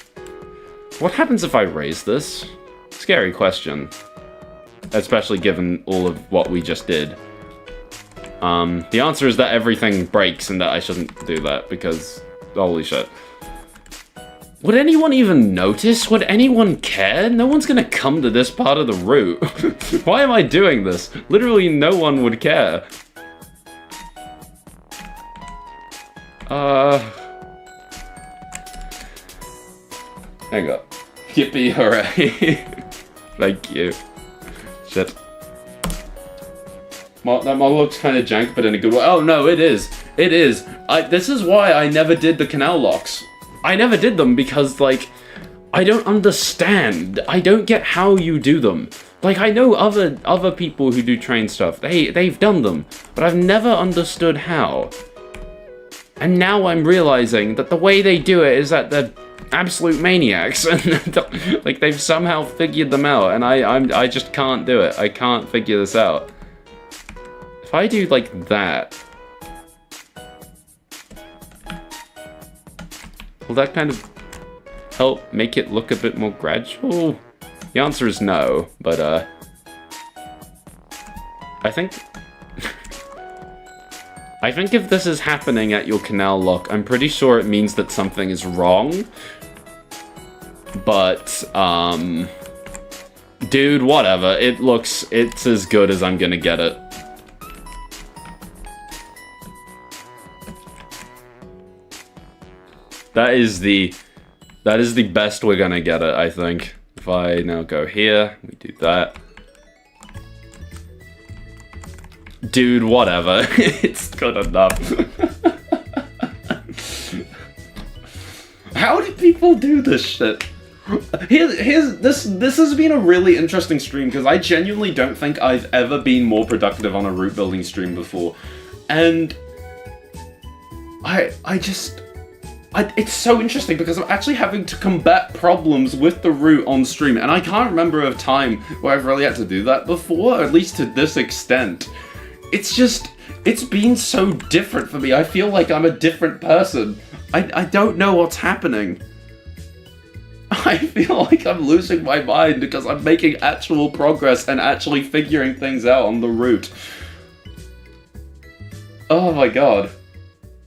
What happens if I raise this? Scary question. Especially given all of what we just did. The answer is that everything breaks and that I shouldn't do that because... Holy shit. Would anyone even notice? Would anyone care? No one's gonna come to this part of the route. Why am I doing this? Literally no one would care. Hang on. Yippee hooray. Thank you. Shit. That model looks kind of jank, but in a good way. Oh no, it is. It is. This is why I never did the canal locks. I never did them because, like, I don't understand. I don't get how you do them. Like, I know other people who do train stuff. They've done them, but I've never understood how. And now I'm realizing that the way they do it is that they're absolute maniacs, and like they've somehow figured them out, and I just can't do it. I can't figure this out. If I do like that. Will that kind of help make it look a bit more gradual? The answer is no, but I think if this is happening at your canal lock, I'm pretty sure it means that something is wrong. But dude, whatever. It's as good as I'm gonna get it. That is the best we're gonna get it, I think. If I now go here, we do that. Dude, whatever. It's good enough. How do people do this shit? This has been a really interesting stream because I genuinely don't think I've ever been more productive on a route building stream before, and it's so interesting because I'm actually having to combat problems with the route on stream, and I can't remember a time where I've really had to do that before, at least to this extent. It's been so different for me. I feel like I'm a different person. I don't know what's happening. I feel like I'm losing my mind because I'm making actual progress and actually figuring things out on the route. Oh my god.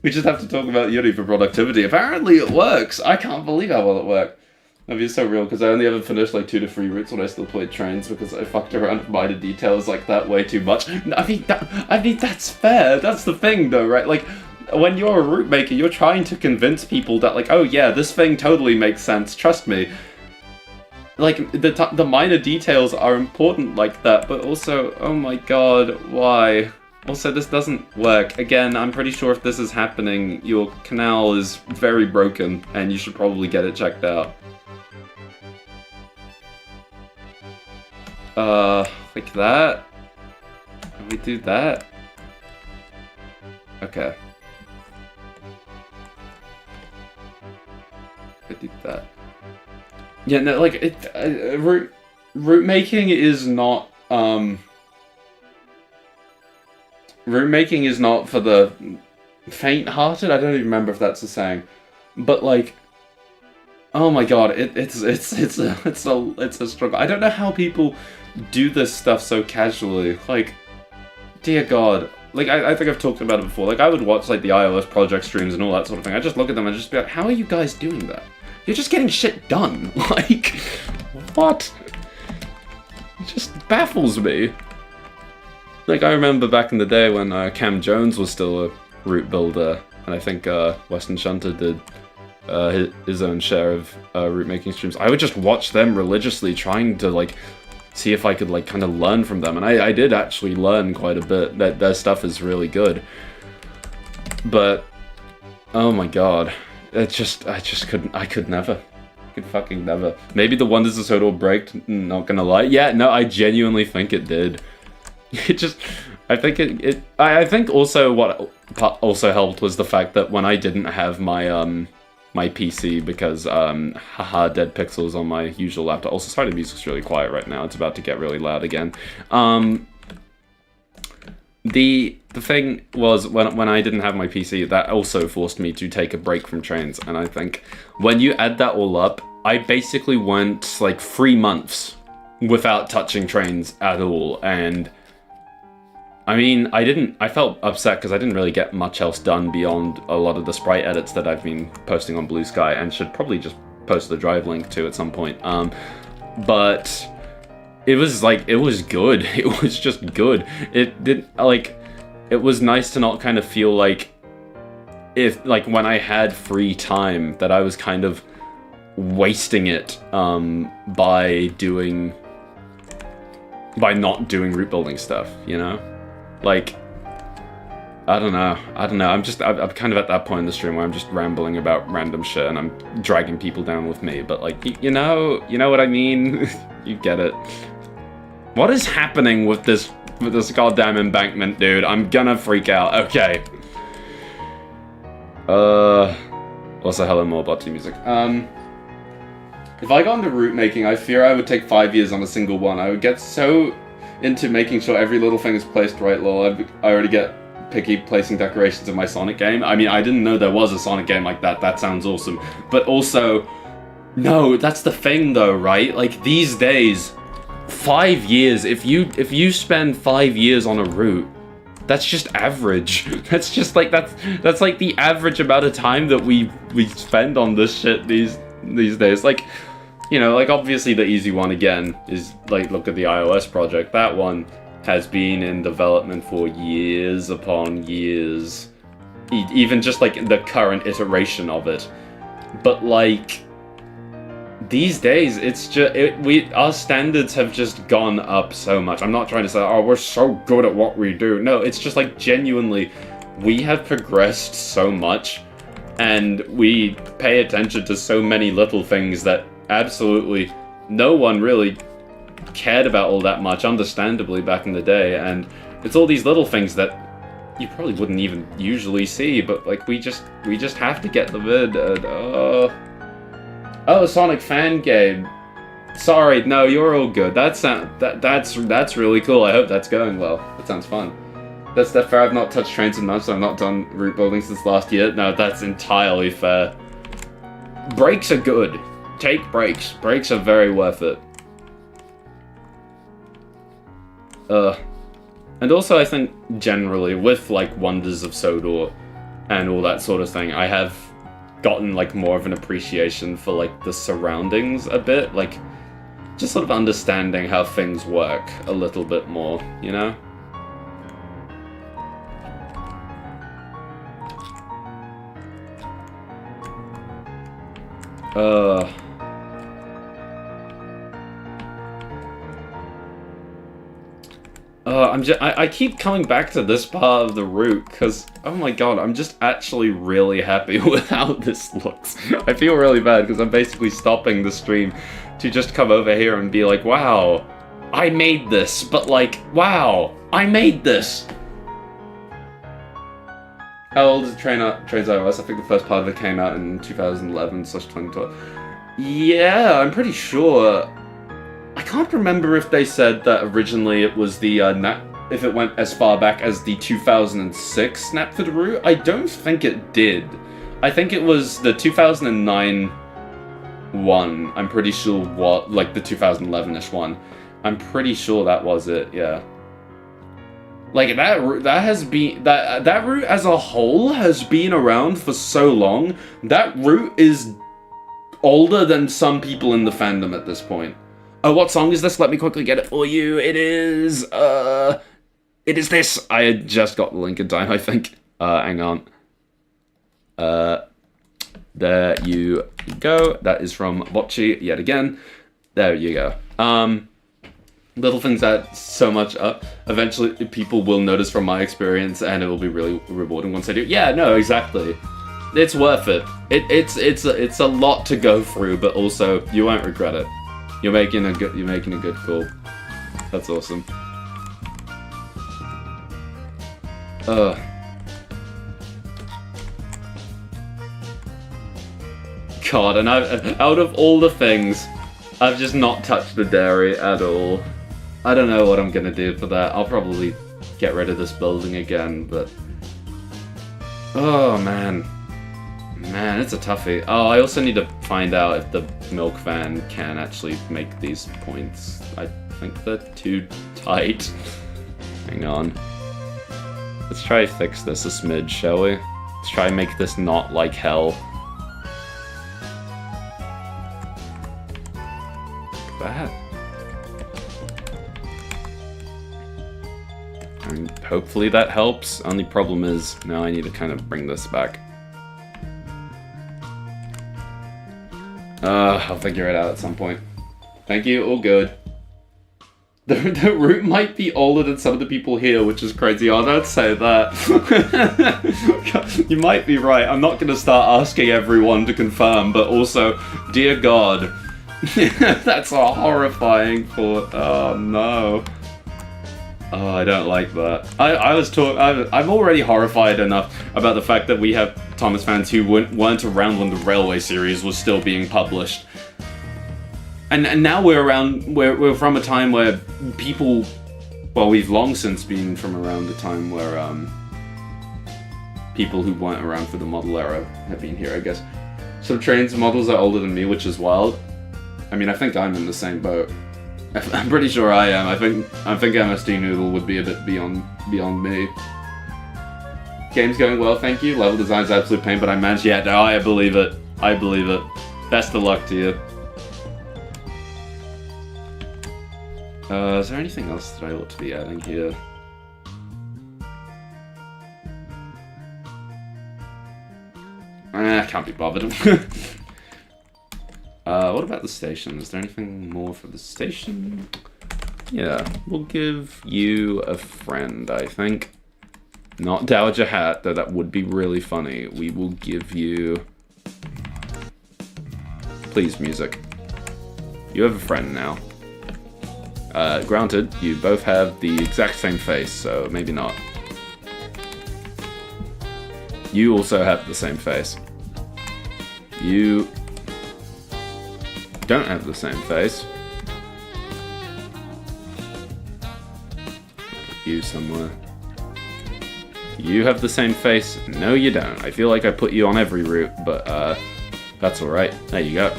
We just have to talk about Uni for productivity. Apparently it works. I can't believe how well it worked. That'd be so real because I only ever finished like 2 to 3 routes when I still played trains because I fucked around with minor details like that way too much. I mean that's fair. That's the thing though, right? Like, when you're a route maker, you're trying to convince people that, like, oh yeah, this thing totally makes sense, trust me. Like, the minor details are important like that, but also, oh my god, why? Also, this doesn't work. Again, I'm pretty sure if this is happening, your canal is very broken, and you should probably get it checked out. Like that? Can we do that? Okay. I did that. Yeah, no, like, route making is not, route making is not for the faint-hearted. I don't even remember if that's a saying, but like, oh my god, it's a struggle. I don't know how people do this stuff so casually. Like, dear god. Like, I think I've talked about it before. Like, I would watch, like, the iOS project streams and all that sort of thing. I just look at them and just be like, how are you guys doing that? You're just getting shit done. Like, what? It just baffles me. Like, I remember back in the day when Cam Jones was still a route builder, and I think GWShunter did his own share of route making streams. I would just watch them religiously, trying to, like, see if I could, like, kind of learn from them, and I did actually learn quite a bit. That their stuff is really good, but oh my god, I could never. I could fucking never. Maybe the Wonders of Sodor break, not gonna lie. Yeah, no, I genuinely think it did. It just, I think also what also helped was the fact that when I didn't have my my PC because, haha, dead pixels on my usual laptop. Also, sorry, the music's really quiet right now. It's about to get really loud again. The thing was, when I didn't have my PC, that also forced me to take a break from trains. And I think when you add that all up, I basically went, like, 3 months without touching trains at all. And I mean, I felt upset because I didn't really get much else done beyond a lot of the sprite edits that I've been posting on Blue Sky, and should probably just post the drive link to at some point. But it was like, it was good. It was just good. It did, like, it was nice to not kind of feel like, if, like, when I had free time, that I was kind of wasting it, by not doing route building stuff, you know? Like, I don't know. I'm kind of at that point in the stream where I'm just rambling about random shit and I'm dragging people down with me, but like, you know what I mean? You get it. What is happening with this goddamn embankment, dude? I'm gonna freak out. Okay. Also, hello, more bot music. If I got into route making, I fear I would take 5 years on a single one. I would get so into making sure every little thing is placed right, lol. I already get picky placing decorations in my Sonic game. I mean, I didn't know there was a Sonic game like that. That sounds awesome. But also, no, that's the thing though, right? Like, these days, 5 years, if you spend 5 years on a route, that's just average. That's just like, that's like the average amount of time that we spend on this shit these days. Like, you know, like, obviously the easy one again is, like, look at the iOS project. That one has been in development for years upon years. Even just, like, the current iteration of it. But, like, these days, it's just, our standards have just gone up so much. I'm not trying to say, oh, we're so good at what we do. No, it's just, like, genuinely, we have progressed so much, and we pay attention to so many little things that absolutely no one really cared about all that much, understandably, back in the day, and it's all these little things that you probably wouldn't even usually see, but like we just have to get them in. And oh, Sonic fan game. Sorry, no, you're all good. That's really cool. I hope that's going well. That sounds fun. That's fair. I've not touched trains in months, so I've not done route building since last year. No, that's entirely fair. Breaks are good. Take breaks. Breaks are very worth it. And also I think generally with like Wonders of Sodor and all that sort of thing, I have gotten like more of an appreciation for like the surroundings a bit, like just sort of understanding how things work a little bit more, you know? I keep coming back to this part of the route, because, oh my god, I'm just actually really happy with how this looks. I feel really bad, because I'm basically stopping the stream to just come over here and be like, wow, I made this, but like, wow, I made this! How old is Trains RWS? I think the first part of it came out in 2011/2012. Yeah, I'm pretty sure. I can't remember if they said that originally it was the, if it went as far back as the 2006 Snapford route. I don't think it did. I think it was the 2009 one. I'm pretty sure what, like the 2011-ish one. I'm pretty sure that was it, yeah. Like, that route, that has been, that route as a whole has been around for so long. That route is older than some people in the fandom at this point. Oh, what song is this? Let me quickly get it for you. It is this. I had just got the link in time, I think. Hang on. There you go. That is from Bocce, yet again. There you go. Little things add so much up. Eventually, people will notice from my experience, and it will be really rewarding once I do. Yeah, no, exactly. It's worth it. It's a lot to go through, but also you won't regret it. You're making a good call. That's awesome. God, and out of all the things, I've just not touched the dairy at all. I don't know what I'm gonna do for that. I'll probably get rid of this building again, but... Oh, man. Man, it's a toughie. Oh, I also need to find out if the milk van can actually make these points. I think they're too tight. Hang on. Let's try to fix this a smidge, shall we? Let's try and make this not like hell. That. And hopefully that helps. Only problem is, now I need to kind of bring this back. I'll figure it out at some point. Thank you, all good. The route might be older than some of the people here, which is crazy. Oh, don't say that. You might be right. I'm not going to start asking everyone to confirm, but also, dear God, that's a horrifying thought. Oh, no. Oh, I don't like that. I'm already horrified enough about the fact that we have Thomas fans who weren't around when the Railway series was still being published. And now we're from a time where people, well, we've long since been from around the time where people who weren't around for the model era have been here, I guess. Some trains models are older than me, which is wild. I mean, I think I'm in the same boat. I'm pretty sure I am. I think MSD Noodle would be a bit beyond me. Game's going well, thank you. Level design's absolute pain, but I managed. Yeah, no, I believe it. I believe it. Best of luck to you. Is there anything else that I ought to be adding here? I can't be bothered. What about the station? Is there anything more for the station? Yeah, we'll give you a friend, I think. Not Dowager Hat, though that would be really funny. We will give you... Please, music. You have a friend now. Granted, you both have the exact same face, so maybe not. You also have the same face. You don't have the same face. Put you somewhere. You have the same face. No, you don't. I feel like I put you on every route, but that's alright. There you go.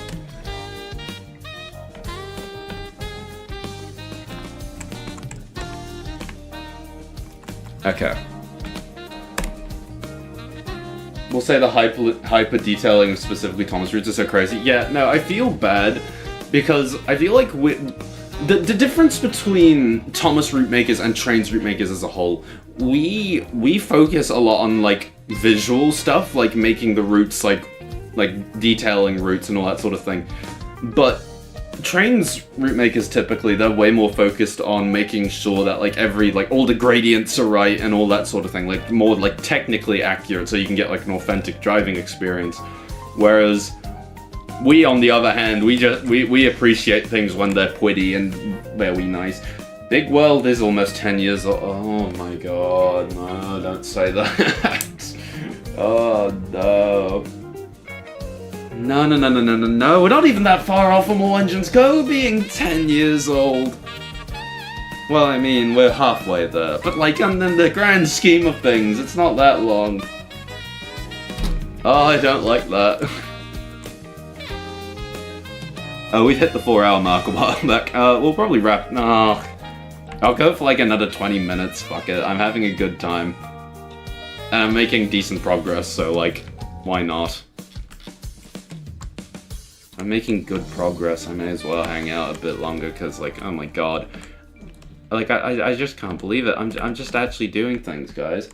Okay. We'll say the hyper detailing of specifically Thomas routes is so crazy. Yeah, no, I feel bad because I feel like the difference between Thomas route makers and Trains route makers as a whole, we focus a lot on like visual stuff, like making the routes like detailing routes and all that sort of thing. But Trains route makers typically, they're way more focused on making sure that like all the gradients are right and all that sort of thing, like more like technically accurate so you can get like an authentic driving experience. Whereas we, on the other hand, we appreciate things when they're pretty and very nice. Big World is almost 10 years old. Oh my god, no, don't say that. Oh no. No, we're not even that far off from All Engines Go being 10 years old. Well, I mean, we're halfway there, but like, in the grand scheme of things, it's not that long. Oh, I don't like that. Oh, we hit the 4-hour mark a while back. We'll probably wrap... No. I'll go for like another 20 minutes, fuck it. I'm having a good time. And I'm making decent progress, so like, why not? I'm making good progress, I may as well hang out a bit longer, because, like, oh my god. Like, I just can't believe it. I'm just actually doing things, guys.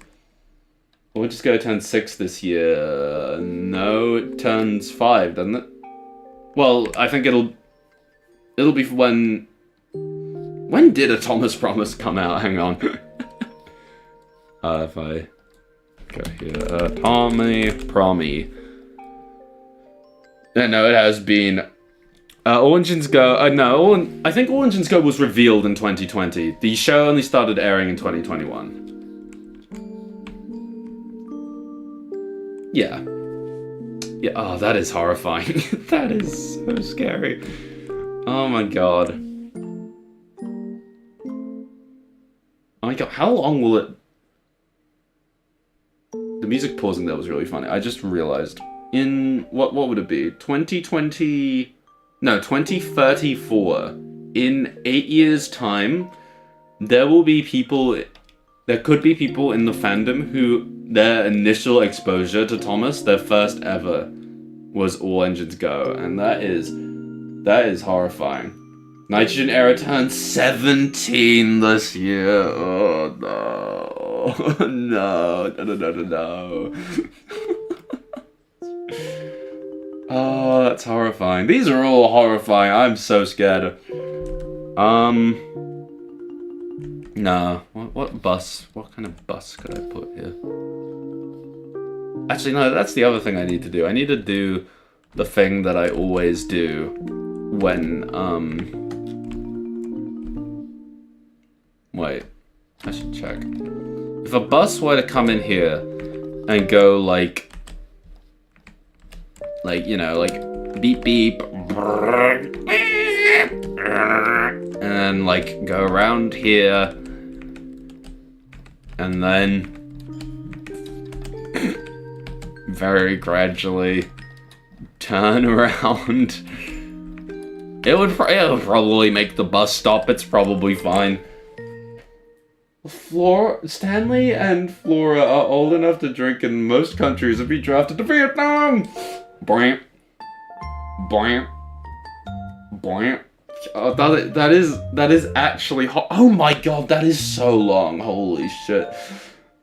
We'll just go turn 6 this year. No, it turns 5, doesn't it? Well, I think it'll be when... When did A Thomas Promise come out? Hang on. If I go here, Tommy Promi. No, it has been. All Engines Go. No, I think All Engines Go was revealed in 2020. The show only started airing in 2021. Yeah. Yeah. Oh, that is horrifying. That is so scary. Oh my god. Oh my god. How long will it? The music pausing there was really funny. I just realized. In, what would it be? 2020... No, 2034. In 8 years' time, there will be people... There could be people in the fandom who their initial exposure to Thomas, their first ever, was All Engines Go. And that is horrifying. Nitrogen Era turns 17 this year. Oh, no. No. Oh, that's horrifying. These are all horrifying. I'm so scared. No. What bus? What kind of bus could I put here? Actually, no, that's the other thing I need to do. I need to do the thing that I always do when, Wait. I should check. If a bus were to come in here and go, like, you know, like, beep beep, and then, like, go around here, and then very gradually turn around, it would probably make the bus stop. It's probably fine. Stanley and Flora are old enough to drink in most countries and be drafted to Vietnam. Boing. Boing. Boing. Oh, that is actually oh my god, that is so long. Holy shit.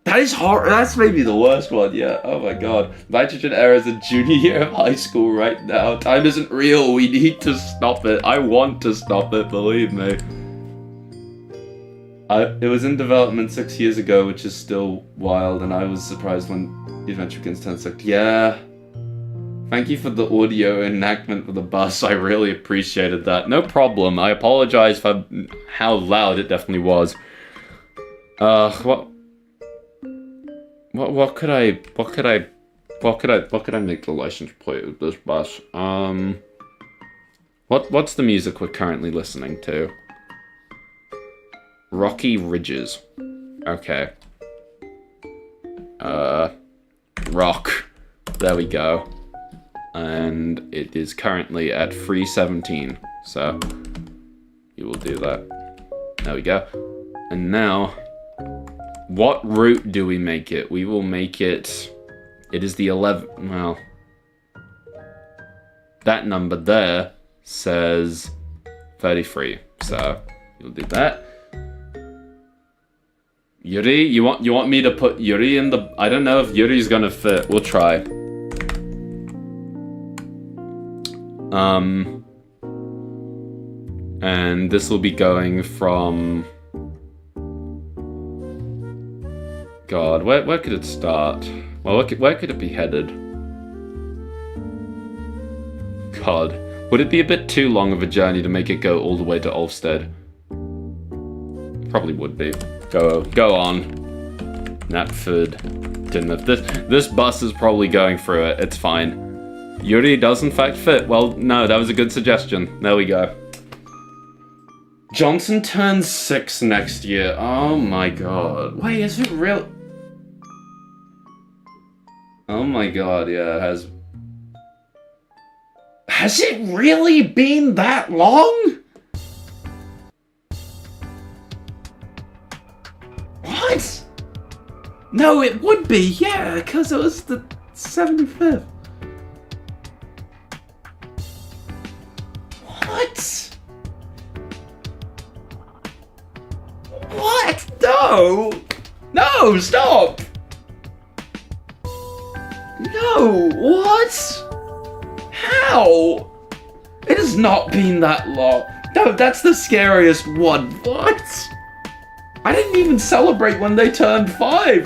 That is hard. That's maybe the worst one yet. Oh my god. Nitrogen Era is a junior year of high school right now. Time isn't real. We need to stop it. I want to stop it, believe me. It was in development 6 years ago, which is still wild, and I was surprised when the Adventure Begins turned 6. Yeah. Thank you for the audio enactment for the bus. I really appreciated that. No problem. I apologize for how loud it definitely was. What could I make the license plate with this bus? What's the music we're currently listening to? Rocky Ridges. Okay. Rock. There we go. And it is currently at 317. So you will do that. There we go. And now, what route do we make it? We will make it. It is the 11. Well, that number there says 33. So you'll do that. Yuri, you want me to put Yuri in the... I don't know if Yuri's gonna fit. We'll try. And this will be going from... God, where could it start? Well, where could it be headed? God, would it be a bit too long of a journey to make it go all the way to Ulfstead? Probably would be. Go on. Knapford. This bus is probably going through it. It's fine. Yuri does in fact fit. Well, no, that was a good suggestion. There we go. Johnson turns 6 next year. Oh my god. Wait, is it real? Oh my god, yeah, it has... Has it really been that long? What? No, it would be, yeah, because it was the 75th. What? What? No! No, stop! No, what? How? It has not been that long. No, that's the scariest one. What? I didn't even celebrate when they turned 5.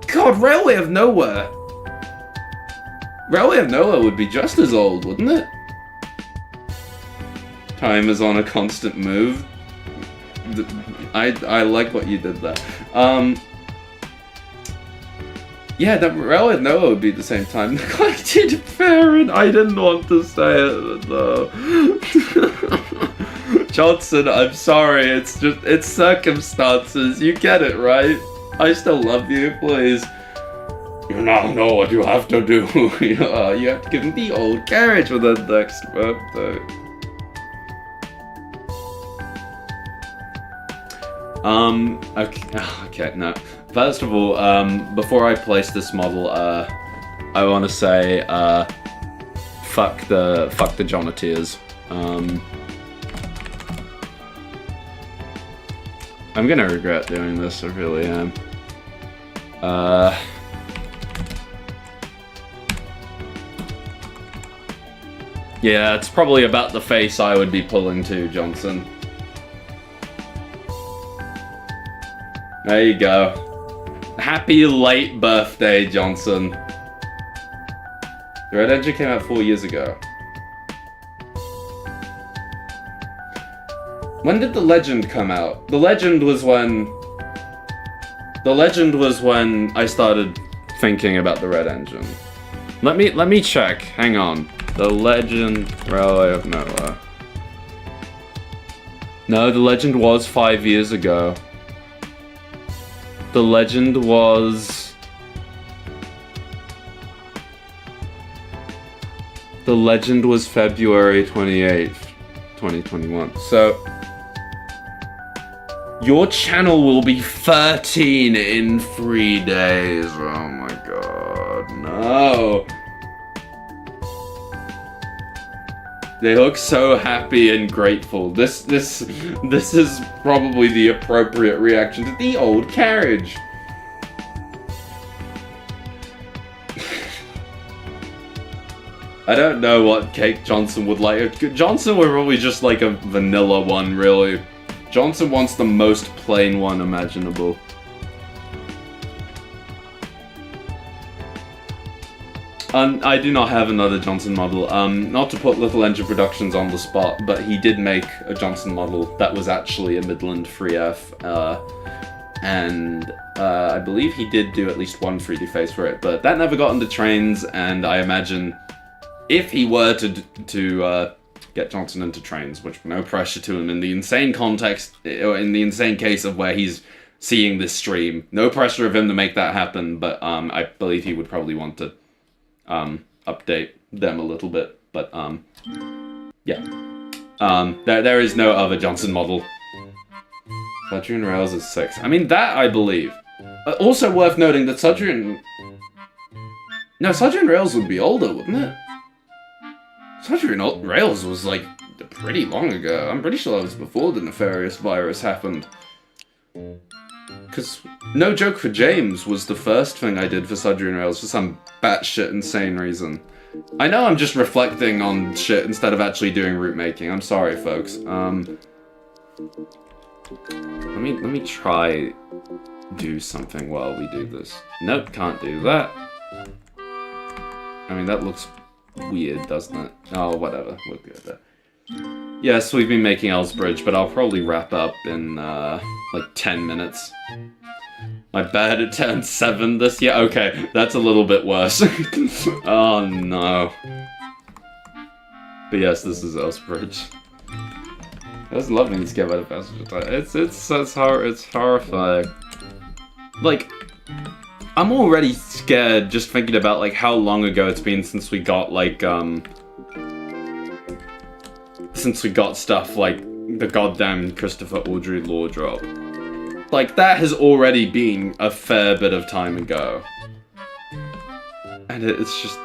God, Railway of Nowhere. Railway of Nowhere would be just as old, wouldn't it? Time is on a constant move. I like what you did there. Yeah, the Railway of Nowhere would be at the same time. Neglected parent. I didn't want to say it though. Johnson, I'm sorry. It's circumstances. You get it, right? I still love you. Please. You now know what you have to do. You have to give him the old carriage for the next birthday. Okay, no. First of all, before I place this model, I want to say, fuck the Jonateers. I'm gonna regret doing this, I really am. Yeah, it's probably about the face I would be pulling to, Johnson. There you go. Happy late birthday, Johnson. The Red Engine came out 4 years ago. When did The Legend come out? The Legend was when I started thinking about the Red Engine. Let me check. Hang on. The Legend Railway of Nowhere. No, The Legend was 5 years ago. The Legend was... The Legend was February 28th, 2021. So... Your channel will be 13 in 3 days. Oh my god, no. They look so happy and grateful. This is probably the appropriate reaction to the old carriage. I don't know what cake Johnson would like. Johnson would probably just like a vanilla one, really. Johnson wants the most plain one imaginable. I do not have another Johnson model. Not to put Little Engine Productions on the spot, but he did make a Johnson model that was actually a Midland 3F, and I believe he did do at least one 3D face for it, but that never got into trains, and I imagine if he were to get Johnson into trains, which no pressure to him in the insane context, or in the insane case of where he's seeing this stream, no pressure of him to make that happen, but I believe he would probably want to update them a little bit, but yeah. There is no other Johnson model. Sudbury and Rails is 6. I mean, that I believe. Also worth noting that Sudbury and Rails would be older, wouldn't it? Sudbury and Rails was like pretty long ago. I'm pretty sure that was before the nefarious virus happened. Because No Joke for James was the first thing I did for Sudbury and Rails for some batshit insane reason. I know I'm just reflecting on shit instead of actually doing route making. I'm sorry, folks. Let me try do something while we do this. Nope, can't do that. I mean, that looks weird, doesn't it? Oh, whatever. We're good there. Yes, we've been making Elsbridge, but I'll probably wrap up in, like 10 minutes. My bad, it turned 7 this year. Okay, that's a little bit worse. Oh, no. But yes, this is Elsbridge. I was loving this game out of passenger. It's horrifying. Like, I'm already scared just thinking about, like, how long ago it's been since we got, like, since we got stuff like the goddamn Christopher Audrey lore drop. Like, that has already been a fair bit of time ago. And it's just,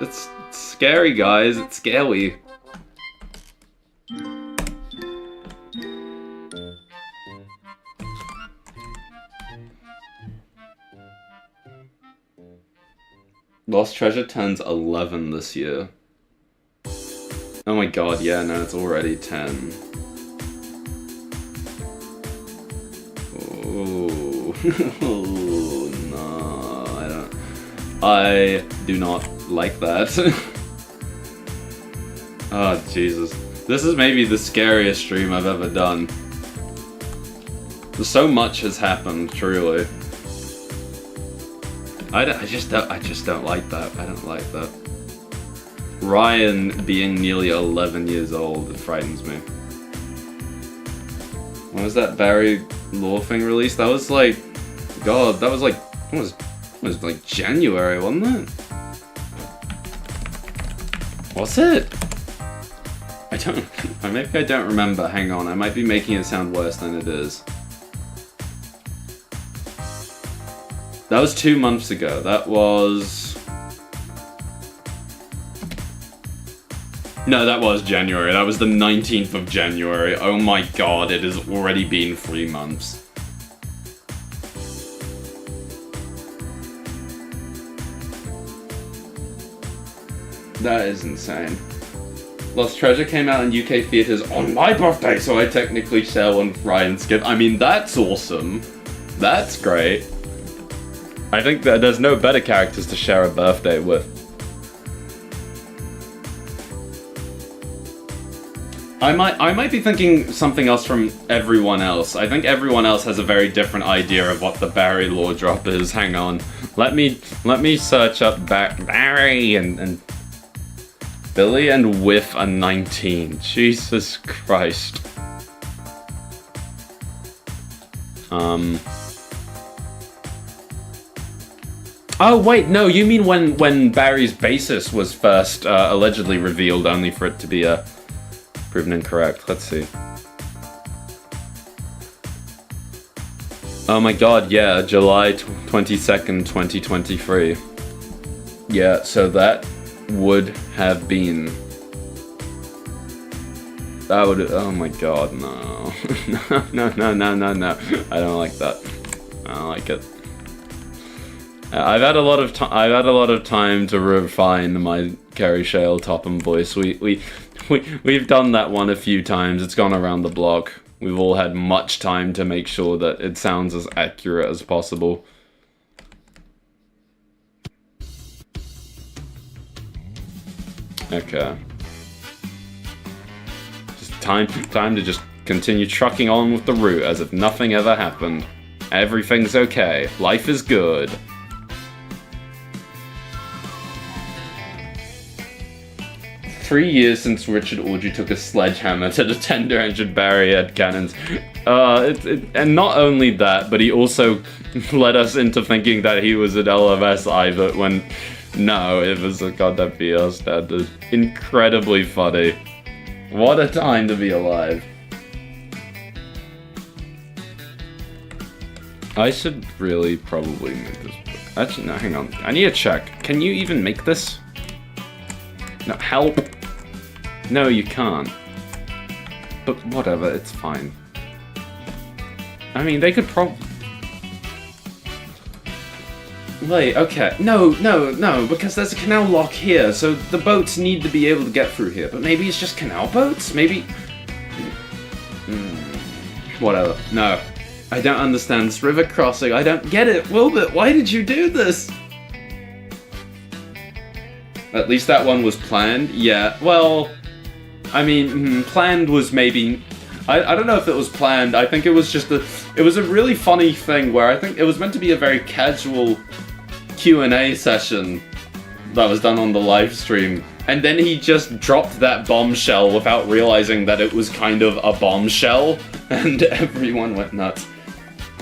it's scary, guys. It's scary. Lost Treasure turns 11 this year. Oh my god, yeah, no, it's already 10. Oh, oh no, I do not like that. Oh, Jesus. This is maybe the scariest stream I've ever done. So much has happened, truly. I just don't like that. I don't like that. Ryan being nearly 11 years old, it frightens me. When was that Barry Law thing released? That was like, God, that was like, it was like January, wasn't it? Was it? Maybe I don't remember. Hang on, I might be making it sound worse than it is. That was 2 months ago. That was... No, that was January. That was the 19th of January. Oh my god, it has already been 3 months. That is insane. Lost Treasure came out in UK theatres on my birthday, so I technically share one with Ryan Skip. I mean, that's awesome. That's great. I think that there's no better characters to share a birthday with. I might be thinking something else from everyone else. I think everyone else has a very different idea of what the Barry lore drop is. Hang on. Let me search up Barry and Billy and Whiff are 19. Jesus Christ. Oh wait, no, you mean when Barry's basis was first allegedly revealed, only for it to be proven incorrect. Let's see. Oh my god, yeah, July 22nd, 2023. Yeah, so that would have been... That would... Oh my god, no. No. I don't like that. I don't like it. I've had a lot of time to refine my Kerry Shale Topham voice. We've done that one a few times. It's gone around the block. We've all had much time to make sure that it sounds as accurate as possible. Okay. Just time to just continue trucking on with the route as if nothing ever happened. Everything's okay. Life is good. "3 years since Richard Audrey took a sledgehammer to the tender-engined barrier cannons." And not only that, but he also led us into thinking that he was an LMS either when... No, it was a goddamn VR standard. Incredibly funny. What a time to be alive. I should really probably make this book. Actually, no, hang on. I need to check. Can you even make this? No, help. No, you can't. But whatever, it's fine. I mean, they could Wait, okay. No, because there's a canal lock here, so the boats need to be able to get through here. But maybe it's just canal boats? Maybe... Whatever. No. I don't understand this river crossing. I don't get it. Wilbert, why did you do this? At least that one was planned. Yeah, well... I mean, planned was maybe... I don't know if it was planned. I think it was just it was a really funny thing where I think it was meant to be a very casual Q&A session that was done on the live stream. And then he just dropped that bombshell without realizing that it was kind of a bombshell. And everyone went nuts.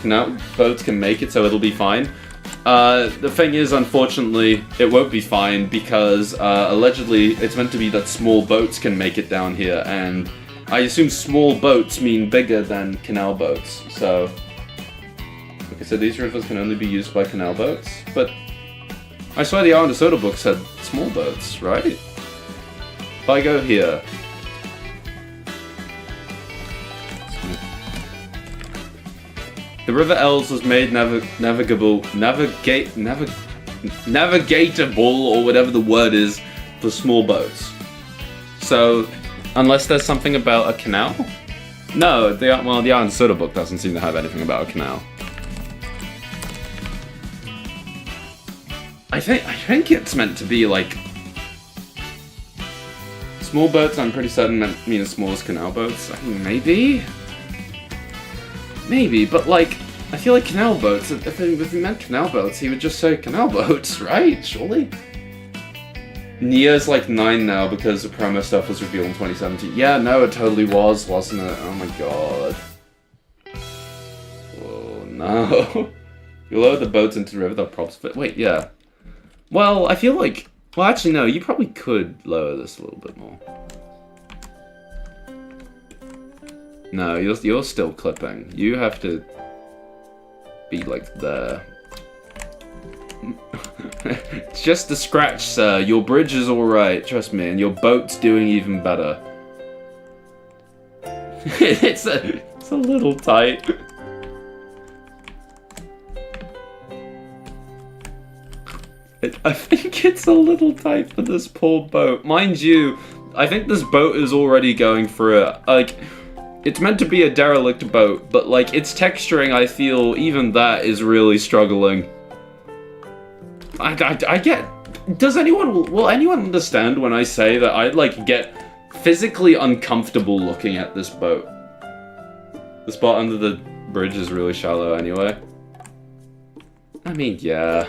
Now, boats can make it, so it'll be fine. The thing is, unfortunately, it won't be fine because allegedly it's meant to be that small boats can make it down here, and I assume small boats mean bigger than canal boats. So, like I said, these rivers can only be used by canal boats, but I swear the Art and Sodor book said small boats, right? If I go here... The River Els was made navigatable, or whatever the word is, for small boats. So, unless there's something about a canal? No, the Art and Sodor book doesn't seem to have anything about a canal. I think it's meant to be like... Small boats, I'm pretty certain mean as small as canal boats. I mean, maybe? Maybe, but like, I feel like canal boats, if he meant canal boats, he would just say canal boats, right? Surely? Nia's like 9 now because the promo stuff was revealed in 2017. Yeah, no, it totally was, wasn't it? Oh my god. Oh no. You lower the boats into the river, they'll props fit. Wait, yeah. Well, I feel like... Well, actually, no, you probably could lower this a little bit more. No, you're still clipping. You have to be like there. It's just a scratch, sir. Your bridge is alright, trust me, and your boat's doing even better. It's a little tight. I think it's a little tight for this poor boat. Mind you, I think this boat is already going through it. Like, it's meant to be a derelict boat, but like, its texturing, I feel, even that is really struggling. I get... Will anyone understand when I say that I, like, get physically uncomfortable looking at this boat? The spot under the bridge is really shallow anyway. I mean, yeah.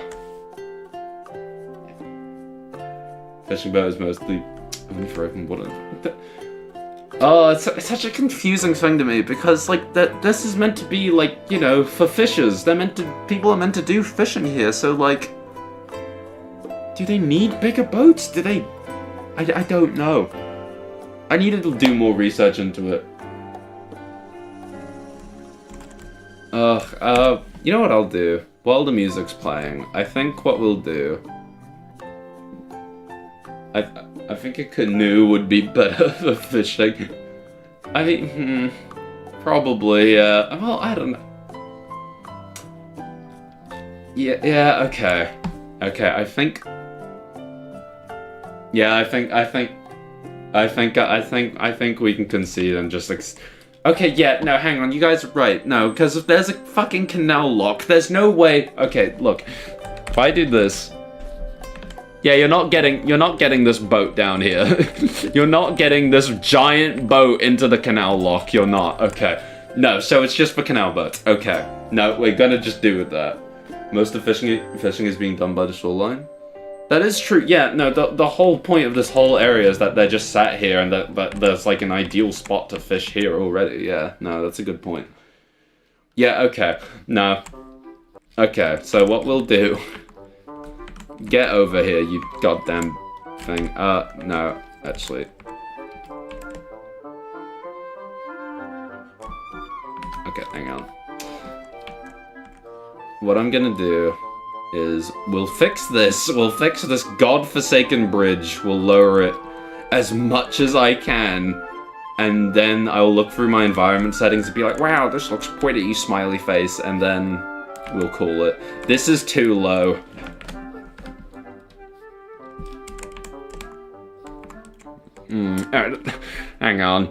Fishing boat is mostly only for open water. Oh, it's such a confusing thing to me because, like, this is meant to be, like, you know, for fishers. People are meant to do fishing here, so, like, do they need bigger boats? Do they? I don't know. I needed to do more research into it. You know what I'll do? While the music's playing, I think what we'll do... I think a canoe would be better for fishing. I mean, probably, yeah. Well, I don't know. Yeah, okay. Okay, I think... Yeah, I think we can concede and just okay, yeah, no, hang on, you guys are right. No, because if there's a fucking canal lock, there's no way... Okay, look. If I do this... Yeah, you're not getting this boat down here. You're not getting this giant boat into the canal lock. You're not. Okay. No, so it's just for canal boats. Okay. No, we're gonna just do with that. Most of fishing is being done by the shoreline. That is true. Yeah, no, the whole point of this whole area is that they're just sat here and that there's like an ideal spot to fish here already. Yeah, no, that's a good point. Yeah, okay. No. Okay, so what we'll do... Get over here, you goddamn thing. No, actually. Okay, hang on. What I'm gonna do is we'll fix this. We'll fix this godforsaken bridge. We'll lower it as much as I can. And then I'll look through my environment settings and be like, wow, this looks pretty, smiley face. And then we'll call it. This is too low. Hang on.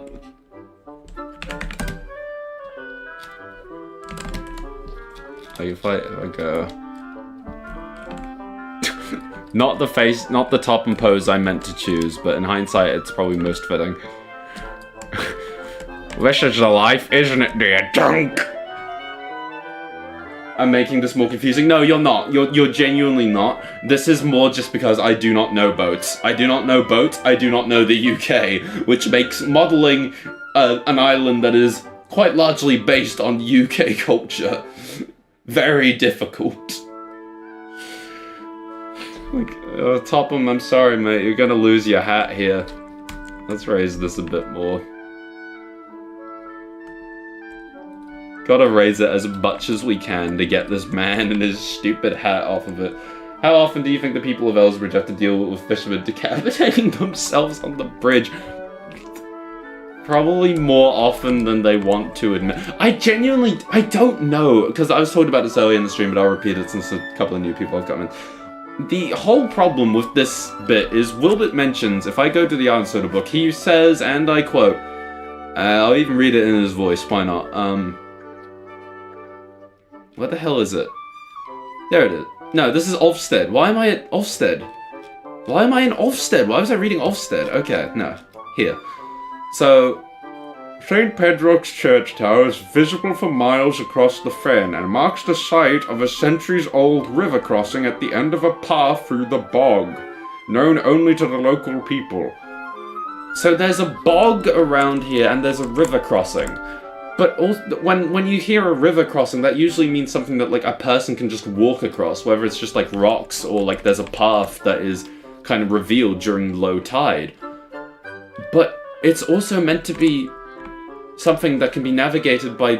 Like if I go... Not the face, not the top and pose I meant to choose, but in hindsight it's probably most fitting. This is the life, isn't it, dear dunk? I'm making this more confusing. No, you're not. You're genuinely not. This is more just because I do not know boats. I do not know boats. I do not know the UK, which makes modelling an island that is quite largely based on UK culture very difficult. Like, Topham, I'm sorry, mate. You're gonna lose your hat here. Let's raise this a bit more. Gotta raise it as much as we can to get this man and his stupid hat off of it. How often do you think the people of Elsbridge have to deal with fishermen decapitating themselves on the bridge? Probably more often than they want to admit. I don't know, because I was talking about this earlier in the stream, but I'll repeat it since a couple of new people have come in. The whole problem with this bit is Wilbert mentions, if I go to the Iron Soda book, he says, and I quote, I'll even read it in his voice, why not? What the hell is it? There it is. No, this is Ofsted. Why am I at Ofsted? Why am I in Ofsted? Why was I reading Ofsted? Okay, no. Here. So, St. Pedro's church tower is visible for miles across the fen and marks the site of a centuries-old river crossing at the end of a path through the bog, known only to the local people. So there's a bog around here and there's a river crossing. But also, when you hear a river crossing, that usually means something that like a person can just walk across, whether it's just like rocks or like there's a path that is kind of revealed during low tide. But it's also meant to be something that can be navigated by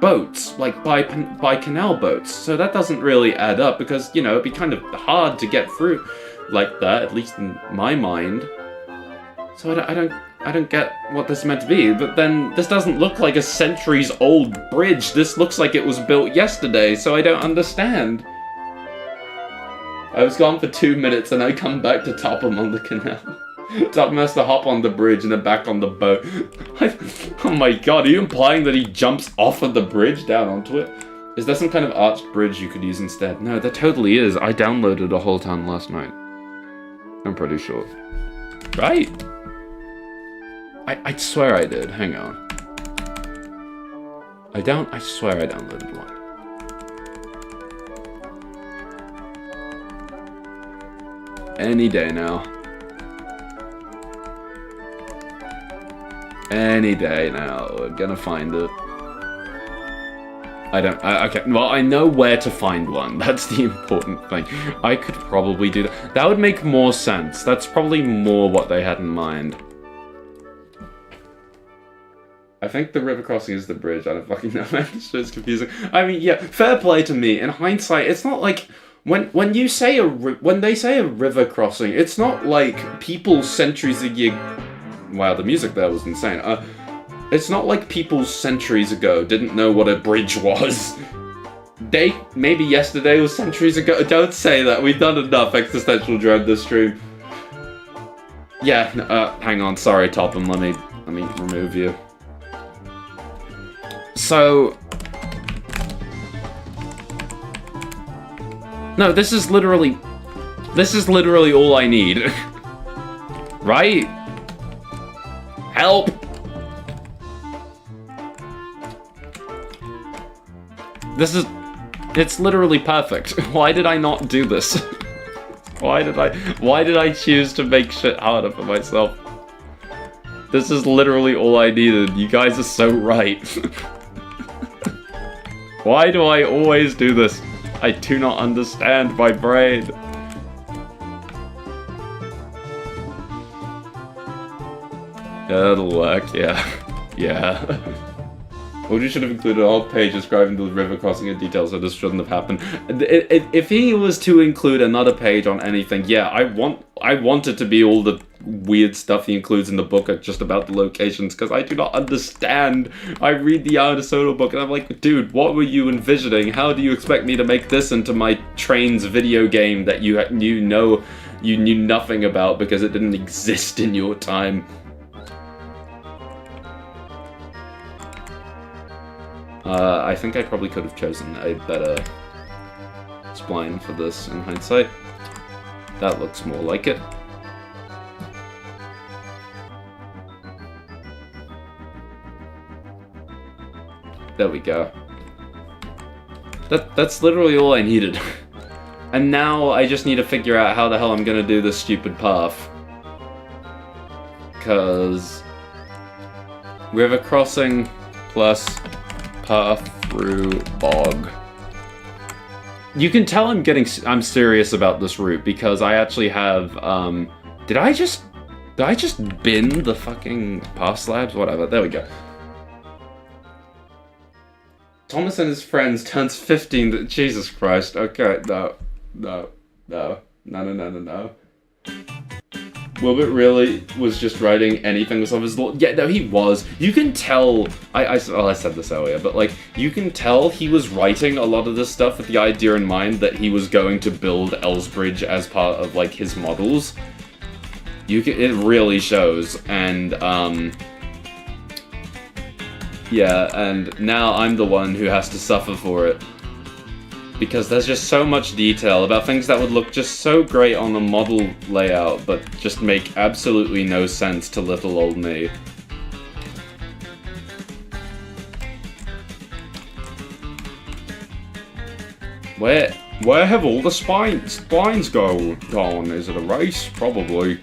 boats, like by canal boats. So that doesn't really add up because, you know, it'd be kind of hard to get through like that, at least in my mind. So I don't get what this is meant to be, but then this doesn't look like a centuries-old bridge. This looks like it was built yesterday, so I don't understand. I was gone for 2 minutes and I come back to Topham on the canal. Topham has to hop on the bridge and then back on the boat. Oh my god, are you implying that he jumps off of the bridge down onto it? Is there some kind of arched bridge you could use instead? No, there totally is. I downloaded a whole ton last night. I'm pretty sure. Right? I swear I did. Hang on. I swear I downloaded one. Any day now. Any day now. We're gonna find it. Okay, well, I know where to find one. That's the important thing. I could probably do that. That would make more sense. That's probably more what they had in mind. I think the river crossing is the bridge. I don't fucking know. It's confusing. I mean, yeah, fair play to me. In hindsight, it's not like when they say a river crossing, it's not like people centuries ago. Wow, the music there was insane. It's not like people centuries ago didn't know what a bridge was. Maybe yesterday was centuries ago. Don't say that. We've done enough existential dread this stream. Yeah. Hang on. Sorry, Topham. Let me remove you. So, no, this is literally This is literally all I need. Right? Help! It's literally perfect. Why did I not do this? Why did I choose to make shit harder for myself? This is literally all I needed. You guys are so right. Why do I always do this? I do not understand my brain. That'll work, yeah. Yeah. Well, you should have included a whole page describing the river crossing in detail, so this shouldn't have happened. If he was to include another page on anything, yeah, I want it to be all the weird stuff he includes in the book just about the locations, because I do not understand. I read the Sodor book and I'm like, dude, what were you envisioning? How do you expect me to make this into my Trains video game that you knew nothing about because it didn't exist in your time? I think I probably could have chosen a better spline for this in hindsight. That looks more like it. There we go. That's literally all I needed. And now I just need to figure out how the hell I'm gonna do this stupid path. 'Cause river crossing plus path through bog. You can tell I'm serious about this route because I actually have, did I just bin the fucking path slabs? Whatever, there we go. Thomas and his friends turns 15, Jesus Christ, okay, no. Wilbert really was just writing anything with some of his... Yeah, no, he was. You can tell... I said this earlier, but, like, you can tell he was writing a lot of this stuff with the idea in mind that he was going to build Elsbridge as part of, like, his models. It really shows, and, yeah, and now I'm the one who has to suffer for it. Because there's just so much detail about things that would look just so great on a model layout, but just make absolutely no sense to little old me. Where have all the splines gone? Is it a race? Probably.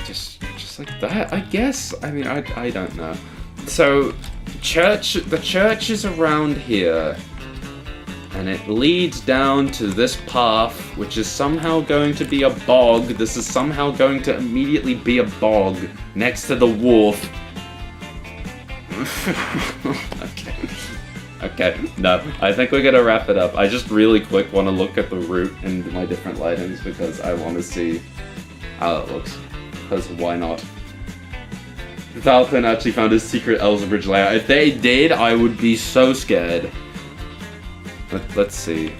Just like that, I guess? I mean, I don't know. So... the church is around here, and it leads down to this path, which is somehow going to be a bog. This is somehow going to immediately be a bog next to the wharf. Okay, no, I think we're gonna wrap it up. I just really quick want to look at the route in my different lightings because I want to see how it looks, because why not? The Falcon actually found his secret Elsbridge layout. If they did, I would be so scared. Let's see.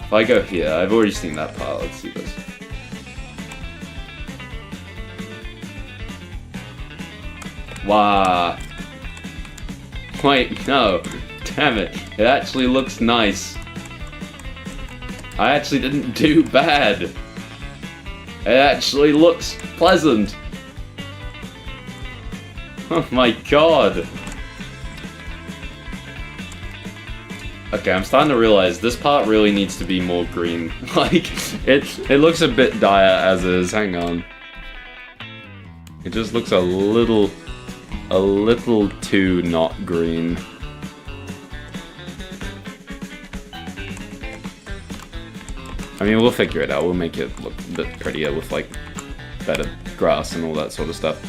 If I go here, I've already seen that part. Let's see this. Wow. Wait, no. Damn it. It actually looks nice. I actually didn't do bad. It actually looks pleasant. Oh my god. Okay, I'm starting to realize this part really needs to be more green. Like, it looks a bit dire as is. Hang on. It just looks a little too not green. I mean, we'll figure it out. We'll make it look a bit prettier with, like, better grass and all that sort of stuff.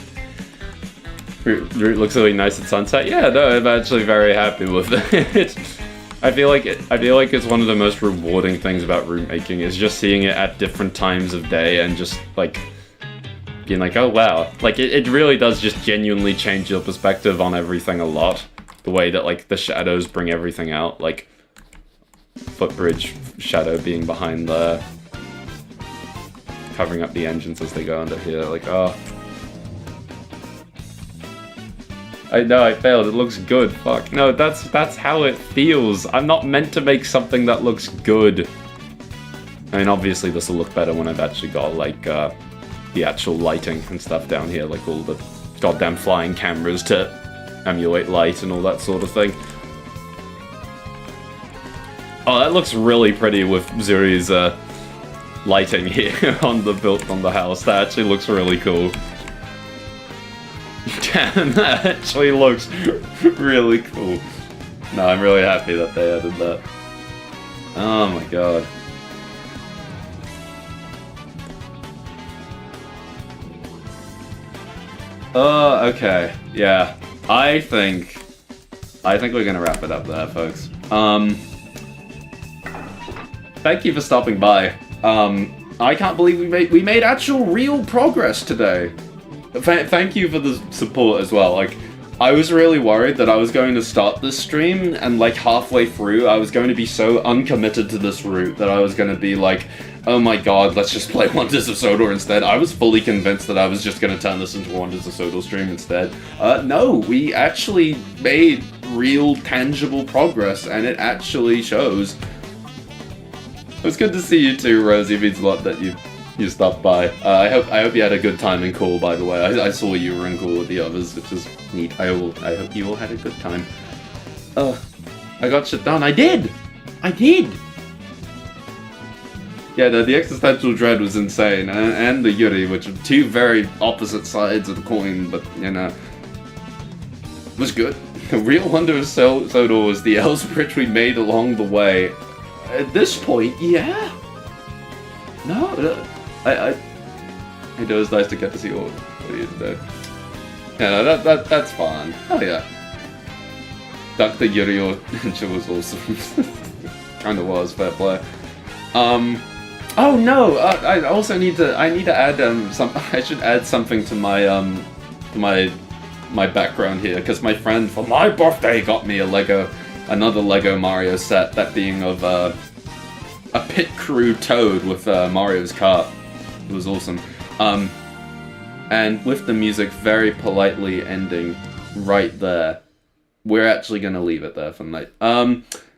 Route looks really nice at sunset. Yeah, no, I'm actually very happy with it. I feel like it's one of the most rewarding things about route making is just seeing it at different times of day and just like being like, oh wow, like it really does just genuinely change your perspective on everything a lot. The way that like the shadows bring everything out, like footbridge shadow being behind there, covering up the engines as they go under here, like oh. I know, I failed. It looks good. Fuck. No, that's how it feels. I'm not meant to make something that looks good. I mean, obviously this will look better when I've actually got, like, the actual lighting and stuff down here, like all the goddamn flying cameras to emulate light and all that sort of thing. Oh, that looks really pretty with Zuri's lighting here on the house. That actually looks really cool. Damn, that actually looks really cool. No, I'm really happy that they added that. Oh my god. Okay. Yeah. I think we're gonna wrap it up there, folks. Thank you for stopping by. I can't believe we made actual real progress today. Thank you for the support as well. Like, I was really worried that I was going to start this stream and like halfway through I was going to be so uncommitted to this route that I was going to be like, oh my god, let's just play Wonders of Sodor instead. I was fully convinced that I was just going to turn this into a Wonders of Sodor stream instead. No, we actually made real tangible progress and it actually shows. It's good to see you too, Rosie. It means a lot that you stopped by. I hope you had a good time in call, by the way. I saw you were in call with the others, which is neat. I hope you all had a good time. I got shit done. I did! Yeah, no, the existential dread was insane, and the Yuri, which are two very opposite sides of the coin, but, you know, was good. The real wonder of Sodor was the Elsbridge we made along the way. At this point, yeah. No, I know it's nice to get to see all of you today. Yeah, no, that's fun. Oh yeah. Dr. Yuri was awesome. Kinda was, fair play. Oh no, I also need to add I should add something to my my background here, because my friend for my birthday got me another Lego Mario set, that being of a pit crew Toad with Mario's kart. It was awesome. And with the music very politely ending right there, we're actually gonna leave it there for the night.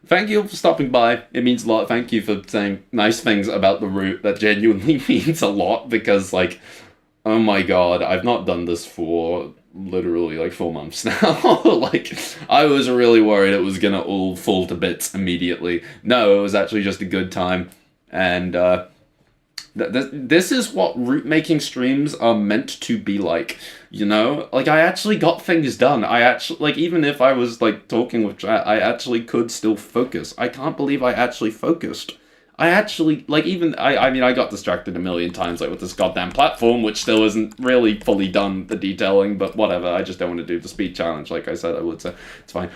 Thank you for stopping by. It means a lot. Thank you for saying nice things about the route. That genuinely means a lot, because, like, oh my god, I've not done this for literally like 4 months now. Like, I was really worried it was gonna all fall to bits immediately. No, it was actually just a good time. And this is what route making streams are meant to be like, you know? Like, I actually got things done. I actually, like, even if I was like talking with chat, I actually could still focus. I can't believe I actually focused. I actually, like, even, I mean, I got distracted a million times, like, with this goddamn platform, which still isn't really fully done, the detailing, but whatever, I just don't want to do the speed challenge, like I said I would, so it's fine.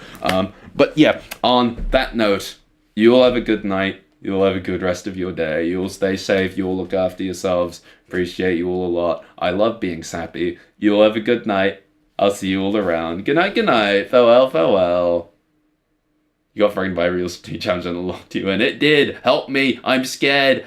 But yeah, on that note, you all have a good night, you all have a good rest of your day, you all stay safe, you all look after yourselves, appreciate you all a lot, I love being sappy, you all have a good night, I'll see you all around, good night, farewell, farewell. You got framed by a real speed challenge and unlocked you, and it did help me. I'm scared.